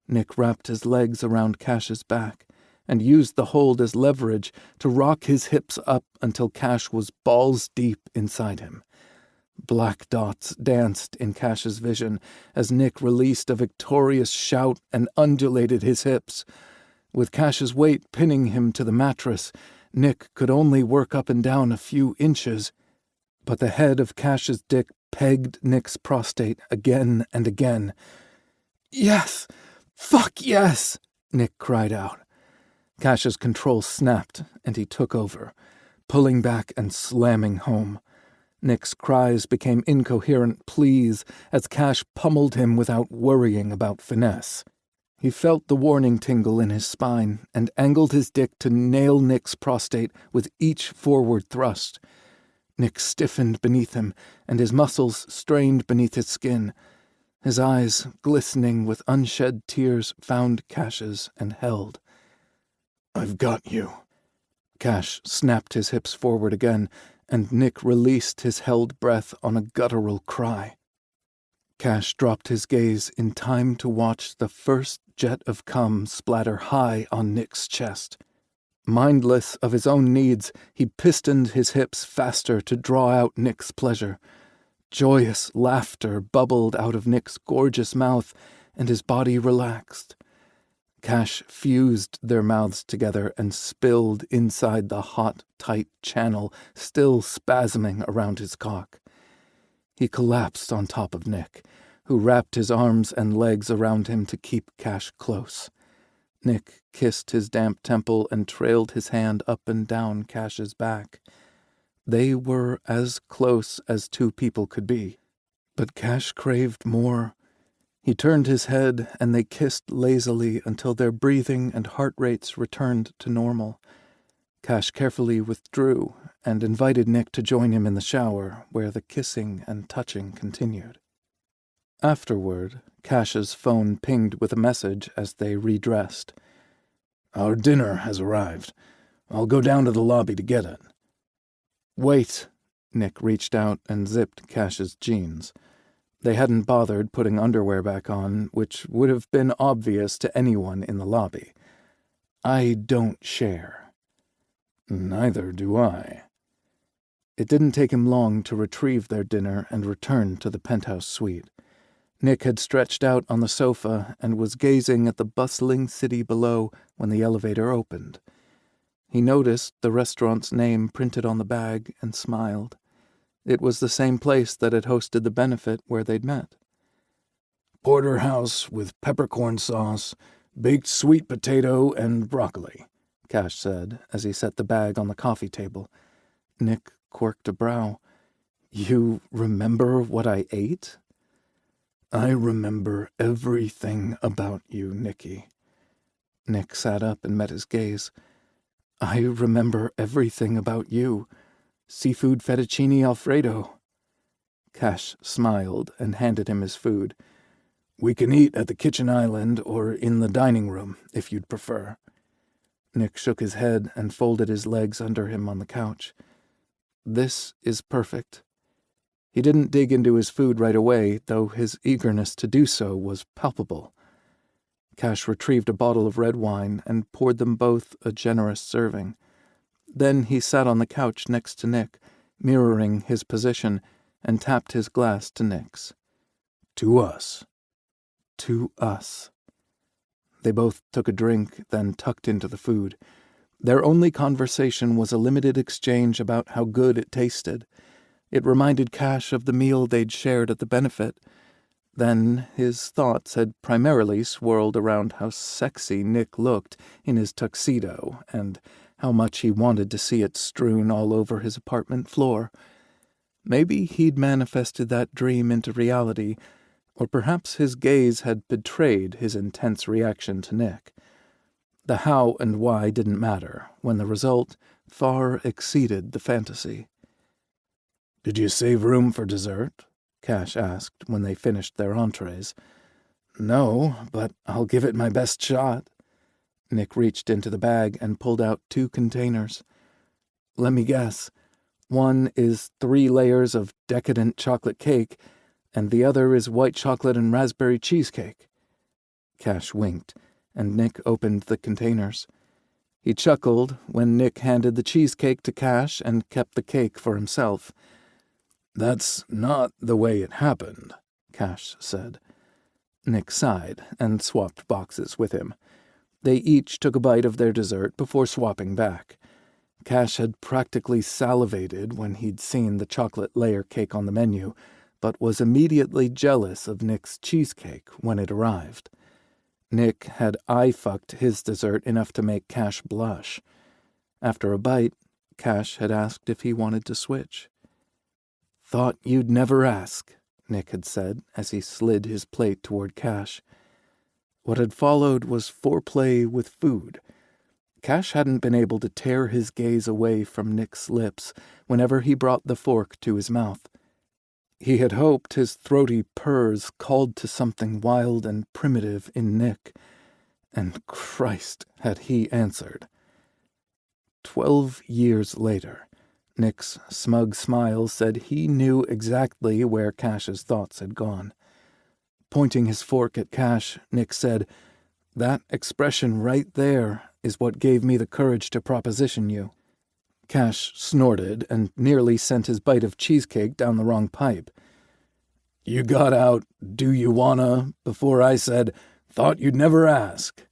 Nick wrapped his legs around Cash's back and used the hold as leverage to rock his hips up until Cash was balls deep inside him. Black dots danced in Cash's vision as Nick released a victorious shout and undulated his hips. With Cash's weight pinning him to the mattress, Nick could only work up and down a few inches, but the head of Cash's dick pegged Nick's prostate again and again. "Yes! Fuck yes!" Nick cried out. Cash's control snapped, and he took over, pulling back and slamming home. Nick's cries became incoherent pleas as Cash pummeled him without worrying about finesse. He felt the warning tingle in his spine and angled his dick to nail Nick's prostate with each forward thrust. Nick stiffened beneath him, and his muscles strained beneath his skin. His eyes, glistening with unshed tears, found Cash's and held. "I've got you." Cash snapped his hips forward again, and Nick released his held breath on a guttural cry. Cash dropped his gaze in time to watch the first jet of cum splatter high on Nick's chest. Mindless of his own needs, he pistoned his hips faster to draw out Nick's pleasure. Joyous laughter bubbled out of Nick's gorgeous mouth, and his body relaxed. Cash fused their mouths together and spilled inside the hot, tight channel still spasming around his cock. He collapsed on top of Nick, who wrapped his arms and legs around him to keep Cash close. Nick kissed his damp temple and trailed his hand up and down Cash's back. They were as close as two people could be, but Cash craved more. He turned his head, and they kissed lazily until their breathing and heart rates returned to normal. Cash carefully withdrew and invited Nick to join him in the shower, where the kissing and touching continued. Afterward, Cash's phone pinged with a message as they redressed. "Our dinner has arrived. I'll go down to the lobby to get it." "Wait." Nick reached out and zipped Cash's jeans. They hadn't bothered putting underwear back on, which would have been obvious to anyone in the lobby. "I don't share." "Neither do I." It didn't take him long to retrieve their dinner and return to the penthouse suite. Nick had stretched out on the sofa and was gazing at the bustling city below when the elevator opened. He noticed the restaurant's name printed on the bag and smiled. It was the same place that had hosted the benefit where they'd met. "Porterhouse with peppercorn sauce, baked sweet potato, and broccoli," Cash said as he set the bag on the coffee table. Nick quirked a brow. "You remember what I ate?" "I remember everything about you, Nicky." Nick sat up and met his gaze. "I remember everything about you. Seafood fettuccine Alfredo." Cash smiled and handed him his food. "We can eat at the kitchen island or in the dining room, if you'd prefer." Nick shook his head and folded his legs under him on the couch. "This is perfect." He didn't dig into his food right away, though his eagerness to do so was palpable. Cash retrieved a bottle of red wine and poured them both a generous serving. Then he sat on the couch next to Nick, mirroring his position, and tapped his glass to Nick's. "To us." "To us." They both took a drink, then tucked into the food. Their only conversation was a limited exchange about how good it tasted. It reminded Cash of the meal they'd shared at the benefit. Then his thoughts had primarily swirled around how sexy Nick looked in his tuxedo and how much he wanted to see it strewn all over his apartment floor. Maybe he'd manifested that dream into reality, or perhaps his gaze had betrayed his intense reaction to Nick. The how and why didn't matter, when the result far exceeded the fantasy. "Did you save room for dessert?" Cash asked when they finished their entrees. "No, but I'll give it my best shot." Nick reached into the bag and pulled out 2 containers. "Let me guess. One is 3 layers of decadent chocolate cake, and the other is white chocolate and raspberry cheesecake." Cash winked, and Nick opened the containers. He chuckled when Nick handed the cheesecake to Cash and kept the cake for himself. "That's not the way it happened," Cash said. Nick sighed and swapped boxes with him. They each took a bite of their dessert before swapping back. Cash had practically salivated when he'd seen the chocolate layer cake on the menu, but was immediately jealous of Nick's cheesecake when it arrived. Nick had eye-fucked his dessert enough to make Cash blush. After a bite, Cash had asked if he wanted to switch. "Thought you'd never ask," Nick had said as he slid his plate toward Cash. What had followed was foreplay with food. Cash hadn't been able to tear his gaze away from Nick's lips whenever he brought the fork to his mouth. He had hoped his throaty purrs called to something wild and primitive in Nick, and Christ had he answered. 12 years later, Nick's smug smile said he knew exactly where Cash's thoughts had gone. Pointing his fork at Cash, Nick said, "That expression right there is what gave me the courage to proposition you." Cash snorted and nearly sent his bite of cheesecake down the wrong pipe. "You got out, 'Do you wanna?' before I said, 'Thought you'd never ask.'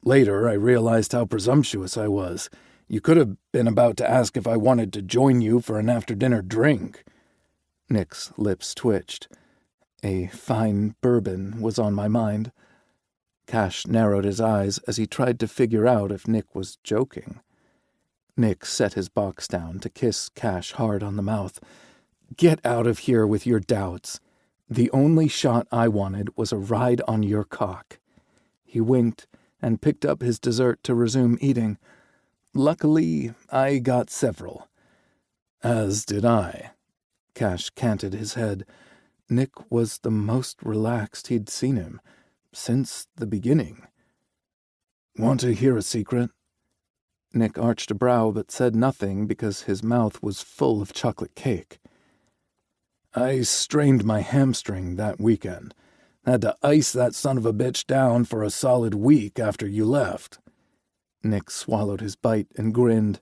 Later, I realized how presumptuous I was. You could have been about to ask if I wanted to join you for an after-dinner drink." Nick's lips twitched. A fine bourbon was on my mind. Cash narrowed his eyes as he tried to figure out if Nick was joking. Nick set his box down to kiss Cash hard on the mouth. "Get out of here with your doubts. The only shot I wanted was a ride on your cock." He winked and picked up his dessert to resume eating. "Luckily, I got several." "As did I." Cash canted his head. Nick was the most relaxed he'd seen him since the beginning. "Want to hear a secret?" Nick arched a brow but said nothing because his mouth was full of chocolate cake. "I strained my hamstring that weekend. Had to ice that son of a bitch down for a solid week after you left." Nick swallowed his bite and grinned.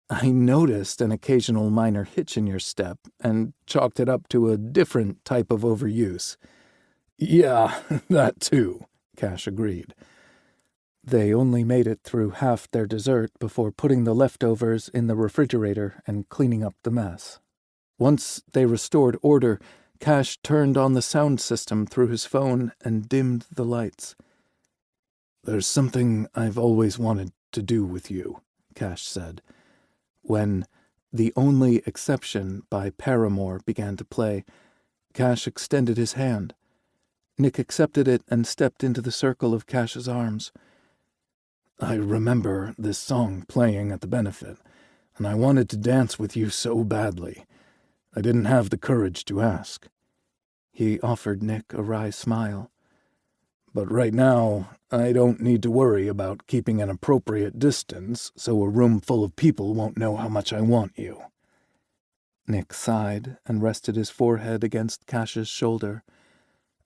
"I noticed an occasional minor hitch in your step and chalked it up to a different type of overuse." "Yeah, that too," Cash agreed. They only made it through half their dessert before putting the leftovers in the refrigerator and cleaning up the mess. Once they restored order, Cash turned on the sound system through his phone and dimmed the lights. "There's something I've always wanted to do with you," Cash said. When "The Only Exception" by Paramore began to play, Cash extended his hand. Nick accepted it and stepped into the circle of Cash's arms. "I remember this song playing at the benefit, and I wanted to dance with you so badly. I didn't have the courage to ask." He offered Nick a wry smile. "But right now, I don't need to worry about keeping an appropriate distance so a room full of people won't know how much I want you." Nick sighed and rested his forehead against Cash's shoulder.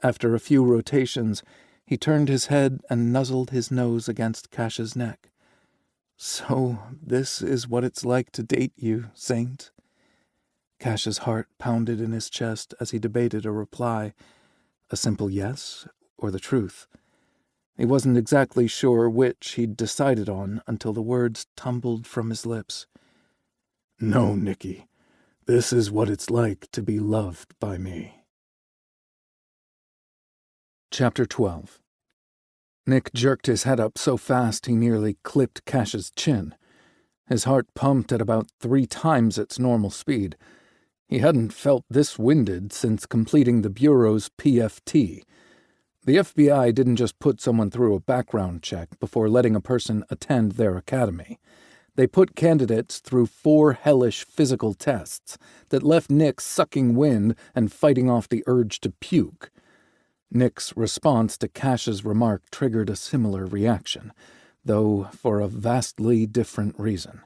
After a few rotations, he turned his head and nuzzled his nose against Cash's neck. "So this is what it's like to date you, Saint?" Cash's heart pounded in his chest as he debated a reply, a simple yes or the truth. He wasn't exactly sure which he'd decided on until the words tumbled from his lips. "No, Nicky, this is what it's like to be loved by me." Chapter 12. Nick jerked his head up so fast he nearly clipped Cash's chin. His heart pumped at about 3 times its normal speed. He hadn't felt this winded since completing the Bureau's PFT. The FBI didn't just put someone through a background check before letting a person attend their academy. They put candidates through 4 hellish physical tests that left Nick sucking wind and fighting off the urge to puke. Nick's response to Cash's remark triggered a similar reaction, though for a vastly different reason.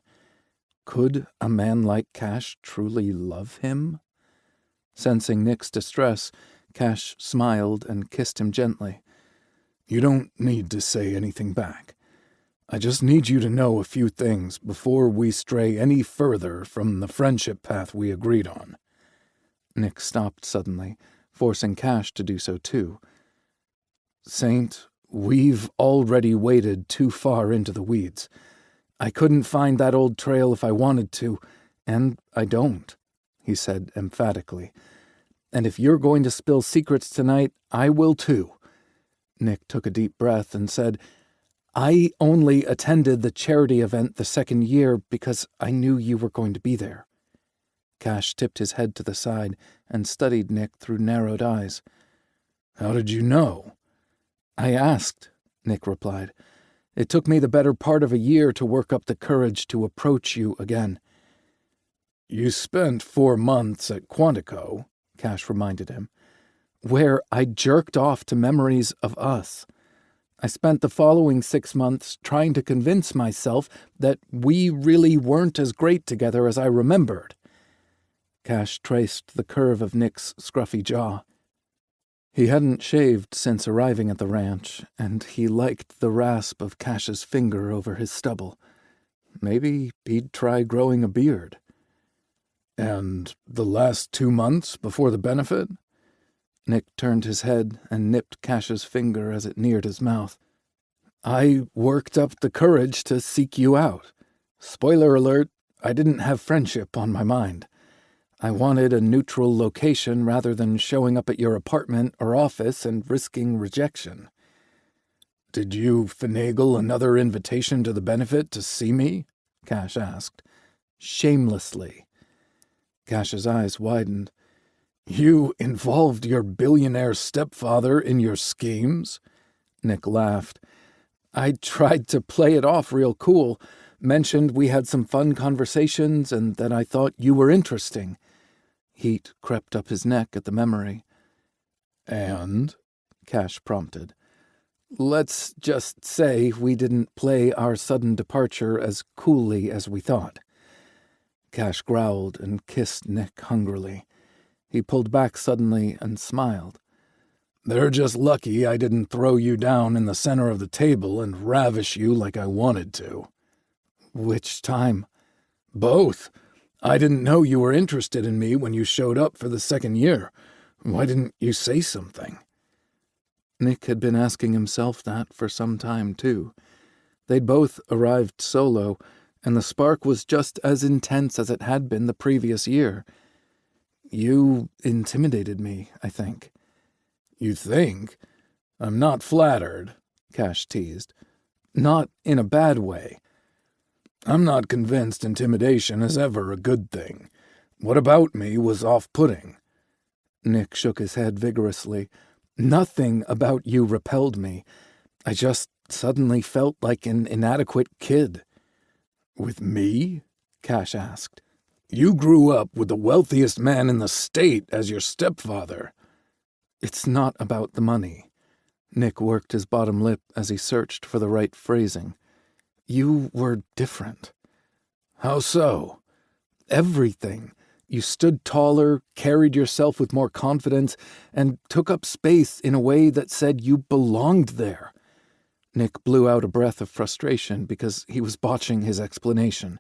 Could a man like Cash truly love him? Sensing Nick's distress, Cash smiled and kissed him gently. "You don't need to say anything back. I just need you to know a few things before we stray any further from the friendship path we agreed on." Nick stopped suddenly, forcing Cash to do so too. "Saint, we've already waded too far into the weeds. I couldn't find that old trail if I wanted to, and I don't," he said emphatically. "And if you're going to spill secrets tonight, I will too." Nick took a deep breath and said, "I only attended the charity event the second year because I knew you were going to be there." Cash tipped his head to the side and studied Nick through narrowed eyes. "How did you know?" "I asked," Nick replied. "It took me the better part of a year to work up the courage to approach you again." "You spent 4 months at Quantico," Cash reminded him, "where I jerked off to memories of us. I spent the following 6 months trying to convince myself that we really weren't as great together as I remembered." Cash traced the curve of Nick's scruffy jaw. He hadn't shaved since arriving at the ranch, and he liked the rasp of Cash's finger over his stubble. Maybe he'd try growing a beard. "And the last 2 months before the benefit?" Nick turned his head and nipped Cash's finger as it neared his mouth. "I worked up the courage to seek you out. Spoiler alert, I didn't have friendship on my mind. I wanted a neutral location rather than showing up at your apartment or office and risking rejection." "Did you finagle another invitation to the benefit to see me?" Cash asked. "Shamelessly." Cash's eyes widened. "You involved your billionaire stepfather in your schemes?" Nick laughed. "I tried to play it off real cool, mentioned we had some fun conversations and that I thought you were interesting." Heat crept up his neck at the memory. "And?" Cash prompted. "Let's just say we didn't play our sudden departure as coolly as we thought." Cash growled and kissed Nick hungrily. He pulled back suddenly and smiled. "They're just lucky I didn't throw you down in the center of the table and ravish you like I wanted to." "Which time?" "Both. I didn't know you were interested in me when you showed up for the second year. Why didn't you say something?" Nick had been asking himself that for some time, too. They'd both arrived solo, and the spark was just as intense as it had been the previous year. "You intimidated me, I think." "You think? I'm not flattered," Cash teased. "Not in a bad way. I'm not convinced intimidation is ever a good thing. What about me was off-putting?" Nick shook his head vigorously. "Nothing about you repelled me. I just suddenly felt like an inadequate kid." "With me?" Cash asked. "You grew up with the wealthiest man in the state as your stepfather." "It's not about the money." Nick worked his bottom lip as he searched for the right phrasing. "You were different." "How so?" "Everything. You stood taller, carried yourself with more confidence, and took up space in a way that said you belonged there." Nick blew out a breath of frustration because he was botching his explanation.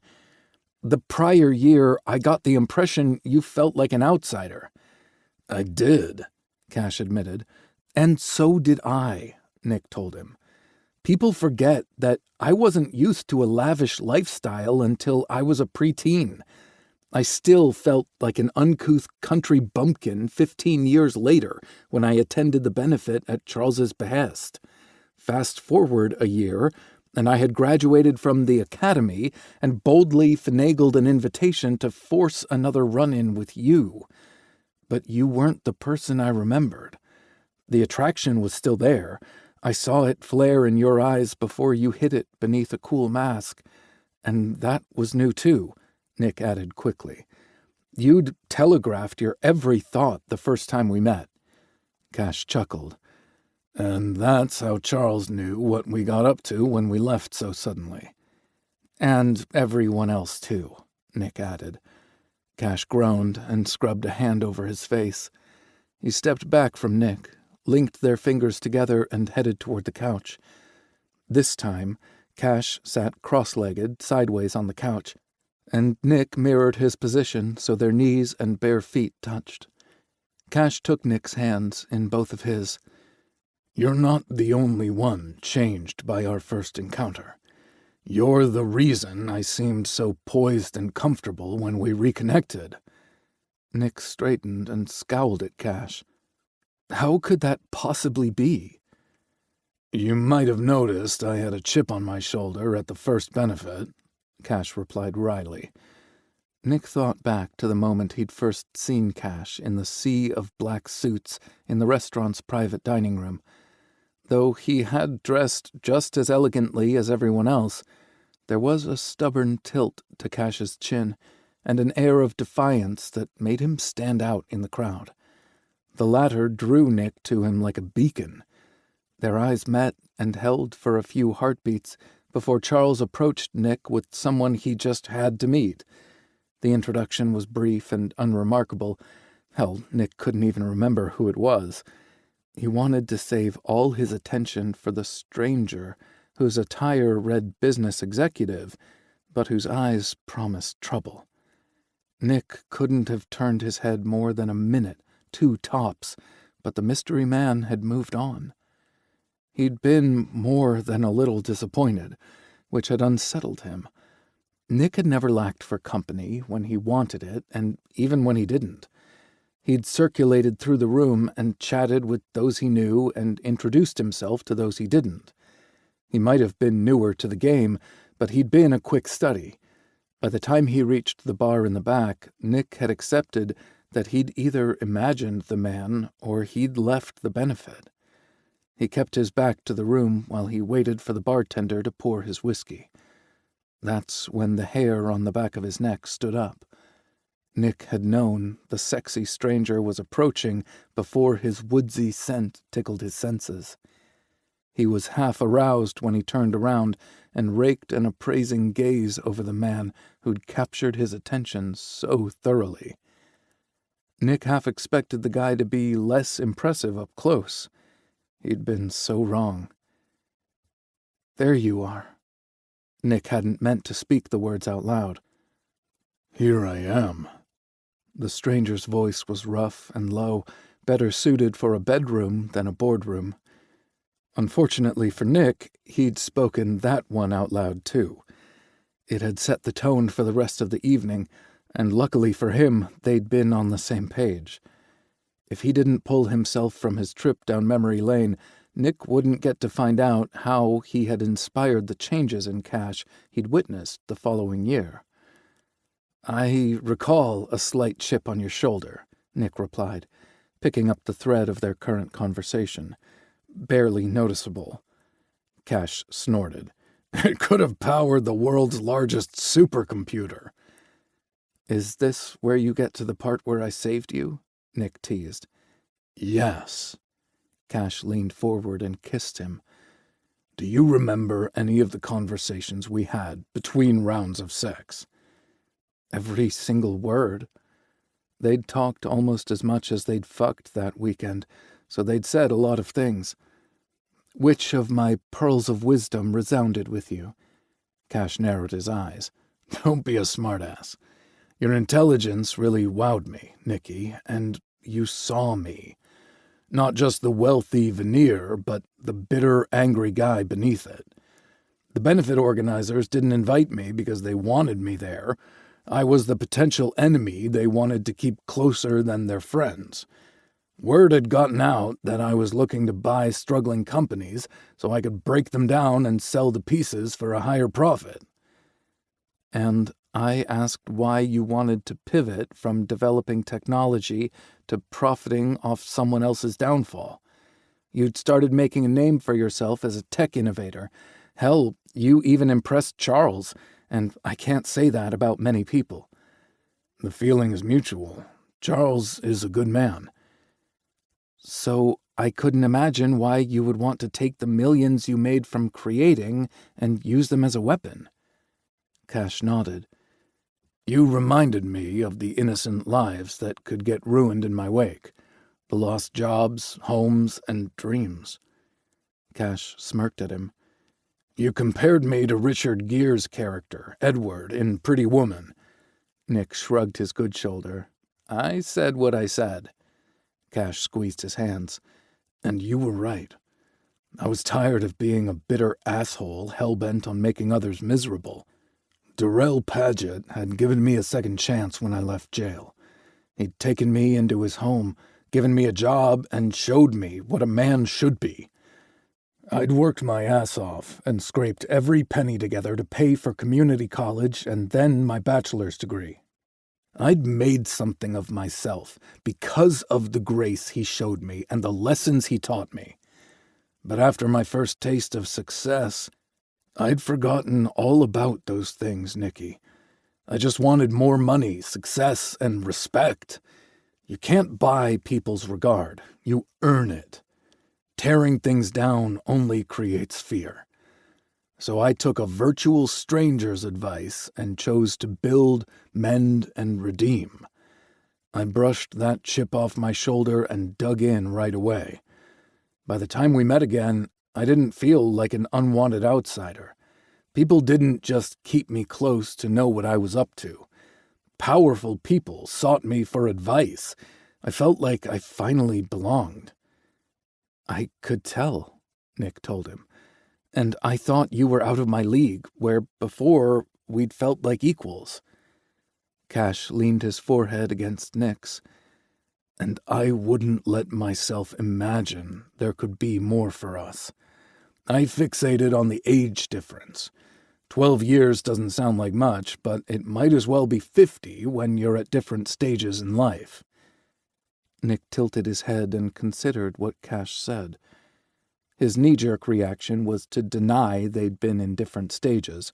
"The prior year, I got the impression you felt like an outsider." "I did," Cash admitted. "And so did I," Nick told him. "People forget that I wasn't used to a lavish lifestyle until I was a preteen. I still felt like an uncouth country bumpkin 15 years later when I attended the benefit at Charles's behest. Fast forward a year, and I had graduated from the academy and boldly finagled an invitation to force another run-in with you. But you weren't the person I remembered. The attraction was still there. I saw it flare in your eyes before you hid it beneath a cool mask. And that was new too," Nick added quickly. "You'd telegraphed your every thought the first time we met." Cash chuckled. "And that's how Charles knew what we got up to when we left so suddenly." "And everyone else too," Nick added. Cash groaned and scrubbed a hand over his face. He stepped back from Nick, linked their fingers together, and headed toward the couch. This time, Cash sat cross-legged, sideways on the couch, and Nick mirrored his position so their knees and bare feet touched. Cash took Nick's hands in both of his. "You're not the only one changed by our first encounter. You're the reason I seemed so poised and comfortable when we reconnected." Nick straightened and scowled at Cash. How could that possibly be? "You might have noticed I had a chip on my shoulder at the first benefit," Cash replied wryly. Nick thought back to the moment he'd first seen Cash in the sea of black suits in the restaurant's private dining room. Though he had dressed just as elegantly as everyone else, there was a stubborn tilt to Cash's chin and an air of defiance that made him stand out in the crowd. The latter drew Nick to him like a beacon. Their eyes met and held for a few heartbeats before Charles approached Nick with someone he just had to meet. The introduction was brief and unremarkable. Hell, Nick couldn't even remember who it was. He wanted to save all his attention for the stranger, whose attire read business executive, but whose eyes promised trouble. Nick couldn't have turned his head more than a minute, 2 tops, but the mystery man had moved on. He'd been more than a little disappointed, which had unsettled him. Nick had never lacked for company when he wanted it, and even when he didn't. He'd circulated through the room and chatted with those he knew and introduced himself to those he didn't. He might have been newer to the game, but he'd been a quick study. By the time he reached the bar in the back, Nick had accepted that he'd either imagined the man or he'd left the benefit. He kept his back to the room while he waited for the bartender to pour his whiskey. That's when the hair on the back of his neck stood up. Nick had known the sexy stranger was approaching before his woodsy scent tickled his senses. He was half aroused when he turned around and raked an appraising gaze over the man who'd captured his attention so thoroughly. Nick half expected the guy to be less impressive up close. He'd been so wrong. "There you are." Nick hadn't meant to speak the words out loud. "Here I am." The stranger's voice was rough and low, better suited for a bedroom than a boardroom. Unfortunately for Nick, he'd spoken that one out loud too. It had set the tone for the rest of the evening, and luckily for him, they'd been on the same page. If he didn't pull himself from his trip down memory lane, Nick wouldn't get to find out how he had inspired the changes in Cash he'd witnessed the following year. "I recall a slight chip on your shoulder," Nick replied, picking up the thread of their current conversation. "Barely noticeable." Cash snorted. "It could have powered the world's largest supercomputer." "Is this where you get to the part where I saved you?" Nick teased. "Yes." Cash leaned forward and kissed him. "Do you remember any of the conversations we had between rounds of sex?" Every single word. They'd talked almost as much as they'd fucked that weekend, so they'd said a lot of things. "Which of my pearls of wisdom resounded with you?" Cash narrowed his eyes. "Don't be a smartass. Your intelligence really wowed me, Nicky, and you saw me. Not just the wealthy veneer, but the bitter, angry guy beneath it. The benefit organizers didn't invite me because they wanted me there. I was the potential enemy they wanted to keep closer than their friends. Word had gotten out that I was looking to buy struggling companies so I could break them down and sell the pieces for a higher profit." "And I asked why you wanted to pivot from developing technology to profiting off someone else's downfall. You'd started making a name for yourself as a tech innovator. Hell, you even impressed Charles, and I can't say that about many people." "The feeling is mutual. Charles is a good man." "So I couldn't imagine why you would want to take the millions you made from creating and use them as a weapon." Cash nodded. "You reminded me of the innocent lives that could get ruined in my wake. The lost jobs, homes, and dreams." Cash smirked at him. You compared me to Richard Gere's character, Edward, in Pretty Woman. Nick shrugged his good shoulder. I said what I said. Cash squeezed his hands. And you were right. I was tired of being a bitter asshole hell-bent on making others miserable. Darrell Paget had given me a second chance when I left jail. He'd taken me into his home, given me a job, and showed me what a man should be. I'd worked my ass off and scraped every penny together to pay for community college and then my bachelor's degree. I'd made something of myself because of the grace he showed me and the lessons he taught me. But after my first taste of success, I'd forgotten all about those things, Nicky. I just wanted more money, success, and respect. You can't buy people's regard. You earn it. Tearing things down only creates fear. So I took a virtual stranger's advice and chose to build, mend, and redeem. I brushed that chip off my shoulder and dug in right away. By the time we met again, I didn't feel like an unwanted outsider. People didn't just keep me close to know what I was up to. Powerful people sought me for advice. I felt like I finally belonged. I could tell, Nick told him. And I thought you were out of my league, where before we'd felt like equals. Cash leaned his forehead against Nick's. And I wouldn't let myself imagine there could be more for us. I fixated on the age difference. 12 years doesn't sound like much, but it might as well be 50 when you're at different stages in life. Nick tilted his head and considered what Cash said. His knee-jerk reaction was to deny they'd been in different stages,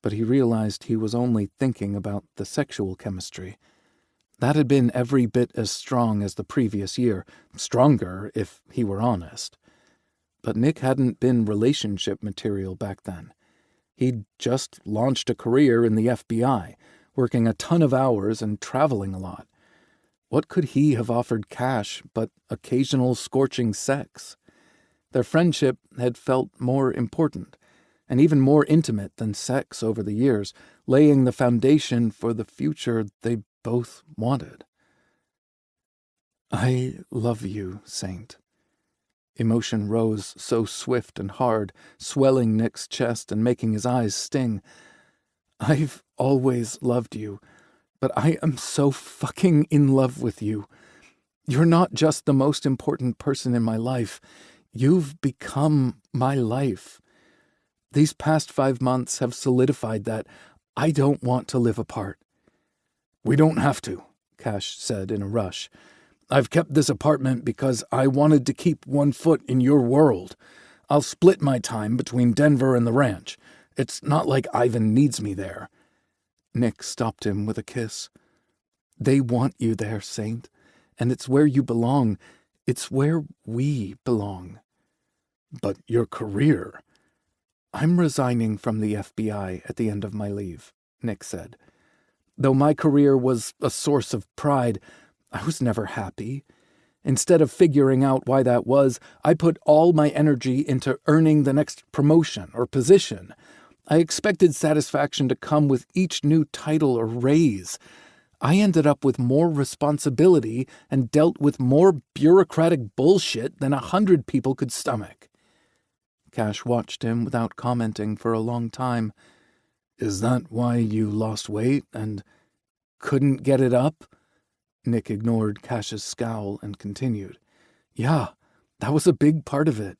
but he realized he was only thinking about the sexual chemistry. That had been every bit as strong as the previous year, stronger if he were honest. But Nick hadn't been relationship material back then. He'd just launched a career in the FBI, working a ton of hours and traveling a lot. What could he have offered Cash but occasional scorching sex? Their friendship had felt more important, and even more intimate than sex over the years, laying the foundation for the future they both wanted. I love you, Saint. Emotion rose so swift and hard, swelling Nick's chest and making his eyes sting. I've always loved you, but I am so fucking in love with you. You're not just the most important person in my life. You've become my life. These past 5 months have solidified that I don't want to live apart. We don't have to, Cash said in a rush. I've kept this apartment because I wanted to keep one foot in your world. I'll split my time between Denver and the ranch. It's not like Ivan needs me there. Nick stopped him with a kiss. They want you there, Saint, and it's where you belong. It's where we belong. But your career... I'm resigning from the FBI at the end of my leave, Nick said. Though my career was a source of pride, I was never happy. Instead of figuring out why that was, I put all my energy into earning the next promotion or position. I expected satisfaction to come with each new title or raise. I ended up with more responsibility and dealt with more bureaucratic bullshit than 100 people could stomach. Cash watched him without commenting for a long time. Is that why you lost weight and couldn't get it up? Nick ignored Cash's scowl and continued. Yeah, that was a big part of it.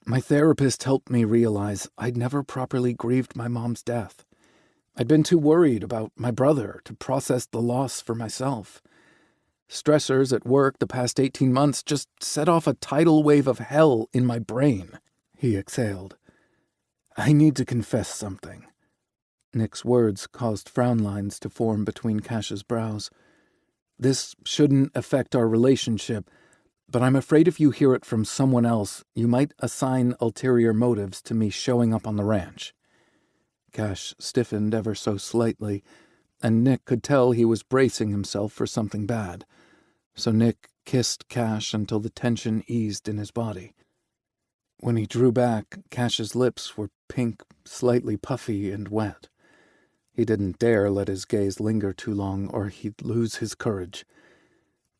My therapist helped me realize I'd never properly grieved my mom's death. I'd been too worried about my brother to process the loss for myself. Stressors at work the past 18 months just set off a tidal wave of hell in my brain. He exhaled. I need to confess something. Nick's words caused frown lines to form between Cash's brows. This shouldn't affect our relationship, but I'm afraid if you hear it from someone else, you might assign ulterior motives to me showing up on the ranch. Cash stiffened ever so slightly, and Nick could tell he was bracing himself for something bad. So Nick kissed Cash until the tension eased in his body. When he drew back, Cash's lips were pink, slightly puffy and wet. He didn't dare let his gaze linger too long, or he'd lose his courage.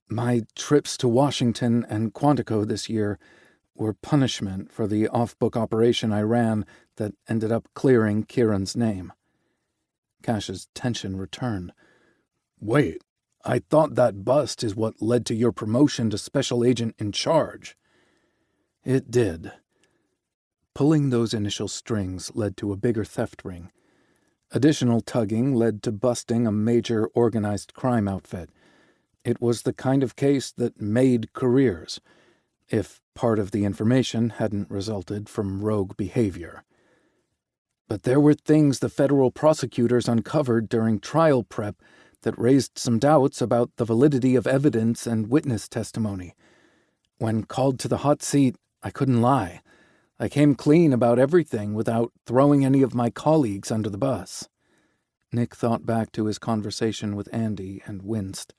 My trips to Washington and Quantico this year were punishment for the off-book operation I ran that ended up clearing Kieran's name. Cash's tension returned. Wait, I thought that bust is what led to your promotion to Special Agent in Charge. It did. Pulling those initial strings led to a bigger theft ring. Additional tugging led to busting a major organized crime outfit. It was the kind of case that made careers, if part of the information hadn't resulted from rogue behavior. But there were things the federal prosecutors uncovered during trial prep that raised some doubts about the validity of evidence and witness testimony. When called to the hot seat, I couldn't lie. I came clean about everything without throwing any of my colleagues under the bus. Nick thought back to his conversation with Andy and winced.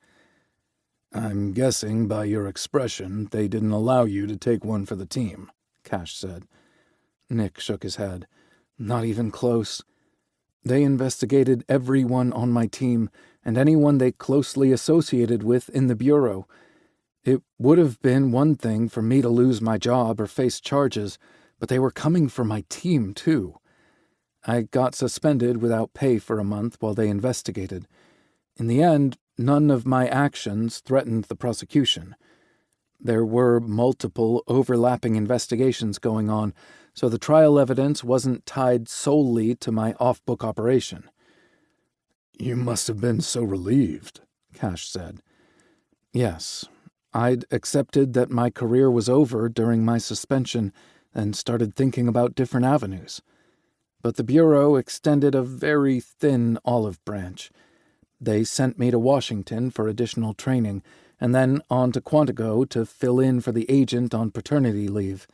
I'm guessing by your expression they didn't allow you to take one for the team, Cash said. Nick shook his head. Not even close. They investigated everyone on my team and anyone they closely associated with in the Bureau. It would have been one thing for me to lose my job or face charges, but they were coming for my team, too. I got suspended without pay for a month while they investigated. In the end, none of my actions threatened the prosecution. There were multiple overlapping investigations going on, so the trial evidence wasn't tied solely to my off-book operation. You must have been so relieved, Cash said. Yes, I'd accepted that my career was over during my suspension and started thinking about different avenues. But the Bureau extended a very thin olive branch. They sent me to Washington for additional training, and then on to Quantico to fill in for the agent on paternity leave.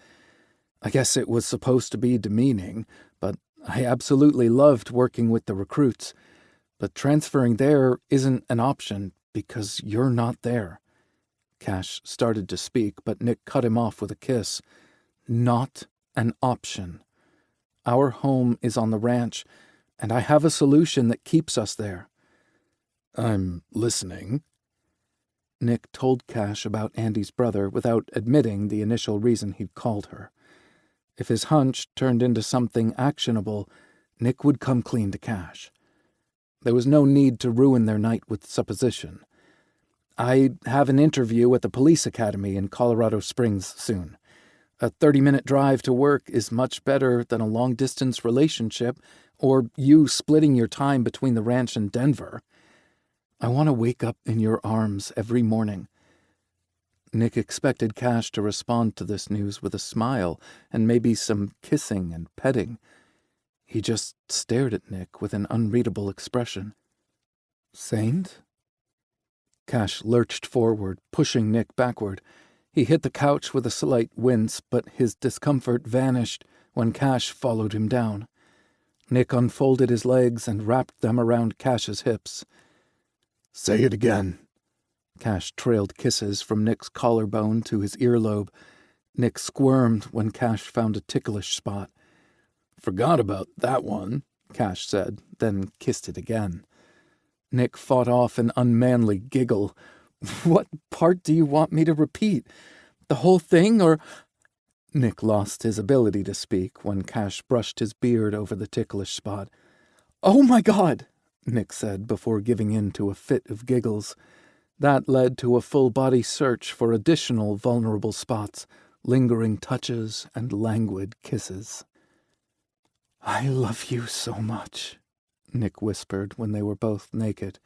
I guess it was supposed to be demeaning, but I absolutely loved working with the recruits. But transferring there isn't an option because you're not there. Cash started to speak, but Nick cut him off with a kiss. Not an option. Our home is on the ranch, and I have a solution that keeps us there. I'm listening. Nick told Cash about Andy's brother without admitting the initial reason he'd called her. If his hunch turned into something actionable, Nick would come clean to Cash. There was no need to ruin their night with supposition. I have an interview at the police academy in Colorado Springs soon. A 30-minute drive to work is much better than a long-distance relationship or you splitting your time between the ranch and Denver. I want to wake up in your arms every morning. Nick expected Cash to respond to this news with a smile and maybe some kissing and petting. He just stared at Nick with an unreadable expression. Saint? Cash lurched forward, pushing Nick backward. He hit the couch with a slight wince, but his discomfort vanished when Cash followed him down. Nick unfolded his legs and wrapped them around Cash's hips. Say it again. Cash trailed kisses from Nick's collarbone to his earlobe. Nick squirmed when Cash found a ticklish spot. Forgot about that one, Cash said, then kissed it again. Nick fought off an unmanly giggle. What part do you want me to repeat? The whole thing, or... Nick lost his ability to speak when Cash brushed his beard over the ticklish spot. Oh my God, Nick said before giving in to a fit of giggles. That led to a full-body search for additional vulnerable spots, lingering touches and languid kisses. I love you so much, Nick whispered when they were both naked.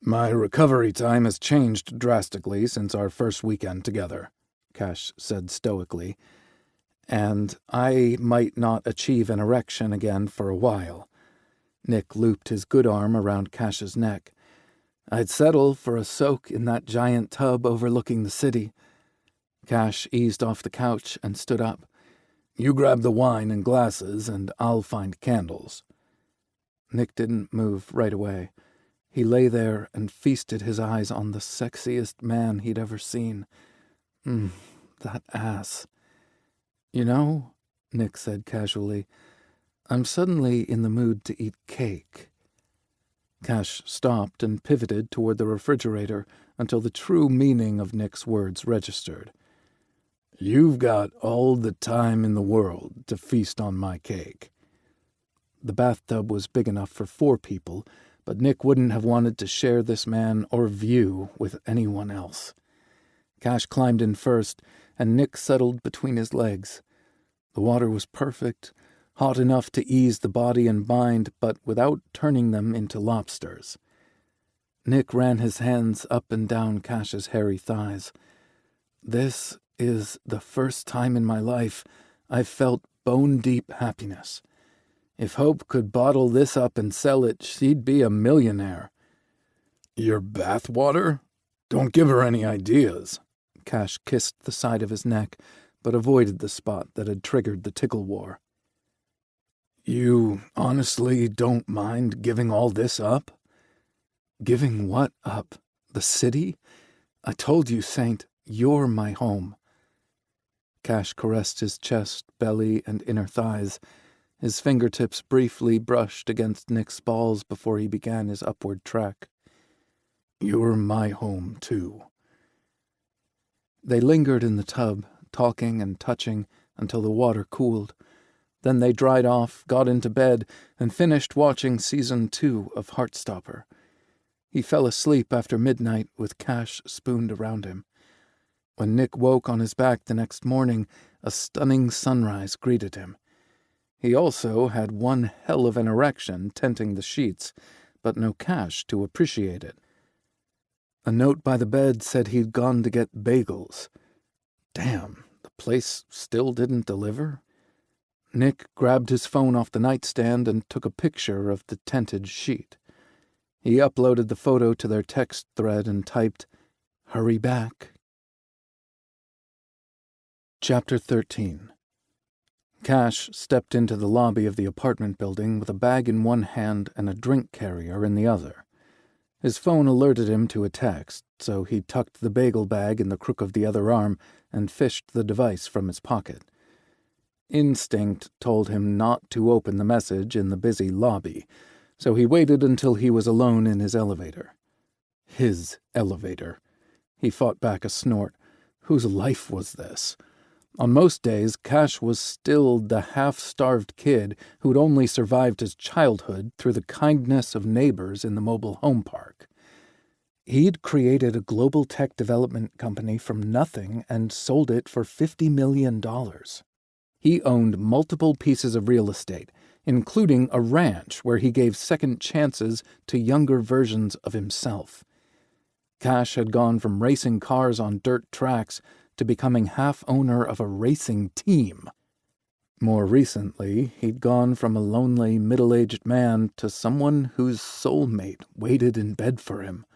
My recovery time has changed drastically since our first weekend together, Cash said stoically, and I might not achieve an erection again for a while. Nick looped his good arm around Cash's neck. I'd settle for a soak in that giant tub overlooking the city. Cash eased off the couch and stood up. You grab the wine and glasses, and I'll find candles. Nick didn't move right away. He lay there and feasted his eyes on the sexiest man he'd ever seen. That ass. "You know," Nick said casually, "I'm suddenly in the mood to eat cake." Cash stopped and pivoted toward the refrigerator until the true meaning of Nick's words registered. "You've got all the time in the world to feast on my cake." The bathtub was big enough for 4 people, but Nick wouldn't have wanted to share this man or view with anyone else. Cash climbed in first, and Nick settled between his legs. The water was perfect, hot enough to ease the body and mind, but without turning them into lobsters. Nick ran his hands up and down Cash's hairy thighs. "This is the first time in my life I've felt bone-deep happiness. If Hope could bottle this up and sell it, she'd be a millionaire." "Your bathwater? Don't give her any ideas." Cash kissed the side of his neck, but avoided the spot that had triggered the tickle war. "You honestly don't mind giving all this up?" "Giving what up? The city? I told you, Saint, you're my home." Cash caressed his chest, belly, and inner thighs. His fingertips briefly brushed against Nick's balls before he began his upward trek. "You're my home, too." They lingered in the tub, talking and touching until the water cooled. Then they dried off, got into bed, and finished watching Season 2 of Heartstopper. He fell asleep after midnight with Cash spooned around him. When Nick woke on his back the next morning, a stunning sunrise greeted him. He also had one hell of an erection tenting the sheets, but no Cash to appreciate it. A note by the bed said he'd gone to get bagels. Damn, the place still didn't deliver? Nick grabbed his phone off the nightstand and took a picture of the tented sheet. He uploaded the photo to their text thread and typed, "Hurry back." Chapter 13. Cash stepped into the lobby of the apartment building with a bag in one hand and a drink carrier in the other. His phone alerted him to a text, so he tucked the bagel bag in the crook of the other arm and fished the device from his pocket. Instinct told him not to open the message in the busy lobby, so he waited until he was alone in his elevator. His elevator. He fought back a snort. Whose life was this? On most days, Cash was still the half-starved kid who'd only survived his childhood through the kindness of neighbors in the mobile home park. He'd created a global tech development company from nothing and sold it for $50 million. He owned multiple pieces of real estate, including a ranch where he gave second chances to younger versions of himself. Cash had gone from racing cars on dirt tracks to becoming half-owner of a racing team. More recently, he'd gone from a lonely, middle-aged man to someone whose soulmate waited in bed for him.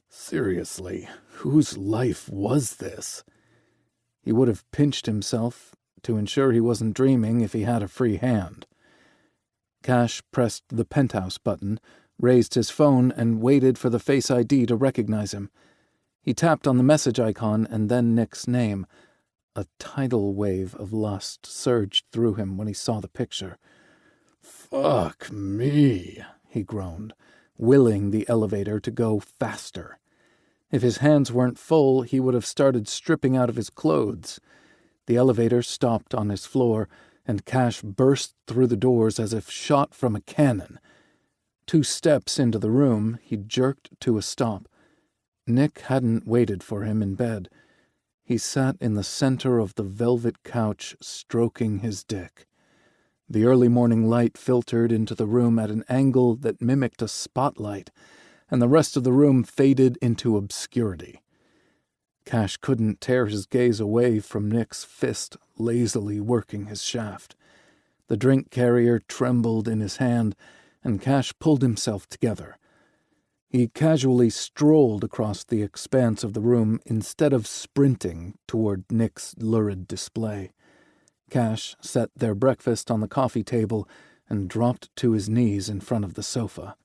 Seriously, whose life was this? He would have pinched himself to ensure he wasn't dreaming if he had a free hand. Cash pressed the penthouse button, raised his phone, and waited for the Face ID to recognize him. He tapped on the message icon and then Nick's name. A tidal wave of lust surged through him when he saw the picture. "Fuck me," he groaned, willing the elevator to go faster. If his hands weren't full, he would have started stripping out of his clothes. The elevator stopped on his floor, and Cash burst through the doors as if shot from a cannon. 2 steps into the room, he jerked to a stop. Nick hadn't waited for him in bed. He sat in the center of the velvet couch, stroking his dick. The early morning light filtered into the room at an angle that mimicked a spotlight, and the rest of the room faded into obscurity. Cash couldn't tear his gaze away from Nick's fist lazily working his shaft. The drink carrier trembled in his hand, and Cash pulled himself together. He casually strolled across the expanse of the room instead of sprinting toward Nick's lurid display. Cash set their breakfast on the coffee table and dropped to his knees in front of the sofa.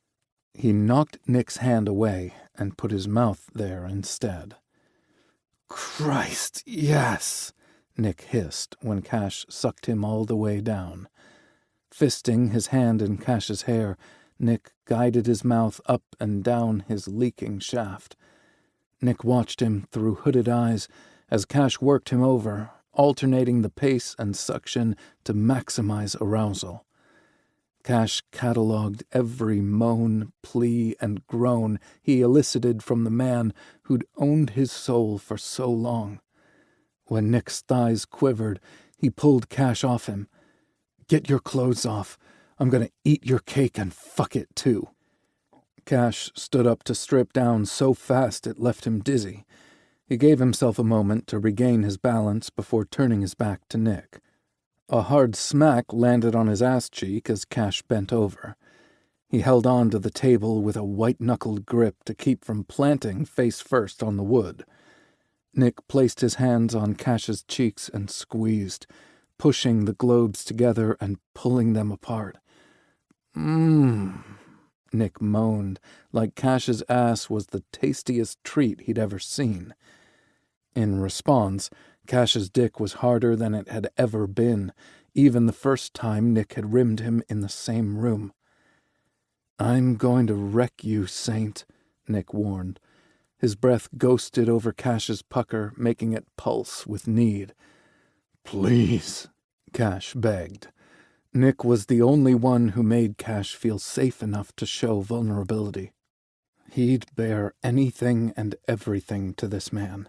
He knocked Nick's hand away and put his mouth there instead. "Christ, yes," Nick hissed when Cash sucked him all the way down. Fisting his hand in Cash's hair, Nick guided his mouth up and down his leaking shaft. Nick watched him through hooded eyes as Cash worked him over, alternating the pace and suction to maximize arousal. Cash catalogued every moan, plea, and groan he elicited from the man who'd owned his soul for so long. When Nick's thighs quivered, he pulled Cash off him. "Get your clothes off. I'm going to eat your cake and fuck it, too." Cash stood up to strip down so fast it left him dizzy. He gave himself a moment to regain his balance before turning his back to Nick. A hard smack landed on his ass cheek as Cash bent over. He held on to the table with a white-knuckled grip to keep from planting face first on the wood. Nick placed his hands on Cash's cheeks and squeezed, pushing the globes together and pulling them apart. Nick moaned, like Cash's ass was the tastiest treat he'd ever seen. In response, Cash's dick was harder than it had ever been, even the first time Nick had rimmed him in the same room. "I'm going to wreck you, Saint," Nick warned. His breath ghosted over Cash's pucker, making it pulse with need. "Please," Cash begged. Nick was the only one who made Cash feel safe enough to show vulnerability. He'd bear anything and everything to this man.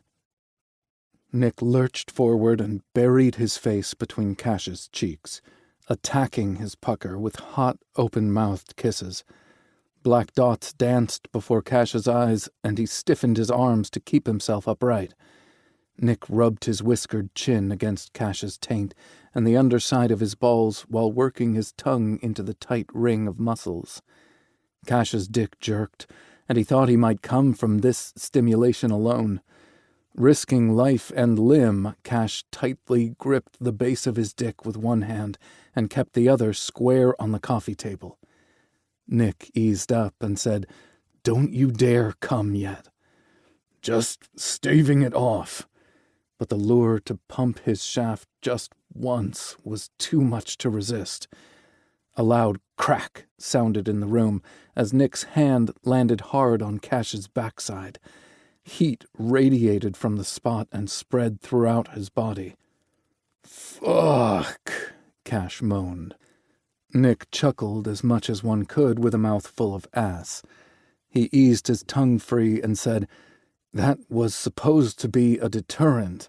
Nick lurched forward and buried his face between Cash's cheeks, attacking his pucker with hot, open-mouthed kisses. Black dots danced before Cash's eyes, and he stiffened his arms to keep himself upright. Nick rubbed his whiskered chin against Cash's taint and the underside of his balls while working his tongue into the tight ring of muscles. Cash's dick jerked, and he thought he might come from this stimulation alone. Risking life and limb, Cash tightly gripped the base of his dick with one hand and kept the other square on the coffee table. Nick eased up and said, "Don't you dare come yet." "Just staving it off." But the lure to pump his shaft just once was too much to resist. A loud crack sounded in the room as Nick's hand landed hard on Cash's backside. Heat radiated from the spot and spread throughout his body. "Fuck," Cash moaned. Nick chuckled as much as one could with a mouthful of ass. He eased his tongue free and said, "That was supposed to be a deterrent."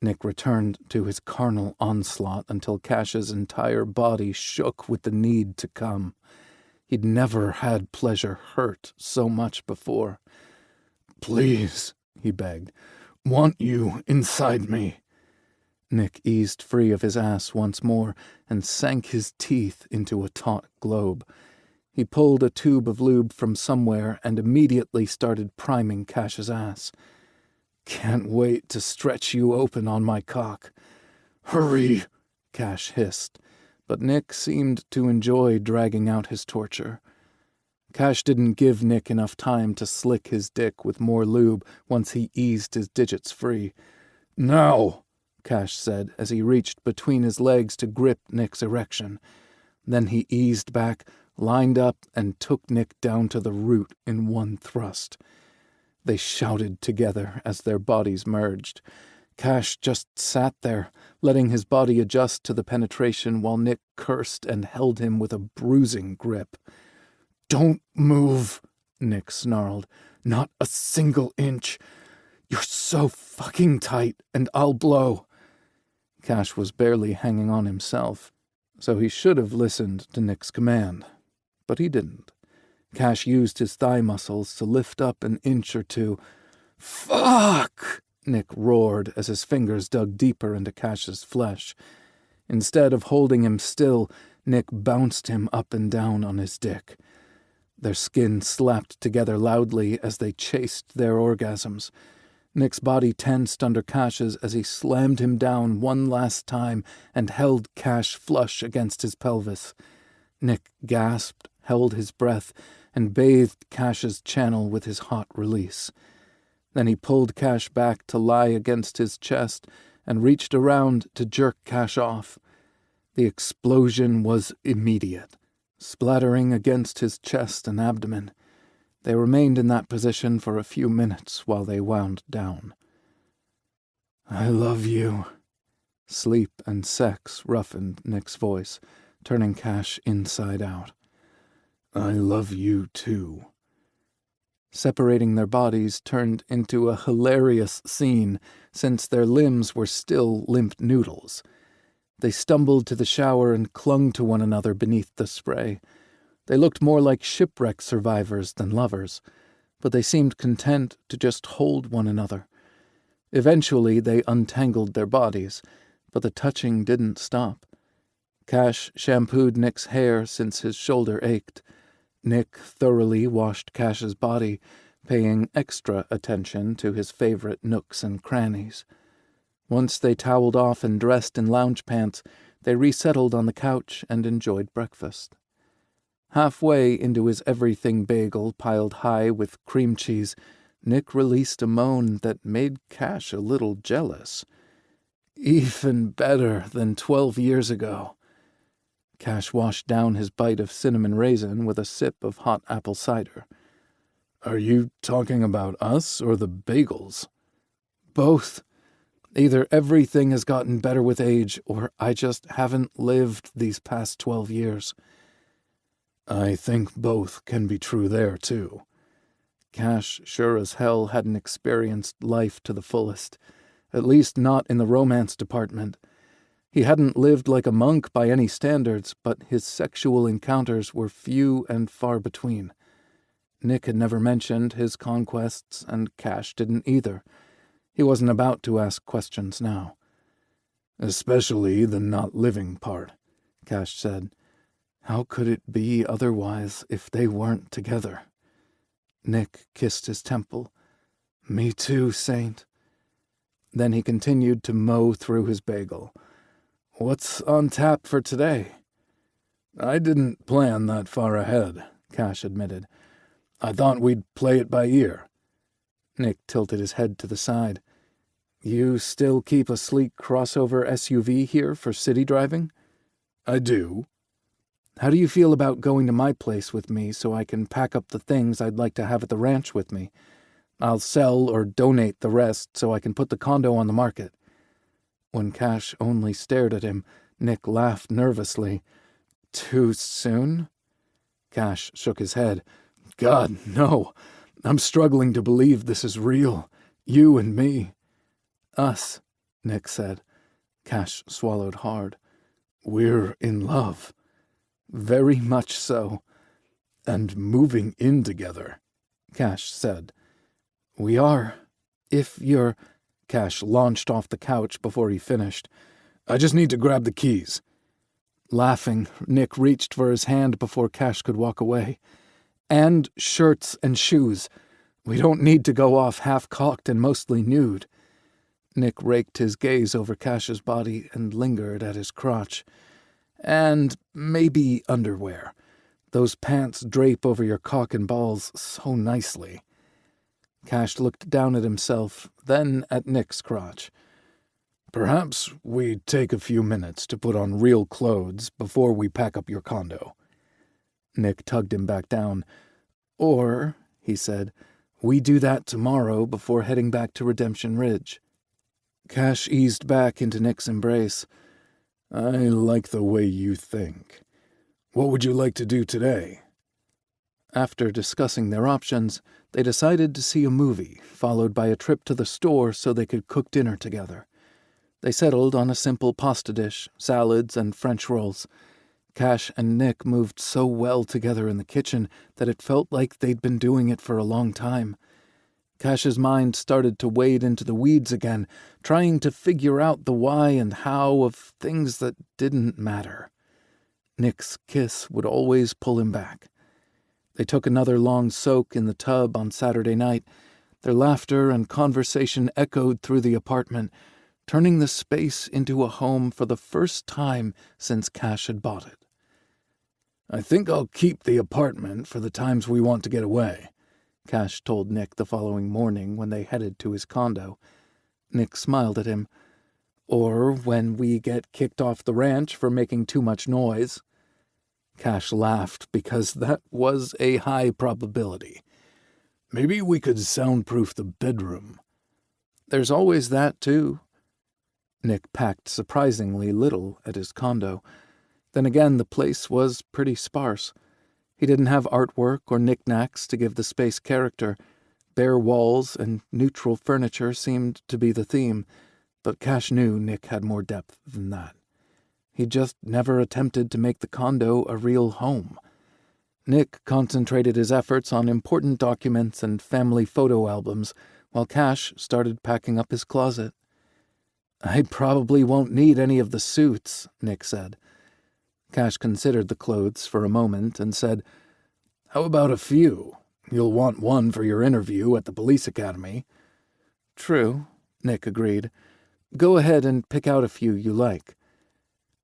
Nick returned to his carnal onslaught until Cash's entire body shook with the need to come. He'd never had pleasure hurt so much before. "Please," he begged, "want you inside me." Nick eased free of his ass once more and sank his teeth into a taut globe. He pulled a tube of lube from somewhere and immediately started priming Cash's ass. "Can't wait to stretch you open on my cock." "Hurry," Cash hissed, but Nick seemed to enjoy dragging out his torture. Cash didn't give Nick enough time to slick his dick with more lube once he eased his digits free. "Now," Cash said as he reached between his legs to grip Nick's erection. Then he eased back, lined up, and took Nick down to the root in one thrust. They shouted together as their bodies merged. Cash just sat there, letting his body adjust to the penetration while Nick cursed and held him with a bruising grip. "Don't move," Nick snarled. "Not a single inch. You're so fucking tight, and I'll blow." Cash was barely hanging on himself, so he should have listened to Nick's command. But he didn't. Cash used his thigh muscles to lift up an inch or two. "Fuck!" Nick roared as his fingers dug deeper into Cash's flesh. Instead of holding him still, Nick bounced him up and down on his dick. Their skin slapped together loudly as they chased their orgasms. Nick's body tensed under Cash's as he slammed him down one last time and held Cash flush against his pelvis. Nick gasped, held his breath, and bathed Cash's channel with his hot release. Then he pulled Cash back to lie against his chest and reached around to jerk Cash off. The explosion was immediate, splattering against his chest and abdomen. They remained in that position for a few minutes while they wound down. "I love you." Sleep and sex roughened Nick's voice, turning Cash inside out. "I love you too." Separating their bodies turned into a hilarious scene, since their limbs were still limp noodles. They stumbled to the shower and clung to one another beneath the spray. They looked more like shipwreck survivors than lovers, but they seemed content to just hold one another. Eventually they untangled their bodies, but the touching didn't stop. Cash shampooed Nick's hair since his shoulder ached. Nick thoroughly washed Cash's body, paying extra attention to his favorite nooks and crannies. Once they toweled off and dressed in lounge pants, they resettled on the couch and enjoyed breakfast. Halfway into his everything bagel piled high with cream cheese, Nick released a moan that made Cash a little jealous. Even better than 12 years ago. Cash washed down his bite of cinnamon raisin with a sip of hot apple cider. "Are you talking about us or the bagels?" "Both. Either everything has gotten better with age, or I just haven't lived these past 12 years. "I think both can be true there, too." Cash sure as hell hadn't experienced life to the fullest, at least not in the romance department. He hadn't lived like a monk by any standards, but his sexual encounters were few and far between. Nick had never mentioned his conquests, and Cash didn't either. He wasn't about to ask questions now. "Especially the not living part," Cash said. How could it be otherwise if they weren't together? Nick kissed his temple. "Me too, Saint." Then he continued to mow through his bagel. "What's on tap for today?" "I didn't plan that far ahead," Cash admitted. "I thought we'd play it by ear." Nick tilted his head to the side. "You still keep a sleek crossover SUV here for city driving?" "I do." "How do you feel about going to my place with me so I can pack up the things I'd like to have at the ranch with me? I'll sell or donate the rest so I can put the condo on the market." When Cash only stared at him, Nick laughed nervously. "Too soon?" Cash shook his head. "God, no. I'm struggling to believe this is real. You and me." "Us," Nick said. Cash swallowed hard. "We're in love." "Very much so." "And moving in together," Cash said. "We are. If you're—" Cash launched off the couch before he finished. "I just need to grab the keys." Laughing, Nick reached for his hand before Cash could walk away. "And shirts and shoes. We don't need to go off half-cocked and mostly nude." Nick raked his gaze over Cash's body and lingered at his crotch. "And maybe underwear. Those pants drape over your cock and balls so nicely." Cash looked down at himself, then at Nick's crotch. "Perhaps we take a few minutes to put on real clothes before we pack up your condo." Nick tugged him back down. "Or," he said, "we do that tomorrow before heading back to Redemption Ridge." Cash eased back into Nick's embrace. "I like the way you think. What would you like to do today?" After discussing their options, they decided to see a movie, followed by a trip to the store so they could cook dinner together. They settled on a simple pasta dish, salads, and French rolls. Cash and Nick moved so well together in the kitchen that it felt like they'd been doing it for a long time. Cash's mind started to wade into the weeds again, trying to figure out the why and how of things that didn't matter. Nick's kiss would always pull him back. They took another long soak in the tub on Saturday night. Their laughter and conversation echoed through the apartment, turning the space into a home for the first time since Cash had bought it. "I think I'll keep the apartment for the times we want to get away," Cash told Nick the following morning when they headed to his condo. Nick smiled at him. Or when we get kicked off the ranch for making too much noise." Cash laughed because that was a high probability. "Maybe we could soundproof the bedroom." "There's always that, too." Nick packed surprisingly little at his condo. Then again, the place was pretty sparse. He didn't have artwork or knickknacks to give the space character. Bare walls and neutral furniture seemed to be the theme, but Cash knew Nick had more depth than that. He just never attempted to make the condo a real home. Nick concentrated his efforts on important documents and family photo albums, while Cash started packing up his closet. "I probably won't need any of the suits," Nick said. Cash considered the clothes for a moment and said, "How about a few? You'll want one for your interview at the police academy." "True," Nick agreed. "Go ahead and pick out a few you like."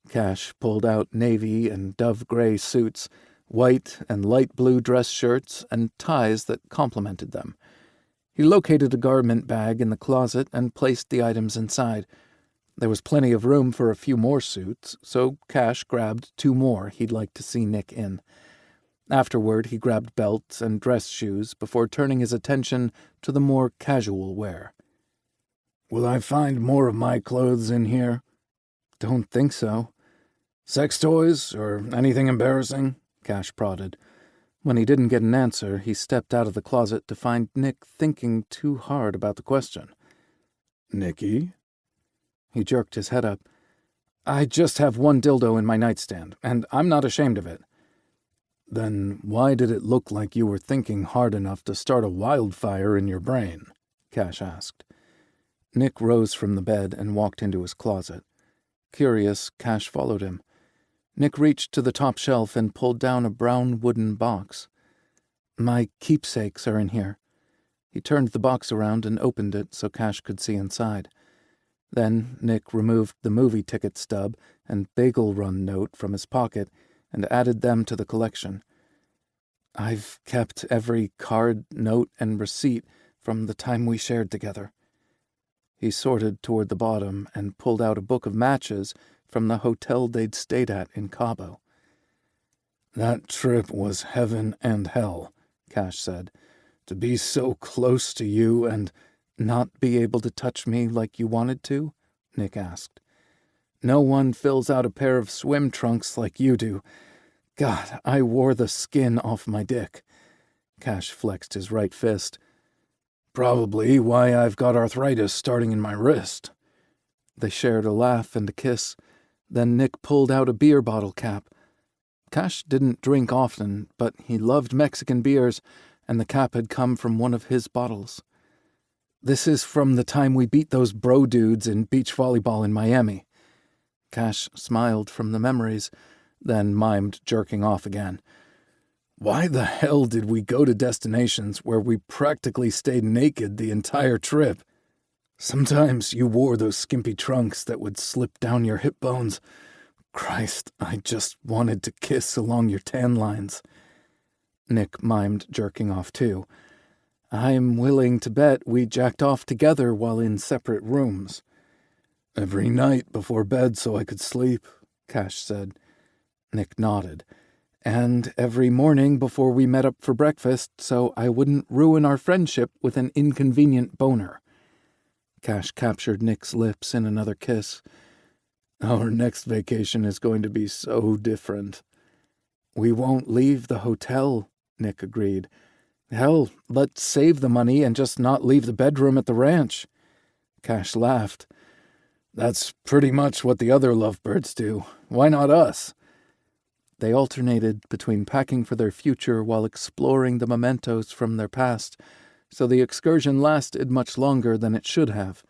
Cash pulled out navy and dove gray suits, white and light blue dress shirts, and ties that complemented them. He located a garment bag in the closet and placed the items inside. There was plenty of room for a few more suits, so Cash grabbed 2 more he'd like to see Nick in. Afterward, he grabbed belts and dress shoes before turning his attention to the more casual wear. "Will I find more of my clothes in here?" "Don't think so." "Sex toys or anything embarrassing?" Cash prodded. When he didn't get an answer, he stepped out of the closet to find Nick thinking too hard about the question. "Nicky?" He jerked his head up. "I just have 1 dildo in my nightstand, and I'm not ashamed of it." "Then why did it look like you were thinking hard enough to start a wildfire in your brain?" Cash asked. Nick rose from the bed and walked into his closet. Curious, Cash followed him. Nick reached to the top shelf and pulled down a brown wooden box. "My keepsakes are in here." He turned the box around and opened it so Cash could see inside. Then Nick removed the movie ticket stub and bagel run note from his pocket and added them to the collection. "I've kept every card, note, and receipt from the time we shared together." He sorted toward the bottom and pulled out a book of matches from the hotel they'd stayed at in Cabo. "That trip was heaven and hell," Cash said. "To be so close to you and—" "Not be able to touch me like you wanted to?" Nick asked. "No one fills out a pair of swim trunks like you do. God, I wore the skin off my dick." Cash flexed his right fist. "Probably why I've got arthritis starting in my wrist." They shared a laugh and a kiss. Then Nick pulled out a beer bottle cap. Cash didn't drink often, but he loved Mexican beers, and the cap had come from one of his bottles. "This is from the time we beat those bro dudes in beach volleyball in Miami." Cash smiled from the memories, then mimed jerking off again. "Why the hell did we go to destinations where we practically stayed naked the entire trip? Sometimes you wore those skimpy trunks that would slip down your hip bones. Christ, I just wanted to kiss along your tan lines." Nick mimed jerking off too. "I'm willing to bet we jacked off together while in separate rooms." "Every night before bed so I could sleep," Cash said. Nick nodded. "And every morning before we met up for breakfast so I wouldn't ruin our friendship with an inconvenient boner." Cash captured Nick's lips in another kiss. "Our next vacation is going to be so different." "We won't leave the hotel," Nick agreed. "Hell, let's save the money and just not leave the bedroom at the ranch." Cash laughed. "That's pretty much what the other lovebirds do. Why not us?" They alternated between packing for their future while exploring the mementos from their past, so the excursion lasted much longer than it should have.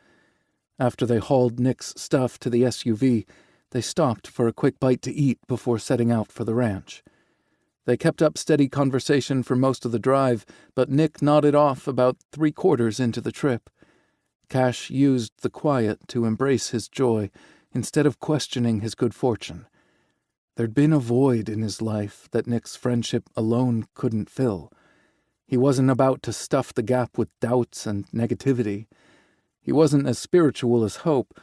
After they hauled Nick's stuff to the SUV, they stopped for a quick bite to eat before setting out for the ranch. They kept up steady conversation for most of the drive, but Nick nodded off about 3/4 into the trip. Cash used the quiet to embrace his joy instead of questioning his good fortune. There'd been a void in his life that Nick's friendship alone couldn't fill. He wasn't about to stuff the gap with doubts and negativity. He wasn't as spiritual as Hope,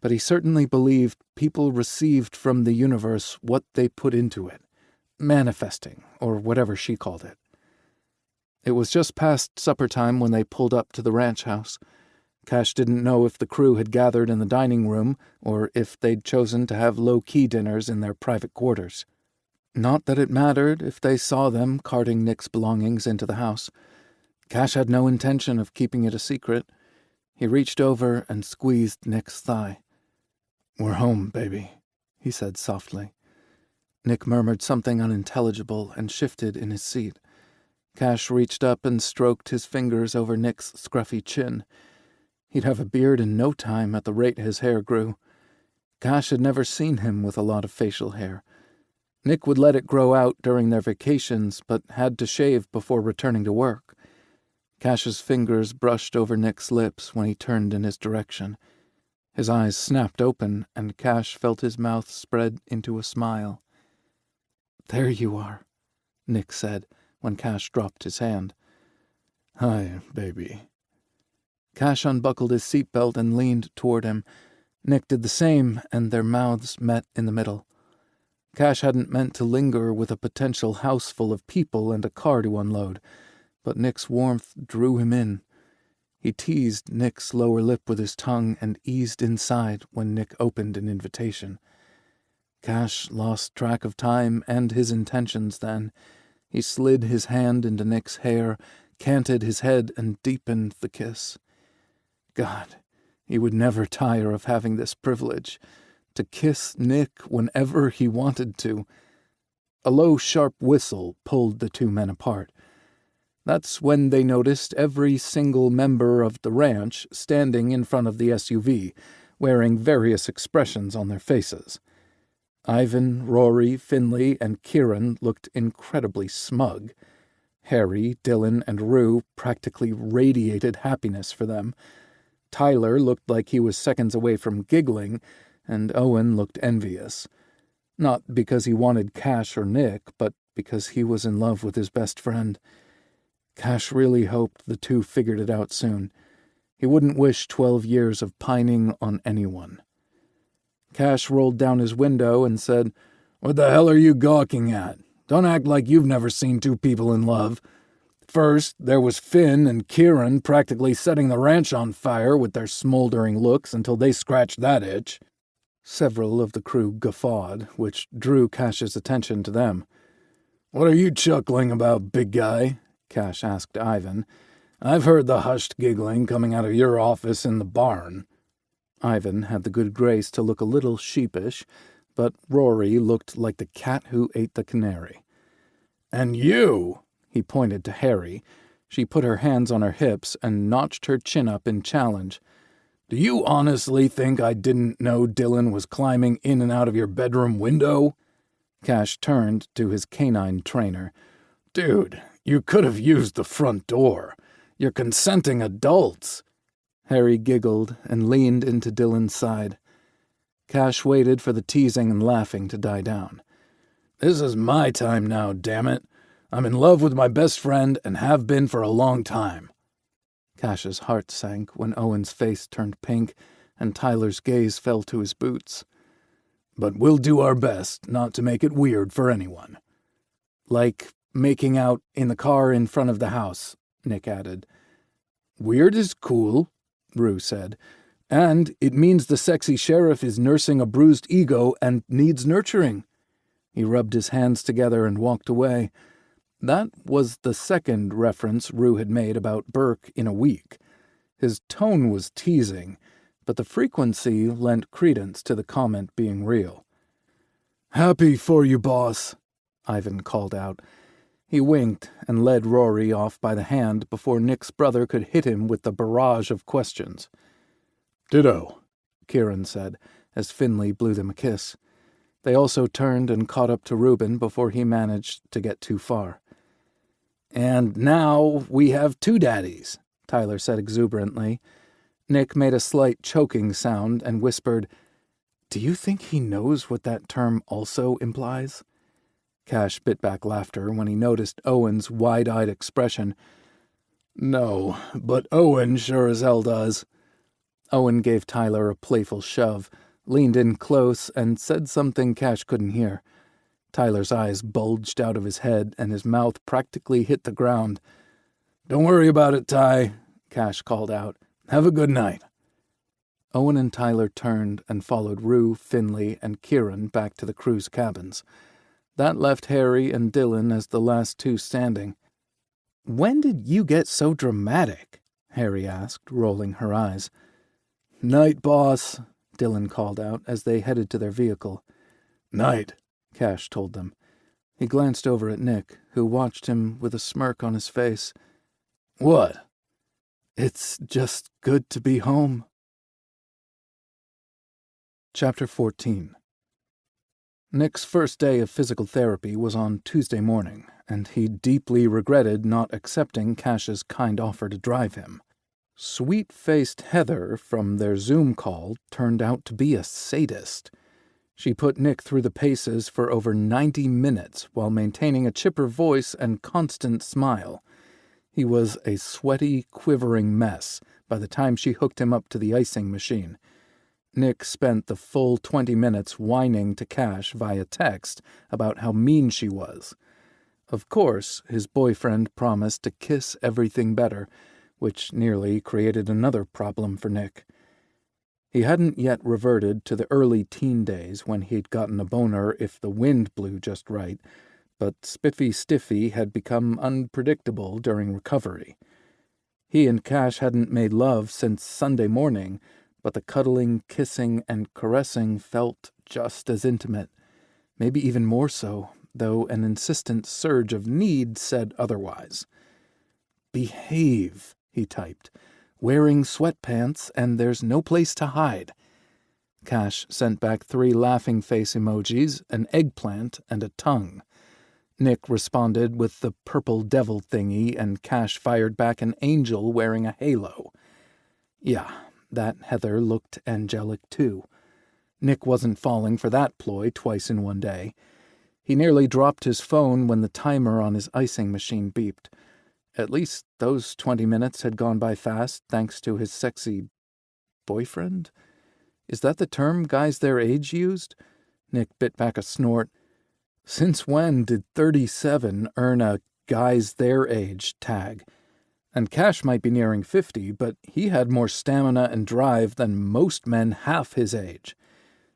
but he certainly believed people received from the universe what they put into it, manifesting, or whatever she called it. It was just past supper time when they pulled up to the ranch house. Cash didn't know if the crew had gathered in the dining room or if they'd chosen to have low-key dinners in their private quarters. Not that it mattered if they saw them carting Nick's belongings into the house. Cash had no intention of keeping it a secret. He reached over and squeezed Nick's thigh. "We're home, baby," he said softly. Nick murmured something unintelligible and shifted in his seat. Cash reached up and stroked his fingers over Nick's scruffy chin. He'd have a beard in no time at the rate his hair grew. Cash had never seen him with a lot of facial hair. Nick would let it grow out during their vacations, but had to shave before returning to work. Cash's fingers brushed over Nick's lips when he turned in his direction. His eyes snapped open, and Cash felt his mouth spread into a smile. "There you are," Nick said, when Cash dropped his hand. "Hi, baby." Cash unbuckled his seatbelt and leaned toward him. Nick did the same, and their mouths met in the middle. Cash hadn't meant to linger with a potential house full of people and a car to unload, but Nick's warmth drew him in. He teased Nick's lower lip with his tongue and eased inside when Nick opened an invitation. Cash lost track of time and his intentions then. He slid his hand into Nick's hair, canted his head, and deepened the kiss. God, he would never tire of having this privilege, to kiss Nick whenever he wanted to. A low, sharp whistle pulled the two men apart. That's when they noticed every single member of the ranch standing in front of the SUV, wearing various expressions on their faces. Ivan, Rory, Finley, and Kieran looked incredibly smug. Harry, Dylan, and Rue practically radiated happiness for them. Tyler looked like he was seconds away from giggling, and Owen looked envious. Not because he wanted Cash or Nick, but because he was in love with his best friend. Cash really hoped the two figured it out soon. He wouldn't wish 12 years of pining on anyone. Cash rolled down his window and said, "What the hell are you gawking at? Don't act like you've never seen two people in love. First, there was Finn and Kieran practically setting the ranch on fire with their smoldering looks until they scratched that itch." Several of the crew guffawed, which drew Cash's attention to them. "What are you chuckling about, big guy?" Cash asked Ivan. "I've heard the hushed giggling coming out of your office in the barn." Ivan had the good grace to look a little sheepish, but Rory looked like the cat who ate the canary. "And you," he pointed to Harry. She put her hands on her hips and notched her chin up in challenge. "Do you honestly think I didn't know Dylan was climbing in and out of your bedroom window?" Cash turned to his canine trainer. "Dude, you could have used the front door. You're consenting adults." Harry giggled and leaned into Dylan's side. Cash waited for the teasing and laughing to die down. "This is my time now, damn it. I'm in love with my best friend and have been for a long time." Cash's heart sank when Owen's face turned pink and Tyler's gaze fell to his boots. "But we'll do our best not to make it weird for anyone." "Like making out in the car in front of the house," Nick added. "Weird is cool," Rue said. "And it means the sexy sheriff is nursing a bruised ego and needs nurturing." He rubbed his hands together and walked away. That was the second reference Rue had made about Burke in a week. His tone was teasing, but the frequency lent credence to the comment being real. "Happy for you, boss," Ivan called out. He winked and led Rory off by the hand before Nick's brother could hit him with the barrage of questions. "Ditto," Kieran said, as Finley blew them a kiss. They also turned and caught up to Reuben before he managed to get too far. "And now we have two daddies," Tyler said exuberantly. Nick made a slight choking sound and whispered, "Do you think he knows what that term also implies?" Cash bit back laughter when he noticed Owen's wide-eyed expression. "No, but Owen sure as hell does." Owen gave Tyler a playful shove, leaned in close, and said something Cash couldn't hear. Tyler's eyes bulged out of his head, and his mouth practically hit the ground. "Don't worry about it, Ty," Cash called out. "Have a good night." Owen and Tyler turned and followed Rue, Finley, and Kieran back to the crew's cabins. That left Harry and Dylan as the last two standing. "When did you get so dramatic?" Harry asked, rolling her eyes. "Night, boss," Dylan called out as they headed to their vehicle. "Night," Cash told them. He glanced over at Nick, who watched him with a smirk on his face. "What?" "It's just good to be home." Chapter 14. Nick's first day of physical therapy was on Tuesday morning, and he deeply regretted not accepting Cash's kind offer to drive him. Sweet-faced Heather from their Zoom call turned out to be a sadist. She put Nick through the paces for over 90 minutes while maintaining a chipper voice and constant smile. He was a sweaty, quivering mess by the time she hooked him up to the icing machine. Nick spent the full 20 minutes whining to Cash via text about how mean she was. Of course, his boyfriend promised to kiss everything better, which nearly created another problem for Nick. He hadn't yet reverted to the early teen days when he'd gotten a boner if the wind blew just right, but Spiffy Stiffy had become unpredictable during recovery. He and Cash hadn't made love since Sunday morning, but the cuddling, kissing, and caressing felt just as intimate, maybe even more so, though an insistent surge of need said otherwise. "Behave," he typed. "Wearing sweatpants, and there's no place to hide." Cash sent back 3 laughing face emojis, an eggplant, and a tongue. Nick responded with the purple devil thingy, and Cash fired back an angel wearing a halo. Yeah, that Heather looked angelic too. Nick wasn't falling for that ploy twice in one day. He nearly dropped his phone when the timer on his icing machine beeped. At least those 20 minutes had gone by fast thanks to his sexy boyfriend? Is that the term guys their age used? Nick bit back a snort. Since when did 37 earn a guys their age tag? And Cash might be nearing 50, but he had more stamina and drive than most men half his age.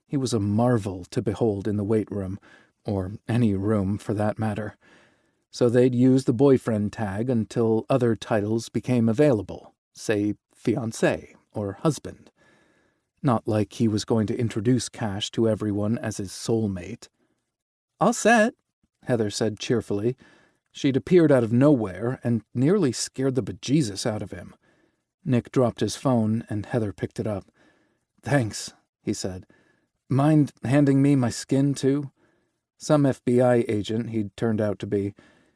He was a marvel to behold in the weight room, or any room for that matter. So they'd use the boyfriend tag until other titles became available, say fiancé or husband. Not like he was going to introduce Cash to everyone as his soulmate. "All set," Heather said cheerfully. She'd appeared out of nowhere and nearly scared the bejesus out of him. Nick dropped his phone, and Heather picked it up. "Thanks," he said. "Mind handing me my skin, too?" Some FBI agent he'd turned out to be.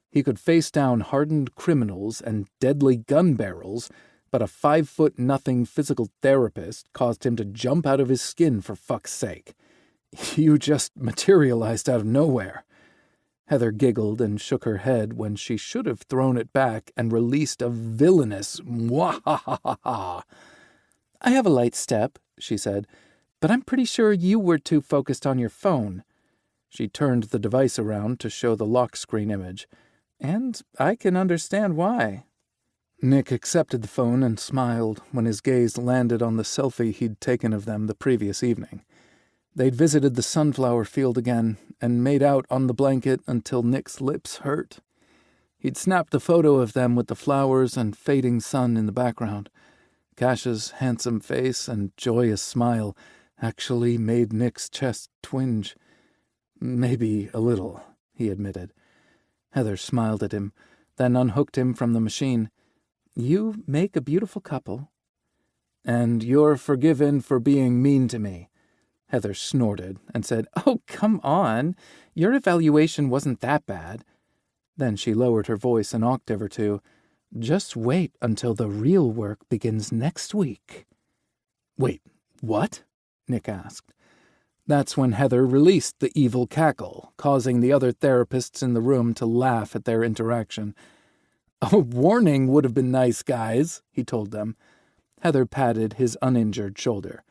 He could face down hardened criminals and deadly gun barrels, but a 5'0" physical therapist caused him to jump out of his skin for fuck's sake. "You just materialized out of nowhere." Heather giggled and shook her head when she should have thrown it back and released a villainous "Mwahahaha." "I have a light step," she said, "but I'm pretty sure you were too focused on your phone." She turned the device around to show the lock screen image. "And I can understand why." Nick accepted the phone and smiled when his gaze landed on the selfie he'd taken of them the previous evening. They'd visited the sunflower field again and made out on the blanket until Nick's lips hurt. He'd snapped a photo of them with the flowers and fading sun in the background. Cash's handsome face and joyous smile actually made Nick's chest twinge. "Maybe a little," he admitted. Heather smiled at him, then unhooked him from the machine. "You make a beautiful couple." "And you're forgiven for being mean to me." Heather snorted and said, "Oh, come on. Your evaluation wasn't that bad." Then she lowered her voice an octave or two. "Just wait until the real work begins next week." "Wait, what?" Nick asked. That's when Heather released the evil cackle, causing the other therapists in the room to laugh at their interaction. "A warning would have been nice, guys," he told them. Heather patted his uninjured shoulder.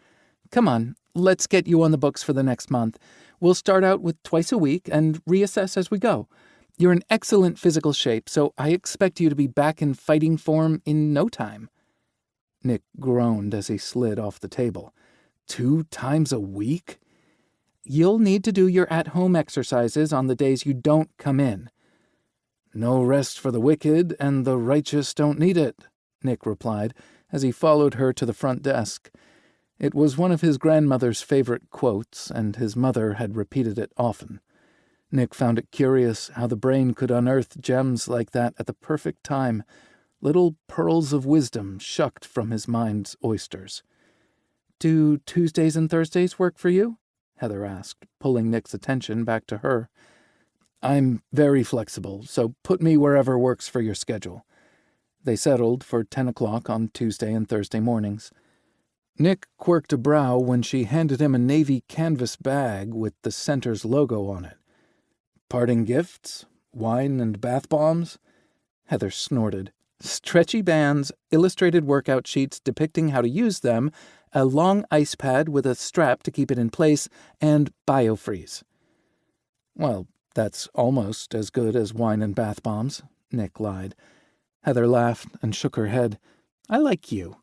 "Come on, let's get you on the books for the next month. We'll start out with twice a week and reassess as we go. You're in excellent physical shape, so I expect you to be back in fighting form in no time." Nick groaned as he slid off the table. 2 times a week? "You'll need to do your at-home exercises on the days you don't come in." "No rest for the wicked, and the righteous don't need it," Nick replied as he followed her to the front desk. It was one of his grandmother's favorite quotes, and his mother had repeated it often. Nick found it curious how the brain could unearth gems like that at the perfect time, little pearls of wisdom shucked from his mind's oysters. "Do Tuesdays and Thursdays work for you?" Heather asked, pulling Nick's attention back to her. "I'm very flexible, so put me wherever works for your schedule." They settled for 10 o'clock on Tuesday and Thursday mornings. Nick quirked a brow when she handed him a navy canvas bag with the center's logo on it. "Parting gifts? Wine and bath bombs?" Heather snorted. "Stretchy bands, illustrated workout sheets depicting how to use them, a long ice pad with a strap to keep it in place, and biofreeze." "Well, that's almost as good as wine and bath bombs," Nick lied. Heather laughed and shook her head. "I like you."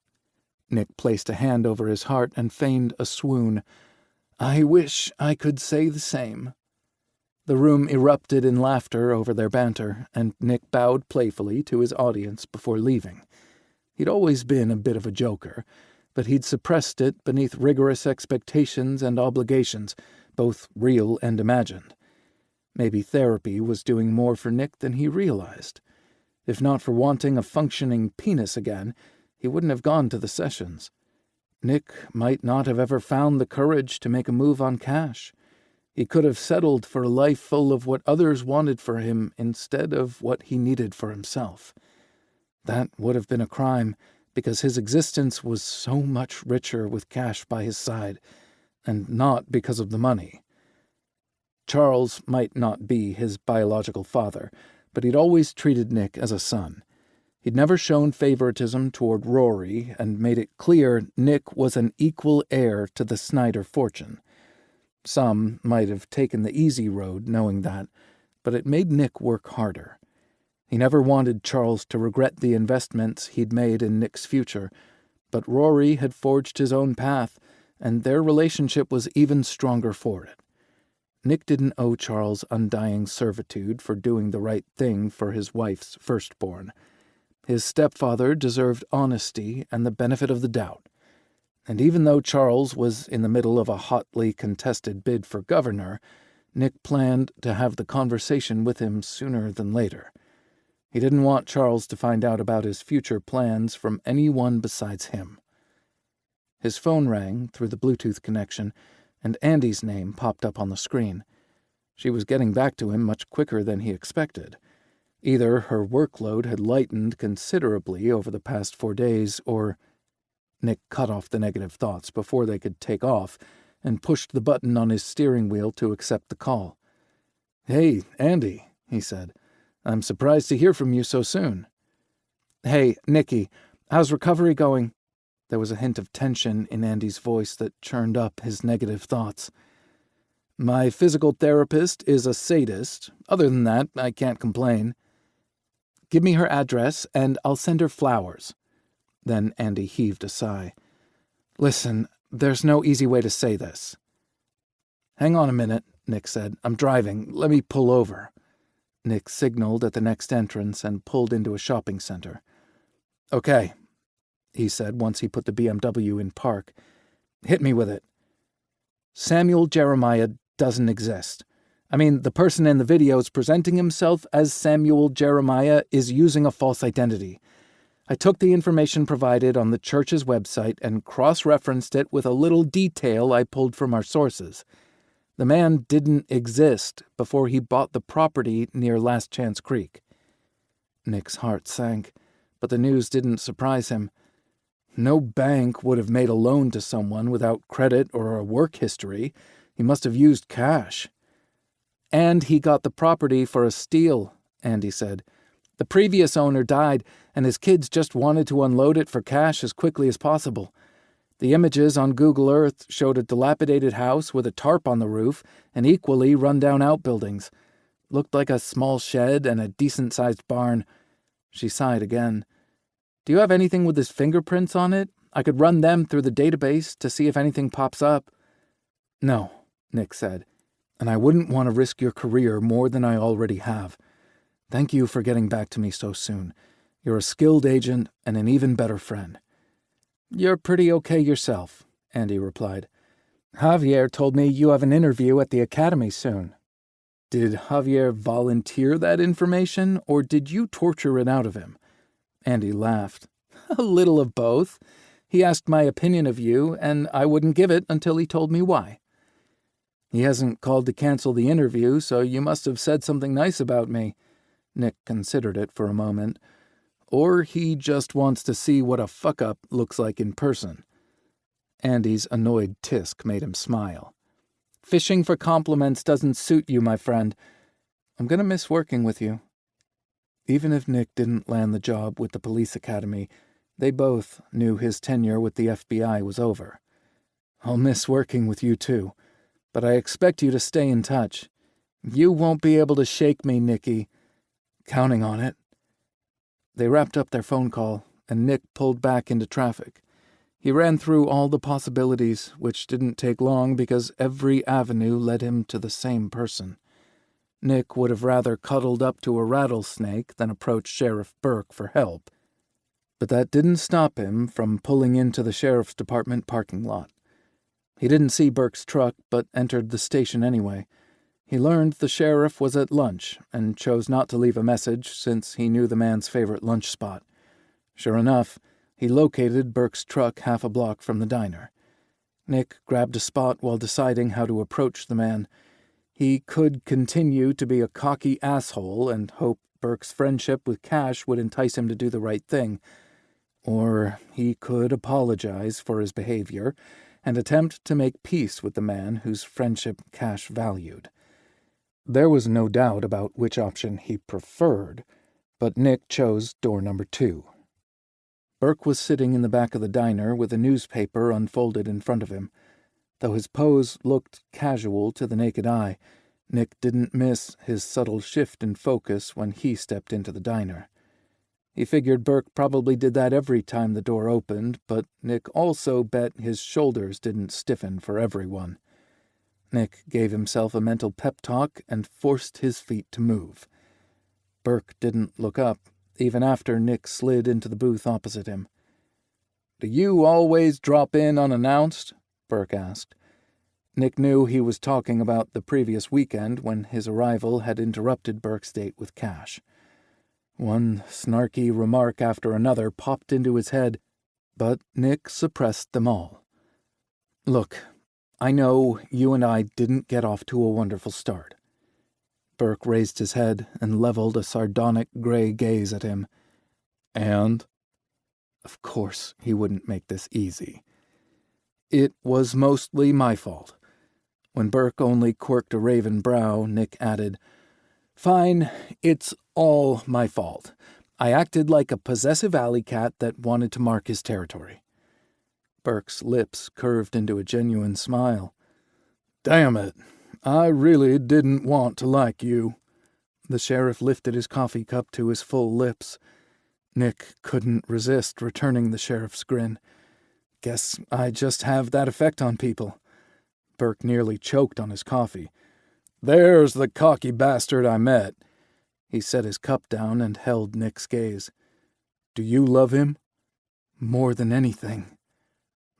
Nick placed a hand over his heart and feigned a swoon. "I wish I could say the same." The room erupted in laughter over their banter, and Nick bowed playfully to his audience before leaving. He'd always been a bit of a joker, but he'd suppressed it beneath rigorous expectations and obligations, both real and imagined. Maybe therapy was doing more for Nick than he realized. If not for wanting a functioning penis again, he wouldn't have gone to the sessions. Nick might not have ever found the courage to make a move on Cash. He could have settled for a life full of what others wanted for him instead of what he needed for himself. That would have been a crime, because his existence was so much richer with Cash by his side, and not because of the money. Charles might not be his biological father, but he'd always treated Nick as a son. He'd never shown favoritism toward Rory and made it clear Nick was an equal heir to the Snyder fortune. Some might have taken the easy road knowing that, but it made Nick work harder. He never wanted Charles to regret the investments he'd made in Nick's future, but Rory had forged his own path, and their relationship was even stronger for it. Nick didn't owe Charles undying servitude for doing the right thing for his wife's firstborn. His stepfather deserved honesty and the benefit of the doubt. And even though Charles was in the middle of a hotly contested bid for governor, Nick planned to have the conversation with him sooner than later. He didn't want Charles to find out about his future plans from anyone besides him. His phone rang through the Bluetooth connection, and Andy's name popped up on the screen. She was getting back to him much quicker than he expected. Either her workload had lightened considerably over the past 4 days, or... Nick cut off the negative thoughts before they could take off and pushed the button on his steering wheel to accept the call. "Hey, Andy," he said. "I'm surprised to hear from you so soon." "Hey, Nicky, how's recovery going?" There was a hint of tension in Andy's voice that churned up his negative thoughts. "My physical therapist is a sadist. Other than that, I can't complain." "Give me her address, and I'll send her flowers." Then Andy heaved a sigh. "Listen, there's no easy way to say this." "Hang on a minute," Nick said. "I'm driving. Let me pull over." Nick signaled at the next entrance and pulled into a shopping center. "Okay," he said once he put the BMW in park. "Hit me with it." "Samuel Jeremiah doesn't exist. I mean, the person in the videos presenting himself as Samuel Jeremiah is using a false identity. I took the information provided on the church's website and cross-referenced it with a little detail I pulled from our sources. The man didn't exist before he bought the property near Last Chance Creek." Nick's heart sank, but the news didn't surprise him. No bank would have made a loan to someone without credit or a work history. He must have used cash. "And he got the property for a steal," Andy said. "The previous owner died, and his kids just wanted to unload it for cash as quickly as possible. The images on Google Earth showed a dilapidated house with a tarp on the roof and equally run-down outbuildings. Looked like a small shed and a decent-sized barn. She sighed again. "Do you have anything with his fingerprints on it? I could run them through the database to see if anything pops up." "No," Nick said, "and I wouldn't want to risk your career more than I already have. Thank you for getting back to me so soon. You're a skilled agent and an even better friend." "You're pretty okay yourself," Andy replied. "Javier told me you have an interview at the academy soon." "Did Javier volunteer that information, or did you torture it out of him?" Andy laughed. "A little of both. He asked my opinion of you, and I wouldn't give it until he told me why." "He hasn't called to cancel the interview, so you must have said something nice about me." Nick considered it for a moment. "Or he just wants to see what a fuck-up looks like in person." Andy's annoyed tisk made him smile. "Fishing for compliments doesn't suit you, my friend. I'm going to miss working with you." Even if Nick didn't land the job with the police academy, they both knew his tenure with the FBI was over. "I'll miss working with you too, but I expect you to stay in touch. You won't be able to shake me, Nicky. Counting on it." They wrapped up their phone call, and Nick pulled back into traffic. He ran through all the possibilities, which didn't take long because every avenue led him to the same person. Nick would have rather cuddled up to a rattlesnake than approach Sheriff Burke for help. But that didn't stop him from pulling into the sheriff's department parking lot. He didn't see Burke's truck, but entered the station anyway. He learned the sheriff was at lunch and chose not to leave a message since he knew the man's favorite lunch spot. Sure enough, he located Burke's truck half a block from the diner. Nick grabbed a spot while deciding how to approach the man. He could continue to be a cocky asshole and hope Burke's friendship with Cash would entice him to do the right thing. Or he could apologize for his behavior and attempt to make peace with the man whose friendship Cash valued. There was no doubt about which option he preferred, but Nick chose door number 2. Burke was sitting in the back of the diner with a newspaper unfolded in front of him. Though his pose looked casual to the naked eye, Nick didn't miss his subtle shift in focus when he stepped into the diner. He figured Burke probably did that every time the door opened, but Nick also bet his shoulders didn't stiffen for everyone. Nick gave himself a mental pep talk and forced his feet to move. Burke didn't look up, even after Nick slid into the booth opposite him. "Do you always drop in unannounced?" Burke asked. Nick knew he was talking about the previous weekend when his arrival had interrupted Burke's date with Cash. One snarky remark after another popped into his head, but Nick suppressed them all. "Look, I know you and I didn't get off to a wonderful start." Burke raised his head and leveled a sardonic gray gaze at him. "And?" Of course he wouldn't make this easy. "It was mostly my fault." When Burke only quirked a raven brow, Nick added, "Fine, it's all my fault. I acted like a possessive alley cat that wanted to mark his territory." Burke's lips curved into a genuine smile. "Damn it, I really didn't want to like you." The sheriff lifted his coffee cup to his full lips. Nick couldn't resist returning the sheriff's grin. "Guess I just have that effect on people." Burke nearly choked on his coffee. "There's the cocky bastard I met." He set his cup down and held Nick's gaze. "Do you love him?" "More than anything."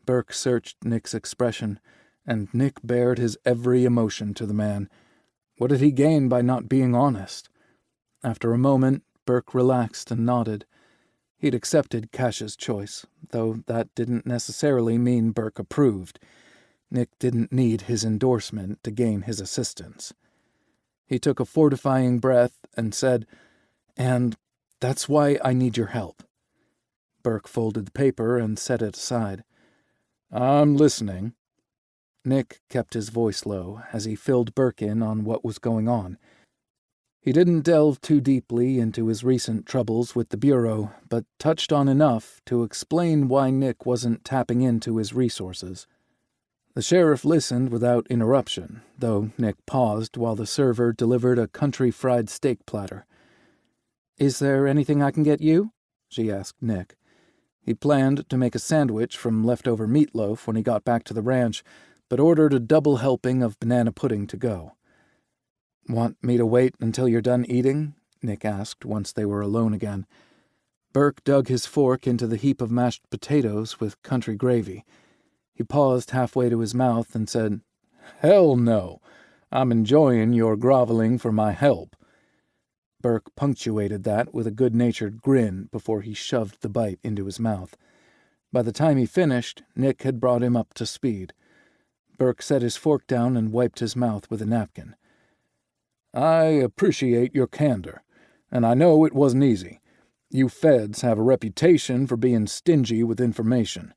Burke searched Nick's expression, and Nick bared his every emotion to the man. What did he gain by not being honest? After a moment, Burke relaxed and nodded. He'd accepted Cash's choice, though that didn't necessarily mean Burke approved. Nick didn't need his endorsement to gain his assistance. He took a fortifying breath and said, "And that's why I need your help." Burke folded the paper and set it aside. "I'm listening." Nick kept his voice low as he filled Burke in on what was going on. He didn't delve too deeply into his recent troubles with the Bureau, but touched on enough to explain why Nick wasn't tapping into his resources. The sheriff listened without interruption, though Nick paused while the server delivered a country fried steak platter. "Is there anything I can get you?" she asked Nick. He planned to make a sandwich from leftover meatloaf when he got back to the ranch, but ordered a double helping of banana pudding to go. "Want me to wait until you're done eating?" Nick asked once they were alone again. Burke dug his fork into the heap of mashed potatoes with country gravy. He paused halfway to his mouth and said, "Hell no. I'm enjoying your groveling for my help." Burke punctuated that with a good-natured grin before he shoved the bite into his mouth. By the time he finished, Nick had brought him up to speed. Burke set his fork down and wiped his mouth with a napkin. "I appreciate your candor, and I know it wasn't easy. You feds have a reputation for being stingy with information.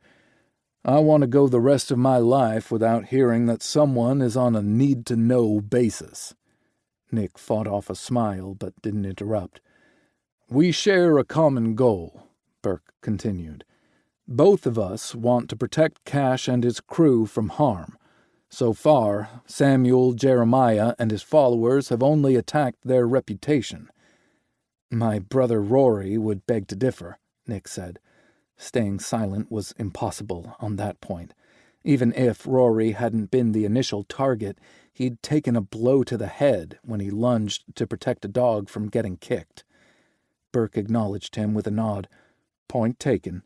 I want to go the rest of my life without hearing that someone is on a need-to-know basis." Nick fought off a smile, but didn't interrupt. "We share a common goal," Burke continued. "Both of us want to protect Cash and his crew from harm. So far, Samuel Jeremiah and his followers have only attacked their reputation." "My brother Rory would beg to differ," Nick said. Staying silent was impossible on that point. Even if Rory hadn't been the initial target, he'd taken a blow to the head when he lunged to protect a dog from getting kicked. Burke acknowledged him with a nod. "Point taken.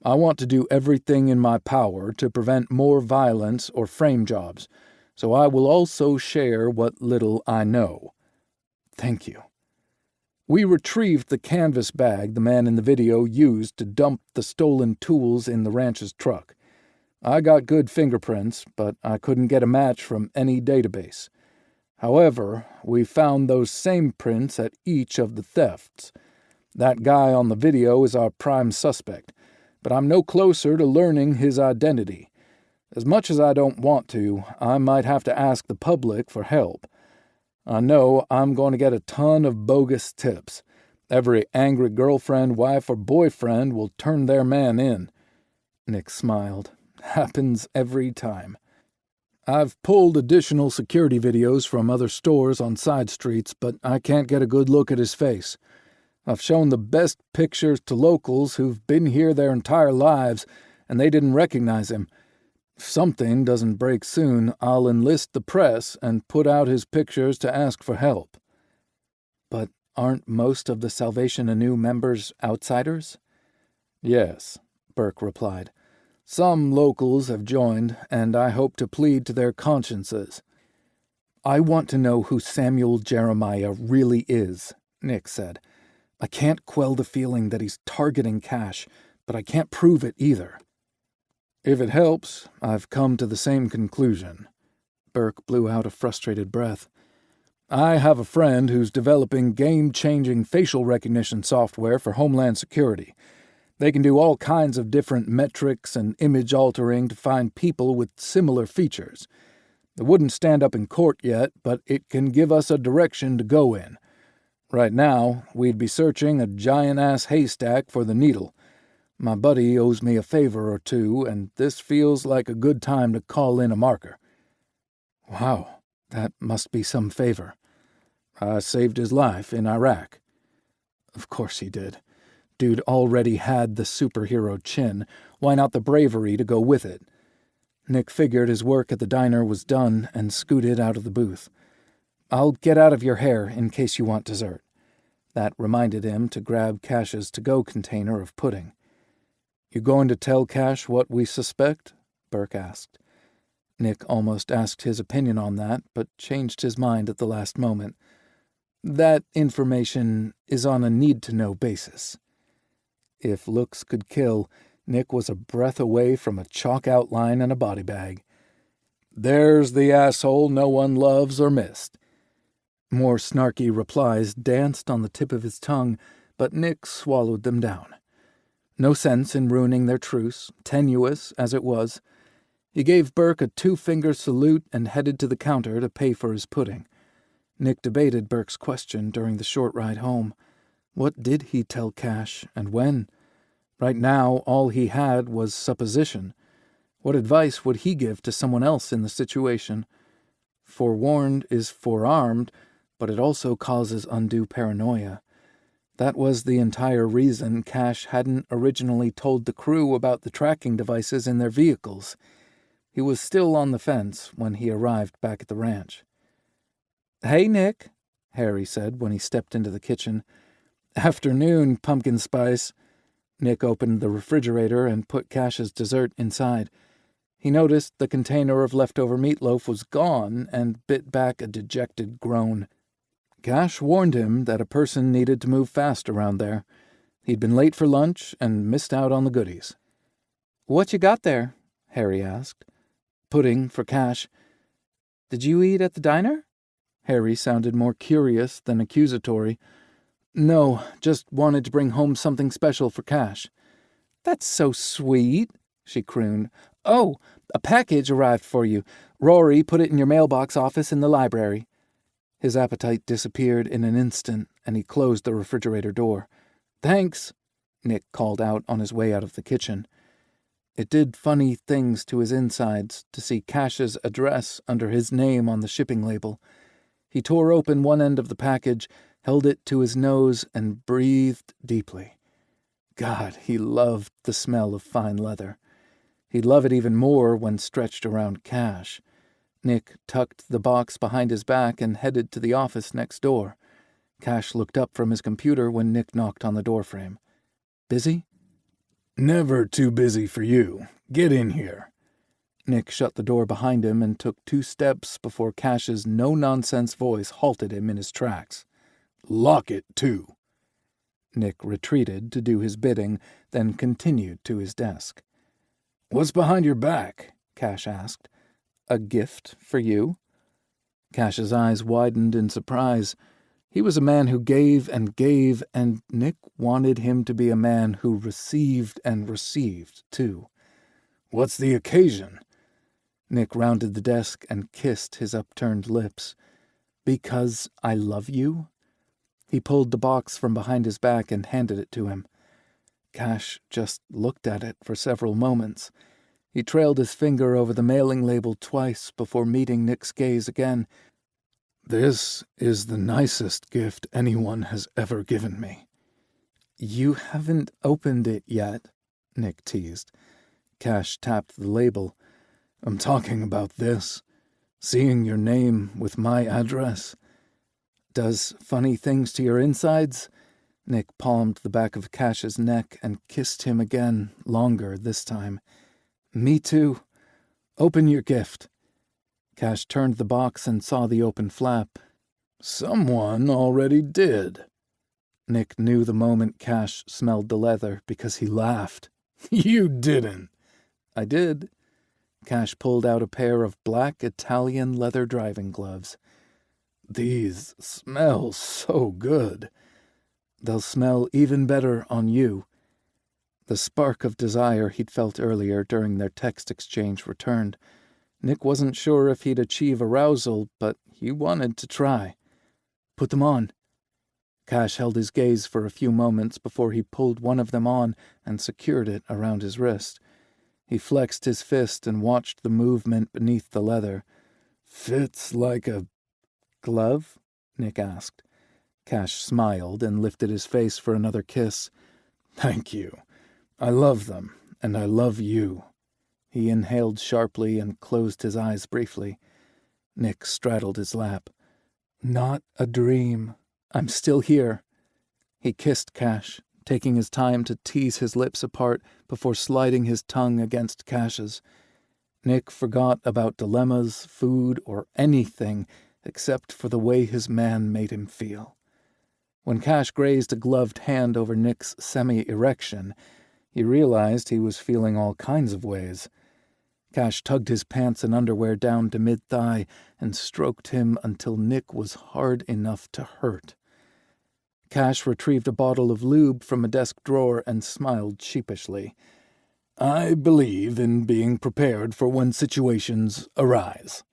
I want to do everything in my power to prevent more violence or frame jobs, so I will also share what little I know." "Thank you." "We retrieved the canvas bag the man in the video used to dump the stolen tools in the ranch's truck. I got good fingerprints, but I couldn't get a match from any database. However, we found those same prints at each of the thefts. That guy on the video is our prime suspect, but I'm no closer to learning his identity. As much as I don't want to, I might have to ask the public for help. I know I'm going to get a ton of bogus tips. Every angry girlfriend, wife, or boyfriend will turn their man in." Nick smiled. "Happens every time. I've pulled additional security videos from other stores on side streets, but I can't get a good look at his face. I've shown the best pictures to locals who've been here their entire lives, and they didn't recognize him. If something doesn't break soon, I'll enlist the press and put out his pictures to ask for help." "But aren't most of the Salvation Anew members outsiders?" "Yes," Burke replied. "Some locals have joined, and I hope to plead to their consciences." "I want to know who Samuel Jeremiah really is," Nick said. "I can't quell the feeling that he's targeting Cash, but I can't prove it either." "If it helps, I've come to the same conclusion." Burke blew out a frustrated breath. "I have a friend who's developing game-changing facial recognition software for Homeland Security. They can do all kinds of different metrics and image altering to find people with similar features. It wouldn't stand up in court yet, but it can give us a direction to go in. Right now, we'd be searching a giant-ass haystack for the needle. My buddy owes me a favor or two, and this feels like a good time to call in a marker." "Wow, that must be some favor." "I saved his life in Iraq." "Of course he did. Dude already had the superhero chin. Why not the bravery to go with it?" Nick figured his work at the diner was done and scooted out of the booth. "I'll get out of your hair in case you want dessert." That reminded him to grab Cash's to-go container of pudding. "You going to tell Cash what we suspect?" Burke asked. Nick almost asked his opinion on that, but changed his mind at the last moment. "That information is on a need-to-know basis." If looks could kill, Nick was a breath away from a chalk outline and a body bag. "There's the asshole no one loves or missed." More snarky replies danced on the tip of his tongue, but Nick swallowed them down. No sense in ruining their truce, tenuous as it was. He gave Burke a 2-finger salute and headed to the counter to pay for his pudding. Nick debated Burke's question during the short ride home. What did he tell Cash, and when? Right now, all he had was supposition. What advice would he give to someone else in the situation? Forewarned is forearmed, but it also causes undue paranoia. That was the entire reason Cash hadn't originally told the crew about the tracking devices in their vehicles. He was still on the fence when he arrived back at the ranch. "Hey, Nick," Harry said when he stepped into the kitchen. "Afternoon, pumpkin spice." Nick opened the refrigerator and put Cash's dessert inside. He noticed the container of leftover meatloaf was gone and bit back a dejected groan. Cash warned him that a person needed to move fast around there. He'd been late for lunch and missed out on the goodies. "What you got there?" Harry asked. "Pudding for Cash." "Did you eat at the diner?" Harry sounded more curious than accusatory. "No, just wanted to bring home something special for Cash." "That's so sweet," she crooned. "Oh, a package arrived for you. Rory put it in your mailbox office in the library." His appetite disappeared in an instant, and he closed the refrigerator door. "Thanks," Nick called out on his way out of the kitchen. It did funny things to his insides to see Cash's address under his name on the shipping label. He tore open one end of the package, held it to his nose, and breathed deeply. God, he loved the smell of fine leather. He'd love it even more when stretched around Cash. Nick tucked the box behind his back and headed to the office next door. Cash looked up from his computer when Nick knocked on the doorframe. "Busy?" "Never too busy for you. Get in here." Nick shut the door behind him and took 2 steps before Cash's no-nonsense voice halted him in his tracks. "Lock it, too." Nick retreated to do his bidding, then continued to his desk. "What's behind your back?" Cash asked. "A gift for you?" Cash's eyes widened in surprise. He was a man who gave, and Nick wanted him to be a man who received and received, too. "What's the occasion?" Nick rounded the desk and kissed his upturned lips. "Because I love you?" He pulled the box from behind his back and handed it to him. Cash just looked at it for several moments. He trailed his finger over the mailing label twice before meeting Nick's gaze again. "This is the nicest gift anyone has ever given me." "You haven't opened it yet," Nick teased. Cash tapped the label. "I'm talking about this. Seeing your name with my address." "Does funny things to your insides?" Nick palmed the back of Cash's neck and kissed him again, longer this time. "Me too. Open your gift." Cash turned the box and saw the open flap. "Someone already did." Nick knew the moment Cash smelled the leather because he laughed. "You didn't." "I did." Cash pulled out a pair of black Italian leather driving gloves. "These smell so good." "They'll smell even better on you." The spark of desire he'd felt earlier during their text exchange returned. Nick wasn't sure if he'd achieve arousal, but he wanted to try. "Put them on." Cash held his gaze for a few moments before he pulled one of them on and secured it around his wrist. He flexed his fist and watched the movement beneath the leather. "Fits like a glove?" Nick asked. Cash smiled and lifted his face for another kiss. "Thank you. I love them, and I love you." He inhaled sharply and closed his eyes briefly. Nick straddled his lap. "Not a dream. I'm still here." He kissed Cash, taking his time to tease his lips apart before sliding his tongue against Cash's. Nick forgot about dilemmas, food, or anything except for the way his man made him feel. When Cash grazed a gloved hand over Nick's semi-erection, he realized he was feeling all kinds of ways. Cash tugged his pants and underwear down to mid-thigh and stroked him until Nick was hard enough to hurt. Cash retrieved a bottle of lube from a desk drawer and smiled sheepishly. "I believe in being prepared for when situations arise."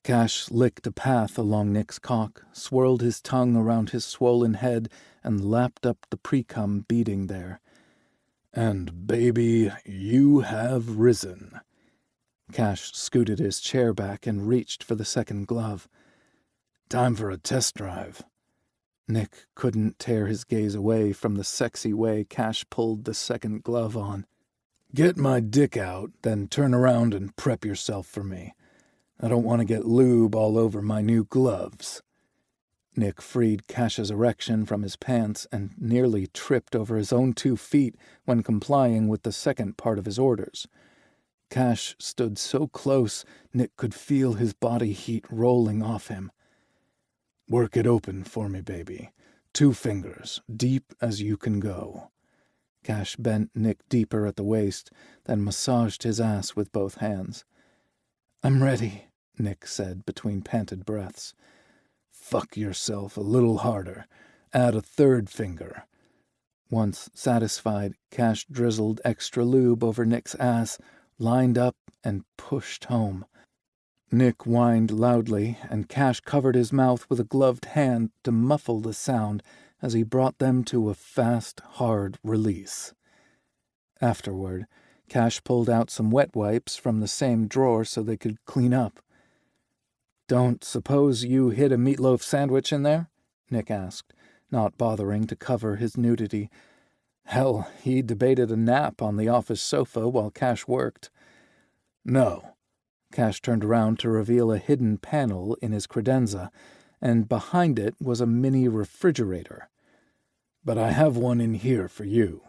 Cash licked a path along Nick's cock, swirled his tongue around his swollen head, and lapped up the pre-cum beading there. "And, baby, you have risen." Cash scooted his chair back and reached for the second glove. "Time for a test drive." Nick couldn't tear his gaze away from the sexy way Cash pulled the second glove on. "Get my dick out, then turn around and prep yourself for me. I don't want to get lube all over my new gloves." Nick freed Cash's erection from his pants and nearly tripped over his own 2 feet when complying with the second part of his orders. Cash stood so close, Nick could feel his body heat rolling off him. "Work it open for me, baby. 2 fingers, deep as you can go." Cash bent Nick deeper at the waist, then massaged his ass with both hands. "I'm ready," Nick said between panted breaths. "Fuck yourself a little harder. Add a 3rd finger." Once satisfied, Cash drizzled extra lube over Nick's ass, lined up, and pushed home. Nick whined loudly, and Cash covered his mouth with a gloved hand to muffle the sound as he brought them to a fast, hard release. Afterward, Cash pulled out some wet wipes from the same drawer so they could clean up. "Don't suppose you hid a meatloaf sandwich in there?" Nick asked, not bothering to cover his nudity. Hell, he debated a nap on the office sofa while Cash worked. "No." Cash turned around to reveal a hidden panel in his credenza, and behind it was a mini refrigerator. "But I have one in here for you."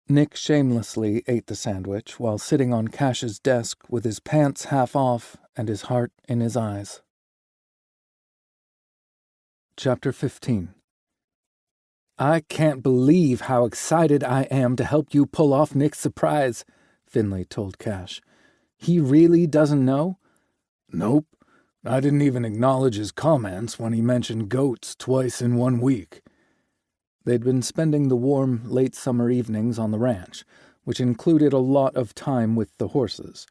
Nick shamelessly ate the sandwich while sitting on Cash's desk with his pants half off and his heart in his eyes. Chapter 15. "I can't believe how excited I am to help you pull off Nick's surprise," Finley told Cash. "He really doesn't know?" "Nope. I didn't even acknowledge his comments when he mentioned goats twice in 1 week." They'd been spending the warm, late summer evenings on the ranch, which included a lot of time with the horses.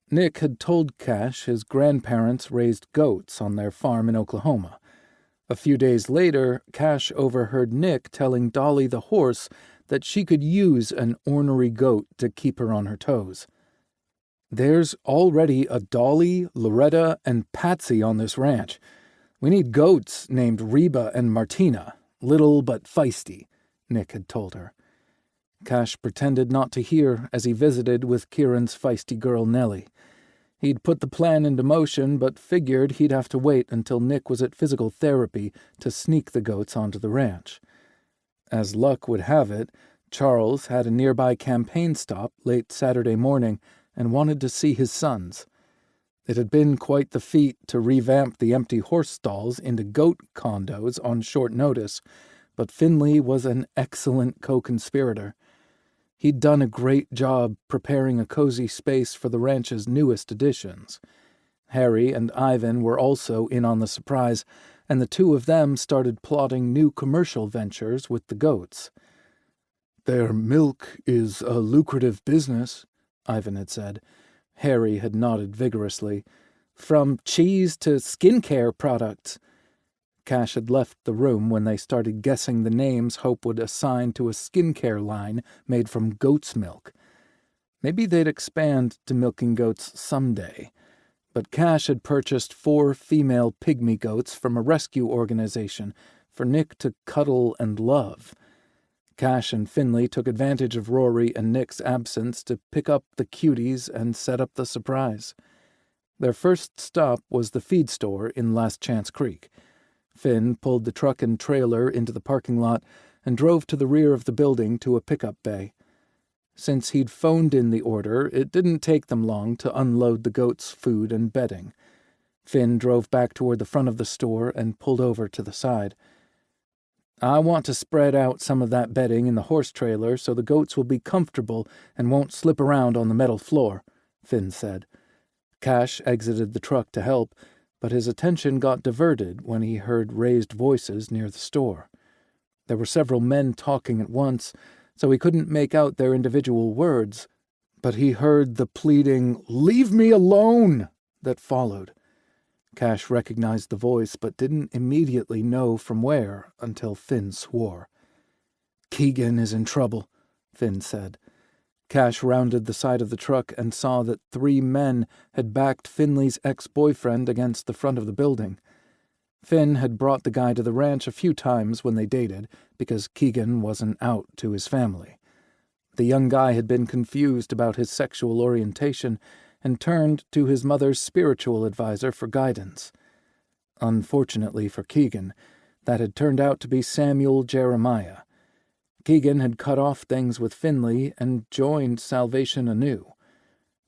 Nick had told Cash his grandparents raised goats on their farm in Oklahoma. A few days later, Cash overheard Nick telling Dolly the horse that she could use an ornery goat to keep her on her toes. "There's already a Dolly, Loretta, and Patsy on this ranch. We need goats named Reba and Martina, little but feisty," Nick had told her. Cash pretended not to hear as he visited with Kieran's feisty girl Nellie. He'd put the plan into motion, but figured he'd have to wait until Nick was at physical therapy to sneak the goats onto the ranch. As luck would have it, Charles had a nearby campaign stop late Saturday morning and wanted to see his sons. It had been quite the feat to revamp the empty horse stalls into goat condos on short notice, but Finley was an excellent co-conspirator. He'd done a great job preparing a cozy space for the ranch's newest additions. Harry and Ivan were also in on the surprise, and the 2 of them started plotting new commercial ventures with the goats. "Their milk is a lucrative business," Ivan had said. Harry had nodded vigorously. "From cheese to skincare products." Cash had left the room when they started guessing the names Hope would assign to a skincare line made from goat's milk. Maybe they'd expand to milking goats someday, but Cash had purchased 4 female pygmy goats from a rescue organization for Nick to cuddle and love. Cash and Finley took advantage of Rory and Nick's absence to pick up the cuties and set up the surprise. Their first stop was the feed store in Last Chance Creek. Finn pulled the truck and trailer into the parking lot and drove to the rear of the building to a pickup bay. Since he'd phoned in the order, it didn't take them long to unload the goats' food and bedding. Finn drove back toward the front of the store and pulled over to the side. "I want to spread out some of that bedding in the horse trailer so the goats will be comfortable and won't slip around on the metal floor," Finn said. Cash exited the truck to help, but his attention got diverted when he heard raised voices near the store. There were several men talking at once, so he couldn't make out their individual words, but he heard the pleading, "Leave me alone!" that followed. Cash recognized the voice, but didn't immediately know from where until Finn swore. "Keegan is in trouble," Finn said. Cash rounded the side of the truck and saw that 3 men had backed Finley's ex-boyfriend against the front of the building. Finn had brought the guy to the ranch a few times when they dated, because Keegan wasn't out to his family. The young guy had been confused about his sexual orientation and turned to his mother's spiritual advisor for guidance. Unfortunately for Keegan, that had turned out to be Samuel Jeremiah. Keegan had cut off things with Finley and joined Salvation anew.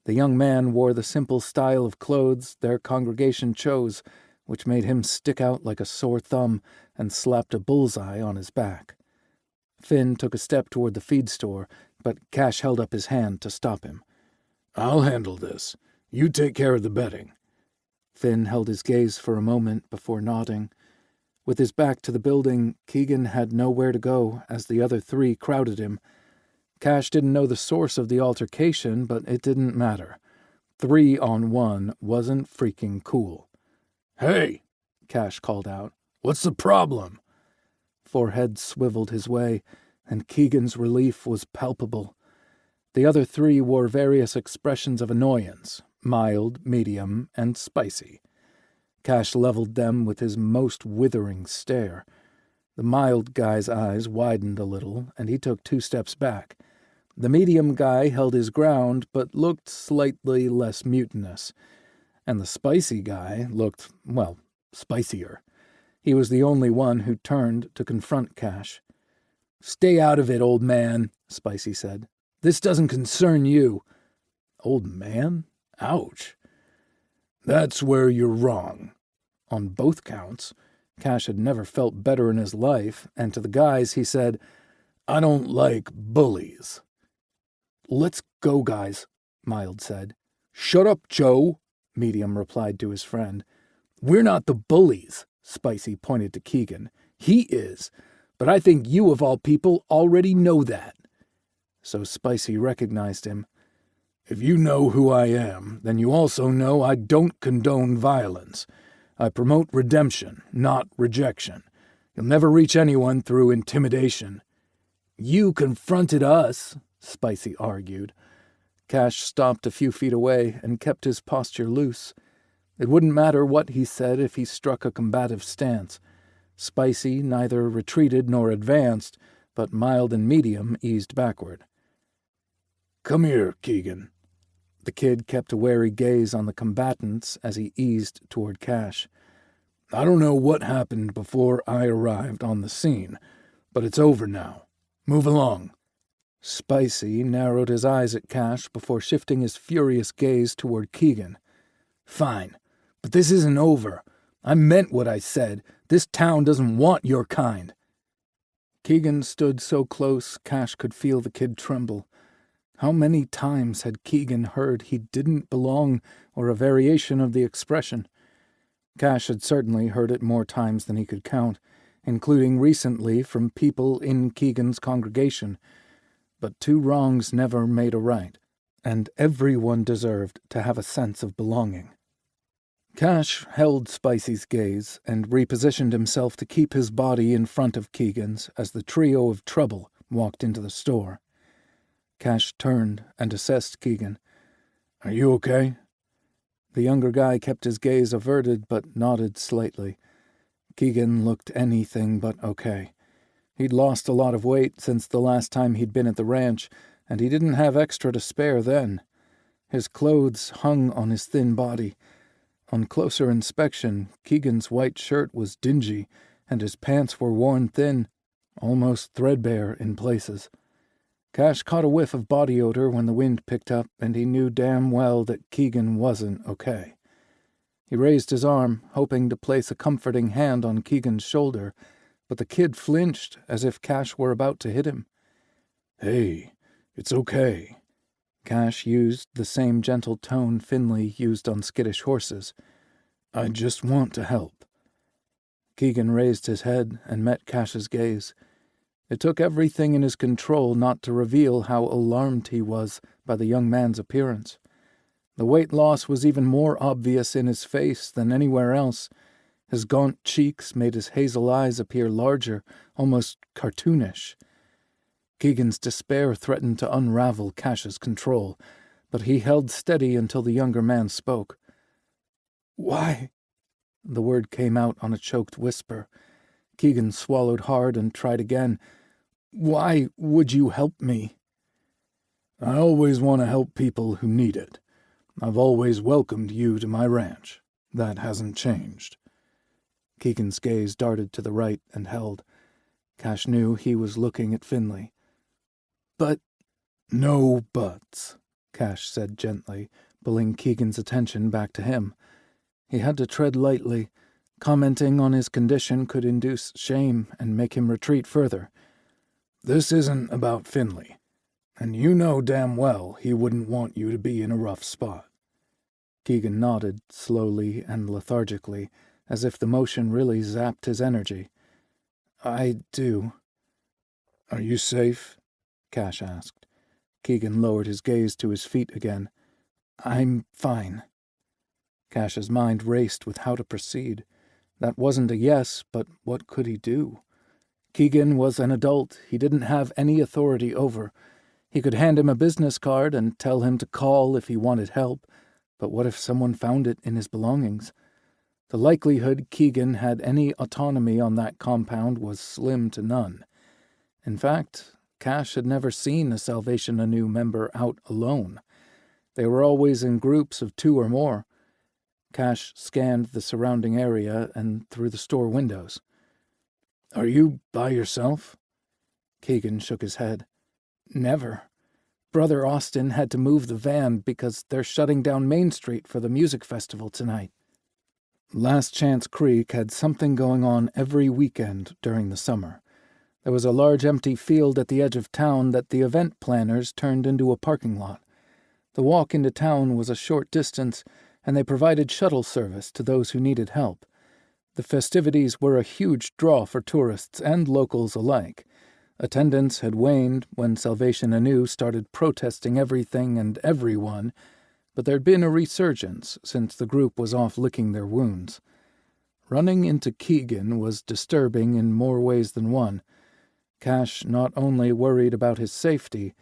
The young man wore the simple style of clothes their congregation chose, which made him stick out like a sore thumb and slapped a bullseye on his back. Finn took a step toward the feed store, but Cash held up his hand to stop him. "I'll handle this. You take care of the betting." Finn held his gaze for a moment before nodding. With his back to the building, Keegan had nowhere to go as the other 3 crowded him. Cash didn't know the source of the altercation, but it didn't matter. 3-on-1 wasn't freaking cool. "Hey," Cash called out. "what's the problem?" Forehead swiveled his way, and Keegan's relief was palpable. The other 3 wore various expressions of annoyance, mild, medium, and spicy. Cash leveled them with his most withering stare. The mild guy's eyes widened a little, and he took 2 steps back. The medium guy held his ground, but looked slightly less mutinous. And the spicy guy looked, well, spicier. He was the only one who turned to confront Cash. "Stay out of it, old man," Spicy said. "This doesn't concern you." "Old man? Ouch." "That's where you're wrong." On both counts, Cash had never felt better in his life, and to the guys he said, "I don't like bullies." "Let's go, guys," Mild said. "Shut up, Joe," Medium replied to his friend. "We're not the bullies," Spicy pointed to Keegan. "He is, but I think you of all people already know that." So Spicy recognized him. "If you know who I am, then you also know I don't condone violence. I promote redemption, not rejection. You'll never reach anyone through intimidation." "You confronted us," Spicy argued. Cash stopped a few feet away and kept his posture loose. It wouldn't matter what he said if he struck a combative stance. Spicy neither retreated nor advanced, but Mild and Medium eased backward. "Come here, Keegan." The kid kept a wary gaze on the combatants as he eased toward Cash. "I don't know what happened before I arrived on the scene, but it's over now. Move along." Spicy narrowed his eyes at Cash before shifting his furious gaze toward Keegan. "Fine, but this isn't over. I meant what I said. This town doesn't want your kind." Keegan stood so close Cash could feel the kid tremble. How many times had Keegan heard he didn't belong, or a variation of the expression? Cash had certainly heard it more times than he could count, including recently from people in Keegan's congregation. But 2 wrongs never made a right, and everyone deserved to have a sense of belonging. Cash held Spicy's gaze and repositioned himself to keep his body in front of Keegan's as the trio of trouble walked into the store. Cash turned and assessed Keegan. "Are you okay?" The younger guy kept his gaze averted but nodded slightly. Keegan looked anything but okay. He'd lost a lot of weight since the last time he'd been at the ranch, and he didn't have extra to spare then. His clothes hung on his thin body. On closer inspection, Keegan's white shirt was dingy, and his pants were worn thin, almost threadbare in places. Cash caught a whiff of body odor when the wind picked up, and he knew damn well that Keegan wasn't okay. He raised his arm, hoping to place a comforting hand on Keegan's shoulder, but the kid flinched as if Cash were about to hit him. "Hey, it's okay." Cash used the same gentle tone Finley used on skittish horses. "I just want to help." Keegan raised his head and met Cash's gaze. It took everything in his control not to reveal how alarmed he was by the young man's appearance. The weight loss was even more obvious in his face than anywhere else. His gaunt cheeks made his hazel eyes appear larger, almost cartoonish. Keegan's despair threatened to unravel Cash's control, but he held steady until the younger man spoke. "Why?" The word came out on a choked whisper. Keegan swallowed hard and tried again. "Why would you help me?" "I always want to help people who need it. I've always welcomed you to my ranch. That hasn't changed." Keegan's gaze darted to the right and held. Cash knew he was looking at Finley. "But—" "No buts," Cash said gently, pulling Keegan's attention back to him. He had to tread lightly. Commenting on his condition could induce shame and make him retreat further. "This isn't about Finley, and you know damn well he wouldn't want you to be in a rough spot." Keegan nodded, slowly and lethargically, as if the motion really zapped his energy. "I do." "Are you safe?" Cash asked. Keegan lowered his gaze to his feet again. "I'm fine." Cash's mind raced with how to proceed. That wasn't a yes, but what could he do? Keegan was an adult he didn't have any authority over. He could hand him a business card and tell him to call if he wanted help, but what if someone found it in his belongings? The likelihood Keegan had any autonomy on that compound was slim to none. In fact, Cash had never seen a Salvation Anew member out alone. They were always in groups of 2 or more. Cash scanned the surrounding area and through the store windows. "Are you by yourself?" Keegan shook his head. "Never. Brother Austin had to move the van because they're shutting down Main Street for the music festival tonight." Last Chance Creek had something going on every weekend during the summer. There was a large empty field at the edge of town that the event planners turned into a parking lot. The walk into town was a short distance, and they provided shuttle service to those who needed help. The festivities were a huge draw for tourists and locals alike. Attendance had waned when Salvation Anew started protesting everything and everyone, but there'd been a resurgence since the group was off licking their wounds. Running into Keegan was disturbing in more ways than one. Cash not only worried about his safety,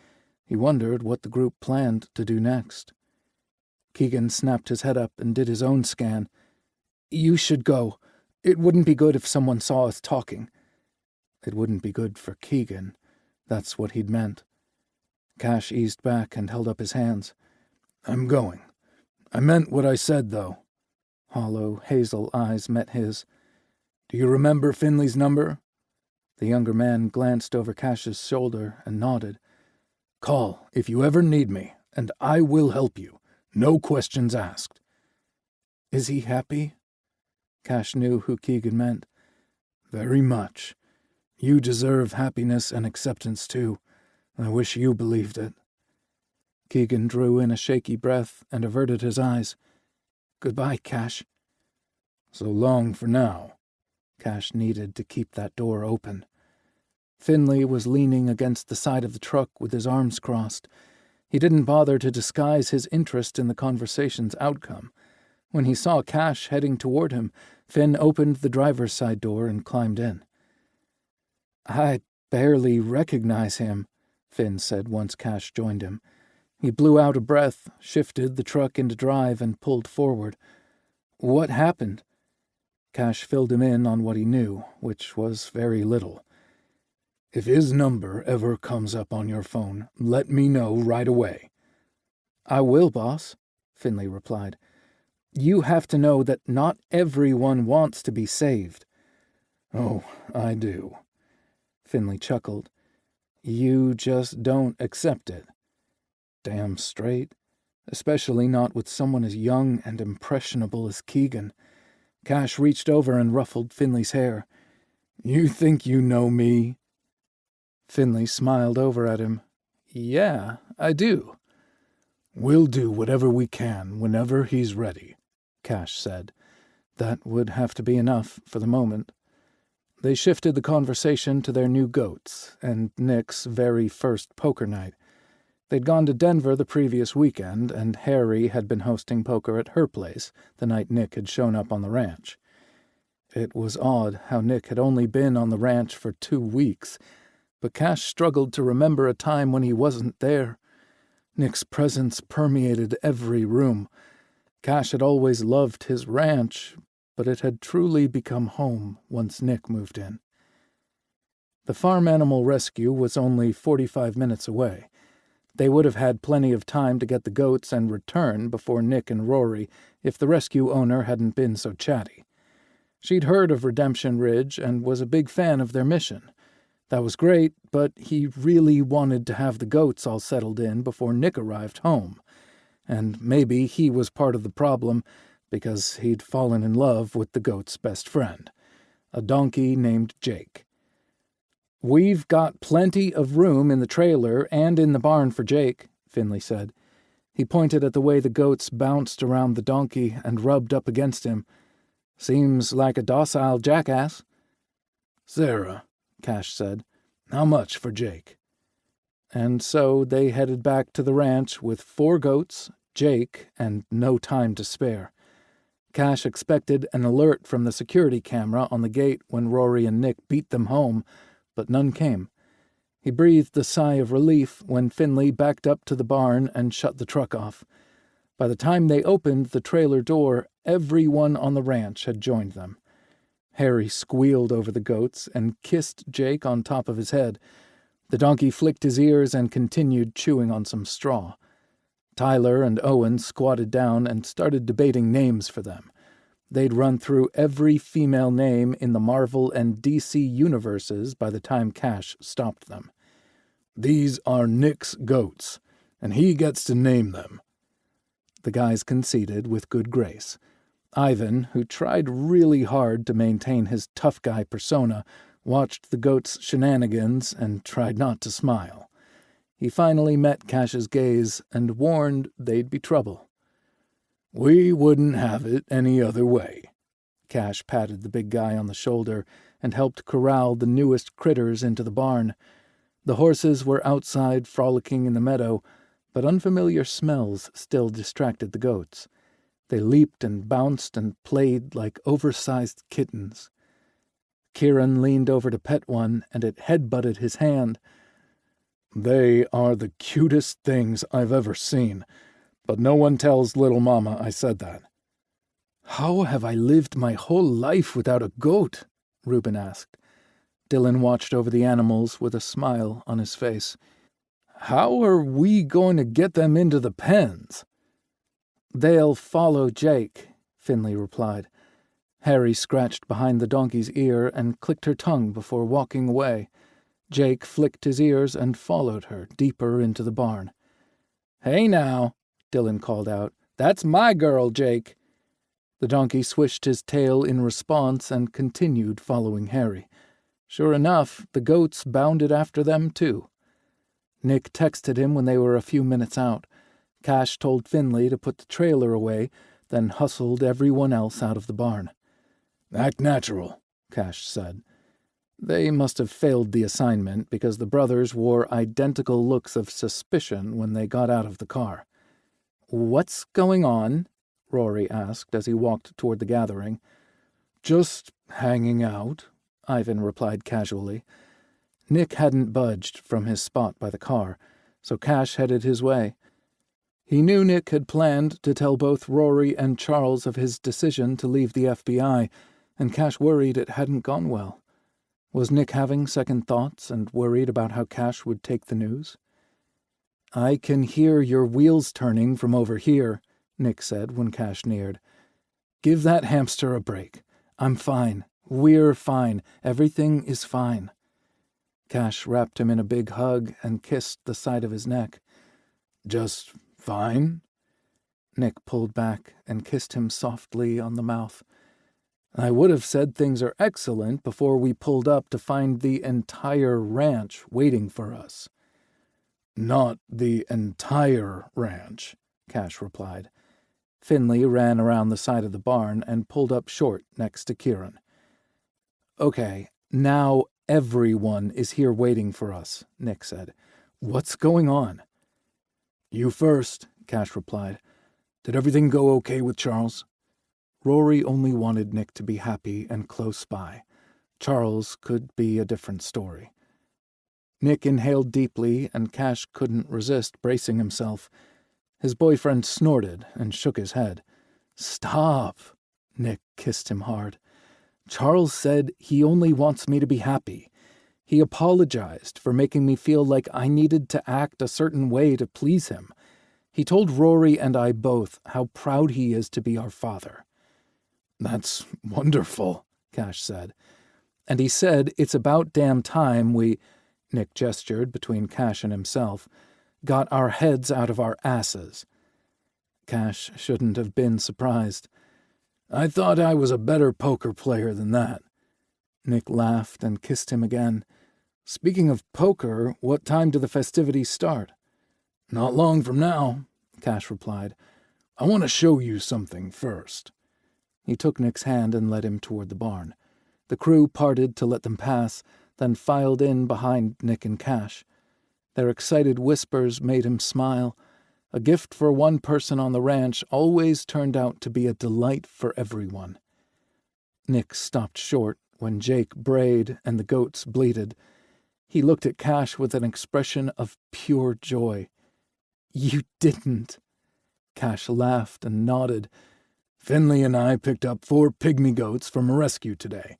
he wondered what the group planned to do next. Keegan snapped his head up and did his own scan. "You should go. It wouldn't be good if someone saw us talking." It wouldn't be good for Keegan. That's what he'd meant. Cash eased back and held up his hands. "I'm going. I meant what I said, though." Hollow, hazel eyes met his. "Do you remember Finley's number?" The younger man glanced over Cash's shoulder and nodded. "Call if you ever need me, and I will help you. No questions asked." "Is he happy?" Cash knew who Keegan meant. "Very much. You deserve happiness and acceptance, too. I wish you believed it." Keegan drew in a shaky breath and averted his eyes. "Goodbye, Cash." "So long for now." Cash needed to keep that door open. Finley was leaning against the side of the truck with his arms crossed. He didn't bother to disguise his interest in the conversation's outcome. When he saw Cash heading toward him, Finn opened the driver's side door and climbed in. "I barely recognize him," Finn said once Cash joined him. He blew out a breath, shifted the truck into drive, and pulled forward. "What happened?" Cash filled him in on what he knew, which was very little. "If his number ever comes up on your phone, let me know right away." "I will, boss," Finley replied. "You have to know that not everyone wants to be saved." "Oh, I do." Finley chuckled. "You just don't accept it." Damn straight. Especially not with someone as young and impressionable as Keegan. Cash reached over and ruffled Finley's hair. "You think you know me?" Finley smiled over at him. "Yeah, I do." "We'll do whatever we can whenever he's ready," Cash said. That would have to be enough for the moment. They shifted the conversation to their new goats and Nick's very first poker night. They'd gone to Denver the previous weekend, and Harry had been hosting poker at her place the night Nick had shown up on the ranch. It was odd how Nick had only been on the ranch for 2 weeks, but Cash struggled to remember a time when he wasn't there. Nick's presence permeated every room. Cash had always loved his ranch, but it had truly become home once Nick moved in. The farm animal rescue was only 45 minutes away. They would have had plenty of time to get the goats and return before Nick and Rory if the rescue owner hadn't been so chatty. She'd heard of Redemption Ridge and was a big fan of their mission. That was great, but he really wanted to have the goats all settled in before Nick arrived home. And maybe he was part of the problem because he'd fallen in love with the goat's best friend, a donkey named Jake. "We've got plenty of room in the trailer and in the barn for Jake," Finley said. He pointed at the way the goats bounced around the donkey and rubbed up against him. "Seems like a docile jackass." "Sarah," Cash said, "how much for Jake?" And so they headed back to the ranch with 4 goats, Jake, and no time to spare. Cash expected an alert from the security camera on the gate when Rory and Nick beat them home, but none came. He breathed a sigh of relief when Finley backed up to the barn and shut the truck off. By the time they opened the trailer door, everyone on the ranch had joined them. Harry squealed over the goats and kissed Jake on top of his head. The donkey flicked his ears and continued chewing on some straw. Tyler and Owen squatted down and started debating names for them. They'd run through every female name in the Marvel and DC universes by the time Cash stopped them. "These are Nick's goats, and he gets to name them." The guys conceded with good grace. Ivan, who tried really hard to maintain his tough guy persona, watched the goats' shenanigans and tried not to smile. He finally met Cash's gaze and warned they'd be trouble. "We wouldn't have it any other way." Cash patted the big guy on the shoulder and helped corral the newest critters into the barn. The horses were outside frolicking in the meadow, but unfamiliar smells still distracted the goats. They leaped and bounced and played like oversized kittens. Kieran leaned over to pet one, and it headbutted his hand. "They are the cutest things I've ever seen, but no one tells little mama I said that." "How have I lived my whole life without a goat?" Reuben asked. Dylan watched over the animals with a smile on his face. "How are we going to get them into the pens?" "They'll follow Jake," Finley replied. Harry scratched behind the donkey's ear and clicked her tongue before walking away. Jake flicked his ears and followed her deeper into the barn. "Hey now," Dylan called out. "That's my girl, Jake." The donkey swished his tail in response and continued following Harry. Sure enough, the goats bounded after them, too. Nick texted him when they were a few minutes out. Cash told Finley to put the trailer away, then hustled everyone else out of the barn. "Act natural," Cash said. They must have failed the assignment because the brothers wore identical looks of suspicion when they got out of the car. "What's going on?" Rory asked as he walked toward the gathering. "Just hanging out," Ivan replied casually. Nick hadn't budged from his spot by the car, so Cash headed his way. He knew Nick had planned to tell both Rory and Charles of his decision to leave the FBI, and Cash worried it hadn't gone well. Was Nick having second thoughts and worried about how Cash would take the news? "I can hear your wheels turning from over here," Nick said when Cash neared. "Give that hamster a break. I'm fine. We're fine. Everything is fine." Cash wrapped him in a big hug and kissed the side of his neck. "Just fine?" Nick pulled back and kissed him softly on the mouth. "I would have said things are excellent before we pulled up to find the entire ranch waiting for us." "Not the entire ranch," Cash replied. Finley ran around the side of the barn and pulled up short next to Kieran. "Okay, now everyone is here waiting for us," Nick said. "What's going on?" You first, Cash replied. Did everything go okay with Charles? Rory only wanted Nick to be happy and close by. Charles could be a different story. Nick inhaled deeply, and Cash couldn't resist bracing himself. His boyfriend snorted and shook his head. Stop! Nick kissed him hard. Charles said he only wants me to be happy. He apologized for making me feel like I needed to act a certain way to please him. He told Rory and I both how proud he is to be our father. That's wonderful, Cash said. And he said it's about damn time we, Nick gestured between Cash and himself, got our heads out of our asses. Cash shouldn't have been surprised. I thought I was a better poker player than that. Nick laughed and kissed him again. Speaking of poker, what time do the festivities start? Not long from now, Cash replied. I want to show you something first. He took Nick's hand and led him toward the barn. The crew parted to let them pass, then filed in behind Nick and Cash. Their excited whispers made him smile. A gift for one person on the ranch always turned out to be a delight for everyone. Nick stopped short when Jake brayed and the goats bleated. He looked at Cash with an expression of pure joy. You didn't. Cash laughed and nodded. Finley and I picked up 4 pygmy goats from a rescue today.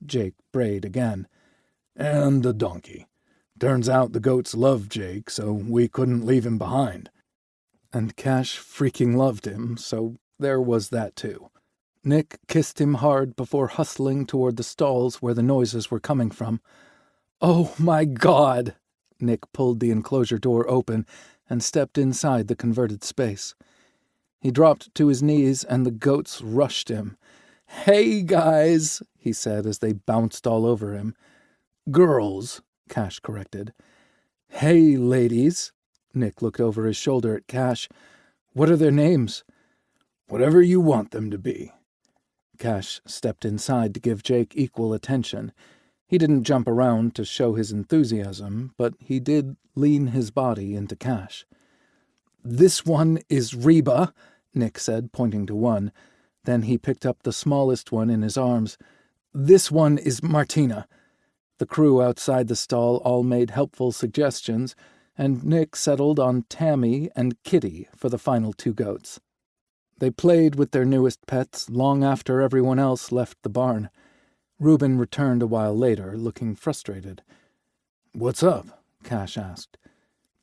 Jake brayed again. And a donkey. Turns out the goats loved Jake, so we couldn't leave him behind. And Cash freaking loved him, so there was that too. Nick kissed him hard before hustling toward the stalls where the noises were coming from. Oh my God! Nick pulled the enclosure door open and stepped inside the converted space. He dropped to his knees and the goats rushed him. Hey, guys, he said as they bounced all over him. Girls, Cash corrected. Hey, ladies. Nick looked over his shoulder at Cash. What are their names? Whatever you want them to be. Cash stepped inside to give Jake equal attention. He didn't jump around to show his enthusiasm, but he did lean his body into Cash. This one is Reba, Nick said, pointing to one. Then he picked up the smallest one in his arms. This one is Martina. The crew outside the stall all made helpful suggestions, and Nick settled on Tammy and Kitty for the final 2 goats. They played with their newest pets long after everyone else left the barn. Reuben returned a while later, looking frustrated. What's up? Cash asked.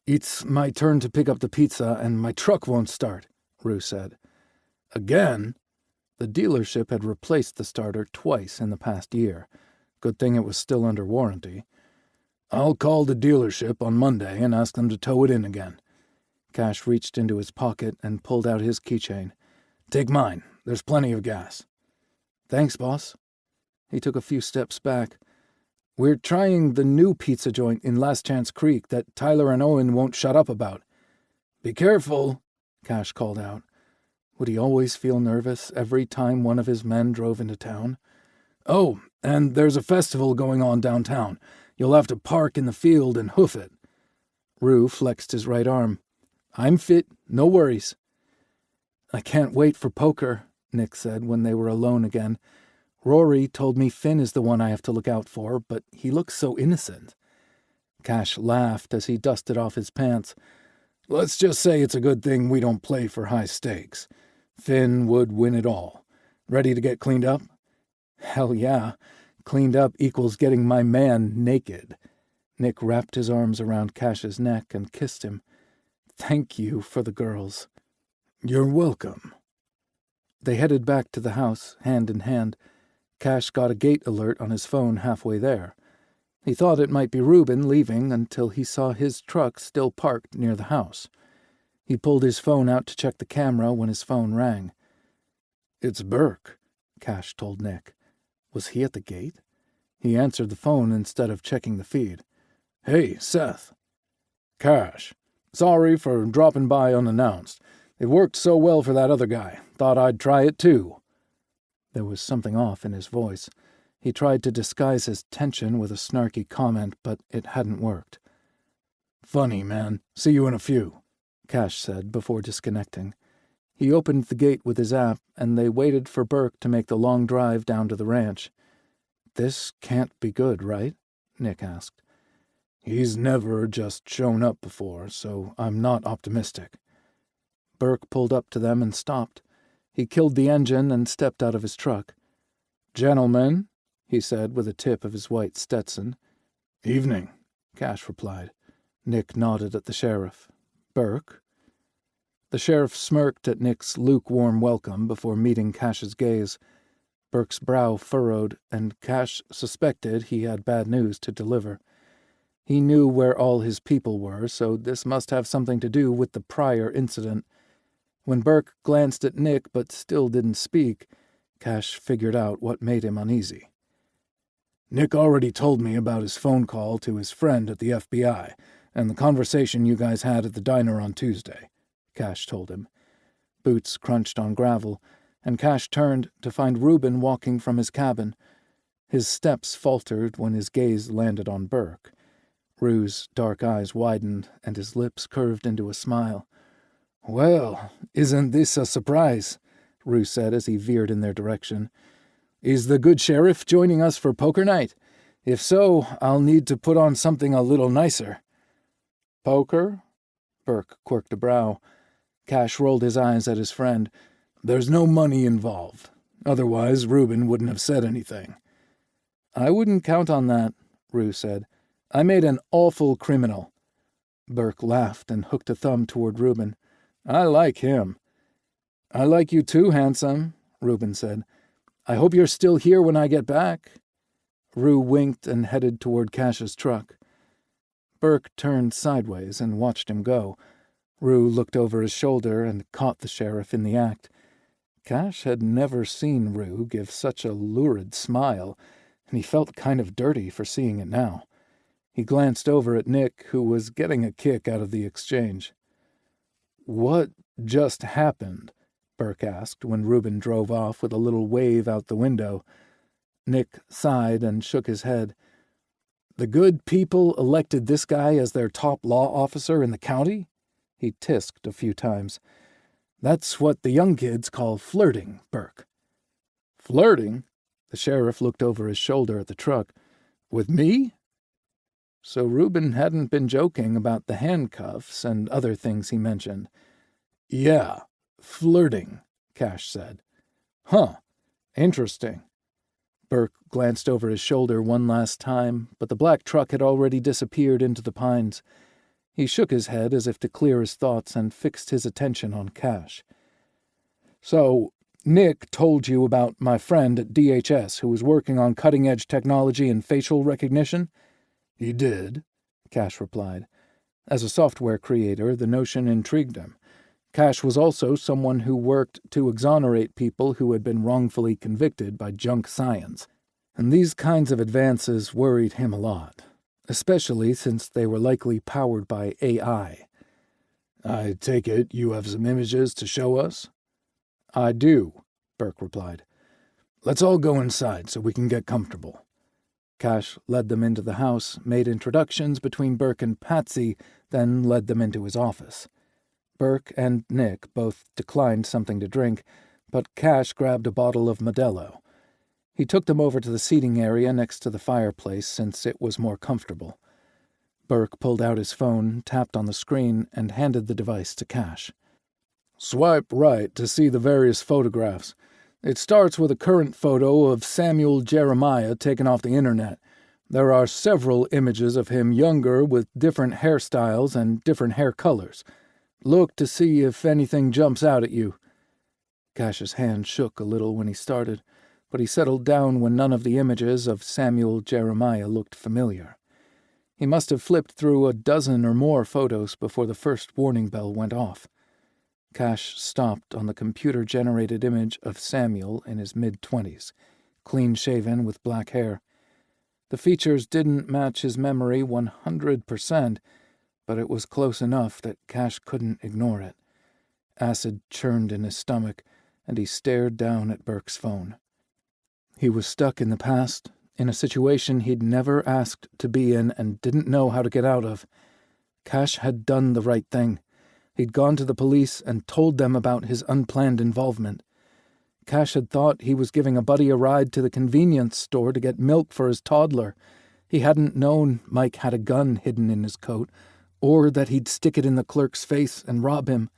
It's my turn to pick up the pizza, and my truck won't start, Rue said. Again? The dealership had replaced the starter twice in the past year. Good thing it was still under warranty. I'll call the dealership on Monday and ask them to tow it in again. Cash reached into his pocket and pulled out his keychain. Take mine. There's plenty of gas. Thanks, boss. He took a few steps back. We're trying the new pizza joint in Last Chance Creek that Tyler and Owen won't shut up about. Be careful, Cash called out. Would he always feel nervous every time one of his men drove into town? Oh, and there's a festival going on downtown. You'll have to park in the field and hoof it. Rue flexed his right arm. I'm fit, no worries. I can't wait for poker, Nick said when they were alone again. Rory told me Finn is the one I have to look out for, but he looks so innocent. Cash laughed as he dusted off his pants. Let's just say it's a good thing we don't play for high stakes. Finn would win it all. Ready to get cleaned up? Hell yeah. Cleaned up equals getting my man naked. Nick wrapped his arms around Cash's neck and kissed him. Thank you for the girls. You're welcome. They headed back to the house, hand in hand. Cash got a gate alert on his phone halfway there. He thought it might be Reuben leaving until he saw his truck still parked near the house. He pulled his phone out to check the camera when his phone rang. It's Burke, Cash told Nick. Was he at the gate? He answered the phone instead of checking the feed. Hey, Seth. Cash. Sorry for dropping by unannounced. It worked so well for that other guy. Thought I'd try it too. There was something off in his voice. He tried to disguise his tension with a snarky comment, but it hadn't worked. Funny, man. See you in a few. Cash said before disconnecting. He opened the gate with his app, and they waited for Burke to make the long drive down to the ranch. "This can't be good, right?" Nick asked. "He's never just shown up before, so I'm not optimistic." Burke pulled up to them and stopped. He killed the engine and stepped out of his truck. "Gentlemen," he said with a tip of his white Stetson. "Evening," Cash replied. Nick nodded at the sheriff. "Burke?" The sheriff smirked at Nick's lukewarm welcome before meeting Cash's gaze. Burke's brow furrowed, and Cash suspected he had bad news to deliver. He knew where all his people were, so this must have something to do with the prior incident. When Burke glanced at Nick but still didn't speak, Cash figured out what made him uneasy. "Nick already told me about his phone call to his friend at the FBI and the conversation you guys had at the diner on Tuesday," Cash told him. Boots crunched on gravel, and Cash turned to find Reuben walking from his cabin. His steps faltered when his gaze landed on Burke. Rue's dark eyes widened, and his lips curved into a smile. "Well, isn't this a surprise?" Rue said as he veered in their direction. "Is the good sheriff joining us for poker night? If so, I'll need to put on something a little nicer." "Poker?" Burke quirked a brow. Cash rolled his eyes at his friend. "There's no money involved. Otherwise, Reuben wouldn't have said anything." "I wouldn't count on that," Rue said. "I made an awful criminal." Burke laughed and hooked a thumb toward Reuben. "I like him." "I like you too, handsome," Reuben said. "I hope you're still here when I get back." Rue winked and headed toward Cash's truck. Burke turned sideways and watched him go. Rue looked over his shoulder and caught the sheriff in the act. Cash had never seen Rue give such a lurid smile, and he felt kind of dirty for seeing it now. He glanced over at Nick, who was getting a kick out of the exchange. "What just happened?" Burke asked when Reuben drove off with a little wave out the window. Nick sighed and shook his head. "The good people elected this guy as their top law officer in the county?" He tisked a few times. "That's what the young kids call flirting, Burke." "Flirting?" The sheriff looked over his shoulder at the truck. "With me?" So Reuben hadn't been joking about the handcuffs and other things he mentioned. "Yeah, flirting," Cash said. "Huh. Interesting." Burke glanced over his shoulder one last time, but the black truck had already disappeared into the pines. He shook his head as if to clear his thoughts and fixed his attention on Cash. "So, Nick told you about my friend at DHS who was working on cutting-edge technology and facial recognition?" "He did," Cash replied. As a software creator, the notion intrigued him. Cash was also someone who worked to exonerate people who had been wrongfully convicted by junk science, and these kinds of advances worried him a lot, especially since they were likely powered by AI. "I take it you have some images to show us?" "I do," Burke replied. "Let's all go inside so we can get comfortable." Cash led them into the house, made introductions between Burke and Patsy, then led them into his office. Burke and Nick both declined something to drink, but Cash grabbed a bottle of Modelo. He took them over to the seating area next to the fireplace since it was more comfortable. Burke pulled out his phone, tapped on the screen, and handed the device to Cash. "Swipe right to see the various photographs. It starts with a current photo of Samuel Jeremiah taken off the internet. There are several images of him younger with different hairstyles and different hair colors. Look to see if anything jumps out at you." Cash's hand shook a little when he started, but he settled down when none of the images of Samuel Jeremiah looked familiar. He must have flipped through a dozen or more photos before the first warning bell went off. Cash stopped on the computer-generated image of Samuel in his mid-20s, clean-shaven with black hair. The features didn't match his memory 100%, but it was close enough that Cash couldn't ignore it. Acid churned in his stomach, and he stared down at Burke's phone. He was stuck in the past, in a situation he'd never asked to be in and didn't know how to get out of. Cash had done the right thing. He'd gone to the police and told them about his unplanned involvement. Cash had thought he was giving a buddy a ride to the convenience store to get milk for his toddler. He hadn't known Mike had a gun hidden in his coat, or that he'd stick it in the clerk's face and rob him.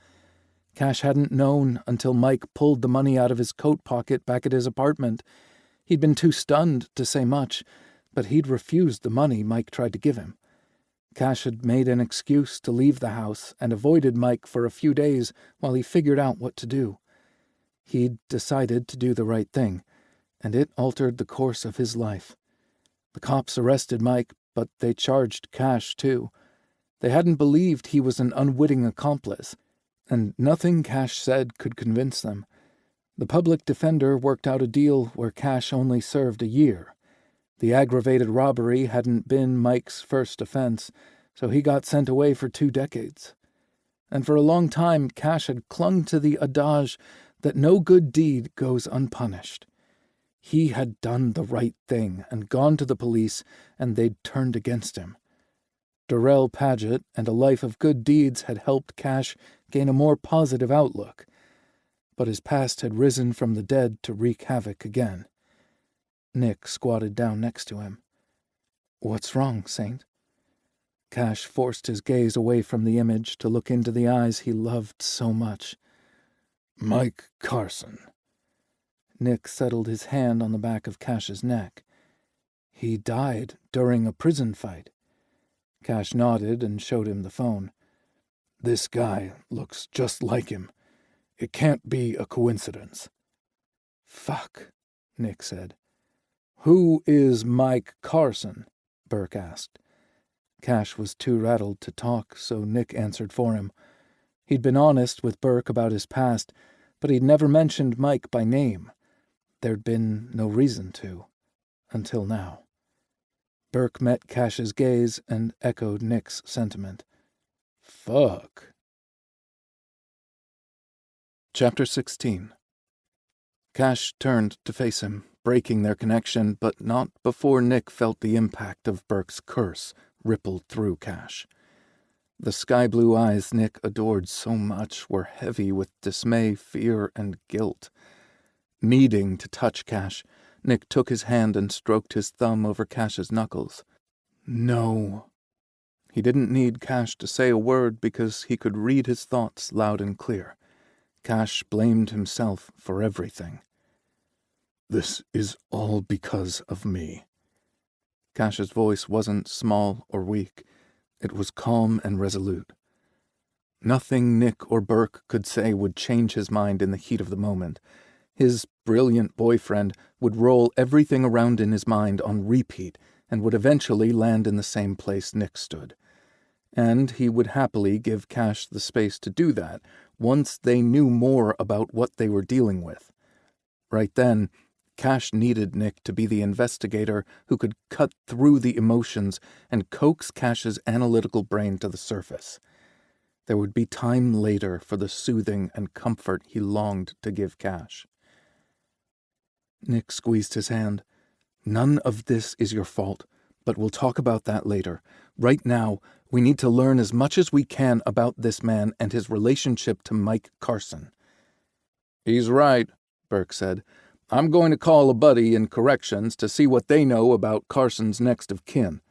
Cash hadn't known until Mike pulled the money out of his coat pocket back at his apartment. He'd been too stunned to say much, but he'd refused the money Mike tried to give him. Cash had made an excuse to leave the house and avoided Mike for a few days while he figured out what to do. He'd decided to do the right thing, and it altered the course of his life. The cops arrested Mike, but they charged Cash too. They hadn't believed he was an unwitting accomplice, and nothing Cash said could convince them. The public defender worked out a deal where Cash only served a year. The aggravated robbery hadn't been Mike's first offense, so he got sent away for 2 decades. And for a long time, Cash had clung to the adage that no good deed goes unpunished. He had done the right thing and gone to the police, and they'd turned against him. Darrell Paget and a life of good deeds had helped Cash gain a more positive outlook, but his past had risen from the dead to wreak havoc again. Nick squatted down next to him. "What's wrong, Saint?" Cash forced his gaze away from the image to look into the eyes he loved so much. "Mike Carson." Nick settled his hand on the back of Cash's neck. "He died during a prison fight." Cash nodded and showed him the phone. "This guy looks just like him. It can't be a coincidence." "Fuck," Nick said. "Who is Mike Carson?" Burke asked. Cash was too rattled to talk, so Nick answered for him. He'd been honest with Burke about his past, but he'd never mentioned Mike by name. There'd been no reason to, until now. Burke met Cash's gaze and echoed Nick's sentiment. "Fuck." Chapter 16. Cash turned to face him, breaking their connection, but not before Nick felt the impact of Burke's curse ripple through Cash. The sky-blue eyes Nick adored so much were heavy with dismay, fear, and guilt. Needing to touch Cash, Nick took his hand and stroked his thumb over Cash's knuckles. "No." He didn't need Cash to say a word because he could read his thoughts loud and clear. Cash blamed himself for everything. "This is all because of me." Cash's voice wasn't small or weak. It was calm and resolute. Nothing Nick or Burke could say would change his mind in the heat of the moment. His brilliant boyfriend would roll everything around in his mind on repeat and would eventually land in the same place Nick stood. And he would happily give Cash the space to do that once they knew more about what they were dealing with. Right then, Cash needed Nick to be the investigator who could cut through the emotions and coax Cash's analytical brain to the surface. There would be time later for the soothing and comfort he longed to give Cash. Nick squeezed his hand. "None of this is your fault, but we'll talk about that later. Right now, we need to learn as much as we can about this man and his relationship to Mike Carson." "He's right," Burke said. "I'm going to call a buddy in corrections to see what they know about Carson's next of kin."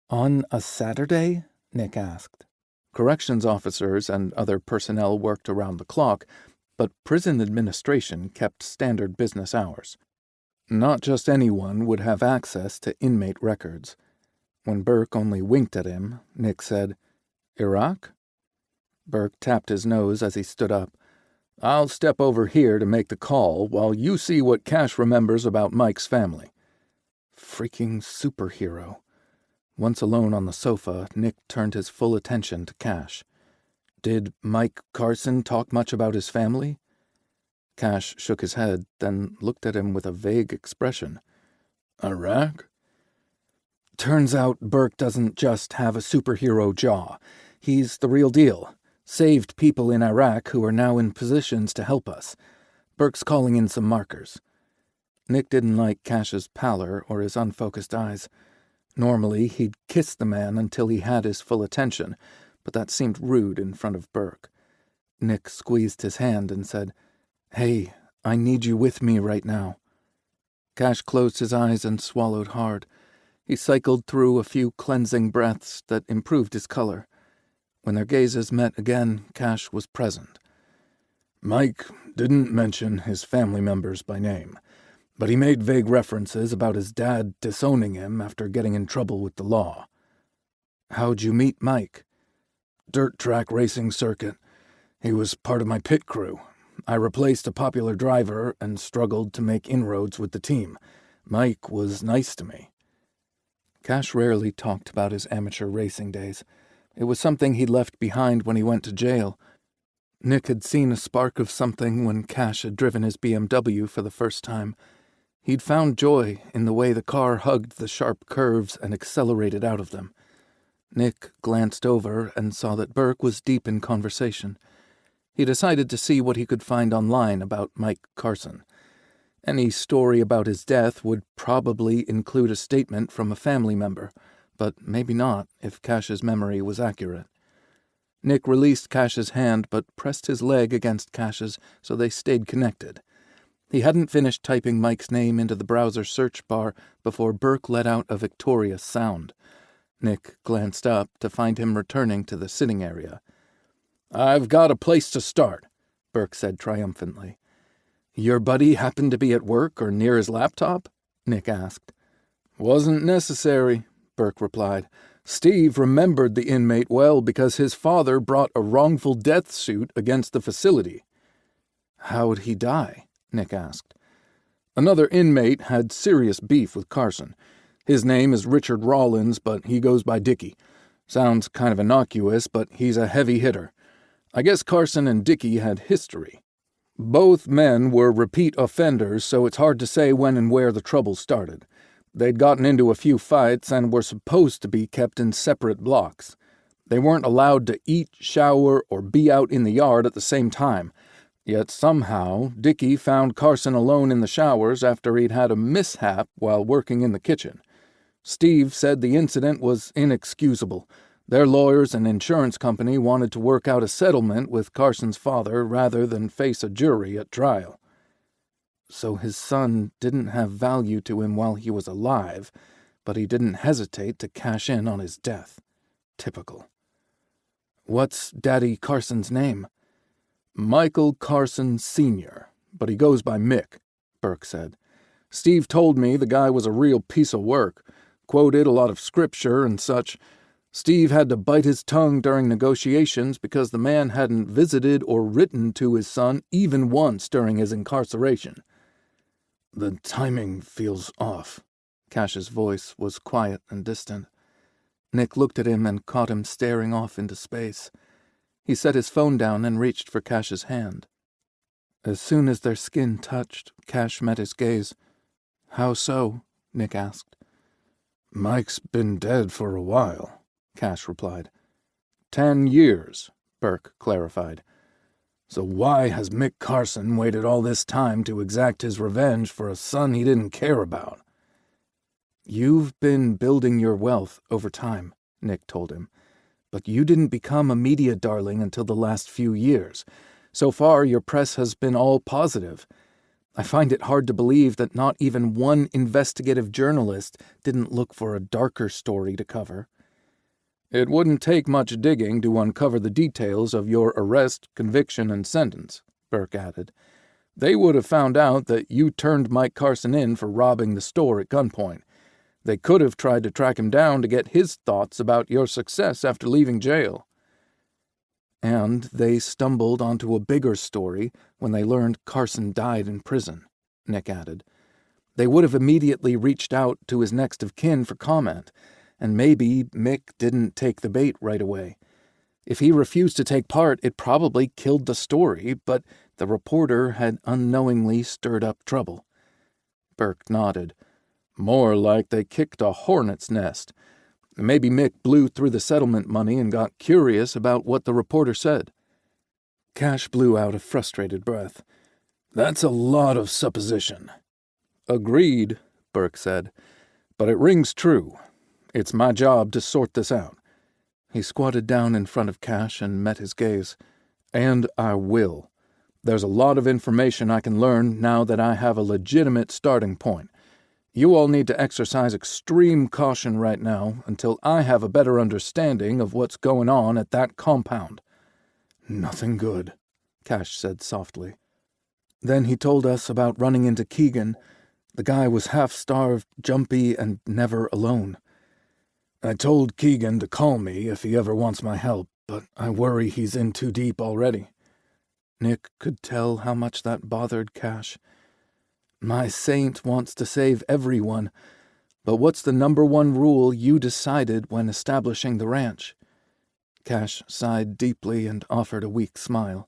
"On a Saturday?" Nick asked. Corrections officers and other personnel worked around the clock, but prison administration kept standard business hours. Not just anyone would have access to inmate records. When Burke only winked at him, Nick said, "Iraq?" Burke tapped his nose as he stood up. "I'll step over here to make the call while you see what Cash remembers about Mike's family." Freaking superhero. Once alone on the sofa, Nick turned his full attention to Cash. "Did Mike Carson talk much about his family?" Cash shook his head, then looked at him with a vague expression. "Iraq?" "Turns out Burke doesn't just have a superhero jaw. He's the real deal. Saved people in Iraq who are now in positions to help us. Burke's calling in some markers." Nick didn't like Cash's pallor or his unfocused eyes. Normally, he'd kiss the man until he had his full attention, but that seemed rude in front of Burke. Nick squeezed his hand and said, "Hey, I need you with me right now." Cash closed his eyes and swallowed hard. He cycled through a few cleansing breaths that improved his color. When their gazes met again, Cash was present. Mike didn't mention his family members by name, but he made vague references about his dad disowning him after getting in trouble with the law. How'd you meet Mike? Dirt track racing circuit. He was part of my pit crew. I replaced a popular driver and struggled to make inroads with the team. Mike was nice to me. Cash rarely talked about his amateur racing days. It was something he'd left behind when he went to jail. Nick had seen a spark of something when Cash had driven his BMW for the first time. He'd found joy in the way the car hugged the sharp curves and accelerated out of them. Nick glanced over and saw that Burke was deep in conversation. He decided to see what he could find online about Mike Carson. Any story about his death would probably include a statement from a family member, but maybe not if Cash's memory was accurate. Nick released Cash's hand but pressed his leg against Cash's so they stayed connected. He hadn't finished typing Mike's name into the browser search bar before Burke let out a victorious sound. Nick glanced up to find him returning to the sitting area. "I've got a place to start," Burke said triumphantly. "Your buddy happened to be at work or near his laptop?" Nick asked. "Wasn't necessary," Burke replied. "Steve remembered the inmate well because his father brought a wrongful death suit against the facility." "How'd he die?" Nick asked. "Another inmate had serious beef with Carson. His name is Richard Rollins, but he goes by Dickie. Sounds kind of innocuous, but he's a heavy hitter. I guess Carson and Dickie had history. Both men were repeat offenders, so it's hard to say when and where the trouble started. They'd gotten into a few fights and were supposed to be kept in separate blocks. They weren't allowed to eat, shower, or be out in the yard at the same time. Yet somehow, Dickie found Carson alone in the showers after he'd had a mishap while working in the kitchen. Steve said the incident was inexcusable. Their lawyers and insurance company wanted to work out a settlement with Carson's father rather than face a jury at trial. So his son didn't have value to him while he was alive, but he didn't hesitate to cash in on his death. Typical. What's Daddy Carson's name? Michael Carson Sr., but he goes by Mick, Burke said. Steve told me the guy was a real piece of work, quoted a lot of scripture and such. Steve had to bite his tongue during negotiations because the man hadn't visited or written to his son even once during his incarceration. "The timing feels off." Cash's voice was quiet and distant. Nick looked at him and caught him staring off into space. He set his phone down and reached for Cash's hand. As soon as their skin touched, Cash met his gaze. "How so?" Nick asked. "Mike's been dead for a while," Cash replied. 10 years, Burke clarified. "So why has Mick Carson waited all this time to exact his revenge for a son he didn't care about?" "You've been building your wealth over time," Nick told him. "But you didn't become a media darling until the last few years. So far, your press has been all positive. I find it hard to believe that not even one investigative journalist didn't look for a darker story to cover." "It wouldn't take much digging to uncover the details of your arrest, conviction, and sentence," Burke added. "They would have found out that you turned Mike Carson in for robbing the store at gunpoint. They could have tried to track him down to get his thoughts about your success after leaving jail." "And they stumbled onto a bigger story when they learned Carson died in prison," Nick added. "They would have immediately reached out to his next of kin for comment, and maybe Mick didn't take the bait right away. If he refused to take part, it probably killed the story, but the reporter had unknowingly stirred up trouble." Burke nodded. "More like they kicked a hornet's nest. Maybe Mick blew through the settlement money and got curious about what the reporter said." Cash blew out a frustrated breath. "That's a lot of supposition." "Agreed," Burke said. "But it rings true. It's my job to sort this out." He squatted down in front of Cash and met his gaze. And I will. There's a lot of information I can learn now that I have a legitimate starting point. You all need to exercise extreme caution right now until I have a better understanding of what's going on at that compound." "Nothing good," Cash said softly. "Then he told us about running into Keegan. The guy was half-starved, jumpy, and never alone. I told Keegan to call me if he ever wants my help, but I worry he's in too deep already." Nick could tell how much that bothered Cash. "My saint wants to save everyone, but what's the number one rule you decided when establishing the ranch?" Cash sighed deeply and offered a weak smile.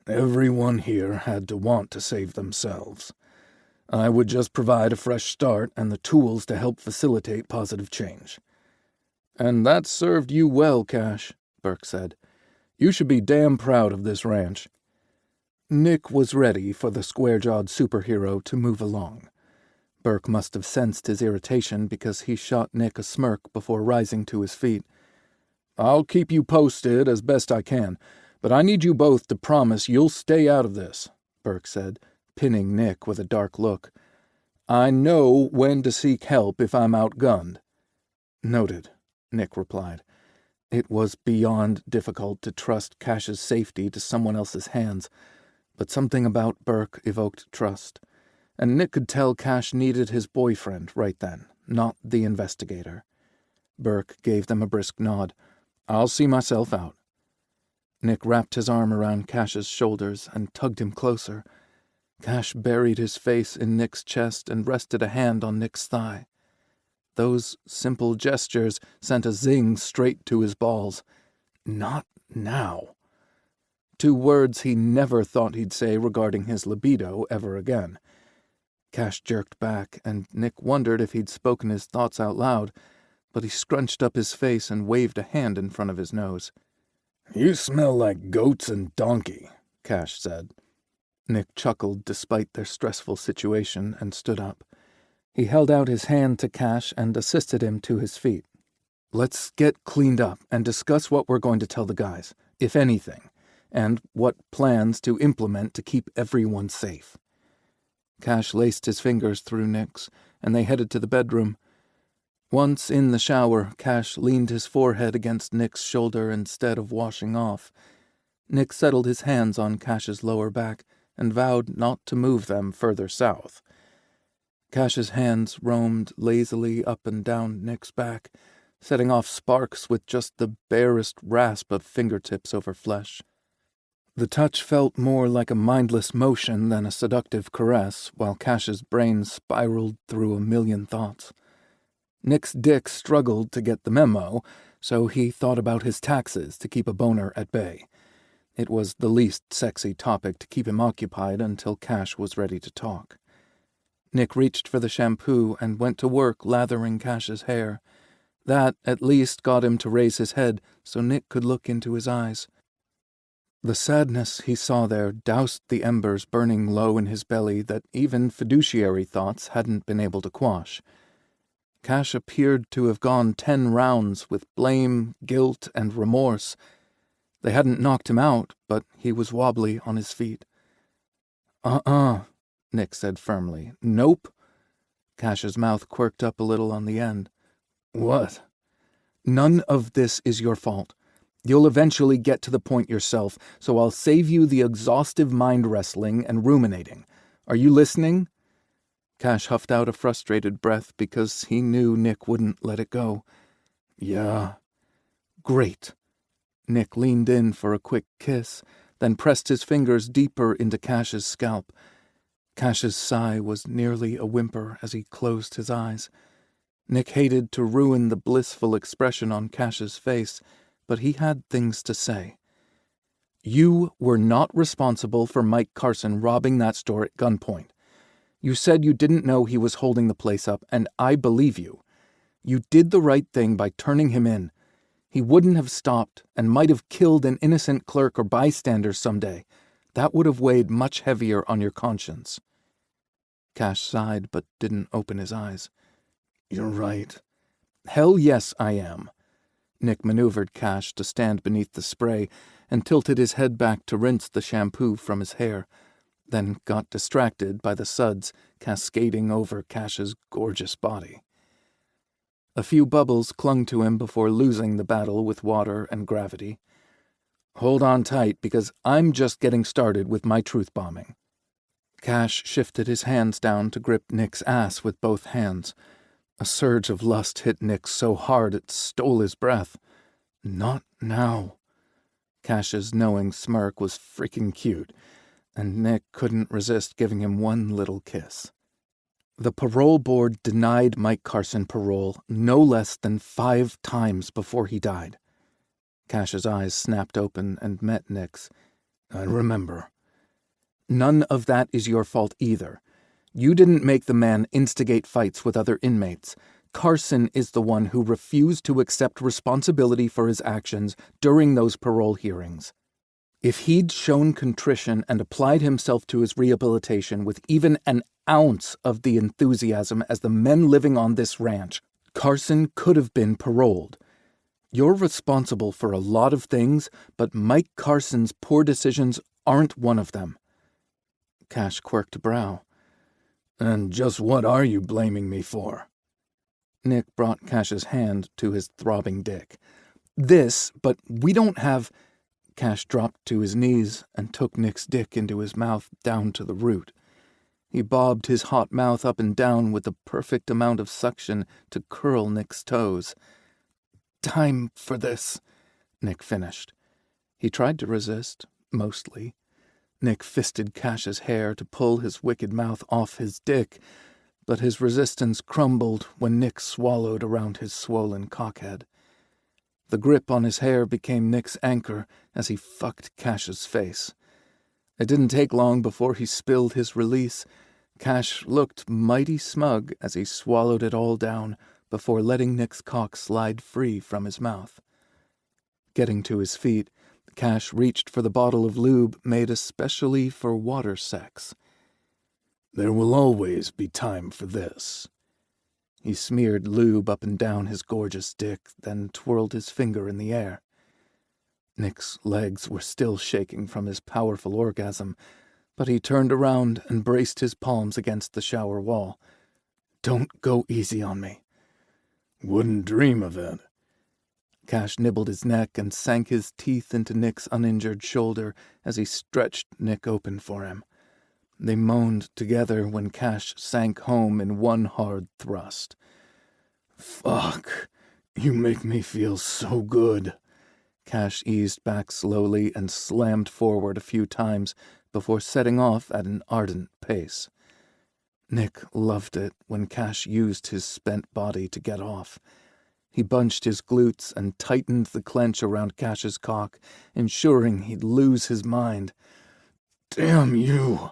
"Everyone here had to want to save themselves. I would just provide a fresh start and the tools to help facilitate positive change." "And that served you well, Cash," Burke said. "You should be damn proud of this ranch." Nick was ready for the square-jawed superhero to move along. Burke must have sensed his irritation because he shot Nick a smirk before rising to his feet. "I'll keep you posted as best I can, but I need you both to promise you'll stay out of this," Burke said, pinning Nick with a dark look. "I know when to seek help if I'm outgunned." "Noted," Nick replied. It was beyond difficult to trust Cash's safety to someone else's hands, but something about Burke evoked trust, and Nick could tell Cash needed his boyfriend right then, not the investigator. Burke gave them a brisk nod. "I'll see myself out." Nick wrapped his arm around Cash's shoulders and tugged him closer. Cash buried his face in Nick's chest and rested a hand on Nick's thigh. Those simple gestures sent a zing straight to his balls. Not now. 2 words he never thought he'd say regarding his libido ever again. Cash jerked back, and Nick wondered if he'd spoken his thoughts out loud, but he scrunched up his face and waved a hand in front of his nose. "You smell like goats and donkey," Cash said. Nick chuckled despite their stressful situation and stood up. He held out his hand to Cash and assisted him to his feet. "Let's get cleaned up and discuss what we're going to tell the guys, if anything, and what plans to implement to keep everyone safe." Cash laced his fingers through Nick's, and they headed to the bedroom. Once in the shower, Cash leaned his forehead against Nick's shoulder instead of washing off. Nick settled his hands on Cash's lower back and vowed not to move them further south. Cash's hands roamed lazily up and down Nick's back, setting off sparks with just the barest rasp of fingertips over flesh. The touch felt more like a mindless motion than a seductive caress, while Cash's brain spiraled through a million thoughts. Nick's dick struggled to get the memo, so he thought about his taxes to keep a boner at bay. It was the least sexy topic to keep him occupied until Cash was ready to talk. Nick reached for the shampoo and went to work lathering Cash's hair. That at least got him to raise his head so Nick could look into his eyes. The sadness he saw there doused the embers burning low in his belly that even fiduciary thoughts hadn't been able to quash. Cash appeared to have gone 10 rounds with blame, guilt, and remorse. They hadn't knocked him out, but he was wobbly on his feet. Nick said firmly. "Nope." Cash's mouth quirked up a little on the end. "What?" "None of this is your fault. You'll eventually get to the point yourself, so I'll save you the exhaustive mind wrestling and ruminating. Are you listening?" Cash huffed out a frustrated breath because he knew Nick wouldn't let it go. "Yeah." "Great." Nick leaned in for a quick kiss, then pressed his fingers deeper into Cash's scalp. Cash's sigh was nearly a whimper as he closed his eyes. Nick hated to ruin the blissful expression on Cash's face, but he had things to say. "You were not responsible for Mike Carson robbing that store at gunpoint. You said you didn't know he was holding the place up, and I believe you. You did the right thing by turning him in. He wouldn't have stopped and might have killed an innocent clerk or bystander someday. That would have weighed much heavier on your conscience." Cash sighed but didn't open his eyes. "You're right." "Hell yes, I am." Nick maneuvered Cash to stand beneath the spray, and tilted his head back to rinse the shampoo from his hair, then got distracted by the suds cascading over Cash's gorgeous body. A few bubbles clung to him before losing the battle with water and gravity. "Hold on tight, because I'm just getting started with my truth-bombing." Cash shifted his hands down to grip Nick's ass with both hands. A surge of lust hit Nick so hard it stole his breath. Not now. Cash's knowing smirk was freaking cute, and Nick couldn't resist giving him one little kiss. The parole board denied Mike Carson parole no less than 5 times before he died. Cash's eyes snapped open and met Nick's. "I remember." "None of that is your fault either. You didn't make the man instigate fights with other inmates. Carson is the one who refused to accept responsibility for his actions during those parole hearings. If he'd shown contrition and applied himself to his rehabilitation with even an ounce of the enthusiasm as the men living on this ranch, Carson could have been paroled. You're responsible for a lot of things, but Mike Carson's poor decisions aren't one of them." Cash quirked a brow. "And just what are you blaming me for?" Nick brought Cash's hand to his throbbing dick. "This, but we don't have—" Cash dropped to his knees and took Nick's dick into his mouth down to the root. He bobbed his hot mouth up and down with the perfect amount of suction to curl Nick's toes. "Time for this," Nick finished. He tried to resist, mostly. Nick fisted Cash's hair to pull his wicked mouth off his dick, but his resistance crumbled when Nick swallowed around his swollen cockhead. The grip on his hair became Nick's anchor as he fucked Cash's face. It didn't take long before he spilled his release. Cash looked mighty smug as he swallowed it all down before letting Nick's cock slide free from his mouth. Getting to his feet, Cash reached for the bottle of lube made especially for water sex. "There will always be time for this." He smeared lube up and down his gorgeous dick, then twirled his finger in the air. Nick's legs were still shaking from his powerful orgasm, but he turned around and braced his palms against the shower wall. "Don't go easy on me." "Wouldn't dream of it." Cash nibbled his neck and sank his teeth into Nick's uninjured shoulder as he stretched Nick open for him. They moaned together when Cash sank home in one hard thrust. "Fuck, you make me feel so good." Cash eased back slowly and slammed forward a few times before setting off at an ardent pace. Nick loved it when Cash used his spent body to get off. He bunched his glutes and tightened the clench around Cash's cock, ensuring he'd lose his mind. "Damn you,"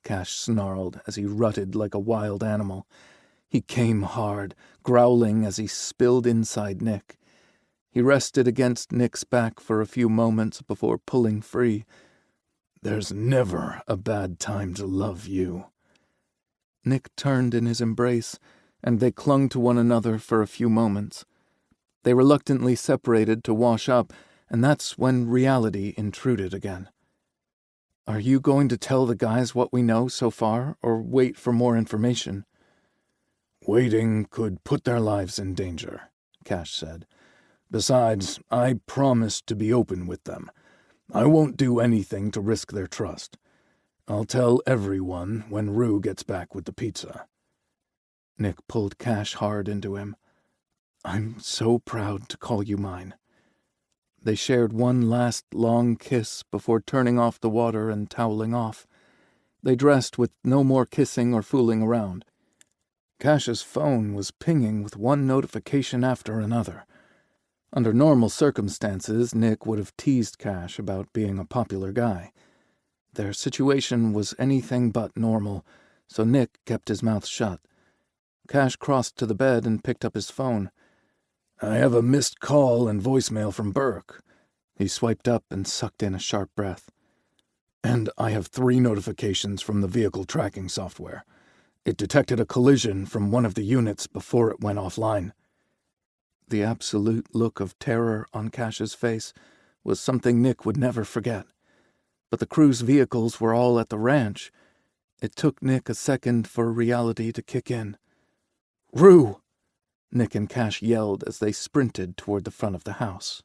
Cash snarled as he rutted like a wild animal. He came hard, growling as he spilled inside Nick. He rested against Nick's back for a few moments before pulling free. "There's never a bad time to love you." Nick turned in his embrace, and they clung to one another for a few moments. They reluctantly separated to wash up, and that's when reality intruded again. "Are you going to tell the guys what we know so far, or wait for more information?" "Waiting could put their lives in danger," Cash said. "Besides, I promised to be open with them. I won't do anything to risk their trust. I'll tell everyone when Rue gets back with the pizza." Nick pulled Cash hard into him. "I'm so proud to call you mine." They shared one last long kiss before turning off the water and toweling off. They dressed with no more kissing or fooling around. Cash's phone was pinging with one notification after another. Under normal circumstances, Nick would have teased Cash about being a popular guy. Their situation was anything but normal, so Nick kept his mouth shut. Cash crossed to the bed and picked up his phone. "I have a missed call and voicemail from Burke." He swiped up and sucked in a sharp breath. "And I have 3 notifications from the vehicle tracking software. It detected a collision from one of the units before it went offline." The absolute look of terror on Cash's face was something Nick would never forget. But the crew's vehicles were all at the ranch. It took Nick a second for reality to kick in. "Rue!" Nick and Cash yelled as they sprinted toward the front of the house.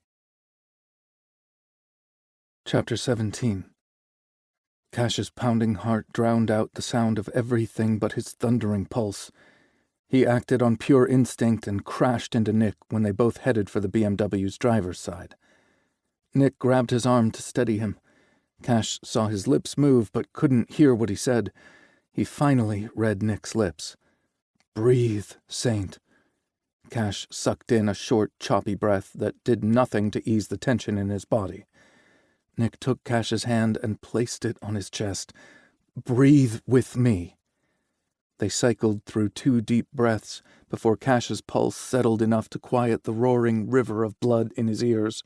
Chapter 17. Cash's pounding heart drowned out the sound of everything but his thundering pulse. He acted on pure instinct and crashed into Nick when they both headed for the BMW's driver's side. Nick grabbed his arm to steady him. Cash saw his lips move but couldn't hear what he said. He finally read Nick's lips. "Breathe, Saint." Cash sucked in a short, choppy breath that did nothing to ease the tension in his body. Nick took Cash's hand and placed it on his chest. "Breathe with me." They cycled through 2 deep breaths before Cash's pulse settled enough to quiet the roaring river of blood in his ears.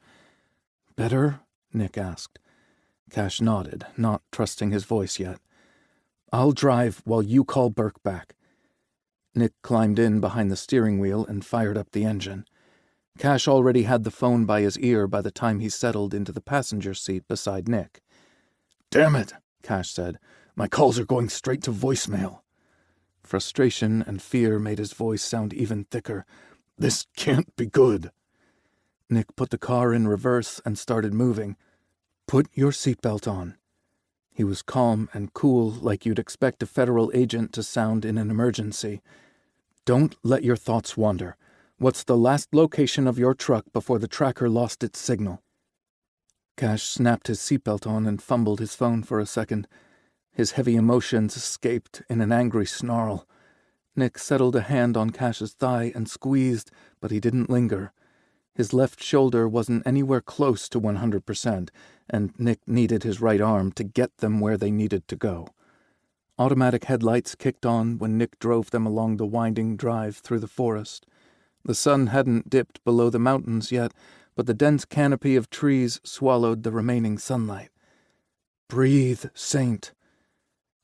"Better?" Nick asked. Cash nodded, not trusting his voice yet. "I'll drive while you call Burke back." Nick climbed in behind the steering wheel and fired up the engine. Cash already had the phone by his ear by the time he settled into the passenger seat beside Nick. "Damn it," Cash said. "My calls are going straight to voicemail." Frustration and fear made his voice sound even thicker. "This can't be good." Nick put the car in reverse and started moving. "Put your seatbelt on." He was calm and cool, like you'd expect a federal agent to sound in an emergency. "Don't let your thoughts wander. What's the last location of your truck before the tracker lost its signal?" Cash snapped his seatbelt on and fumbled his phone for a second. His heavy emotions escaped in an angry snarl. Nick settled a hand on Cash's thigh and squeezed, but he didn't linger. His left shoulder wasn't anywhere close to 100%, and Nick needed his right arm to get them where they needed to go. Automatic headlights kicked on when Nick drove them along the winding drive through the forest. The sun hadn't dipped below the mountains yet, but the dense canopy of trees swallowed the remaining sunlight. "Breathe, Saint."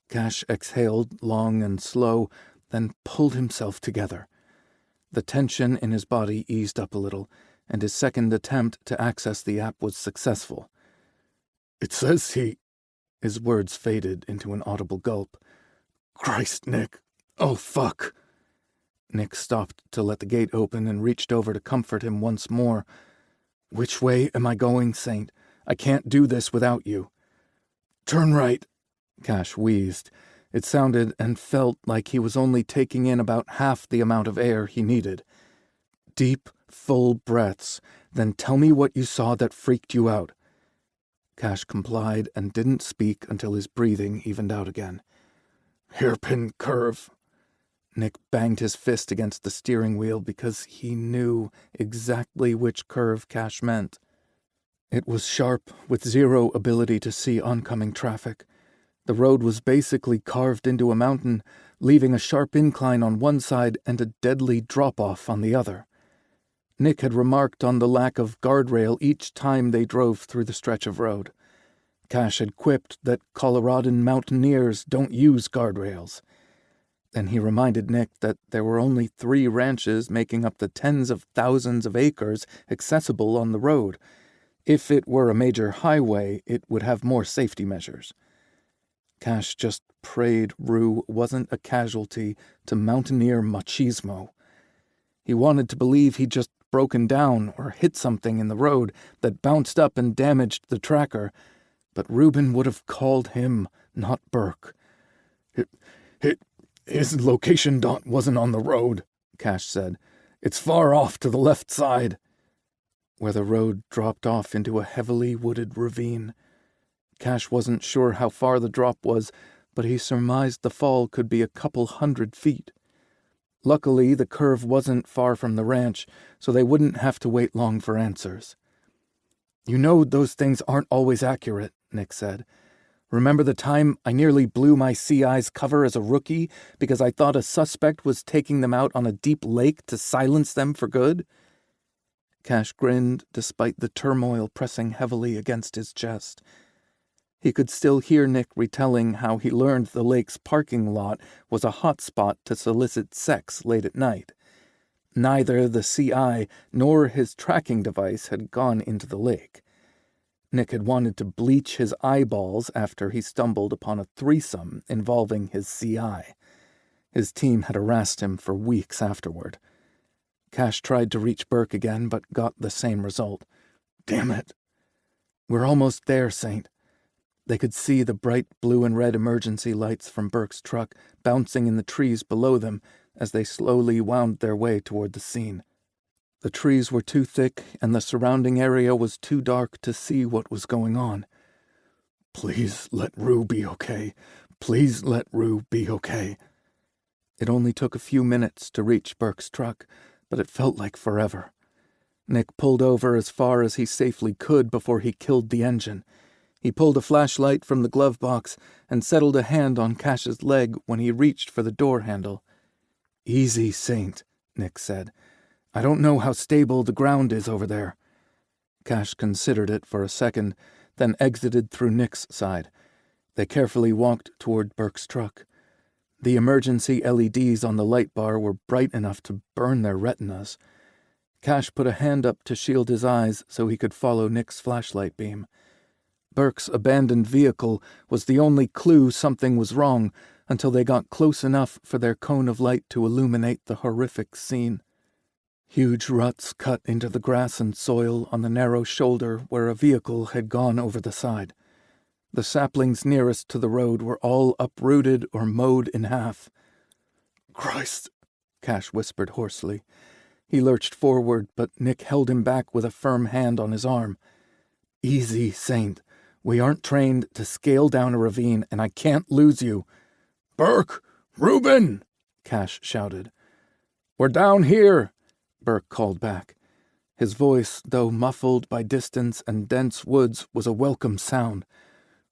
Cash exhaled long and slow, then pulled himself together. The tension in his body eased up a little, and his second attempt to access the app was successful. "It says he—" His words faded into an audible gulp. "Christ, Nick. Oh, fuck." Nick stopped to let the gate open and reached over to comfort him once more. "Which way am I going, Saint? I can't do this without you." "Turn right," Cash wheezed. It sounded and felt like he was only taking in about half the amount of air he needed. "Deep, full breaths. Then tell me what you saw that freaked you out." Cash complied and didn't speak until his breathing evened out again. "Hairpin curve." Nick banged his fist against the steering wheel because he knew exactly which curve Cash meant. It was sharp, with zero ability to see oncoming traffic. The road was basically carved into a mountain, leaving a sharp incline on one side and a deadly drop-off on the other. Nick had remarked on the lack of guardrail each time they drove through the stretch of road. Cash had quipped that Coloradan mountaineers don't use guardrails. Then he reminded Nick that there were only 3 ranches making up the tens of thousands of acres accessible on the road. If it were a major highway, it would have more safety measures. Cash just prayed Rue wasn't a casualty to mountaineer machismo. He wanted to believe he'd just broken down or hit something in the road that bounced up and damaged the tracker, but Reuben would have called him, not Burke. His location dot wasn't on the road," Cash said. "It's far off to the left side." Where the road dropped off into a heavily wooded ravine. Cash wasn't sure how far the drop was, but he surmised the fall could be a couple 100 feet. Luckily, the curve wasn't far from the ranch, so they wouldn't have to wait long for answers. "You know those things aren't always accurate," Nick said. "Remember the time I nearly blew my CI's cover as a rookie because I thought a suspect was taking them out on a deep lake to silence them for good?" Cash grinned despite the turmoil pressing heavily against his chest. He could still hear Nick retelling how he learned the lake's parking lot was a hot spot to solicit sex late at night. Neither the CI nor his tracking device had gone into the lake. Nick had wanted to bleach his eyeballs after he stumbled upon a threesome involving his CI. His team had harassed him for weeks afterward. Cash tried to reach Burke again, but got the same result. "Damn it." "We're almost there, Saint." They could see the bright blue and red emergency lights from Burke's truck bouncing in the trees below them as they slowly wound their way toward the scene. The trees were too thick, and the surrounding area was too dark to see what was going on. "Please let Rue be okay. Please let Rue be okay." It only took a few minutes to reach Burke's truck, but it felt like forever. Nick pulled over as far as he safely could before he killed the engine. He pulled a flashlight from the glove box and settled a hand on Cash's leg when he reached for the door handle. "Easy, Saint," Nick said. "I don't know how stable the ground is over there." Cash considered it for a second, then exited through Nick's side. They carefully walked toward Burke's truck. The emergency LEDs on the light bar were bright enough to burn their retinas. Cash put a hand up to shield his eyes so he could follow Nick's flashlight beam. Burke's abandoned vehicle was the only clue something was wrong until they got close enough for their cone of light to illuminate the horrific scene. Huge ruts cut into the grass and soil on the narrow shoulder where a vehicle had gone over the side. The saplings nearest to the road were all uprooted or mowed in half. "Christ," Cash whispered hoarsely. He lurched forward, but Nick held him back with a firm hand on his arm. "Easy, Saint. We aren't trained to scale down a ravine, and I can't lose you." "Burke! Reuben!" Cash shouted. "We're down here," Burke called back. His voice, though muffled by distance and dense woods, was a welcome sound.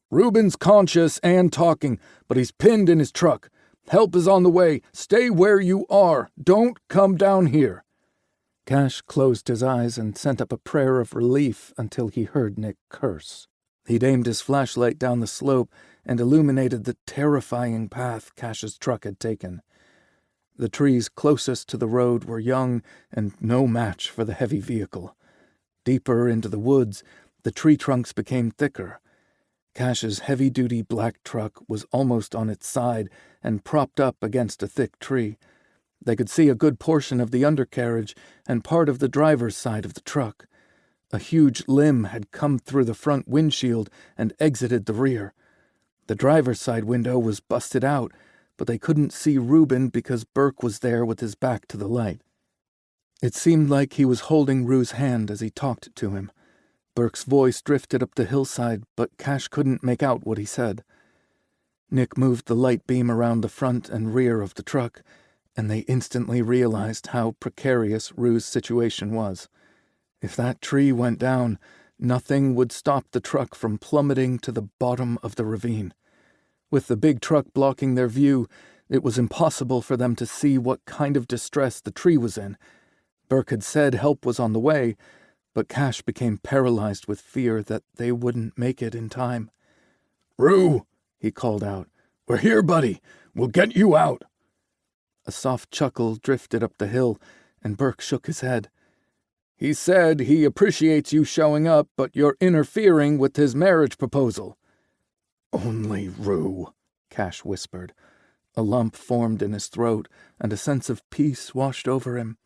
"Reuben's conscious and talking, but he's pinned in his truck. Help is on the way. Stay where you are. Don't come down here." Cash closed his eyes and sent up a prayer of relief until he heard Nick curse. He'd aimed his flashlight down the slope and illuminated the terrifying path Cash's truck had taken. The trees closest to the road were young and no match for the heavy vehicle. Deeper into the woods, the tree trunks became thicker. Cash's heavy-duty black truck was almost on its side and propped up against a thick tree. They could see a good portion of the undercarriage and part of the driver's side of the truck. A huge limb had come through the front windshield and exited the rear. The driver's side window was busted out, but they couldn't see Reuben because Burke was there with his back to the light. It seemed like he was holding Rue's hand as he talked to him. Burke's voice drifted up the hillside, but Cash couldn't make out what he said. Nick moved the light beam around the front and rear of the truck, and they instantly realized how precarious Rue's situation was. If that tree went down, nothing would stop the truck from plummeting to the bottom of the ravine. With the big truck blocking their view, it was impossible for them to see what kind of distress the tree was in. Burke had said help was on the way, but Cash became paralyzed with fear that they wouldn't make it in time. "Rue," he called out. "We're here, buddy. We'll get you out." A soft chuckle drifted up the hill, and Burke shook his head. "He said he appreciates you showing up, but you're interfering with his marriage proposal." "Only Rue," Cash whispered. A lump formed in his throat, and a sense of peace washed over him.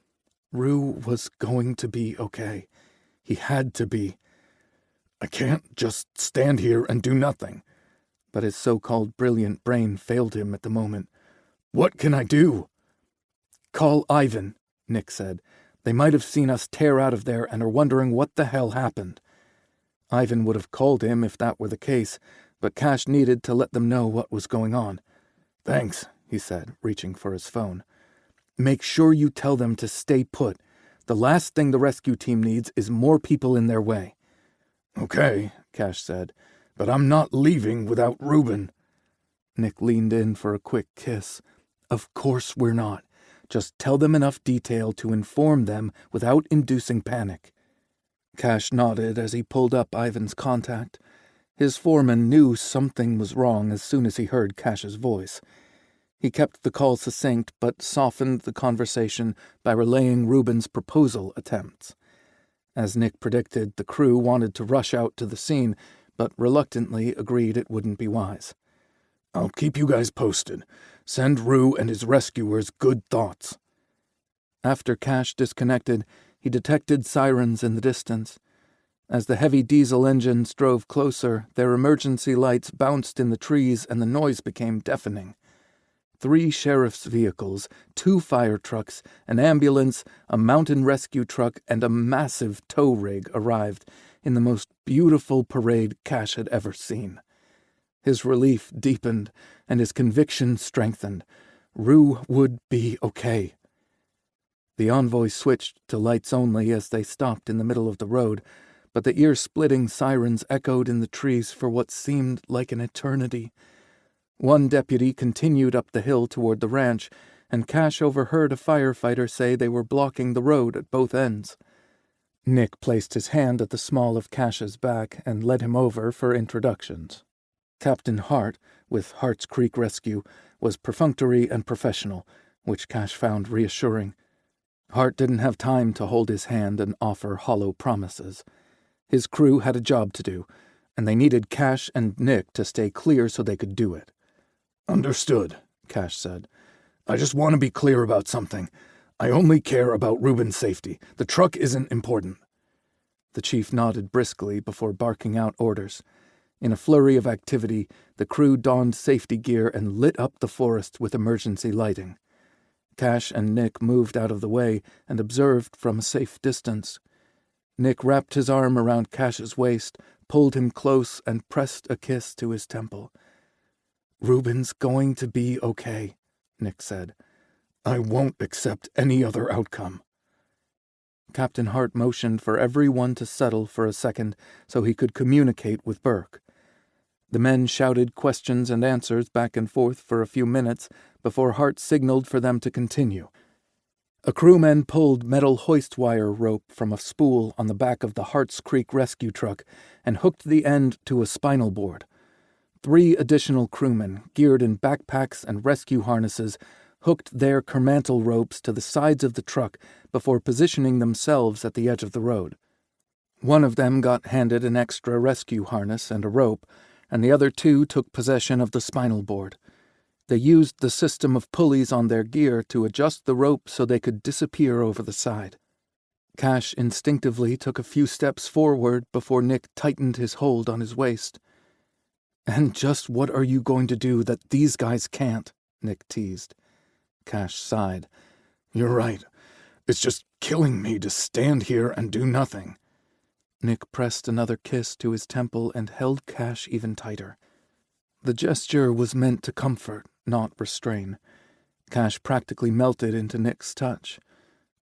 Rue was going to be okay. He had to be. "I can't just stand here and do nothing." But his so-called brilliant brain failed him at the moment. "What can I do?" "Call Ivan," Nick said. "They might have seen us tear out of there and are wondering what the hell happened." Ivan would have called him if that were the case, but Cash needed to let them know what was going on. "Thanks," he said, reaching for his phone. "Make sure you tell them to stay put. The last thing the rescue team needs is more people in their way." "Okay," Cash said, "but I'm not leaving without Reuben." Nick leaned in for a quick kiss. "Of course we're not. Just tell them enough detail to inform them without inducing panic." Cash nodded as he pulled up Ivan's contact. His foreman knew something was wrong as soon as he heard Cash's voice. He kept the call succinct, but softened the conversation by relaying Reuben's proposal attempts. As Nick predicted, the crew wanted to rush out to the scene, but reluctantly agreed it wouldn't be wise. "I'll keep you guys posted. Send Rue and his rescuers good thoughts." After Cash disconnected, he detected sirens in the distance. As the heavy diesel engines drove closer, their emergency lights bounced in the trees and the noise became deafening. 3 sheriff's vehicles, 2 fire trucks, an ambulance, a mountain rescue truck, and a massive tow rig arrived in the most beautiful parade Cash had ever seen. His relief deepened and his conviction strengthened. Rue would be okay. The envoy switched to lights only as they stopped in the middle of the road, but the ear-splitting sirens echoed in the trees for what seemed like an eternity. One deputy continued up the hill toward the ranch, and Cash overheard a firefighter say they were blocking the road at both ends. Nick placed his hand at the small of Cash's back and led him over for introductions. Captain Hart, with Hart's Creek Rescue, was perfunctory and professional, which Cash found reassuring. Hart didn't have time to hold his hand and offer hollow promises. His crew had a job to do, and they needed Cash and Nick to stay clear so they could do it. "Understood," Cash said. "I just want to be clear about something. I only care about Reuben's safety. The truck isn't important." The chief nodded briskly before barking out orders. In a flurry of activity, the crew donned safety gear and lit up the forest with emergency lighting. Cash and Nick moved out of the way and observed from a safe distance. Nick wrapped his arm around Cash's waist, pulled him close, and pressed a kiss to his temple. "Reuben's going to be okay," Nick said. "I won't accept any other outcome." Captain Hart motioned for everyone to settle for a second so he could communicate with Burke. The men shouted questions and answers back and forth for a few minutes before Hart signaled for them to continue. A crewman pulled metal hoist wire rope from a spool on the back of the Hart's Creek rescue truck and hooked the end to a spinal board. 3 additional crewmen, geared in backpacks and rescue harnesses, hooked their Kermantle ropes to the sides of the truck before positioning themselves at the edge of the road. One of them got handed an extra rescue harness and a rope, and the other 2 took possession of the spinal board. They used the system of pulleys on their gear to adjust the rope so they could disappear over the side. Cash instinctively took a few steps forward before Nick tightened his hold on his waist. "And just what are you going to do that these guys can't?" Nick teased. Cash sighed. "You're right. It's just killing me to stand here and do nothing." Nick pressed another kiss to his temple and held Cash even tighter. The gesture was meant to comfort, not restrain. Cash practically melted into Nick's touch.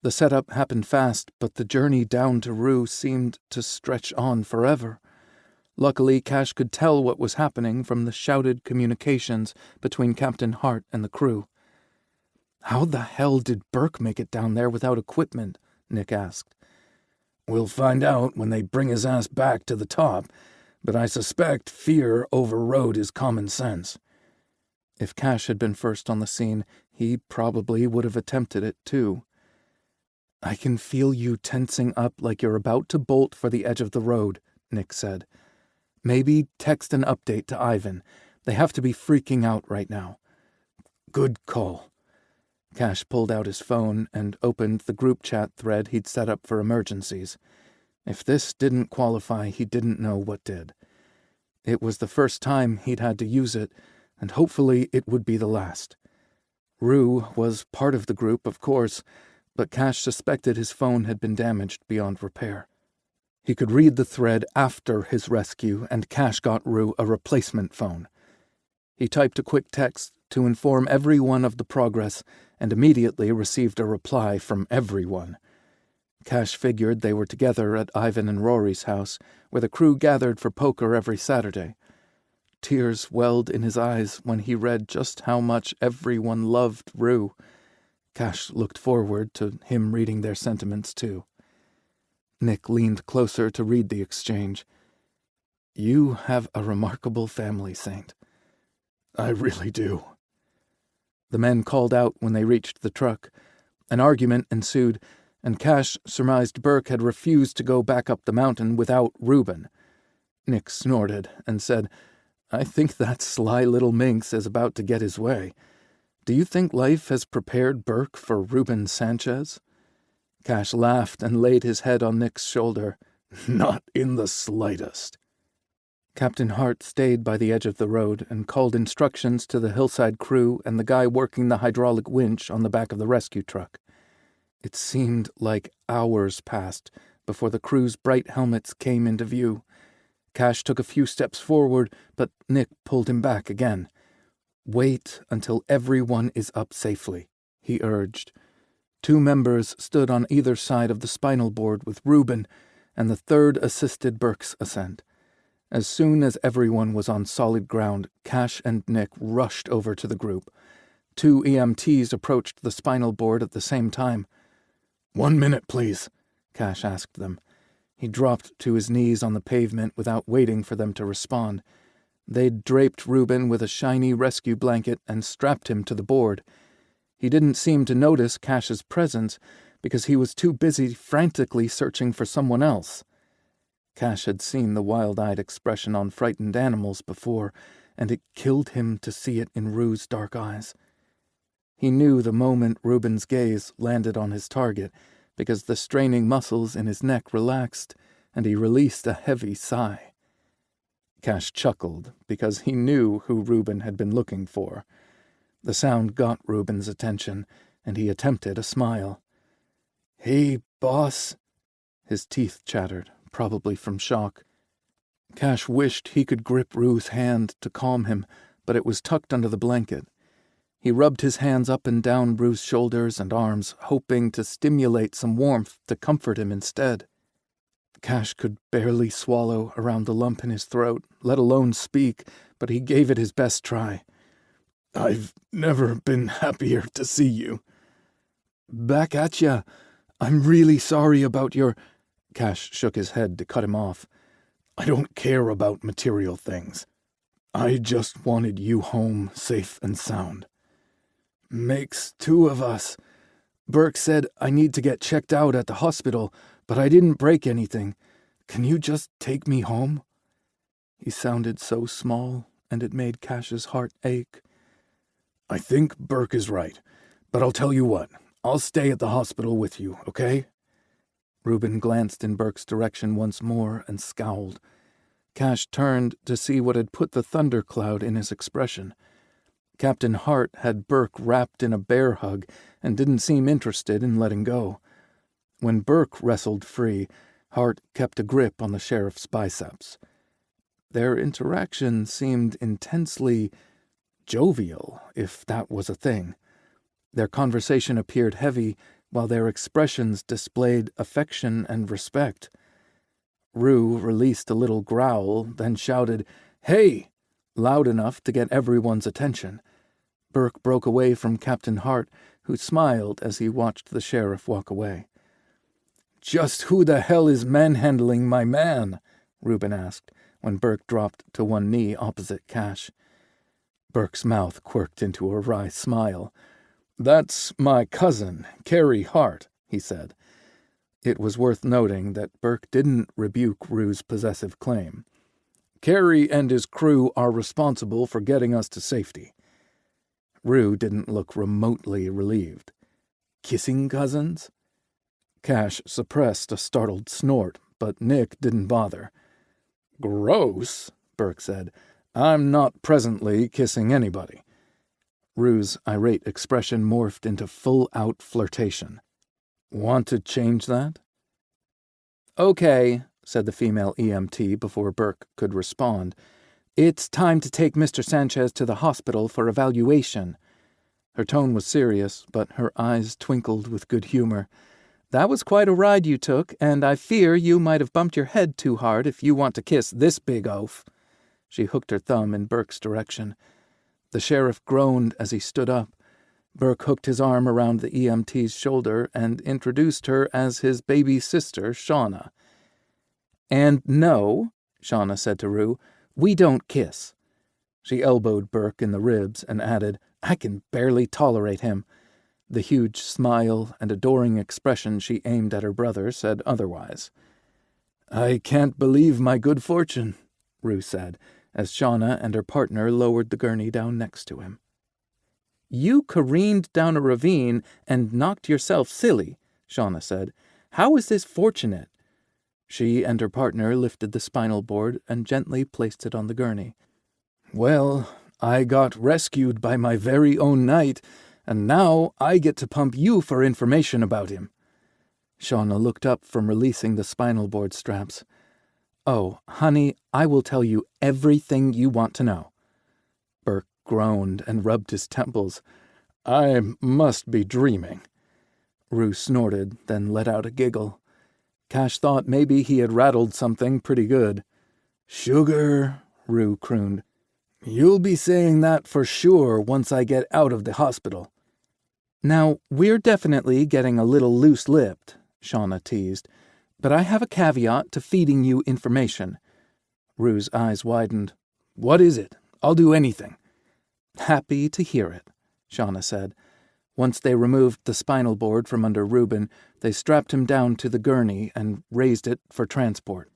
The setup happened fast, but the journey down to Rue seemed to stretch on forever. Luckily, Cash could tell what was happening from the shouted communications between Captain Hart and the crew. "How the hell did Burke make it down there without equipment?" Nick asked. "We'll find out when they bring his ass back to the top, but I suspect fear overrode his common sense." If Cash had been first on the scene, he probably would have attempted it too. "I can feel you tensing up like you're about to bolt for the edge of the road," Nick said. "Maybe text an update to Ivan. They have to be freaking out right now." "Good call." Cash pulled out his phone and opened the group chat thread he'd set up for emergencies. If this didn't qualify, he didn't know what did. It was the first time he'd had to use it, and hopefully it would be the last. Rue was part of the group, of course, but Cash suspected his phone had been damaged beyond repair. He could read the thread after his rescue, and Cash got Rue a replacement phone. He typed a quick text to inform everyone of the progress and immediately received a reply from everyone. Cash figured they were together at Ivan and Rory's house, where the crew gathered for poker every Saturday. Tears welled in his eyes when he read just how much everyone loved Rue. Cash looked forward to him reading their sentiments too. Nick leaned closer to read the exchange. "You have a remarkable family, Saint." "I really do." The men called out when they reached the truck. An argument ensued, and Cash surmised Burke had refused to go back up the mountain without Reuben. Nick snorted and said, "I think that sly little minx is about to get his way. Do you think life has prepared Burke for Reuben Sanchez?" Cash laughed and laid his head on Nick's shoulder. "Not in the slightest." Captain Hart stayed by the edge of the road and called instructions to the hillside crew and the guy working the hydraulic winch on the back of the rescue truck. It seemed like hours passed before the crew's bright helmets came into view. Cash took a few steps forward, but Nick pulled him back again. "Wait until everyone is up safely," he urged. 2 members stood on either side of the spinal board with Reuben, and the 3rd assisted Burke's ascent. As soon as everyone was on solid ground, Cash and Nick rushed over to the group. 2 EMTs approached the spinal board at the same time. "1 minute, please," Cash asked them. He dropped to his knees on the pavement without waiting for them to respond. They'd draped Reuben with a shiny rescue blanket and strapped him to the board. He didn't seem to notice Cash's presence because he was too busy frantically searching for someone else. Cash had seen the wild-eyed expression on frightened animals before, and it killed him to see it in Rue's dark eyes. He knew the moment Reuben's gaze landed on his target because the straining muscles in his neck relaxed, and he released a heavy sigh. Cash chuckled because he knew who Reuben had been looking for. The sound got Reuben's attention, and he attempted a smile. "Hey, boss." His teeth chattered, probably from shock. Cash wished he could grip Rue's hand to calm him, but it was tucked under the blanket. He rubbed his hands up and down Rue's shoulders and arms, hoping to stimulate some warmth to comfort him instead. Cash could barely swallow around the lump in his throat, let alone speak, but he gave it his best try. "I've never been happier to see you." "Back at ya. I'm really sorry about your—" Cash shook his head to cut him off. "I don't care about material things. I just wanted you home safe and sound." "Makes 2 of us. Burke said I need to get checked out at the hospital, but I didn't break anything. Can you just take me home?" He sounded so small, and it made Cash's heart ache. "I think Burke is right, but I'll tell you what. I'll stay at the hospital with you, okay?" Reuben glanced in Burke's direction once more and scowled. Cash turned to see what had put the thundercloud in his expression. Captain Hart had Burke wrapped in a bear hug and didn't seem interested in letting go. When Burke wrestled free, Hart kept a grip on the sheriff's biceps. Their interaction seemed intensely jovial, if that was a thing. Their conversation appeared heavy, while their expressions displayed affection and respect. Rue released a little growl, then shouted, "Hey!" loud enough to get everyone's attention. Burke broke away from Captain Hart, who smiled as he watched the sheriff walk away. "Just who the hell is manhandling my man?" Reuben asked, when Burke dropped to one knee opposite Cash. Burke's mouth quirked into a wry smile. "That's my cousin, Carrie Hart," he said. It was worth noting that Burke didn't rebuke Rue's possessive claim. "Carrie and his crew are responsible for getting us to safety." Rue didn't look remotely relieved. "Kissing cousins?" Cash suppressed a startled snort, but Nick didn't bother. "Gross," Burke said. "I'm not presently kissing anybody." Rue's irate expression morphed into full-out flirtation. "Want to change that?" "Okay," said the female EMT before Burke could respond. "It's time to take Mr. Sanchez to the hospital for evaluation." Her tone was serious, but her eyes twinkled with good humor. "That was quite a ride you took, and I fear you might have bumped your head too hard if you want to kiss this big oaf." She hooked her thumb in Burke's direction. The sheriff groaned as he stood up. Burke hooked his arm around the EMT's shoulder and introduced her as his baby sister, Shauna. "And no," Shauna said to Rue, "we don't kiss." She elbowed Burke in the ribs and added, "I can barely tolerate him." The huge smile and adoring expression she aimed at her brother said otherwise. "I can't believe my good fortune," Rue said, as Shauna and her partner lowered the gurney down next to him. "You careened down a ravine and knocked yourself silly," Shauna said. "How is this fortunate?" She and her partner lifted the spinal board and gently placed it on the gurney. "Well, I got rescued by my very own knight, and now I get to pump you for information about him." Shauna looked up from releasing the spinal board straps. "Oh, honey, I will tell you everything you want to know." Burke groaned and rubbed his temples. "I must be dreaming." Rue snorted, then let out a giggle. Cash thought maybe he had rattled something pretty good. "Sugar," Rue crooned. "You'll be saying that for sure once I get out of the hospital." "Now, we're definitely getting a little loose-lipped," Shauna teased, "but I have a caveat to feeding you information." Rue's eyes widened. "What is it? I'll do anything." "Happy to hear it," Shauna said. Once they removed the spinal board from under Reuben, they strapped him down to the gurney and raised it for transport.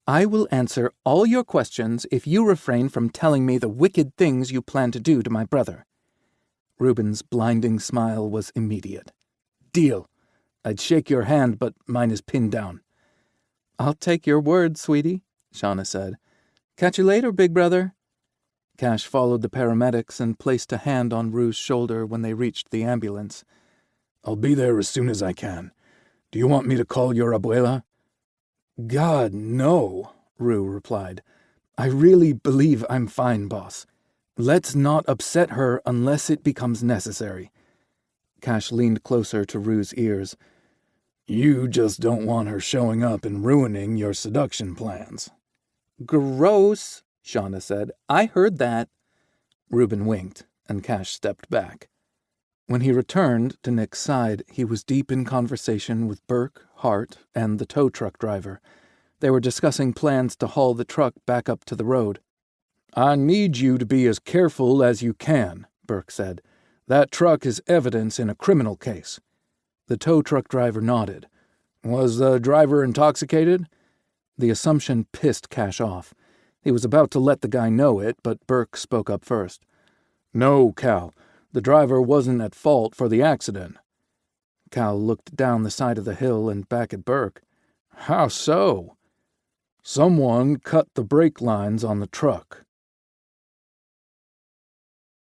"I will answer all your questions if you refrain from telling me the wicked things you plan to do to my brother." Reuben's blinding smile was immediate. "Deal. I'd shake your hand, but mine is pinned down." "I'll take your word, sweetie," Shauna said. "Catch you later, big brother." Cash followed the paramedics and placed a hand on Rue's shoulder when they reached the ambulance. "I'll be there as soon as I can. Do you want me to call your abuela?" "God, no," Rue replied. "I really believe I'm fine, boss. Let's not upset her unless it becomes necessary." Cash leaned closer to Rue's ears. "You just don't want her showing up and ruining your seduction plans." "Gross," Shauna said. "I heard that." Reuben winked, and Cash stepped back. When he returned to Nick's side, he was deep in conversation with Burke, Hart, and the tow truck driver. They were discussing plans to haul the truck back up to the road. "I need you to be as careful as you can," Burke said. "That truck is evidence in a criminal case." The tow truck driver nodded. "Was the driver intoxicated?" The assumption pissed Cash off. He was about to let the guy know it, but Burke spoke up first. "No, Cal. The driver wasn't at fault for the accident." Cal looked down the side of the hill and back at Burke. "How so?" "Someone cut the brake lines on the truck."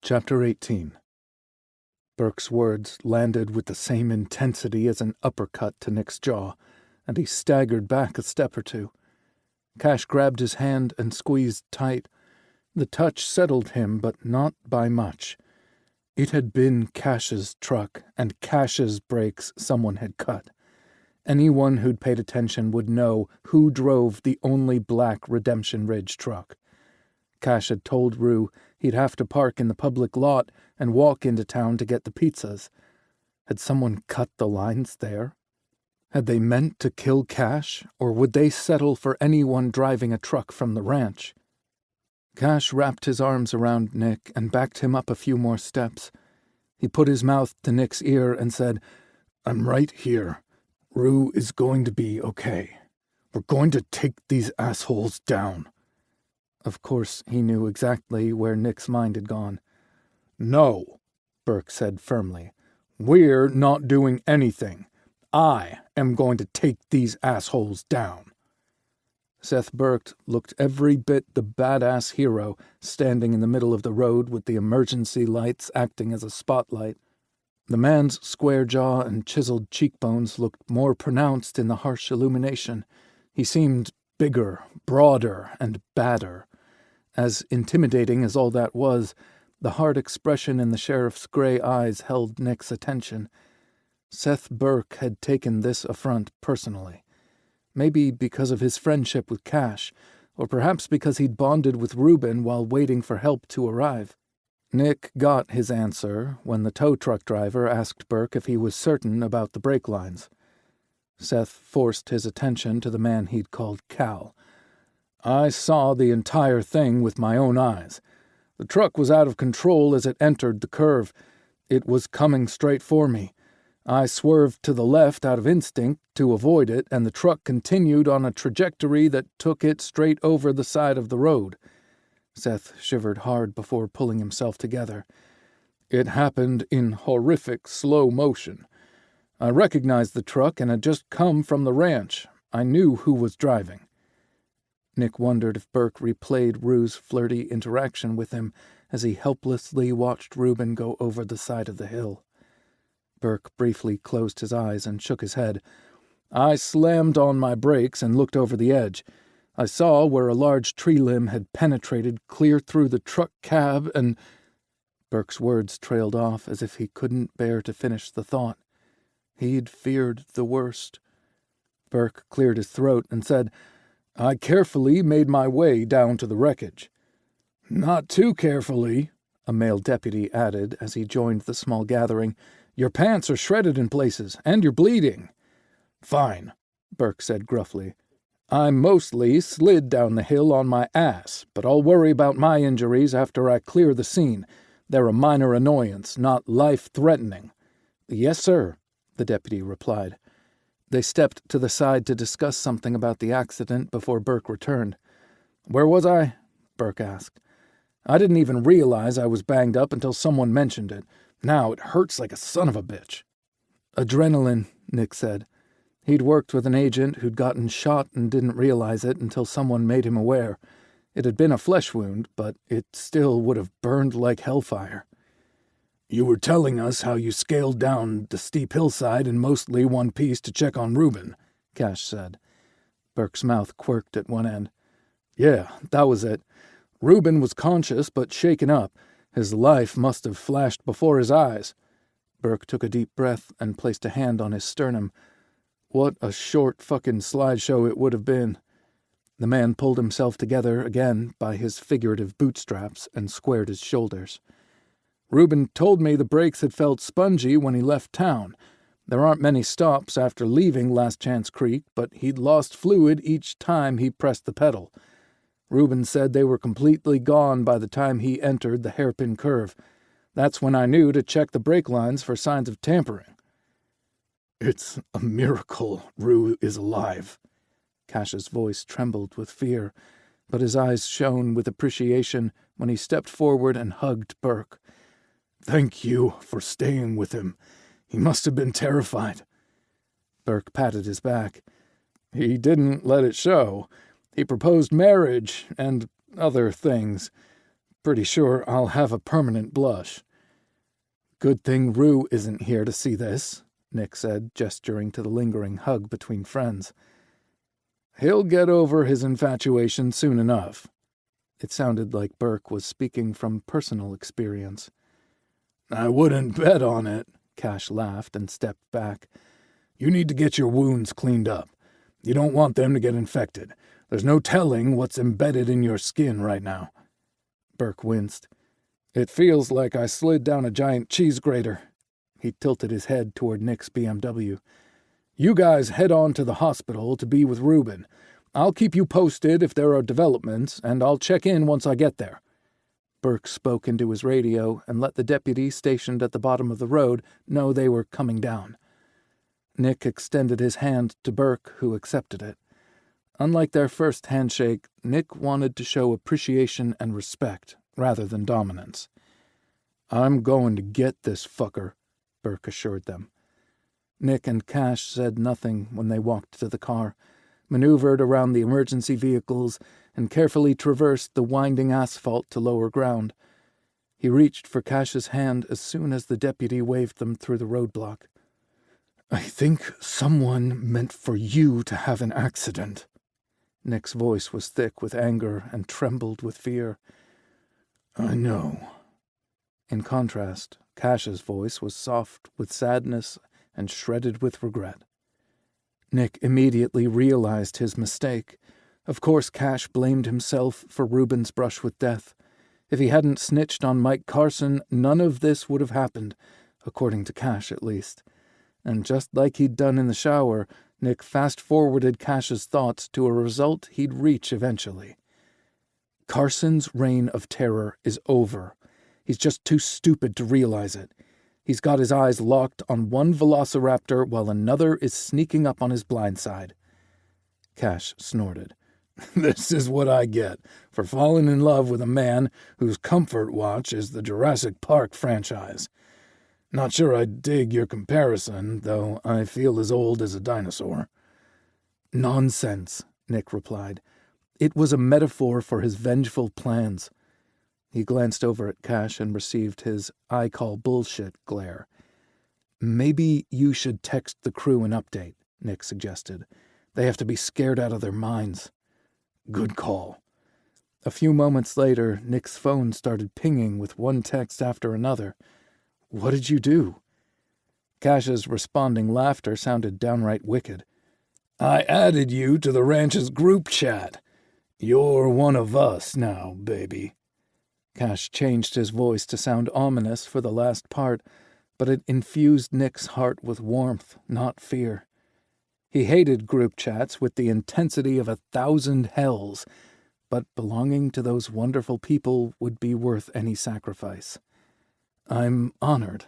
Chapter 18. Burke's words landed with the same intensity as an uppercut to Nick's jaw, and he staggered back a step or two. Cash grabbed his hand and squeezed tight. The touch settled him, but not by much. It had been Cash's truck, and Cash's brakes someone had cut. Anyone who'd paid attention would know who drove the only black Redemption Ridge truck. Cash had told Rue he'd have to park in the public lot and walk into town to get the pizzas. Had someone cut the lines there? Had they meant to kill Cash, or would they settle for anyone driving a truck from the ranch? Cash wrapped his arms around Nick and backed him up a few more steps. He put his mouth to Nick's ear and said, "I'm right here. Rue is going to be okay. We're going to take these assholes down." Of course, he knew exactly where Nick's mind had gone. "No," Burke said firmly. "We're not doing anything. I am going to take these assholes down." Seth Burke looked every bit the badass hero standing in the middle of the road with the emergency lights acting as a spotlight. The man's square jaw and chiseled cheekbones looked more pronounced in the harsh illumination. He seemed bigger, broader, and badder. As intimidating as all that was, the hard expression in the sheriff's gray eyes held Nick's attention. Seth Burke had taken this affront personally. Maybe because of his friendship with Cash, or perhaps because he'd bonded with Reuben while waiting for help to arrive. Nick got his answer when the tow truck driver asked Burke if he was certain about the brake lines. Seth forced his attention to the man he'd called Cal. "I saw the entire thing with my own eyes. The truck was out of control as it entered the curve. It was coming straight for me. I swerved to the left out of instinct to avoid it, and the truck continued on a trajectory that took it straight over the side of the road. Seth shivered hard before pulling himself together. It happened in horrific slow motion. I recognized the truck and had just come from the ranch. I knew who was driving. Nick wondered if Burke replayed Rue's flirty interaction with him as he helplessly watched Reuben go over the side of the hill. Burke briefly closed his eyes and shook his head. I slammed on my brakes and looked over the edge. I saw where a large tree limb had penetrated clear through the truck cab and... Burke's words trailed off as if he couldn't bear to finish the thought. He'd feared the worst. Burke cleared his throat and said, I carefully made my way down to the wreckage. Not too carefully, a male deputy added as he joined the small gathering. Your pants are shredded in places, and you're bleeding. Fine, Burke said gruffly. I mostly slid down the hill on my ass, but I'll worry about my injuries after I clear the scene. They're a minor annoyance, not life-threatening. Yes, sir, the deputy replied. They stepped to the side to discuss something about the accident before Burke returned. Where was I? Burke asked. I didn't even realize I was banged up until someone mentioned it. Now it hurts like a son of a bitch. Adrenaline, Nick said. He'd worked with an agent who'd gotten shot and didn't realize it until someone made him aware. It had been a flesh wound, but it still would have burned like hellfire. You were telling us how you scaled down the steep hillside in mostly one piece to check on Reuben, Cash said. Burke's mouth quirked at one end. Yeah, that was it. Reuben was conscious but shaken up. His life must have flashed before his eyes. Burke took a deep breath and placed a hand on his sternum. What a short fucking slideshow it would have been. The man pulled himself together again by his figurative bootstraps and squared his shoulders. Reuben told me the brakes had felt spongy when he left town. There aren't many stops after leaving Last Chance Creek, but he'd lost fluid each time he pressed the pedal. Reuben said they were completely gone by the time he entered the hairpin curve. That's when I knew to check the brake lines for signs of tampering. It's a miracle Rue is alive. Cash's voice trembled with fear, but his eyes shone with appreciation when he stepped forward and hugged Burke. Thank you for staying with him. He must have been terrified. Burke patted his back. He didn't let it show. He proposed marriage and other things. Pretty sure I'll have a permanent blush. Good thing Rue isn't here to see this, Nick said, gesturing to the lingering hug between friends. He'll get over his infatuation soon enough. It sounded like Burke was speaking from personal experience. I wouldn't bet on it, Cash laughed and stepped back. You need to get your wounds cleaned up. You don't want them to get infected. There's no telling what's embedded in your skin right now. Burke winced. It feels like I slid down a giant cheese grater. He tilted his head toward Nick's BMW. You guys head on to the hospital to be with Reuben. I'll keep you posted if there are developments, and I'll check in once I get there. Burke spoke into his radio and let the deputy stationed at the bottom of the road know they were coming down. Nick extended his hand to Burke, who accepted it. Unlike their first handshake, Nick wanted to show appreciation and respect, rather than dominance. I'm going to get this fucker, Burke assured them. Nick and Cash said nothing when they walked to the car, maneuvered around the emergency vehicles, and carefully traversed the winding asphalt to lower ground. He reached for Cash's hand as soon as the deputy waved them through the roadblock. I think someone meant for you to have an accident. Nick's voice was thick with anger and trembled with fear. I know. In contrast, Cash's voice was soft with sadness and shredded with regret. Nick immediately realized his mistake. Of course, Cash blamed himself for Reuben's brush with death. If he hadn't snitched on Mike Carson, none of this would have happened, according to Cash at least. And just like he'd done in the shower, Nick fast-forwarded Cash's thoughts to a result he'd reach eventually. Carson's reign of terror is over. He's just too stupid to realize it. He's got his eyes locked on one velociraptor while another is sneaking up on his blind side. Cash snorted. This is what I get for falling in love with a man whose comfort watch is the Jurassic Park franchise. Not sure I dig your comparison, though I feel as old as a dinosaur. Nonsense, Nick replied. It was a metaphor for his vengeful plans. He glanced over at Cash and received his I call bullshit glare. Maybe you should text the crew an update, Nick suggested. They have to be scared out of their minds. Good call. A few moments later, Nick's phone started pinging with one text after another. What did you do? Cash's responding laughter sounded downright wicked. I added you to the ranch's group chat. You're one of us now, baby. Cash changed his voice to sound ominous for the last part, but it infused Nick's heart with warmth, not fear. He hated group chats with the intensity of 1,000 hells, but belonging to those wonderful people would be worth any sacrifice. I'm honored.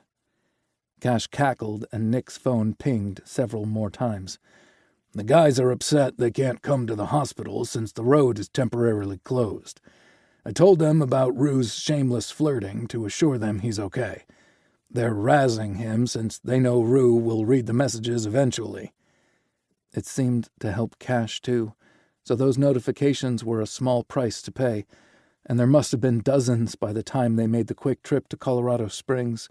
Cash cackled, and Nick's phone pinged several more times. The guys are upset they can't come to the hospital since the road is temporarily closed. I told them about Rue's shameless flirting to assure them he's okay. They're razzing him since they know Rue will read the messages eventually. It seemed to help Cash, too, so those notifications were a small price to pay, and there must have been dozens by the time they made the quick trip to Colorado Springs.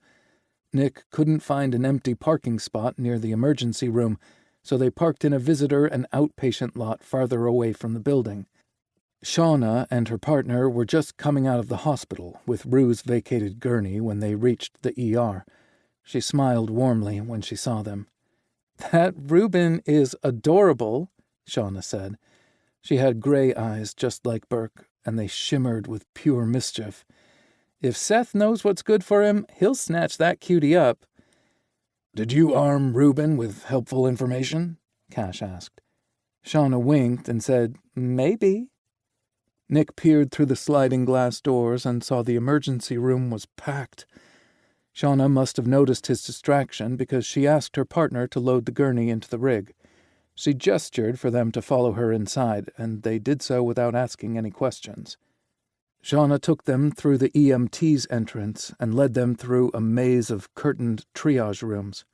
Nick couldn't find an empty parking spot near the emergency room, so they parked in a visitor and outpatient lot farther away from the building. Shauna and her partner were just coming out of the hospital with Rue's vacated gurney when they reached the ER. She smiled warmly when she saw them. "That Reuben is adorable," Shauna said. She had gray eyes just like Burke, and they shimmered with pure mischief. "If Seth knows what's good for him, he'll snatch that cutie up." "Did you arm Reuben with helpful information?" Cash asked. Shauna winked and said, "Maybe." Nick peered through the sliding glass doors and saw the emergency room was packed. Shauna must have noticed his distraction because she asked her partner to load the gurney into the rig. She gestured for them to follow her inside, and they did so without asking any questions. Shauna took them through the EMT's entrance and led them through a maze of curtained triage rooms.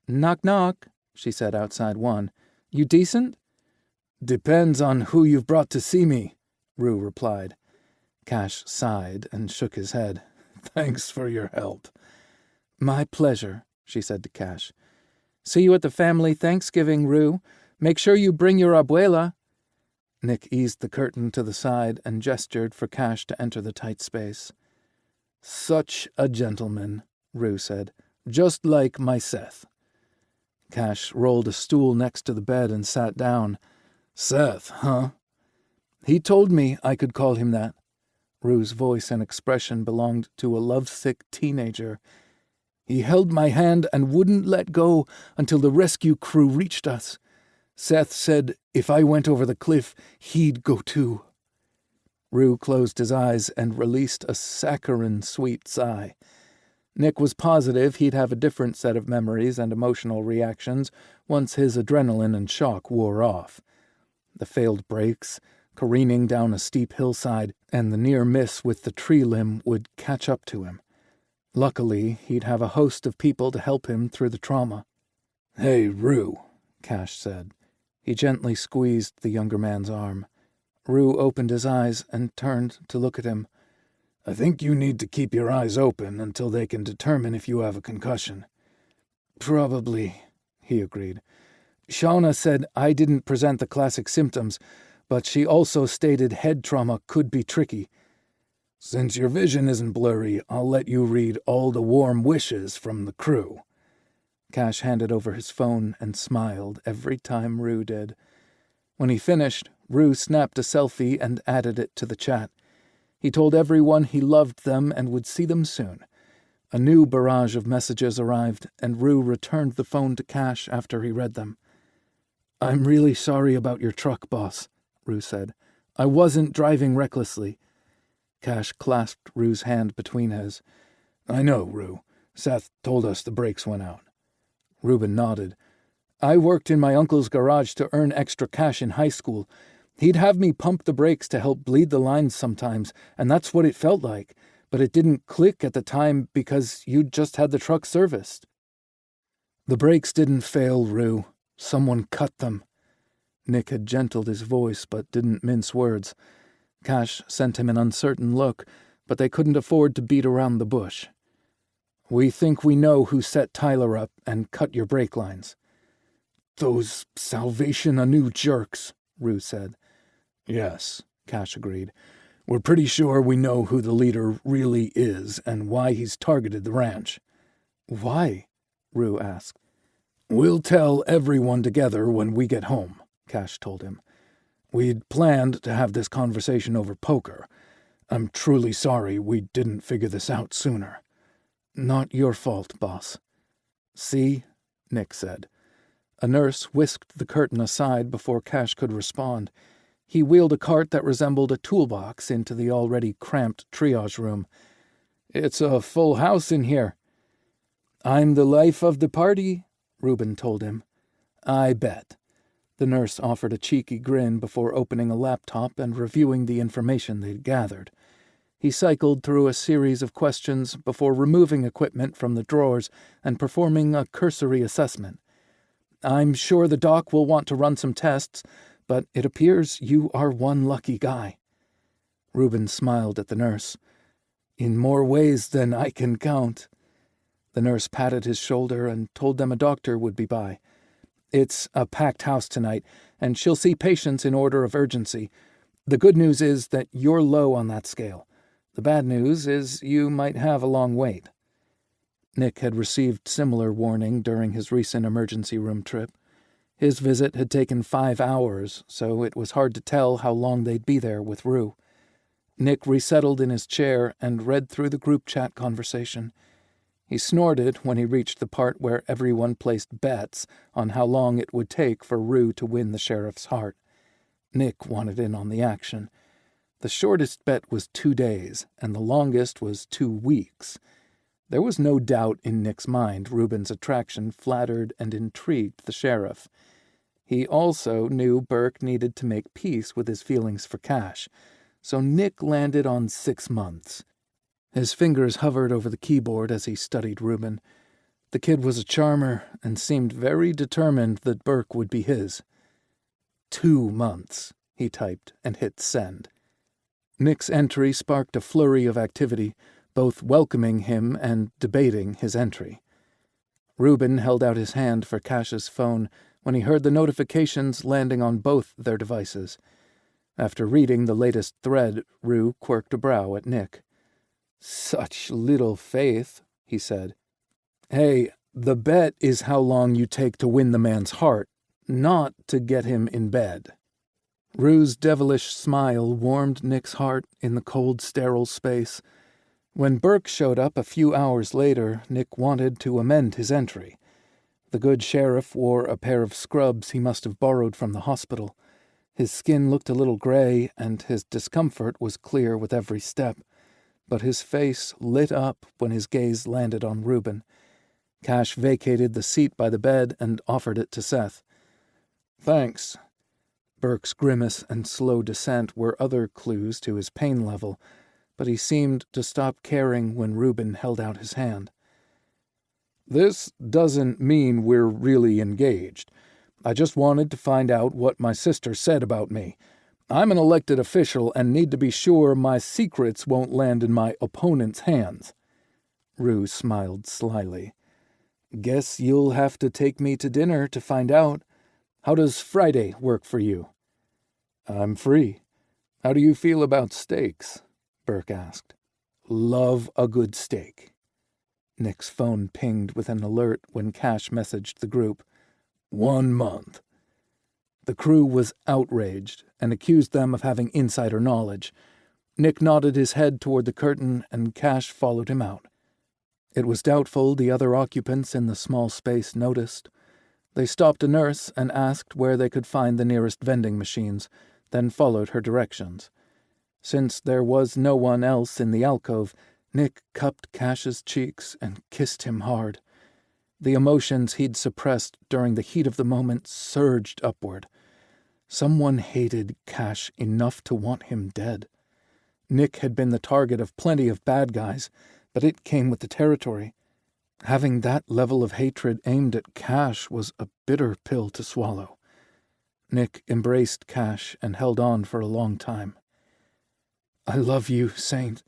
"Knock, knock," she said outside one. "You decent?" "Depends on who you've brought to see me," Rue replied. Cash sighed and shook his head. "Thanks for your help." "My pleasure," she said to Cash. "See you at the family Thanksgiving, Rue. Make sure you bring your abuela." Nick eased the curtain to the side and gestured for Cash to enter the tight space. "Such a gentleman," Rue said. "Just like my Seth." Cash rolled a stool next to the bed and sat down. "Seth, huh?" "He told me I could call him that." Rue's voice and expression belonged to a lovesick teenager. "He held my hand and wouldn't let go until the rescue crew reached us. Seth said if I went over the cliff, he'd go too." Rue closed his eyes and released a saccharine-sweet sigh. Nick was positive he'd have a different set of memories and emotional reactions once his adrenaline and shock wore off. The failed brakes, careening down a steep hillside, and the near miss with the tree limb would catch up to him. Luckily, he'd have a host of people to help him through the trauma. "Hey, Rue," Cash said. He gently squeezed the younger man's arm. Rue opened his eyes and turned to look at him. "I think you need to keep your eyes open until they can determine if you have a concussion." "Probably," he agreed. "Shauna said I didn't present the classic symptoms, but she also stated head trauma could be tricky." "Since your vision isn't blurry, I'll let you read all the warm wishes from the crew." Cash handed over his phone and smiled every time Rue did. When he finished, Rue snapped a selfie and added it to the chat. He told everyone he loved them and would see them soon. A new barrage of messages arrived, and Rue returned the phone to Cash after he read them. "I'm really sorry about your truck, boss," Rue said. "I wasn't driving recklessly." Cash clasped Rue's hand between his. "I know, Rue. Seth told us the brakes went out. Reuben nodded. I worked in my uncle's garage to earn extra cash in high school. He'd have me pump the brakes to help bleed the lines sometimes, and that's what it felt like. But it didn't click at the time because you'd just had the truck serviced. The brakes didn't fail, Rue. Someone cut them. Nick had gentled his voice but didn't mince words. Cash sent him an uncertain look, but they couldn't afford to beat around the bush. We think we know who set Tyler up and cut your brake lines. Those Salvation Anew jerks, Rue said. Yes, Cash agreed. We're pretty sure we know who the leader really is and why he's targeted the ranch. Why? Rue asked. We'll tell everyone together when we get home, Cash told him. We'd planned to have this conversation over poker. I'm truly sorry we didn't figure this out sooner. Not your fault, boss. See? Nick said. A nurse whisked the curtain aside before Cash could respond. He wheeled a cart that resembled a toolbox into the already cramped triage room. It's a full house in here. I'm the life of the party, Reuben told him. I bet. The nurse offered a cheeky grin before opening a laptop and reviewing the information they'd gathered. He cycled through a series of questions before removing equipment from the drawers and performing a cursory assessment. I'm sure the doc will want to run some tests, but it appears you are one lucky guy. Reuben smiled at the nurse. In more ways than I can count. The nurse patted his shoulder and told them a doctor would be by. It's a packed house tonight, and she'll see patients in order of urgency. The good news is that you're low on that scale. The bad news is you might have a long wait. Nick had received similar warning during his recent emergency room trip. His visit had taken 5 hours, so it was hard to tell how long they'd be there with Rue. Nick resettled in his chair and read through the group chat conversation. He snorted when he reached the part where everyone placed bets on how long it would take for Rue to win the sheriff's heart. Nick wanted in on the action. The shortest bet was 2 days, and the longest was 2 weeks. There was no doubt in Nick's mind Reuben's attraction flattered and intrigued the sheriff. He also knew Burke needed to make peace with his feelings for Cash, so Nick landed on 6 months. His fingers hovered over the keyboard as he studied Reuben. The kid was a charmer and seemed very determined that Burke would be his. 2 months, he typed and hit send. Nick's entry sparked a flurry of activity, both welcoming him and debating his entry. Reuben held out his hand for Cash's phone when he heard the notifications landing on both their devices. After reading the latest thread, Rue quirked a brow at Nick. Such little faith, he said. Hey, the bet is how long you take to win the man's heart, not to get him in bed. Rue's devilish smile warmed Nick's heart in the cold, sterile space. When Burke showed up a few hours later, Nick wanted to amend his entry. The good sheriff wore a pair of scrubs he must have borrowed from the hospital. His skin looked a little gray, and his discomfort was clear with every step. But his face lit up when his gaze landed on Reuben. Cash vacated the seat by the bed and offered it to Seth. Thanks. Burke's grimace and slow descent were other clues to his pain level, but he seemed to stop caring when Reuben held out his hand. This doesn't mean we're really engaged. I just wanted to find out what my sister said about me. I'm an elected official and need to be sure my secrets won't land in my opponent's hands. Rue smiled slyly. Guess you'll have to take me to dinner to find out. How does Friday work for you? I'm free. How do you feel about steaks? Burke asked. Love a good steak. Nick's phone pinged with an alert when Cash messaged the group. 1 month. The crew was outraged and accused them of having insider knowledge. Nick nodded his head toward the curtain and Cash followed him out. It was doubtful the other occupants in the small space noticed. They stopped a nurse and asked where they could find the nearest vending machines, then followed her directions. Since there was no one else in the alcove, Nick cupped Cash's cheeks and kissed him hard. The emotions he'd suppressed during the heat of the moment surged upward. Someone hated Cash enough to want him dead. Nick had been the target of plenty of bad guys, but it came with the territory. Having that level of hatred aimed at Cash was a bitter pill to swallow. Nick embraced Cash and held on for a long time. "I love you, Saint.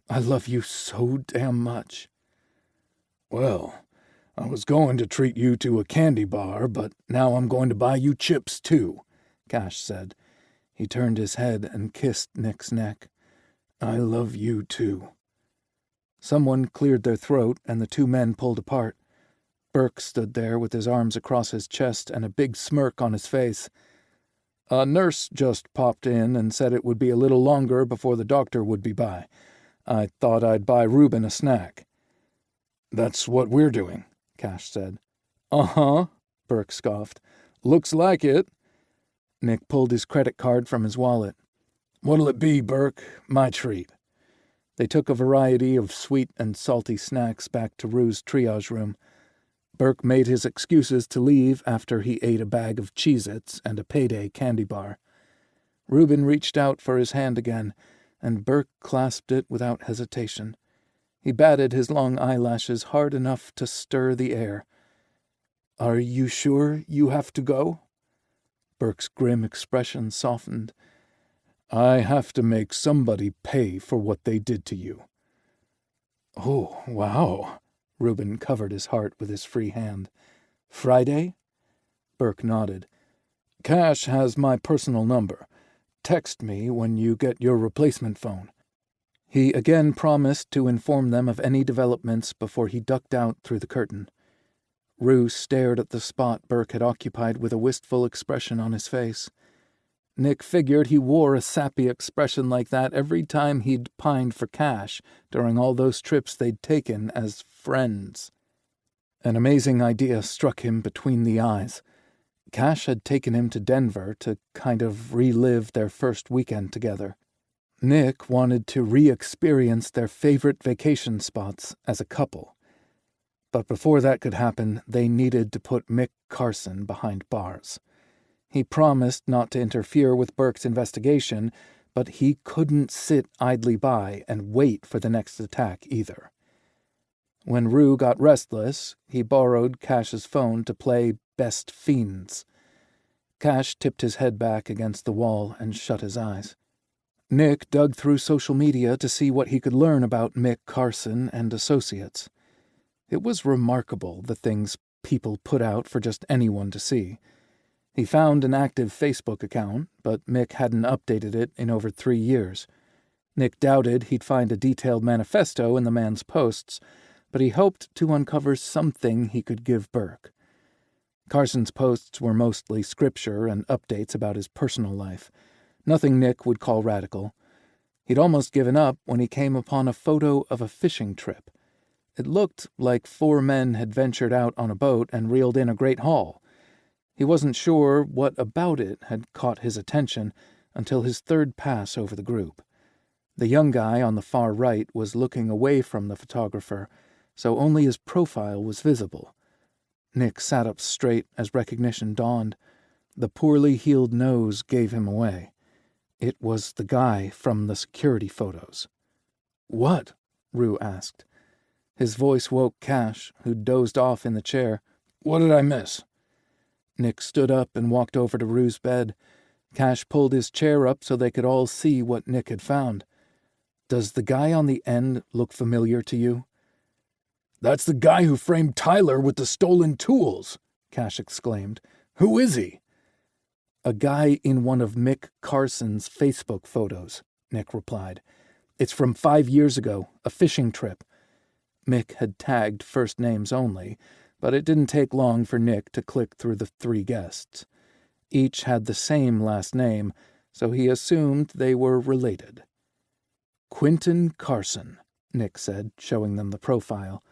I love you so damn much." "Well, I was going to treat you to a candy bar, but now I'm going to buy you chips, too," Cash said. He turned his head and kissed Nick's neck. "I love you, too." Someone cleared their throat, and the two men pulled apart. Burke stood there with his arms across his chest and a big smirk on his face. "A nurse just popped in and said it would be a little longer before the doctor would be by. I thought I'd buy Reuben a snack." "That's what we're doing," Cash said. "Uh-huh," Burke scoffed. "Looks like it." Nick pulled his credit card from his wallet. "What'll it be, Burke? My treat." They took a variety of sweet and salty snacks back to Rue's triage room. Burke made his excuses to leave after he ate a bag of Cheez-Its and a payday candy bar. Reuben reached out for his hand again, and Burke clasped it without hesitation. He batted his long eyelashes hard enough to stir the air. "Are you sure you have to go?" Burke's grim expression softened. "I have to make somebody pay for what they did to you." "Oh, wow." Reuben covered his heart with his free hand. "Friday?" Burke nodded. "Cash has my personal number. Text me when you get your replacement phone." He again promised to inform them of any developments before he ducked out through the curtain. Rue stared at the spot Burke had occupied with a wistful expression on his face. Nick figured he wore a sappy expression like that every time he'd pined for Cash during all those trips they'd taken as friends. An amazing idea struck him between the eyes. Cash had taken him to Denver to kind of relive their first weekend together. Nick wanted to re-experience their favorite vacation spots as a couple. But before that could happen, they needed to put Mick Carson behind bars. He promised not to interfere with Burke's investigation, but he couldn't sit idly by and wait for the next attack either. When Rue got restless, he borrowed Cash's phone to play Best Fiends. Cash tipped his head back against the wall and shut his eyes. Nick dug through social media to see what he could learn about Mick Carson and associates. It was remarkable, the things people put out for just anyone to see. He found an active Facebook account, but Mick hadn't updated it in over 3 years. Nick doubted he'd find a detailed manifesto in the man's posts, but he hoped to uncover something he could give Burke. Carson's posts were mostly scripture and updates about his personal life, nothing Nick would call radical. He'd almost given up when he came upon a photo of a fishing trip. It looked like 4 men had ventured out on a boat and reeled in a great haul. He wasn't sure what about it had caught his attention until his third pass over the group. The young guy on the far right was looking away from the photographer, so only his profile was visible. Nick sat up straight as recognition dawned. The poorly healed nose gave him away. It was the guy from the security photos. "What?" Rue asked. His voice woke Cash, who dozed off in the chair. "What did I miss?" Nick stood up and walked over to Rue's bed. Cash pulled his chair up so they could all see what Nick had found. "Does the guy on the end look familiar to you?" "That's the guy who framed Tyler with the stolen tools," Cash exclaimed. "Who is he?" "A guy in one of Mick Carson's Facebook photos," Nick replied. "It's from 5 years ago, a fishing trip." Mick had tagged first names only, but it didn't take long for Nick to click through the 3 guests. Each had the same last name, so he assumed they were related. "Quentin Carson," Nick said, showing them the profile.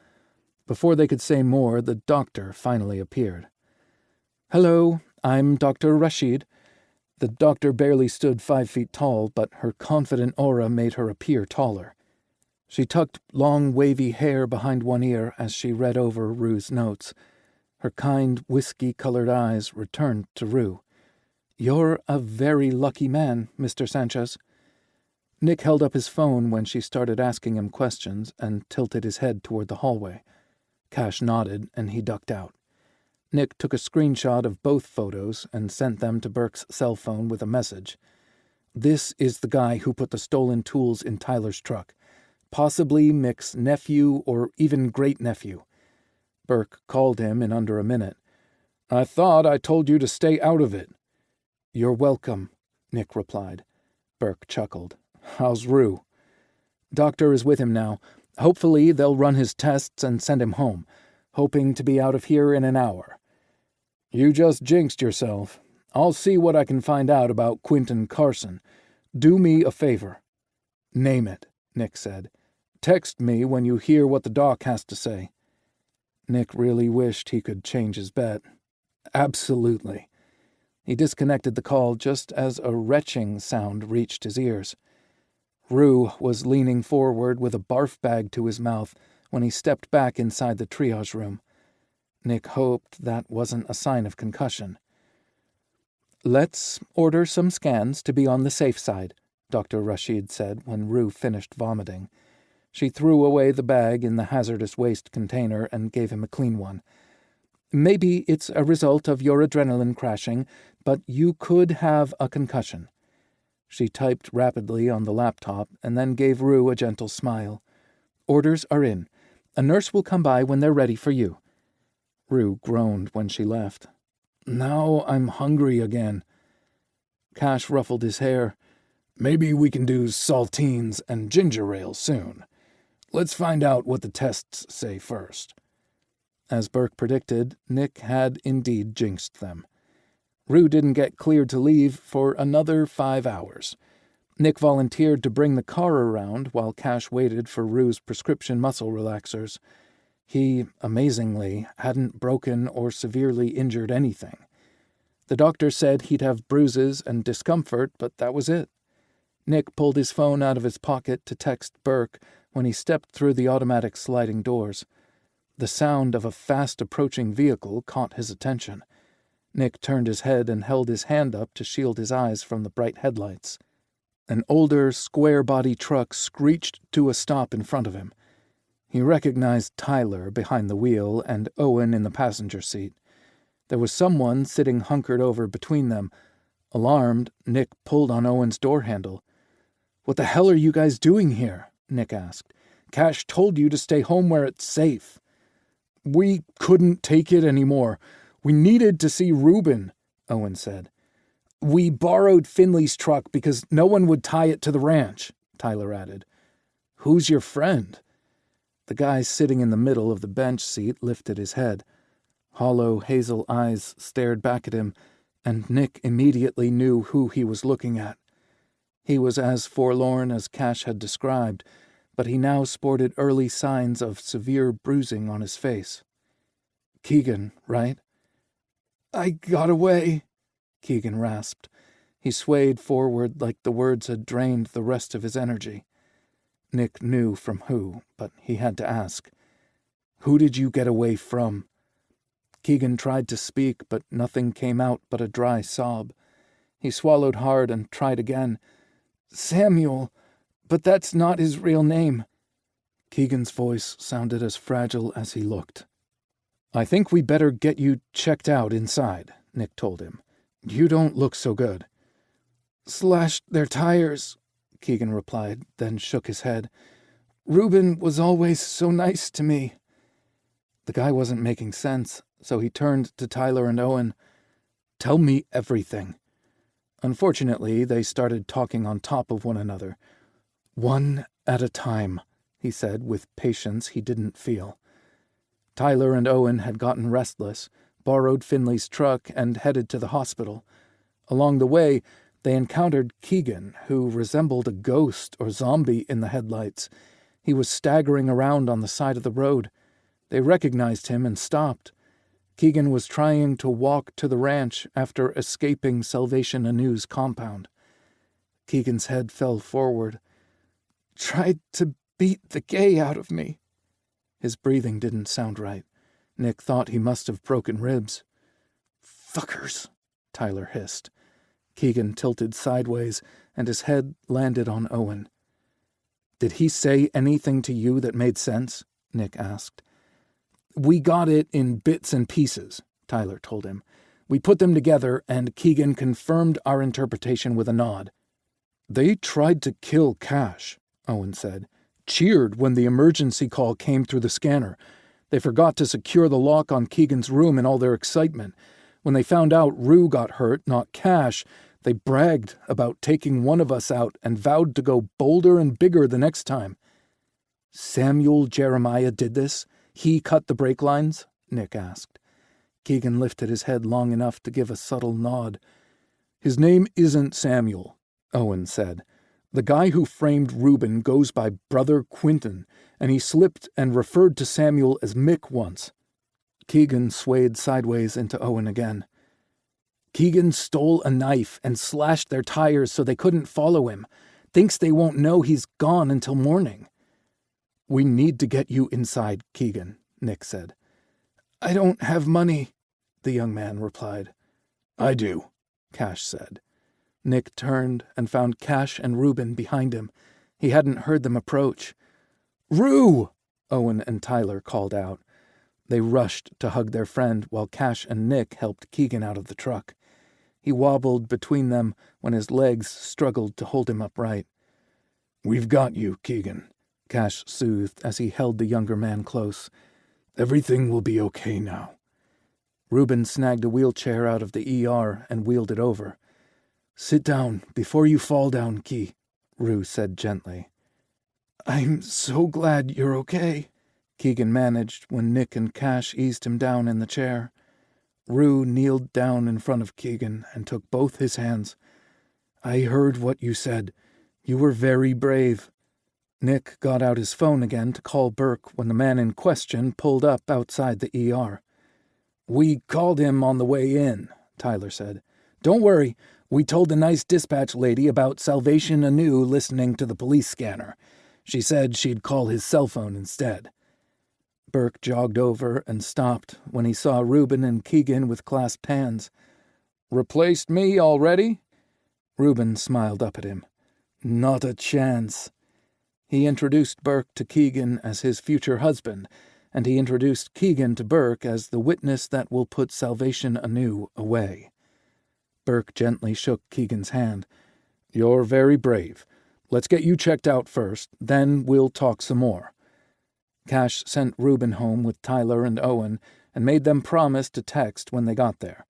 Before they could say more, the doctor finally appeared. "Hello, I'm Dr. Rashid." The doctor barely stood 5 feet tall, but her confident aura made her appear taller. She tucked long, wavy hair behind one ear as she read over Rue's notes. Her kind, whiskey-colored eyes returned to Rue. "You're a very lucky man, Mr. Sanchez." Nick held up his phone when she started asking him questions and tilted his head toward the hallway. Cash nodded, and he ducked out. Nick took a screenshot of both photos and sent them to Burke's cell phone with a message. "This is the guy who put the stolen tools in Tyler's truck. Possibly Mick's nephew or even great-nephew." Burke called him in under a minute. "I thought I told you to stay out of it." "You're welcome," Nick replied. Burke chuckled. "How's Rue?" "Doctor is with him now. Hopefully they'll run his tests and send him home. Hoping to be out of here in an hour." "You just jinxed yourself. I'll see what I can find out about Quentin Carson. Do me a favor." "Name it," Nick said. "Text me when you hear what the doc has to say." Nick really wished he could change his bet. "Absolutely." He disconnected the call just as a retching sound reached his ears. Rue was leaning forward with a barf bag to his mouth when he stepped back inside the triage room. Nick hoped that wasn't a sign of concussion. "Let's order some scans to be on the safe side," Dr. Rashid said when Rue finished vomiting. She threw away the bag in the hazardous waste container and gave him a clean one. "Maybe it's a result of your adrenaline crashing, but you could have a concussion." She typed rapidly on the laptop and then gave Rue a gentle smile. "Orders are in. A nurse will come by when they're ready for you." Rue groaned when she left. "Now I'm hungry again." Cash ruffled his hair. "Maybe we can do saltines and ginger ale soon. Let's find out what the tests say first." As Burke predicted, Nick had indeed jinxed them. Rue didn't get cleared to leave for another 5 hours. Nick volunteered to bring the car around while Cash waited for Rue's prescription muscle relaxers. He, amazingly, hadn't broken or severely injured anything. The doctor said he'd have bruises and discomfort, but that was it. Nick pulled his phone out of his pocket to text Burke when he stepped through the automatic sliding doors. The sound of a fast-approaching vehicle caught his attention. Nick turned his head and held his hand up to shield his eyes from the bright headlights. An older, square-body truck screeched to a stop in front of him. He recognized Tyler behind the wheel and Owen in the passenger seat. There was someone sitting hunkered over between them. Alarmed, Nick pulled on Owen's door handle. "What the hell are you guys doing here?" Nick asked. "Cash told you to stay home where it's safe." "We couldn't take it anymore. We needed to see Reuben," Owen said. "We borrowed Finley's truck because no one would tie it to the ranch," Tyler added. "Who's your friend?" The guy sitting in the middle of the bench seat lifted his head. Hollow hazel eyes stared back at him, and Nick immediately knew who he was looking at. He was as forlorn as Cash had described, but he now sported early signs of severe bruising on his face. "Keegan, right?" "I got away," Keegan rasped. He swayed forward like the words had drained the rest of his energy. Nick knew from who, but he had to ask. "Who did you get away from?" Keegan tried to speak, but nothing came out but a dry sob. He swallowed hard and tried again. "Samuel, but that's not his real name." Keegan's voice sounded as fragile as he looked. "I think we better get you checked out inside," Nick told him. "You don't look so good." "Slashed their tires," Keegan replied, then shook his head. "Reuben was always so nice to me." The guy wasn't making sense, so he turned to Tyler and Owen. "Tell me everything." Unfortunately, they started talking on top of one another. "One at a time," he said with patience he didn't feel. Tyler and Owen had gotten restless, borrowed Finley's truck, and headed to the hospital. Along the way, they encountered Keegan, who resembled a ghost or zombie in the headlights. He was staggering around on the side of the road. They recognized him and stopped. Keegan was trying to walk to the ranch after escaping Salvation Anew's compound. Keegan's head fell forward. "Tried to beat the gay out of me." His breathing didn't sound right. Nick thought he must have broken ribs. "Fuckers," Tyler hissed. Keegan tilted sideways, and his head landed on Owen. "Did he say anything to you that made sense?" Nick asked. "We got it in bits and pieces," Tyler told him. "We put them together, and Keegan confirmed our interpretation with a nod." "They tried to kill Cash," Owen said. "Cheered when the emergency call came through the scanner. They forgot to secure the lock on Keegan's room in all their excitement. When they found out Rue got hurt, not Cash, they bragged about taking one of us out and vowed to go bolder and bigger the next time." "Samuel Jeremiah did this? He cut the brake lines?" Nick asked. Keegan lifted his head long enough to give a subtle nod. "His name isn't Samuel," Owen said. "The guy who framed Reuben goes by Brother Quinton, and he slipped and referred to Samuel as Mick once." Keegan swayed sideways into Owen again. "Keegan stole a knife and slashed their tires so they couldn't follow him. Thinks they won't know he's gone until morning." "We need to get you inside, Keegan," Nick said. "I don't have money," the young man replied. "I do," Cash said. Nick turned and found Cash and Reuben behind him. He hadn't heard them approach. "Rue!" Owen and Tyler called out. They rushed to hug their friend while Cash and Nick helped Keegan out of the truck. He wobbled between them when his legs struggled to hold him upright. "We've got you, Keegan," Cash soothed as he held the younger man close. "Everything will be okay now." Reuben snagged a wheelchair out of the ER and wheeled it over. "Sit down before you fall down, Key," Rue said gently. "I'm so glad you're okay," Keegan managed when Nick and Cash eased him down in the chair. Rue kneeled down in front of Keegan and took both his hands. "I heard what you said. You were very brave." Nick got out his phone again to call Burke when the man in question pulled up outside the ER. "We called him on the way in," Tyler said. "Don't worry, we told the nice dispatch lady about Salvation Anew listening to the police scanner. She said she'd call his cell phone instead." Burke jogged over and stopped when he saw Reuben and Keegan with clasped hands. "Replaced me already?" Reuben smiled up at him. "Not a chance." He introduced Burke to Keegan as his future husband, and he introduced Keegan to Burke as the witness that will put Salvation Anew away. Burke gently shook Keegan's hand. "You're very brave. Let's get you checked out first, then we'll talk some more." Cash sent Reuben home with Tyler and Owen and made them promise to text when they got there.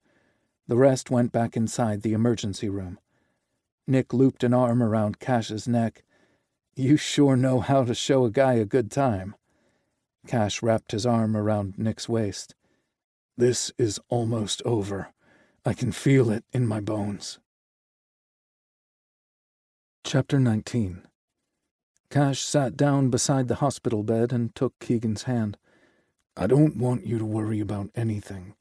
The rest went back inside the emergency room. Nick looped an arm around Cash's neck. "You sure know how to show a guy a good time." Cash wrapped his arm around Nick's waist. "This is almost over. I can feel it in my bones." Chapter 19. Cash sat down beside the hospital bed and took Keegan's hand. "I don't want you to worry about anything.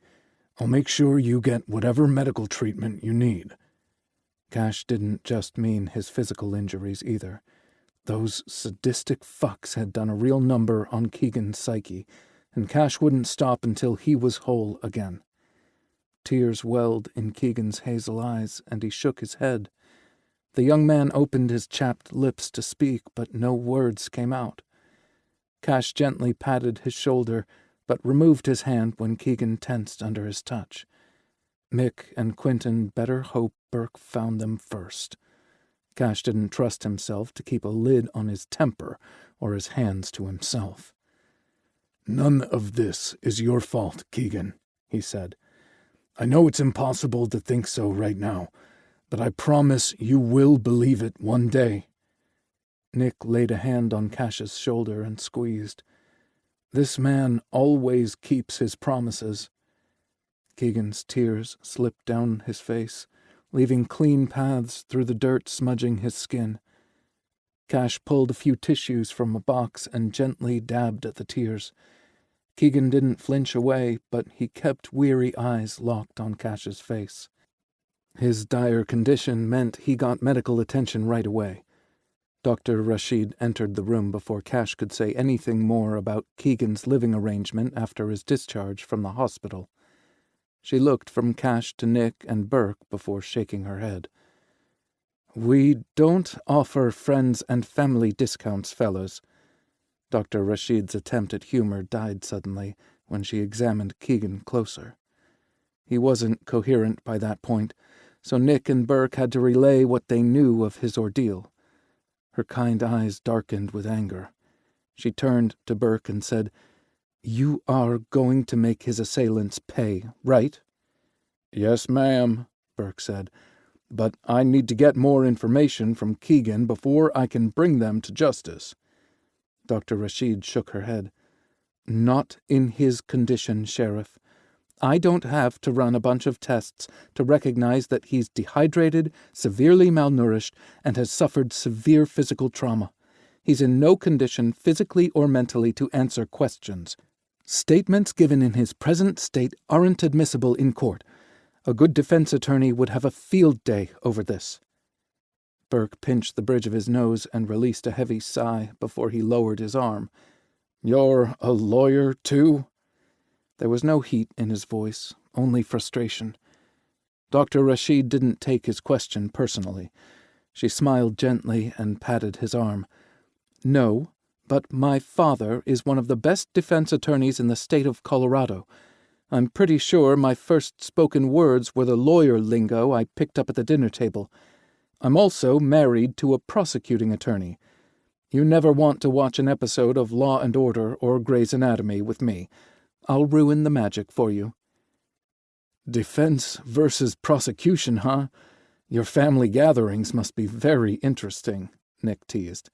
I'll make sure you get whatever medical treatment you need." Cash didn't just mean his physical injuries either. Those sadistic fucks had done a real number on Keegan's psyche, and Cash wouldn't stop until he was whole again. Tears welled in Keegan's hazel eyes, and he shook his head. The young man opened his chapped lips to speak, but no words came out. Cash gently patted his shoulder, but removed his hand when Keegan tensed under his touch. Mick and Quinton better hope Burke found them first. Cash didn't trust himself to keep a lid on his temper or his hands to himself. "None of this is your fault, Keegan," he said. "I know it's impossible to think so right now, but I promise you will believe it one day." Nick laid a hand on Cash's shoulder and squeezed. "This man always keeps his promises." Keegan's tears slipped down his face, leaving clean paths through the dirt smudging his skin. Cash pulled a few tissues from a box and gently dabbed at the tears. Keegan didn't flinch away, but he kept weary eyes locked on Cash's face. His dire condition meant he got medical attention right away. Dr. Rashid entered the room before Cash could say anything more about Keegan's living arrangement after his discharge from the hospital. She looked from Cash to Nick and Burke before shaking her head. "We don't offer friends and family discounts, fellas." Dr. Rashid's attempt at humor died suddenly when she examined Keegan closer. He wasn't coherent by that point, so Nick and Burke had to relay what they knew of his ordeal. Her kind eyes darkened with anger. She turned to Burke and said, "You are going to make his assailants pay, right?" "Yes, ma'am," Burke said, "but I need to get more information from Keegan before I can bring them to justice." Dr. Rashid shook her head. "Not in his condition, Sheriff. I don't have to run a bunch of tests to recognize that he's dehydrated, severely malnourished, and has suffered severe physical trauma. He's in no condition, physically or mentally, to answer questions. Statements given in his present state aren't admissible in court. A good defense attorney would have a field day over this." Burke pinched the bridge of his nose and released a heavy sigh before he lowered his arm. "You're a lawyer, too?" There was no heat in his voice, only frustration. Dr. Rashid didn't take his question personally. She smiled gently and patted his arm. "No, but my father is one of the best defense attorneys in the state of Colorado. I'm pretty sure my first spoken words were the lawyer lingo I picked up at the dinner table. I'm also married to a prosecuting attorney. You never want to watch an episode of Law and Order or Grey's Anatomy with me. I'll ruin the magic for you." "Defense versus prosecution, huh? Your family gatherings must be very interesting," Nick teased.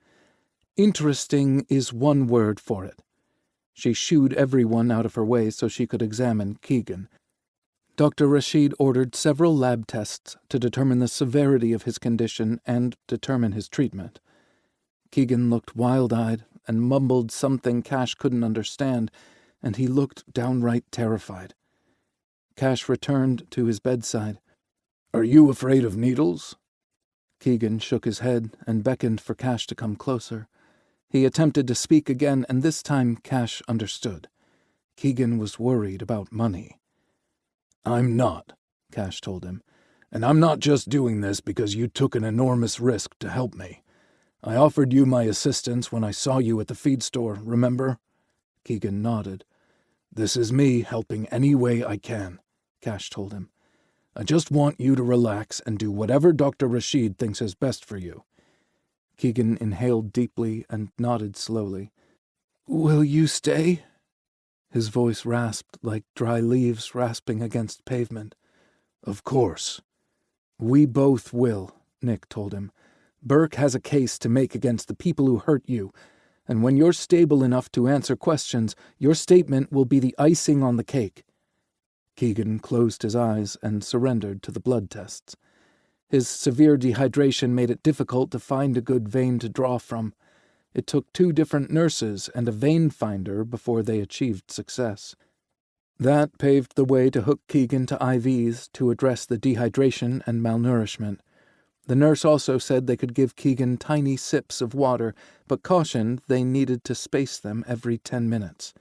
"Interesting is one word for it." She shooed everyone out of her way so she could examine Keegan. Dr. Rashid ordered several lab tests to determine the severity of his condition and determine his treatment. Keegan looked wild-eyed and mumbled something Cash couldn't understand, and he looked downright terrified. Cash returned to his bedside. "Are you afraid of needles?" Keegan shook his head and beckoned for Cash to come closer. He attempted to speak again, and this time Cash understood. Keegan was worried about money. "I'm not," Cash told him. "And I'm not just doing this because you took an enormous risk to help me. I offered you my assistance when I saw you at the feed store, remember?" Keegan nodded. "This is me helping any way I can," Cash told him. "I just want you to relax and do whatever Dr. Rashid thinks is best for you." Keegan inhaled deeply and nodded slowly. "Will you stay?" His voice rasped like dry leaves rasping against pavement. "Of course." "We both will," Nick told him. "Burke has a case to make against the people who hurt you, and when you're stable enough to answer questions, your statement will be the icing on the cake." Keegan closed his eyes and surrendered to the blood tests. His severe dehydration made it difficult to find a good vein to draw from. It took 2 different nurses and a vein finder before they achieved success. That paved the way to hook Keegan to IVs to address the dehydration and malnourishment. The nurse also said they could give Keegan tiny sips of water, but cautioned they needed to space them every 10 minutes.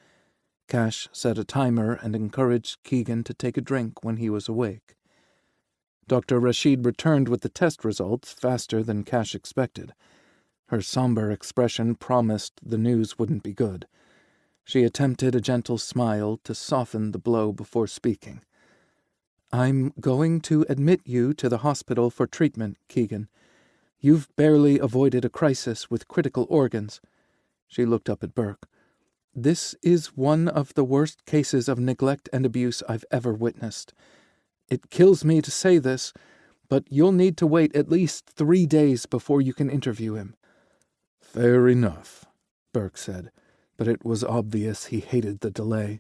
Cash set a timer and encouraged Keegan to take a drink when he was awake. Dr. Rashid returned with the test results faster than Cash expected. Her somber expression promised the news wouldn't be good. She attempted a gentle smile to soften the blow before speaking. "I'm going to admit you to the hospital for treatment, Keegan. You've barely avoided a crisis with critical organs." She looked up at Burke. "This is one of the worst cases of neglect and abuse I've ever witnessed. It kills me to say this, but you'll need to wait at least 3 days before you can interview him." "Fair enough," Burke said, but it was obvious he hated the delay.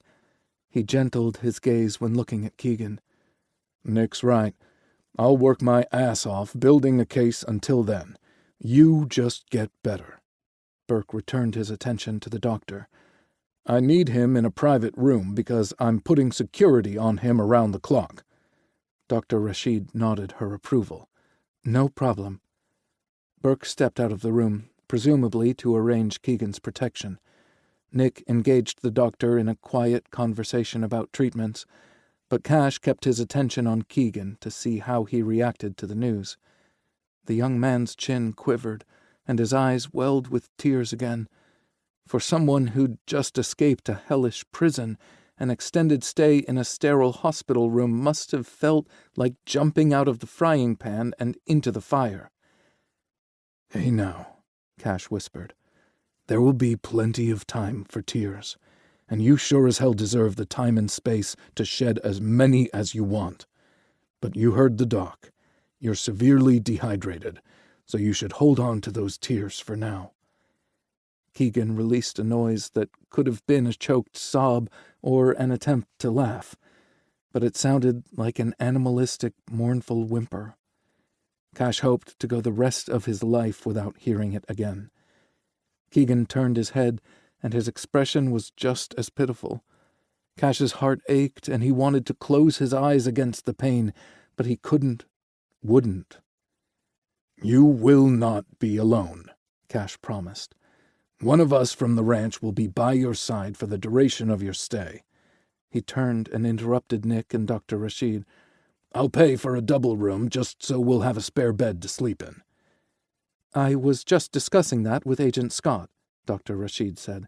He gentled his gaze when looking at Keegan. "Nick's right. I'll work my ass off building a case until then. You just get better." Burke returned his attention to the doctor. "I need him in a private room because I'm putting security on him around the clock." Dr. Rashid nodded her approval. "No problem." Burke stepped out of the room, presumably to arrange Keegan's protection. Nick engaged the doctor in a quiet conversation about treatments, but Cash kept his attention on Keegan to see how he reacted to the news. The young man's chin quivered, and his eyes welled with tears again. For someone who'd just escaped a hellish prison, an extended stay in a sterile hospital room must have felt like jumping out of the frying pan and into the fire. "Hey now," Cash whispered. "There will be plenty of time for tears, and you sure as hell deserve the time and space to shed as many as you want. But you heard the doc. You're severely dehydrated, so you should hold on to those tears for now." Keegan released a noise that could have been a choked sob or an attempt to laugh, but it sounded like an animalistic, mournful whimper. Cash hoped to go the rest of his life without hearing it again. Keegan turned his head, and his expression was just as pitiful. Cash's heart ached, and he wanted to close his eyes against the pain, but he wouldn't. "You will not be alone," Cash promised. "One of us from the ranch will be by your side for the duration of your stay." He turned and interrupted Nick and Dr. Rashid. "I'll pay for a double room just so we'll have a spare bed to sleep in." "I was just discussing that with Agent Scott," Dr. Rashid said.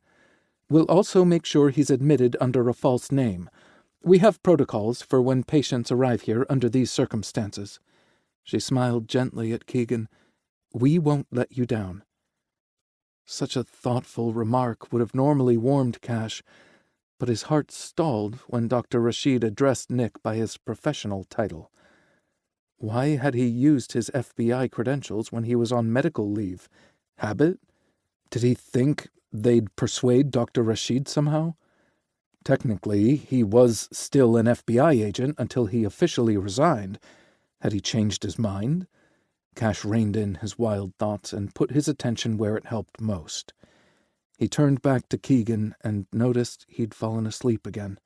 "We'll also make sure he's admitted under a false name. We have protocols for when patients arrive here under these circumstances." She smiled gently at Keegan. "We won't let you down." Such a thoughtful remark would have normally warmed Cash, but his heart stalled when Dr. Rashid addressed Nick by his professional title. Why had he used his FBI credentials when he was on medical leave? Habit? Did he think they'd persuade Dr. Rashid somehow? Technically, he was still an FBI agent until he officially resigned. Had he changed his mind? Cash reined in his wild thoughts and put his attention where it helped most. He turned back to Keegan and noticed he'd fallen asleep again.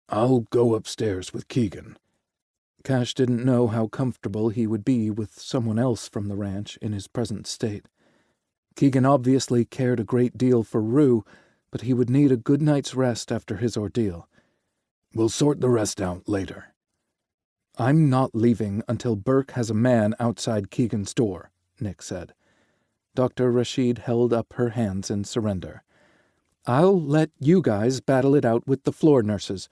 "I'll go upstairs with Keegan." Cash didn't know how comfortable he would be with someone else from the ranch in his present state. Keegan obviously cared a great deal for Rue, but he would need a good night's rest after his ordeal. "We'll sort the rest out later." "I'm not leaving until Burke has a man outside Keegan's door," Nick said. Dr. Rashid held up her hands in surrender. "I'll let you guys battle it out with the floor nurses.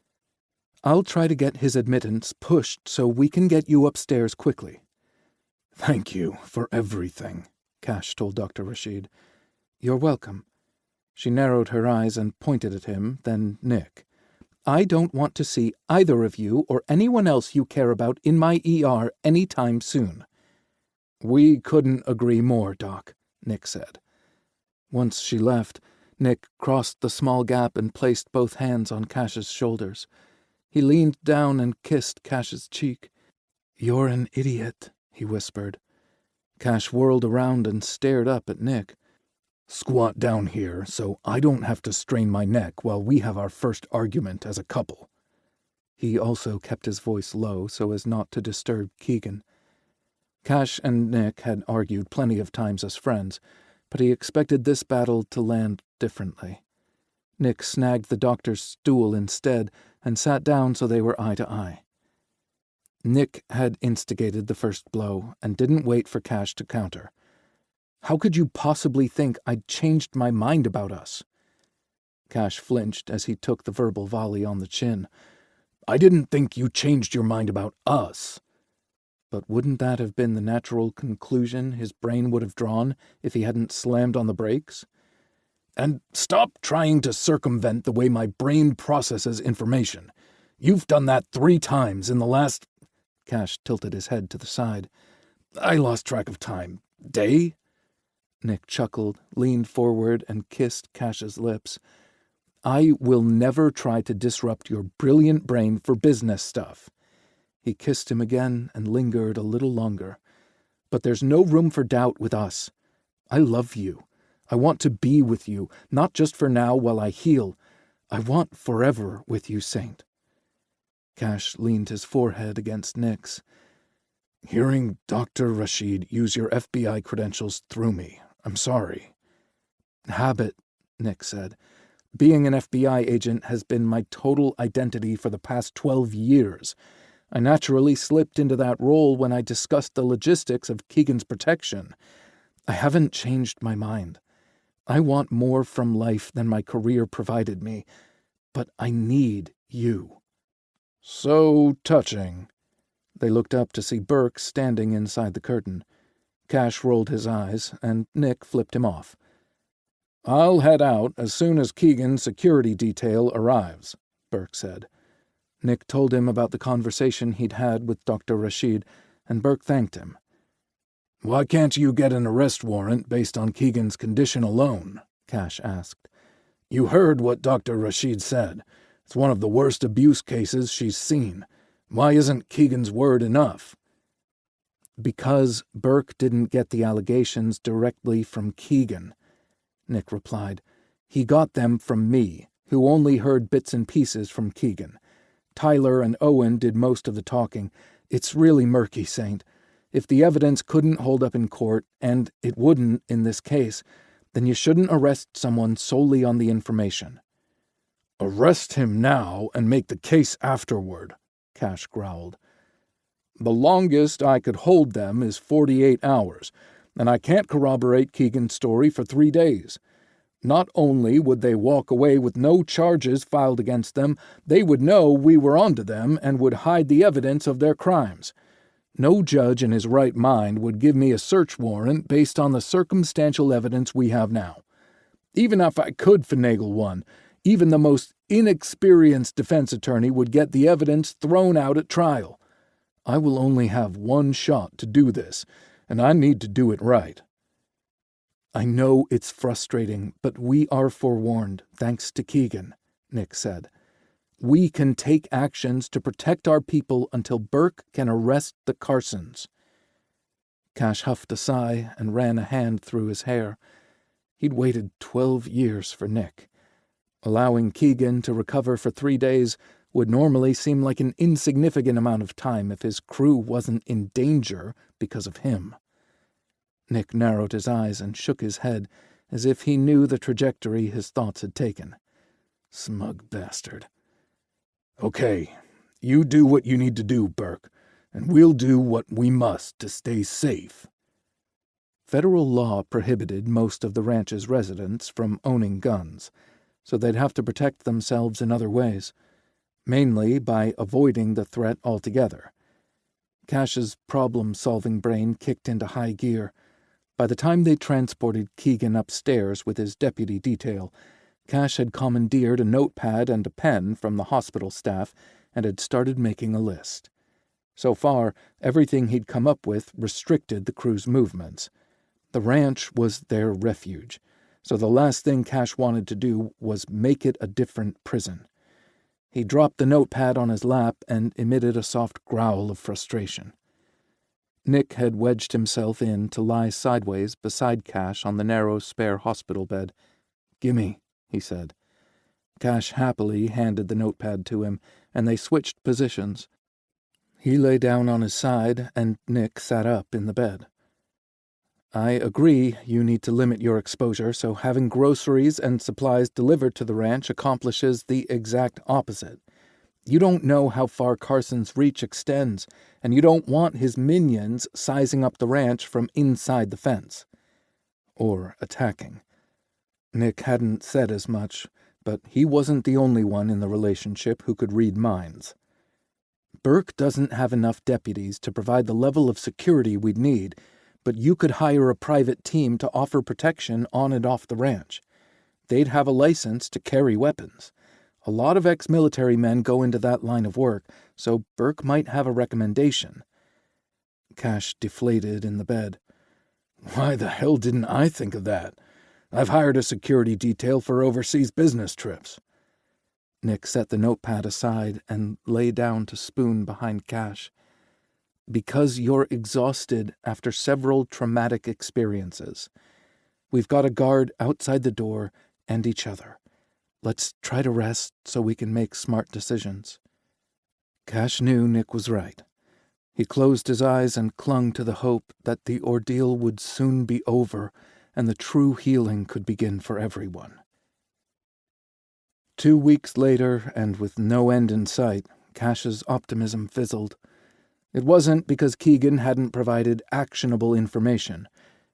I'll try to get his admittance pushed so we can get you upstairs quickly." "Thank you for everything," Cash told Dr. Rashid. "You're welcome." She narrowed her eyes and pointed at him, then Nick. "I don't want to see either of you or anyone else you care about in my ER any time soon." "We couldn't agree more, Doc," Nick said. Once she left, Nick crossed the small gap and placed both hands on Cash's shoulders. He leaned down and kissed Cash's cheek. "You're an idiot," he whispered. Cash whirled around and stared up at Nick. "Squat down here so I don't have to strain my neck while we have our first argument as a couple." He also kept his voice low so as not to disturb Keegan. Cash and Nick had argued plenty of times as friends, but he expected this battle to land differently. Nick snagged the doctor's stool instead and sat down so they were eye to eye. Nick had instigated the first blow and didn't wait for Cash to counter. "How could you possibly think I'd changed my mind about us?" Cash flinched as he took the verbal volley on the chin. "I didn't think you changed your mind about us." But wouldn't that have been the natural conclusion his brain would have drawn if he hadn't slammed on the brakes? "And stop trying to circumvent the way my brain processes information. You've done that 3 times in the last—" Cash tilted his head to the side. "I lost track of time. Day?" Nick chuckled, leaned forward, and kissed Cash's lips. "I will never try to disrupt your brilliant brain for business stuff." He kissed him again and lingered a little longer. "But there's no room for doubt with us. I love you. I want to be with you, not just for now while I heal. I want forever with you, Saint." Cash leaned his forehead against Nick's. "Hearing Dr. Rashid use your FBI credentials threw me. I'm sorry." "Habit," Nick said. "Being an FBI agent has been my total identity for the past 12 years. I naturally slipped into that role when I discussed the logistics of Keegan's protection. I haven't changed my mind. I want more from life than my career provided me, but I need you." "So touching." They looked up to see Burke standing inside the curtain. Cash rolled his eyes, and Nick flipped him off. "I'll head out as soon as Keegan's security detail arrives," Burke said. Nick told him about the conversation he'd had with Dr. Rashid, and Burke thanked him. "Why can't you get an arrest warrant based on Keegan's condition alone?" Cash asked. "You heard what Dr. Rashid said. It's one of the worst abuse cases she's seen. Why isn't Keegan's word enough?" "Because Burke didn't get the allegations directly from Keegan," Nick replied. "He got them from me, who only heard bits and pieces from Keegan. Tyler and Owen did most of the talking. It's really murky, Saint. If the evidence couldn't hold up in court, and it wouldn't in this case, then you shouldn't arrest someone solely on the information." "Arrest him now and make the case afterward," Cash growled. "The longest I could hold them is 48 hours, and I can't corroborate Keegan's story for 3 days. Not only would they walk away with no charges filed against them, they would know we were onto them and would hide the evidence of their crimes. No judge in his right mind would give me a search warrant based on the circumstantial evidence we have now. Even if I could finagle one, even the most inexperienced defense attorney would get the evidence thrown out at trial. I will only have one shot to do this, and I need to do it right." "I know it's frustrating, but we are forewarned, thanks to Keegan," Nick said. "We can take actions to protect our people until Burke can arrest the Carsons." Cash huffed a sigh and ran a hand through his hair. He'd waited 12 years for Nick. Allowing Keegan to recover for 3 days would normally seem like an insignificant amount of time if his crew wasn't in danger because of him. Nick narrowed his eyes and shook his head, as if he knew the trajectory his thoughts had taken. Smug bastard. "Okay, you do what you need to do, Burke, and we'll do what we must to stay safe." Federal law prohibited most of the ranch's residents from owning guns, so they'd have to protect themselves in other ways, mainly by avoiding the threat altogether. Cash's problem-solving brain kicked into high gear. By the time they transported Keegan upstairs with his deputy detail, Cash had commandeered a notepad and a pen from the hospital staff and had started making a list. So far, everything he'd come up with restricted the crew's movements. The ranch was their refuge, so the last thing Cash wanted to do was make it a different prison. He dropped the notepad on his lap and emitted a soft growl of frustration. Nick had wedged himself in to lie sideways beside Cash on the narrow spare hospital bed. "Gimme," he said. Cash happily handed the notepad to him, and they switched positions. He lay down on his side, and Nick sat up in the bed. "I agree you need to limit your exposure, so having groceries and supplies delivered to the ranch accomplishes the exact opposite. You don't know how far Carson's reach extends, and you don't want his minions sizing up the ranch from inside the fence. Or attacking." Nick hadn't said as much, but he wasn't the only one in the relationship who could read minds. "Burke doesn't have enough deputies to provide the level of security we'd need, but you could hire a private team to offer protection on and off the ranch. They'd have a license to carry weapons. A lot of ex-military men go into that line of work, so Burke might have a recommendation." Cash deflated in the bed. "Why the hell didn't I think of that? I've hired a security detail for overseas business trips." Nick set the notepad aside and lay down to spoon behind Cash. "Because you're exhausted after several traumatic experiences. We've got a guard outside the door and each other. Let's try to rest so we can make smart decisions." Cash knew Nick was right. He closed his eyes and clung to the hope that the ordeal would soon be over and the true healing could begin for everyone. 2 weeks later, and with no end in sight, Cash's optimism fizzled. It wasn't because Keegan hadn't provided actionable information.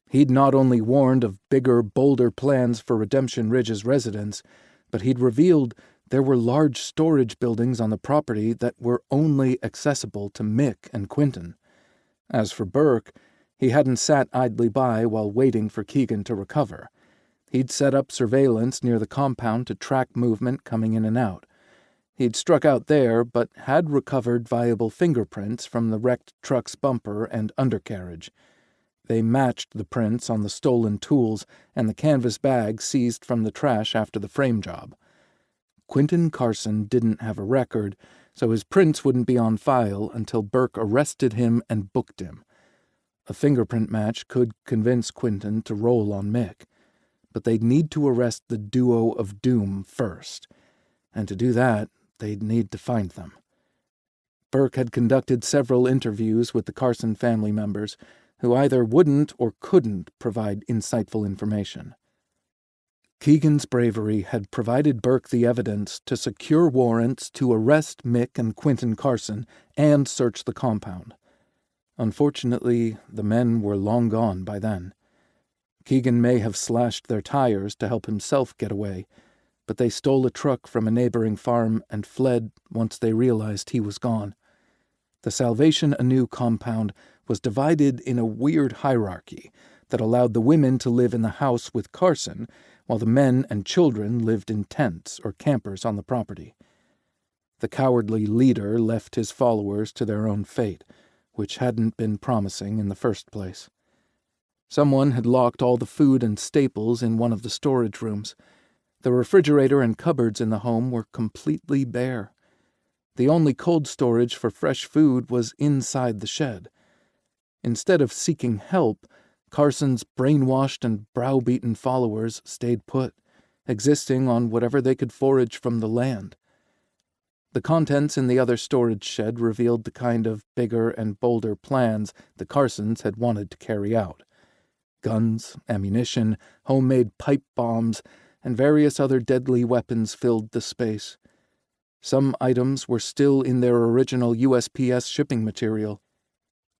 He'd not only warned of bigger, bolder plans for Redemption Ridge's residents, but he'd revealed there were large storage buildings on the property that were only accessible to Mick and Quentin. As for Burke, he hadn't sat idly by while waiting for Keegan to recover. He'd set up surveillance near the compound to track movement coming in and out. He'd struck out there, but had recovered viable fingerprints from the wrecked truck's bumper and undercarriage. They matched the prints on the stolen tools and the canvas bag seized from the trash after the frame job. Quentin Carson didn't have a record, so his prints wouldn't be on file until Burke arrested him and booked him. A fingerprint match could convince Quentin to roll on Mick, but they'd need to arrest the duo of doom first, and to do that, they'd need to find them. Burke had conducted several interviews with the Carson family members, who either wouldn't or couldn't provide insightful information. Keegan's bravery had provided Burke the evidence to secure warrants to arrest Mick and Quentin Carson and search the compound. Unfortunately, the men were long gone by then. Keegan may have slashed their tires to help himself get away, but they stole a truck from a neighboring farm and fled once they realized he was gone. The Salvation Anew compound was divided in a weird hierarchy that allowed the women to live in the house with Carson, while the men and children lived in tents or campers on the property. The cowardly leader left his followers to their own fate, which hadn't been promising in the first place. Someone had locked all the food and staples in one of the storage rooms. The refrigerator and cupboards in the home were completely bare. The only cold storage for fresh food was inside the shed. Instead of seeking help, Carson's brainwashed and browbeaten followers stayed put, existing on whatever they could forage from the land. The contents in the other storage shed revealed the kind of bigger and bolder plans the Carsons had wanted to carry out. Guns, ammunition, homemade pipe bombs, and various other deadly weapons filled the space. Some items were still in their original USPS shipping material.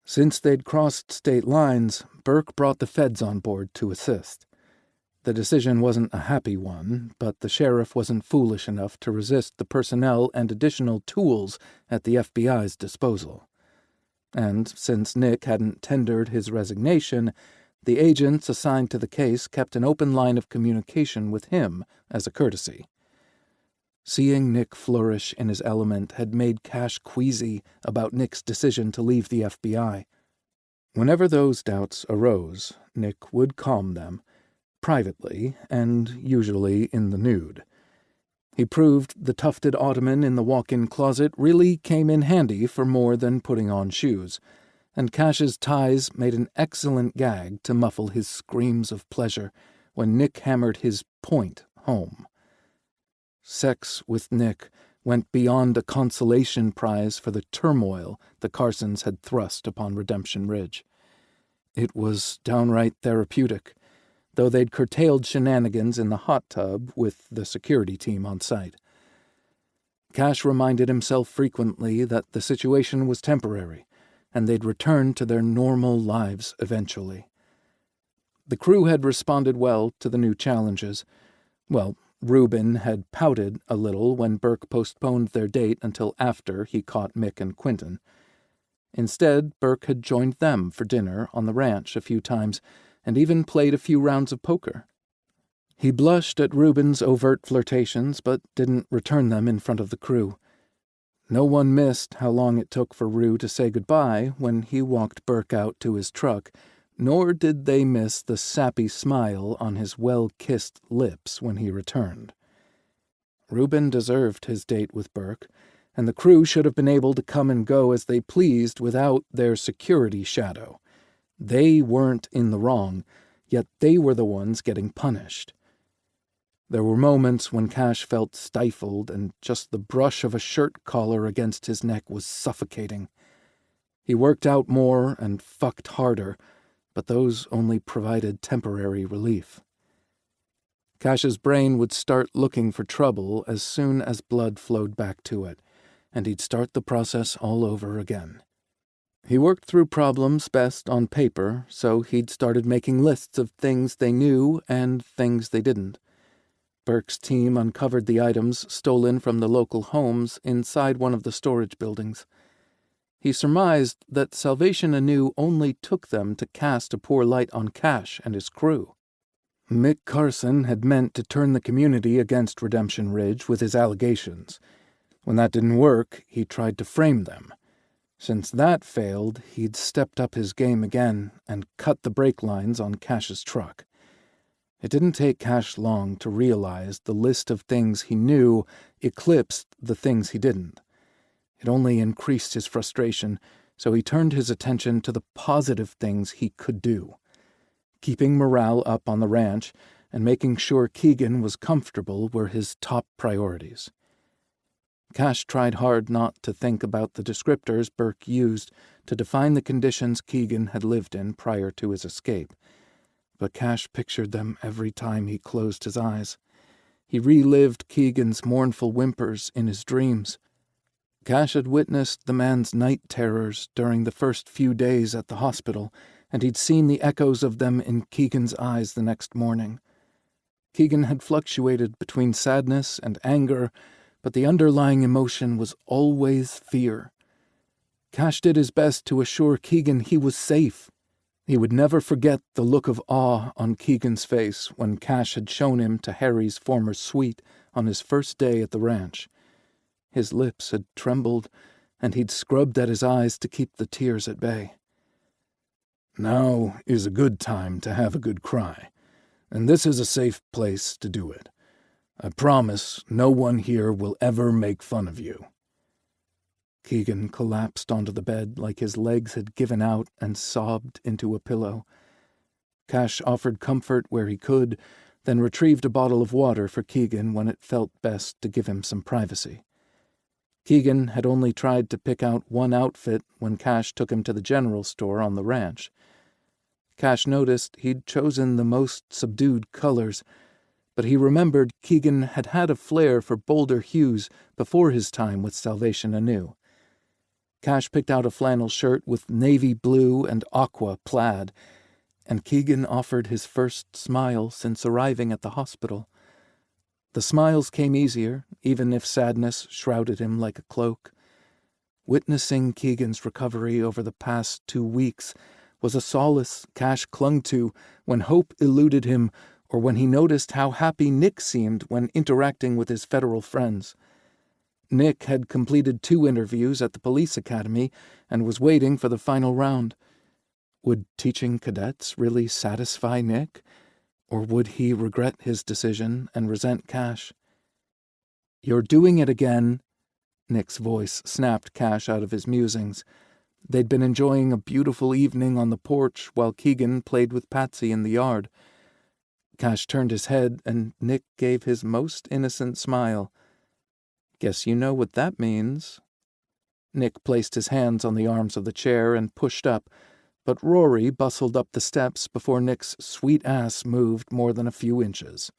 Since they'd crossed state lines, Burke brought the feds on board to assist. The decision wasn't a happy one, but the sheriff wasn't foolish enough to resist the personnel and additional tools at the FBI's disposal. And since Nick hadn't tendered his resignation, the agents assigned to the case kept an open line of communication with him as a courtesy. Seeing Nick flourish in his element had made Cash queasy about Nick's decision to leave the FBI. Whenever those doubts arose, Nick would calm them, privately and usually in the nude. He proved the tufted ottoman in the walk-in closet really came in handy for more than putting on shoes, and Cash's ties made an excellent gag to muffle his screams of pleasure when Nick hammered his point home. Sex with Nick went beyond a consolation prize for the turmoil the Carsons had thrust upon Redemption Ridge. It was downright therapeutic, though they'd curtailed shenanigans in the hot tub with the security team on site. Cash reminded himself frequently that the situation was temporary, and they'd return to their normal lives eventually. The crew had responded well to the new challenges. Well, Reuben had pouted a little when Burke postponed their date until after he caught Mick and Quentin. Instead, Burke had joined them for dinner on the ranch a few times and even played a few rounds of poker. He blushed at Reuben's overt flirtations, but didn't return them in front of the crew. No one missed how long it took for Rue to say goodbye when he walked Burke out to his truck, nor did they miss the sappy smile on his well-kissed lips when he returned. Reuben deserved his date with Burke, and the crew should have been able to come and go as they pleased without their security shadow. They weren't in the wrong, yet they were the ones getting punished. There were moments when Cash felt stifled, and just the brush of a shirt collar against his neck was suffocating. He worked out more and fucked harder, but those only provided temporary relief. Cash's brain would start looking for trouble as soon as blood flowed back to it, and he'd start the process all over again. He worked through problems best on paper, so he'd started making lists of things they knew and things they didn't. Burke's team uncovered the items stolen from the local homes inside one of the storage buildings. He surmised that Salvation Anew only took them to cast a poor light on Cash and his crew. Mick Carson had meant to turn the community against Redemption Ridge with his allegations. When that didn't work, he tried to frame them. Since that failed, he'd stepped up his game again and cut the brake lines on Cash's truck. It didn't take Cash long to realize the list of things he knew eclipsed the things he didn't. It only increased his frustration, so he turned his attention to the positive things he could do. Keeping morale up on the ranch and making sure Keegan was comfortable were his top priorities. Cash tried hard not to think about the descriptors Burke used to define the conditions Keegan had lived in prior to his escape, but Cash pictured them every time he closed his eyes. He relived Keegan's mournful whimpers in his dreams. Cash had witnessed the man's night terrors during the first few days at the hospital, and he'd seen the echoes of them in Keegan's eyes the next morning. Keegan had fluctuated between sadness and anger, but the underlying emotion was always fear. Cash did his best to assure Keegan he was safe. He would never forget the look of awe on Keegan's face when Cash had shown him to Harry's former suite on his first day at the ranch. His lips had trembled, and he'd scrubbed at his eyes to keep the tears at bay. "Now is a good time to have a good cry, and this is a safe place to do it. I promise no one here will ever make fun of you." Keegan collapsed onto the bed like his legs had given out and sobbed into a pillow. Cash offered comfort where he could, then retrieved a bottle of water for Keegan when it felt best to give him some privacy. Keegan had only tried to pick out one outfit when Cash took him to the general store on the ranch. Cash noticed he'd chosen the most subdued colors, but he remembered Keegan had had a flair for bolder hues before his time with Salvation Anew. Cash picked out a flannel shirt with navy blue and aqua plaid, and Keegan offered his first smile since arriving at the hospital. The smiles came easier, even if sadness shrouded him like a cloak. Witnessing Keegan's recovery over the past 2 weeks was a solace Cash clung to when hope eluded him or when he noticed how happy Nick seemed when interacting with his federal friends. Nick had completed 2 interviews at the police academy and was waiting for the final round. Would teaching cadets really satisfy Nick, or would he regret his decision and resent Cash? "You're doing it again," Nick's voice snapped Cash out of his musings. They'd been enjoying a beautiful evening on the porch while Keegan played with Patsy in the yard. Cash turned his head, and Nick gave his most innocent smile. "Guess you know what that means." Nick placed his hands on the arms of the chair and pushed up, but Rory bustled up the steps before Nick's sweet ass moved more than a few inches.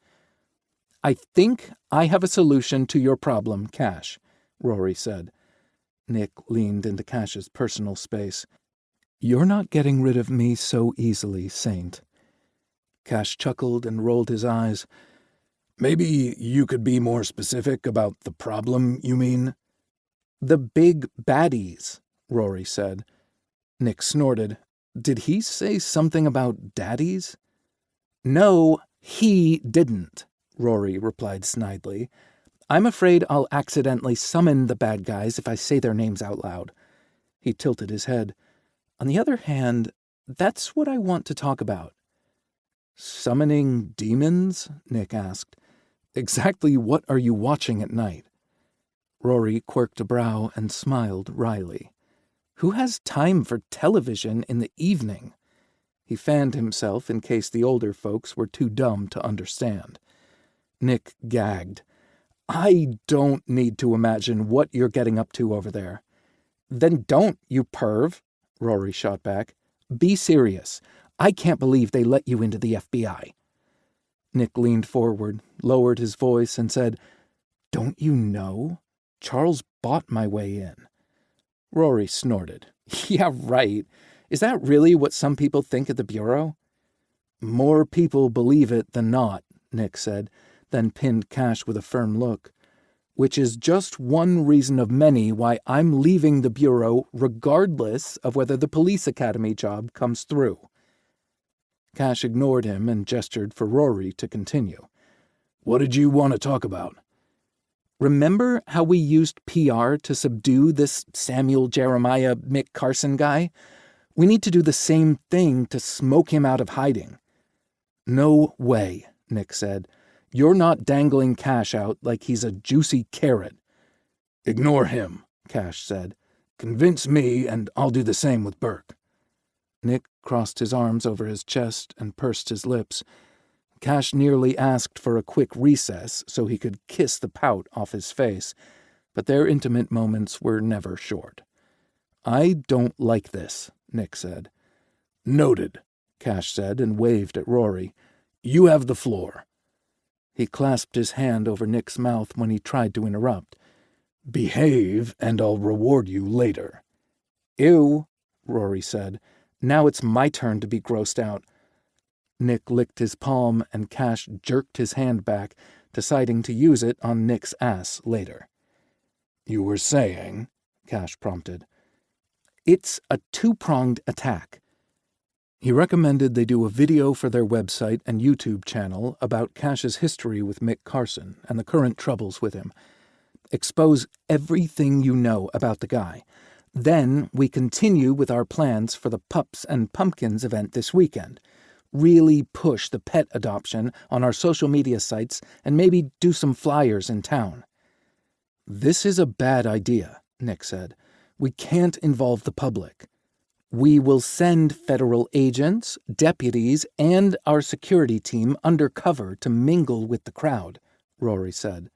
"I think I have a solution to your problem, Cash," Rory said. Nick leaned into Cash's personal space. "You're not getting rid of me so easily, Saint." Cash chuckled and rolled his eyes. "Maybe you could be more specific about the problem, you mean?" "The big baddies," Rory said. Nick snorted. "Did he say something about daddies?" "No, he didn't," Rory replied snidely. "I'm afraid I'll accidentally summon the bad guys if I say their names out loud." He tilted his head. "On the other hand, that's what I want to talk about." "Summoning demons?" Nick asked. "Exactly what are you watching at night?" Rory quirked a brow and smiled wryly. "Who has time for television in the evening?" He fanned himself in case the older folks were too dumb to understand. Nick gagged. "I don't need to imagine what you're getting up to over there." "Then don't, you perv," Rory shot back. "Be serious. I can't believe they let you into the FBI. Nick leaned forward, lowered his voice, and said, Don't you know? Charles bought my way in. Rory snorted. Yeah, right. Is that really what some people think at the Bureau? More people believe it than not, Nick said, then pinned Cash with a firm look. Which is just one reason of many why I'm leaving the Bureau regardless of whether the police academy job comes through. Cash ignored him and gestured for Rory to continue. What did you want to talk about? Remember how we used PR to subdue this Samuel Jeremiah Mick Carson guy? We need to do the same thing to smoke him out of hiding. No way, Nick said. You're not dangling Cash out like he's a juicy carrot. Ignore him, Cash said. Convince me and I'll do the same with Burke. Nick crossed his arms over his chest and pursed his lips. Cash nearly asked for a quick recess so he could kiss the pout off his face, but their intimate moments were never short. I don't like this, Nick said. Noted, Cash said and waved at Rory. You have the floor. He clasped his hand over Nick's mouth when he tried to interrupt. Behave, and I'll reward you later. Ew, Rory said. Now it's my turn to be grossed out. Nick licked his palm, and Cash jerked his hand back, deciding to use it on Nick's ass later. You were saying, Cash prompted. It's a two-pronged attack. He recommended they do a video for their website and YouTube channel about Cash's history with Mick Carson and the current troubles with him. Expose everything you know about the guy. Then we continue with our plans for the Pups and Pumpkins event this weekend. Really push the pet adoption on our social media sites and maybe do some flyers in town. This is a bad idea, Nick said. We can't involve the public. We will send federal agents, deputies, and our security team undercover to mingle with the crowd, Rory said.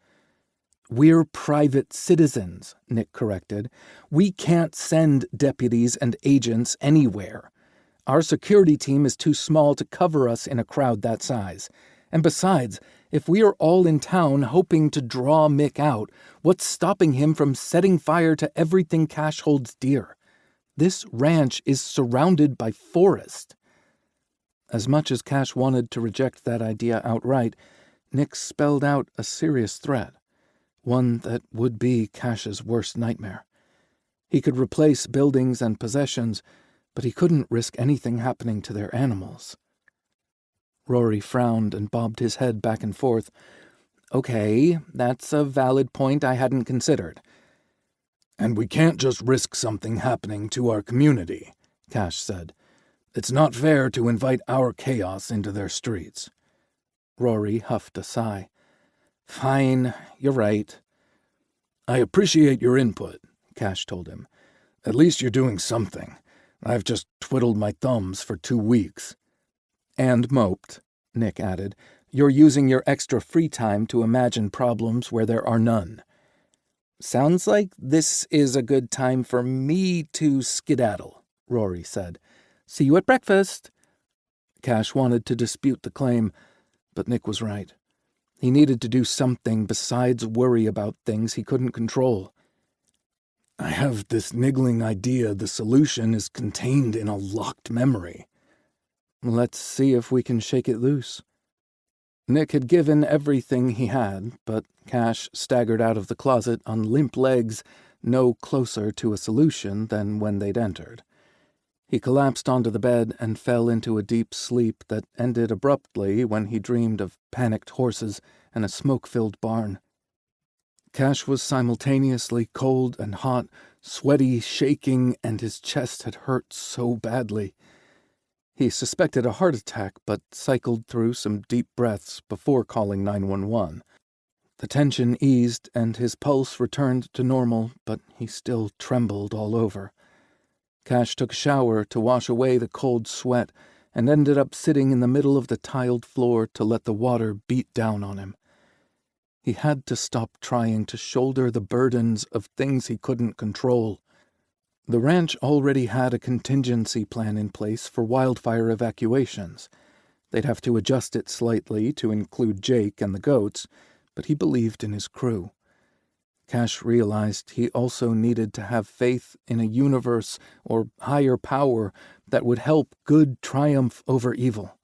We're private citizens, Nick corrected. We can't send deputies and agents anywhere. Our security team is too small to cover us in a crowd that size. And besides, if we are all in town hoping to draw Mick out, what's stopping him from setting fire to everything Cash holds dear? This ranch is surrounded by forest. As much as Cash wanted to reject that idea outright, Nick spelled out a serious threat, one that would be Cash's worst nightmare. He could replace buildings and possessions, but he couldn't risk anything happening to their animals. Rory frowned and bobbed his head back and forth. Okay, that's a valid point I hadn't considered. And we can't just risk something happening to our community, Cash said. It's not fair to invite our chaos into their streets. Rory huffed a sigh. Fine, you're right. I appreciate your input, Cash told him. At least you're doing something. I've just twiddled my thumbs for 2 weeks. And moped, Nick added. You're using your extra free time to imagine problems where there are none. Sounds like this is a good time for me to skedaddle, Rory said. See you at breakfast. Cash wanted to dispute the claim, but Nick was right. He needed to do something besides worry about things he couldn't control. I have this niggling idea the solution is contained in a locked memory. Let's see if we can shake it loose. Nick had given everything he had, but Cash staggered out of the closet on limp legs, no closer to a solution than when they'd entered. He collapsed onto the bed and fell into a deep sleep that ended abruptly when he dreamed of panicked horses and a smoke-filled barn. Cash was simultaneously cold and hot, sweaty, shaking, and his chest had hurt so badly. He suspected a heart attack, but cycled through some deep breaths before calling 911. The tension eased, and his pulse returned to normal, but he still trembled all over. Cash took a shower to wash away the cold sweat, and ended up sitting in the middle of the tiled floor to let the water beat down on him. He had to stop trying to shoulder the burdens of things he couldn't control. The ranch already had a contingency plan in place for wildfire evacuations. They'd have to adjust it slightly to include Jake and the goats, but he believed in his crew. Cash realized he also needed to have faith in a universe or higher power that would help good triumph over evil.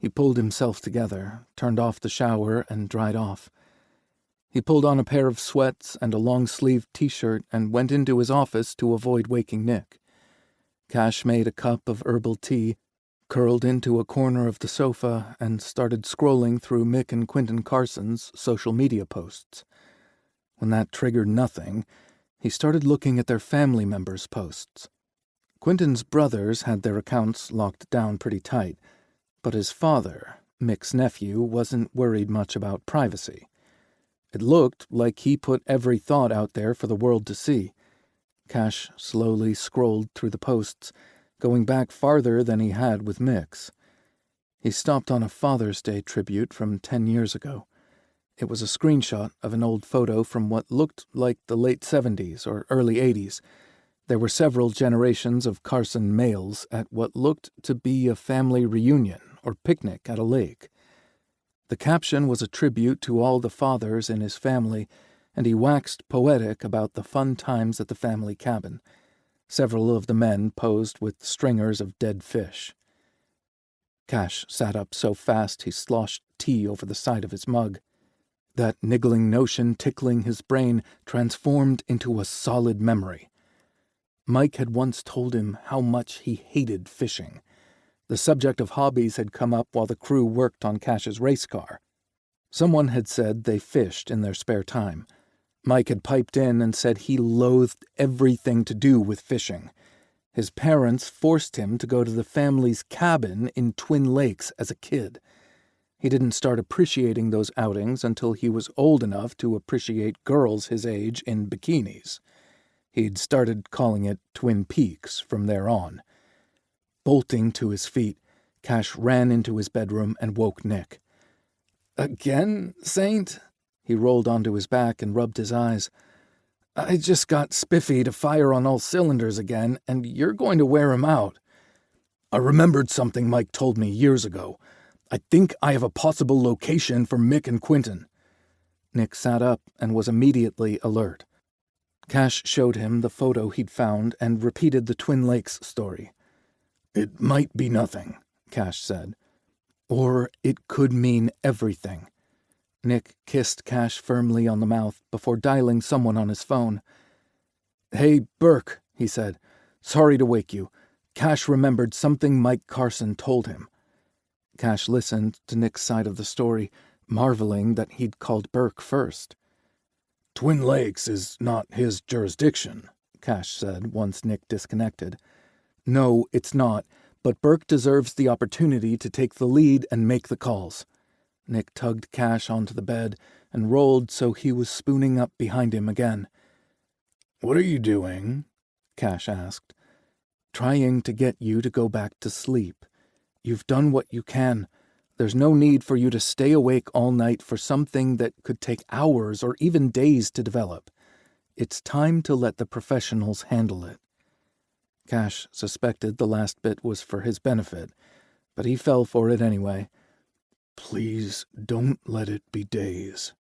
He pulled himself together, turned off the shower, and dried off. He pulled on a pair of sweats and a long-sleeved t-shirt and went into his office to avoid waking Nick. Cash made a cup of herbal tea, curled into a corner of the sofa, and started scrolling through Mick and Quentin Carson's social media posts. When that triggered nothing, he started looking at their family members' posts. Quentin's brothers had their accounts locked down pretty tight, but his father, Mick's nephew, wasn't worried much about privacy. It looked like he put every thought out there for the world to see. Cash slowly scrolled through the posts, going back farther than he had with Mick's. He stopped on a Father's Day tribute from 10 years ago. It was a screenshot of an old photo from what looked like the late 70s or early 80s. There were several generations of Carson males at what looked to be a family reunion or picnic at a lake. The caption was a tribute to all the fathers in his family, and he waxed poetic about the fun times at the family cabin. Several of the men posed with stringers of dead fish. Cash sat up so fast he sloshed tea over the side of his mug. That niggling notion tickling his brain transformed into a solid memory. Mike had once told him how much he hated fishing. The subject of hobbies had come up while the crew worked on Cash's race car. Someone had said they fished in their spare time. Mike had piped in and said he loathed everything to do with fishing. His parents forced him to go to the family's cabin in Twin Lakes as a kid. He didn't start appreciating those outings until he was old enough to appreciate girls his age in bikinis. He'd started calling it Twin Peaks from there on. Bolting to his feet, Cash ran into his bedroom and woke Nick. "Again, Saint?" He rolled onto his back and rubbed his eyes. "I just got spiffy to fire on all cylinders again, and you're going to wear him out." "I remembered something Mike told me years ago. I think I have a possible location for Mick and Quentin." Nick sat up and was immediately alert. Cash showed him the photo he'd found and repeated the Twin Lakes story. "It might be nothing," Cash said. "Or it could mean everything." Nick kissed Cash firmly on the mouth before dialing someone on his phone. "Hey, Burke," he said. "Sorry to wake you. Cash remembered something Mike Carson told him." Cash listened to Nick's side of the story, marveling that he'd called Burke first. "Twin Lakes is not his jurisdiction," Cash said once Nick disconnected. "No, it's not, but Burke deserves the opportunity to take the lead and make the calls." Nick tugged Cash onto the bed and rolled so he was spooning up behind him again. "What are you doing?" Cash asked. "Trying to get you to go back to sleep. You've done what you can. There's no need for you to stay awake all night for something that could take hours or even days to develop. It's time to let the professionals handle it." Cash suspected the last bit was for his benefit, but he fell for it anyway. "Please don't let it be days."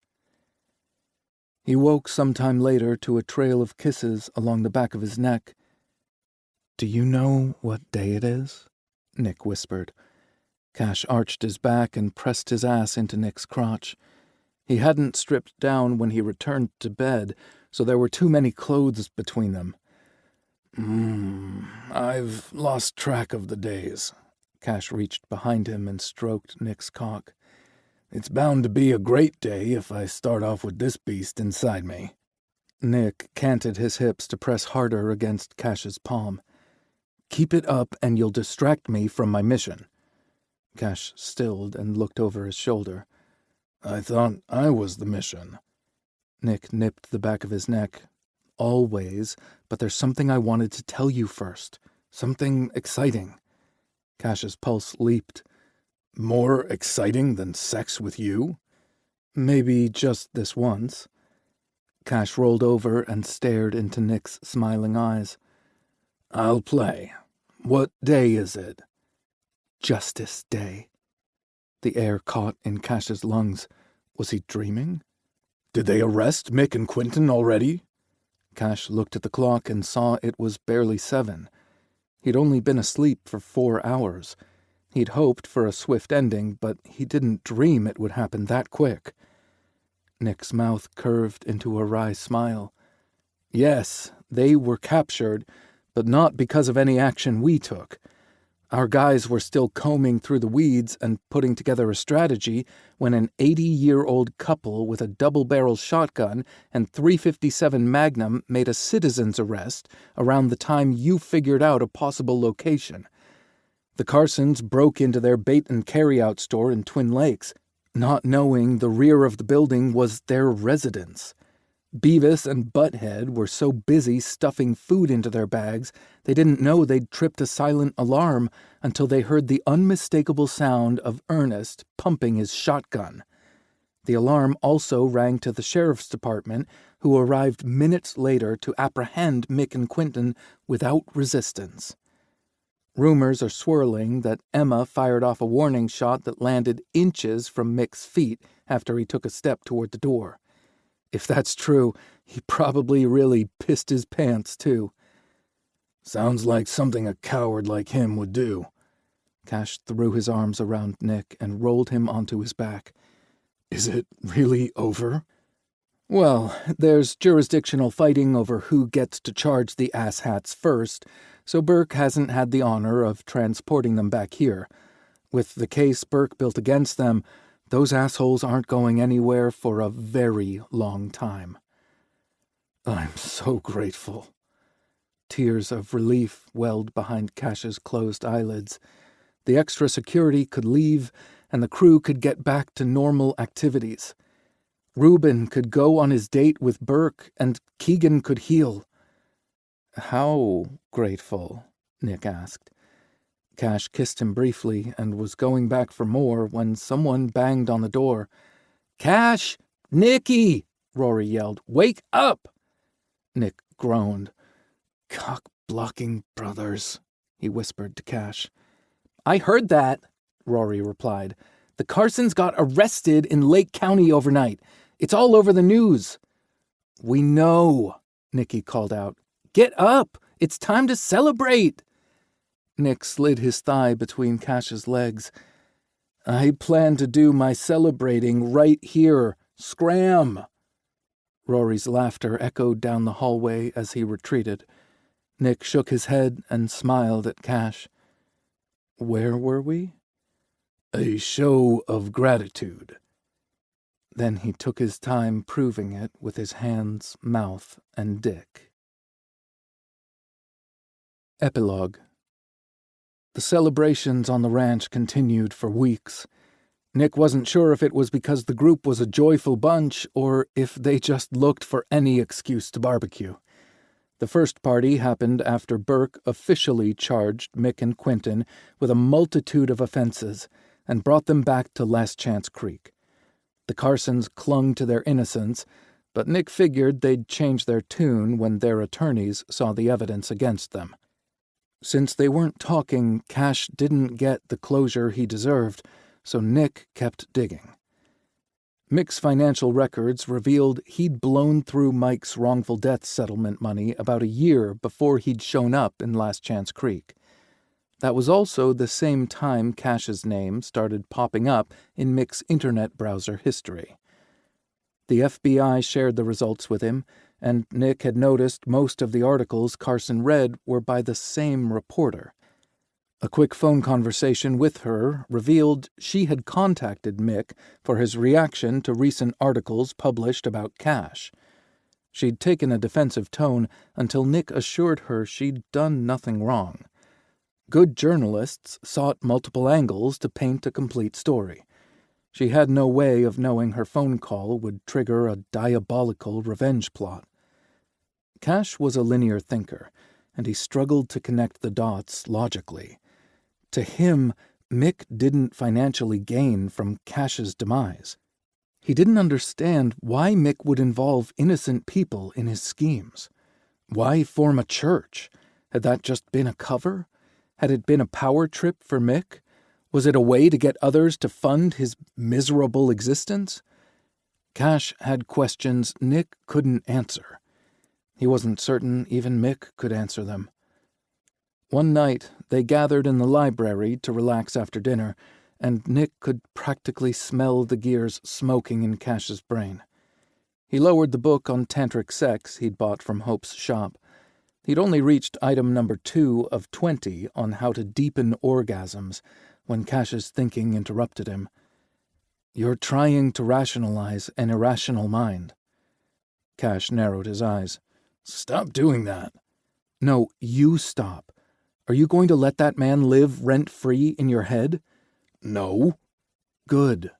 He woke sometime later to a trail of kisses along the back of his neck. "Do you know what day it is?" Nick whispered. Cash arched his back and pressed his ass into Nick's crotch. He hadn't stripped down when he returned to bed, so there were too many clothes between them. I've lost track of the days." Cash reached behind him and stroked Nick's cock. "It's bound to be a great day if I start off with this beast inside me." Nick canted his hips to press harder against Cash's palm. "Keep it up and you'll distract me from my mission." Cash stilled and looked over his shoulder. "I thought I was the mission." Nick nipped the back of his neck. "Always, but there's something I wanted to tell you first. Something exciting." Cash's pulse leaped. "More exciting than sex with you?" "Maybe just this once." Cash rolled over and stared into Nick's smiling eyes. I'll play. What day is it? Justice Day. The air caught in Cash's lungs. Was he dreaming? Did they arrest Mick and Quentin already? Cash looked at the clock and saw it was barely 7. He'd only been asleep for 4 hours. He'd hoped for a swift ending, but he didn't dream it would happen that quick. Nick's mouth curved into a wry smile. Yes, they were captured, but not because of any action we took. Our guys were still combing through the weeds and putting together a strategy when an 80-year-old couple with a double-barrel shotgun and .357 Magnum made a citizen's arrest around the time you figured out a possible location. The Carsons broke into their bait-and-carry-out store in Twin Lakes, not knowing the rear of the building was their residence. Beavis and Butthead were so busy stuffing food into their bags, they didn't know they'd tripped a silent alarm until they heard the unmistakable sound of Ernest pumping his shotgun. The alarm also rang to the sheriff's department, who arrived minutes later to apprehend Mick and Quentin without resistance. Rumors are swirling that Emma fired off a warning shot that landed inches from Mick's feet after he took a step toward the door. If that's true, he probably really pissed his pants, too. Sounds like something a coward like him would do. Cash threw his arms around Nick and rolled him onto his back. Is it really over? Well, there's jurisdictional fighting over who gets to charge the asshats first, so Burke hasn't had the honor of transporting them back here. With the case Burke built against them, those assholes aren't going anywhere for a very long time. I'm so grateful. Tears of relief welled behind Cash's closed eyelids. The extra security could leave, and the crew could get back to normal activities. Reuben could go on his date with Burke, and Keegan could heal. How grateful? Nick asked. Cash kissed him briefly and was going back for more when someone banged on the door. "Cash! Nicky!" Rory yelled. "Wake up!" Nick groaned. "Cock-blocking brothers," he whispered to Cash. "I heard that," Rory replied. "The Carsons got arrested in Lake County overnight. It's all over the news." "We know," Nicky called out. "Get up! It's time to celebrate!" Nick slid his thigh between Cash's legs. "I plan to do my celebrating right here. Scram!" Rory's laughter echoed down the hallway as he retreated. Nick shook his head and smiled at Cash. "Where were we?" "A show of gratitude." Then he took his time proving it with his hands, mouth, and dick. Epilogue. The celebrations on the ranch continued for weeks. Nick wasn't sure if it was because the group was a joyful bunch or if they just looked for any excuse to barbecue. The first party happened after Burke officially charged Mick and Quentin with a multitude of offenses and brought them back to Last Chance Creek. The Carsons clung to their innocence, but Nick figured they'd change their tune when their attorneys saw the evidence against them. Since they weren't talking, Cash didn't get the closure he deserved, so Nick kept digging. Mick's financial records revealed he'd blown through Mike's wrongful death settlement money about a year before he'd shown up in Last Chance Creek. That was also the same time Cash's name started popping up in Mick's internet browser history. The FBI shared the results with him, and Nick had noticed most of the articles Carson read were by the same reporter. A quick phone conversation with her revealed she had contacted Mick for his reaction to recent articles published about Cash. She'd taken a defensive tone until Nick assured her she'd done nothing wrong. Good journalists sought multiple angles to paint a complete story. She had no way of knowing her phone call would trigger a diabolical revenge plot. Cash was a linear thinker, and he struggled to connect the dots logically. To him, Mick didn't financially gain from Cash's demise. He didn't understand why Mick would involve innocent people in his schemes. Why form a church? Had that just been a cover? Had it been a power trip for Mick? Was it a way to get others to fund his miserable existence? Cash had questions Nick couldn't answer. He wasn't certain even Mick could answer them. One night, they gathered in the library to relax after dinner, and Nick could practically smell the gears smoking in Cash's brain. He lowered the book on tantric sex he'd bought from Hope's shop. He'd only reached item number 2 of 20 on how to deepen orgasms when Cash's thinking interrupted him. "You're trying to rationalize an irrational mind." Cash narrowed his eyes. "Stop doing that." "No, you stop. Are you going to let that man live rent-free in your head?" "No." "Good."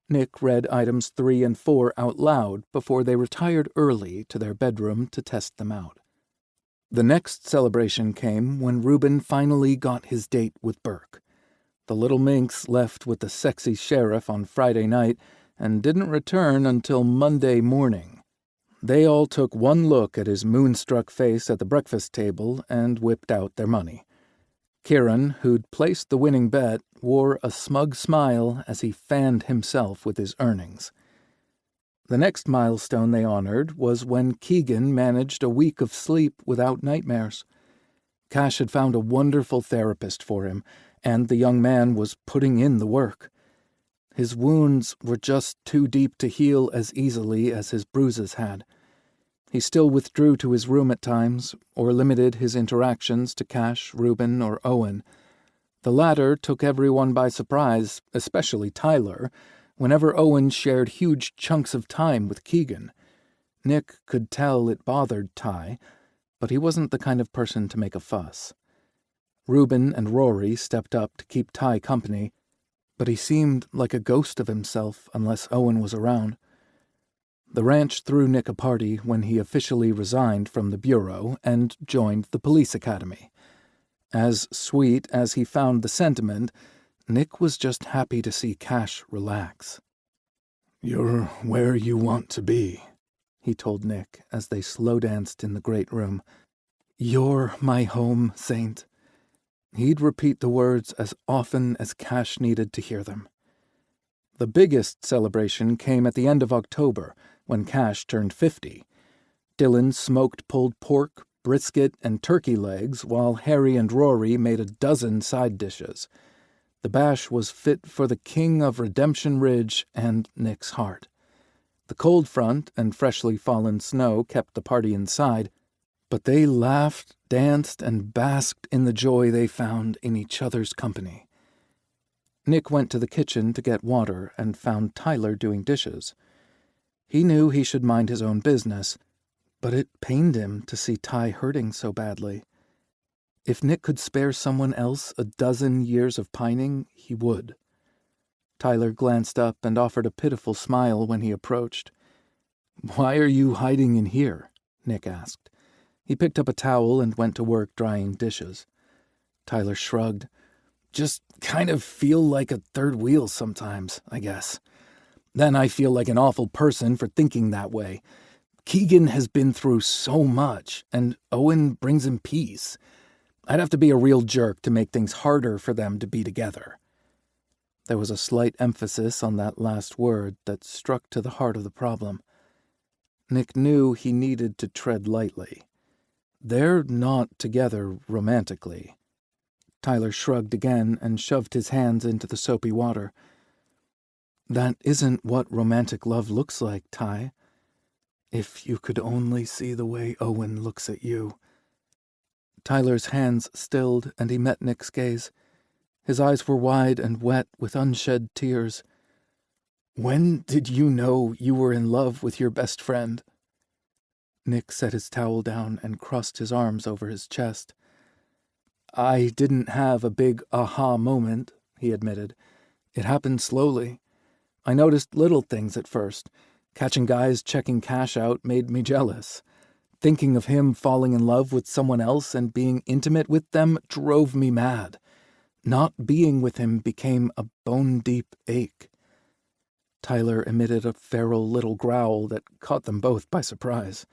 Nick read items 3 and 4 out loud before they retired early to their bedroom to test them out. The next celebration came when Reuben finally got his date with Burke. The little minx left with the sexy sheriff on Friday night and didn't return until Monday morning. They all took one look at his moonstruck face at the breakfast table and whipped out their money. Kieran, who'd placed the winning bet, wore a smug smile as he fanned himself with his earnings. The next milestone they honored was when Keegan managed a week of sleep without nightmares. Cash had found a wonderful therapist for him, and the young man was putting in the work. His wounds were just too deep to heal as easily as his bruises had. He still withdrew to his room at times, or limited his interactions to Cash, Reuben, or Owen. The latter took everyone by surprise, especially Tyler, whenever Owen shared huge chunks of time with Keegan. Nick could tell it bothered Ty, but he wasn't the kind of person to make a fuss. Reuben and Rory stepped up to keep Ty company, but he seemed like a ghost of himself unless Owen was around. The ranch threw Nick a party when he officially resigned from the bureau and joined the police academy. As sweet as he found the sentiment, Nick was just happy to see Cash relax. "You're where you want to be," he told Nick as they slow-danced in the great room. "You're my home, Saint." He'd repeat the words as often as Cash needed to hear them. The biggest celebration came at the end of October, when Cash turned 50. Dylan smoked pulled pork, brisket, and turkey legs, while Harry and Rory made a dozen side dishes. The bash was fit for the king of Redemption Ridge and Nick's heart. The cold front and freshly fallen snow kept the party inside, but they laughed, danced, and basked in the joy they found in each other's company. Nick went to the kitchen to get water and found Tyler doing dishes. He knew he should mind his own business, but it pained him to see Ty hurting so badly. If Nick could spare someone else a dozen years of pining, he would. Tyler glanced up and offered a pitiful smile when he approached. "Why are you hiding in here?" Nick asked. He picked up a towel and went to work drying dishes. Tyler shrugged. "Just kind of feel like a third wheel sometimes, I guess. Then I feel like an awful person for thinking that way. Keegan has been through so much, and Owen brings him peace. I'd have to be a real jerk to make things harder for them to be together." There was a slight emphasis on that last word that struck to the heart of the problem. Nick knew he needed to tread lightly. They're not together romantically. Tyler shrugged again and shoved his hands into the soapy water. "That isn't what romantic love looks like, Ty. If you could only see the way Owen looks at you." Tyler's hands stilled, and he met Nick's gaze. His eyes were wide and wet with unshed tears. "When did you know you were in love with your best friend?" Nick set his towel down and crossed his arms over his chest. "I didn't have a big aha moment," he admitted. "It happened slowly. I noticed little things at first. Catching guys checking Cash out made me jealous. Thinking of him falling in love with someone else and being intimate with them drove me mad. Not being with him became a bone-deep ache." Tyler emitted a feral little growl that caught them both by surprise.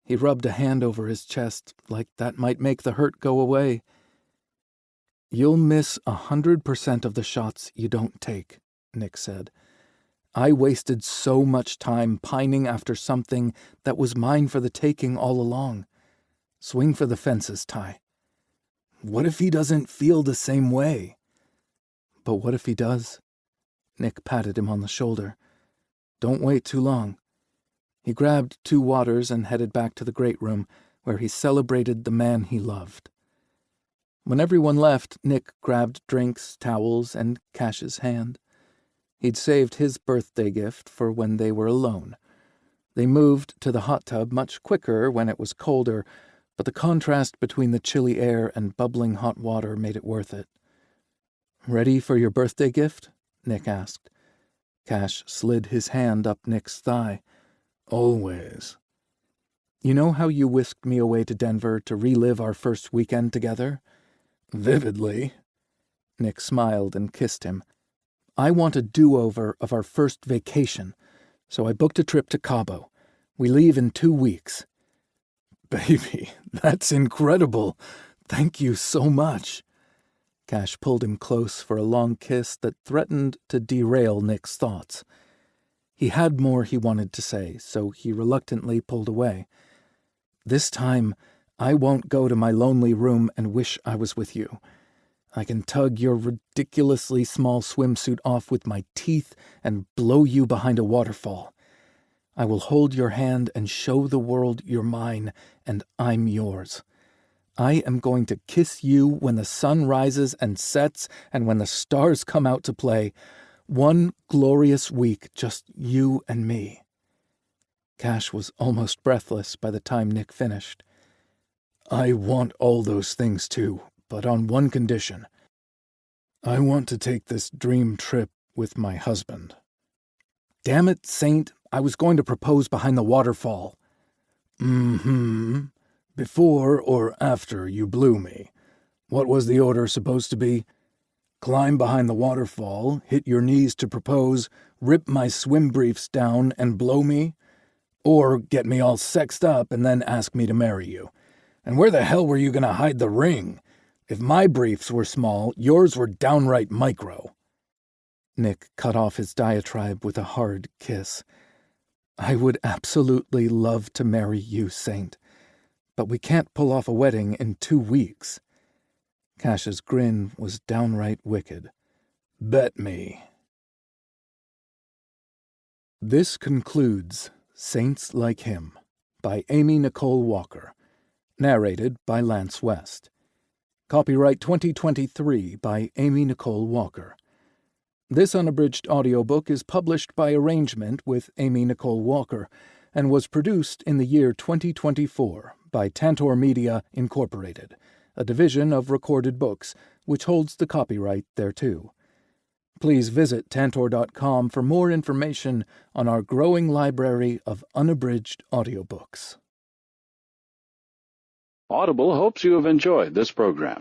He rubbed a hand over his chest, like that might make the hurt go away. "You'll miss 100% of the shots you don't take," Nick said. "I wasted so much time pining after something that was mine for the taking all along. Swing for the fences, Ty." "What if he doesn't feel the same way?" "But what if he does?" Nick patted him on the shoulder. "Don't wait too long." He grabbed 2 waters and headed back to the great room, where he celebrated the man he loved. When everyone left, Nick grabbed drinks, towels, and Cash's hand. He'd saved his birthday gift for when they were alone. They moved to the hot tub much quicker when it was colder, but the contrast between the chilly air and bubbling hot water made it worth it. "Ready for your birthday gift?" Nick asked. Cash slid his hand up Nick's thigh. "Always." "You know how you whisked me away to Denver to relive our first weekend together?" "Vividly." Nick smiled and kissed him. "I want a do-over of our first vacation, so I booked a trip to Cabo. We leave in 2 weeks. "Baby, that's incredible. Thank you so much." Cash pulled him close for a long kiss that threatened to derail Nick's thoughts. He had more he wanted to say, so he reluctantly pulled away. "This time, I won't go to my lonely room and wish I was with you. I can tug your ridiculously small swimsuit off with my teeth and blow you behind a waterfall. I will hold your hand and show the world you're mine, and I'm yours. I am going to kiss you when the sun rises and sets and when the stars come out to play. One glorious week, just you and me." Cash was almost breathless by the time Nick finished. "I want all those things too, but on one condition. I want to take this dream trip with my husband." "Damn it, Saint, I was going to propose behind the waterfall." "Mm-hmm. Before or after you blew me? What was the order supposed to be? Climb behind the waterfall, hit your knees to propose, rip my swim briefs down and blow me? Or get me all sexed up and then ask me to marry you? And where the hell were you going to hide the ring? If my briefs were small, yours were downright micro." Nick cut off his diatribe with a hard kiss. "I would absolutely love to marry you, Saint. But we can't pull off a wedding in 2 weeks." Cash's grin was downright wicked. "Bet me." This concludes Saints Like Him by Aimee Nicole Walker, narrated by Lance West. Copyright 2023 by Aimee Nicole Walker. This unabridged audiobook is published by arrangement with Aimee Nicole Walker and was produced in the year 2024 by Tantor Media, Incorporated, a division of Recorded Books, which holds the copyright thereto. Please visit tantor.com for more information on our growing library of unabridged audiobooks. Audible hopes you have enjoyed this program.